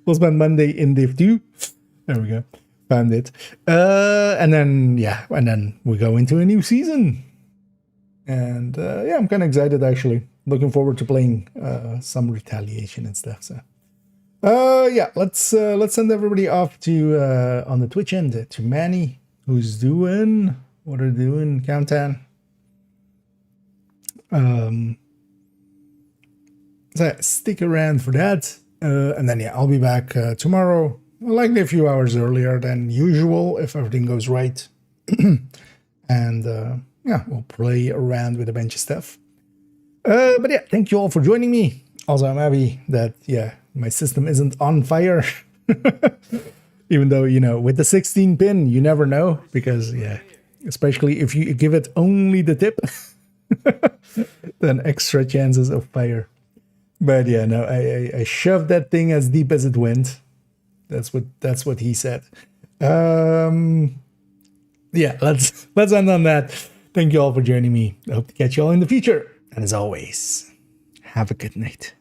we'll spend Monday in Div2. There we go. Found it. And then, yeah, and then we go into a new season. And yeah, I'm kind of excited, actually. Looking forward to playing some Retaliation and stuff. So, yeah, let's send everybody off to on the Twitch end to Manny, who's doing what are doing countdown. So stick around for that. And then, yeah, I'll be back tomorrow. Likely a few hours earlier than usual if everything goes right. And yeah, we'll play around with a bunch of stuff. But yeah, thank you all for joining me. Also, I'm happy that, yeah, my system isn't on fire. Even though, you know, with the 16 pin, you never know. Because, yeah, especially if you give it only the tip, then extra chances of fire. But yeah, no, I shoved that thing as deep as it went. That's what he said. Yeah, let's end on that. Thank you all for joining me. I hope to catch you all in the future. And as always, have a good night.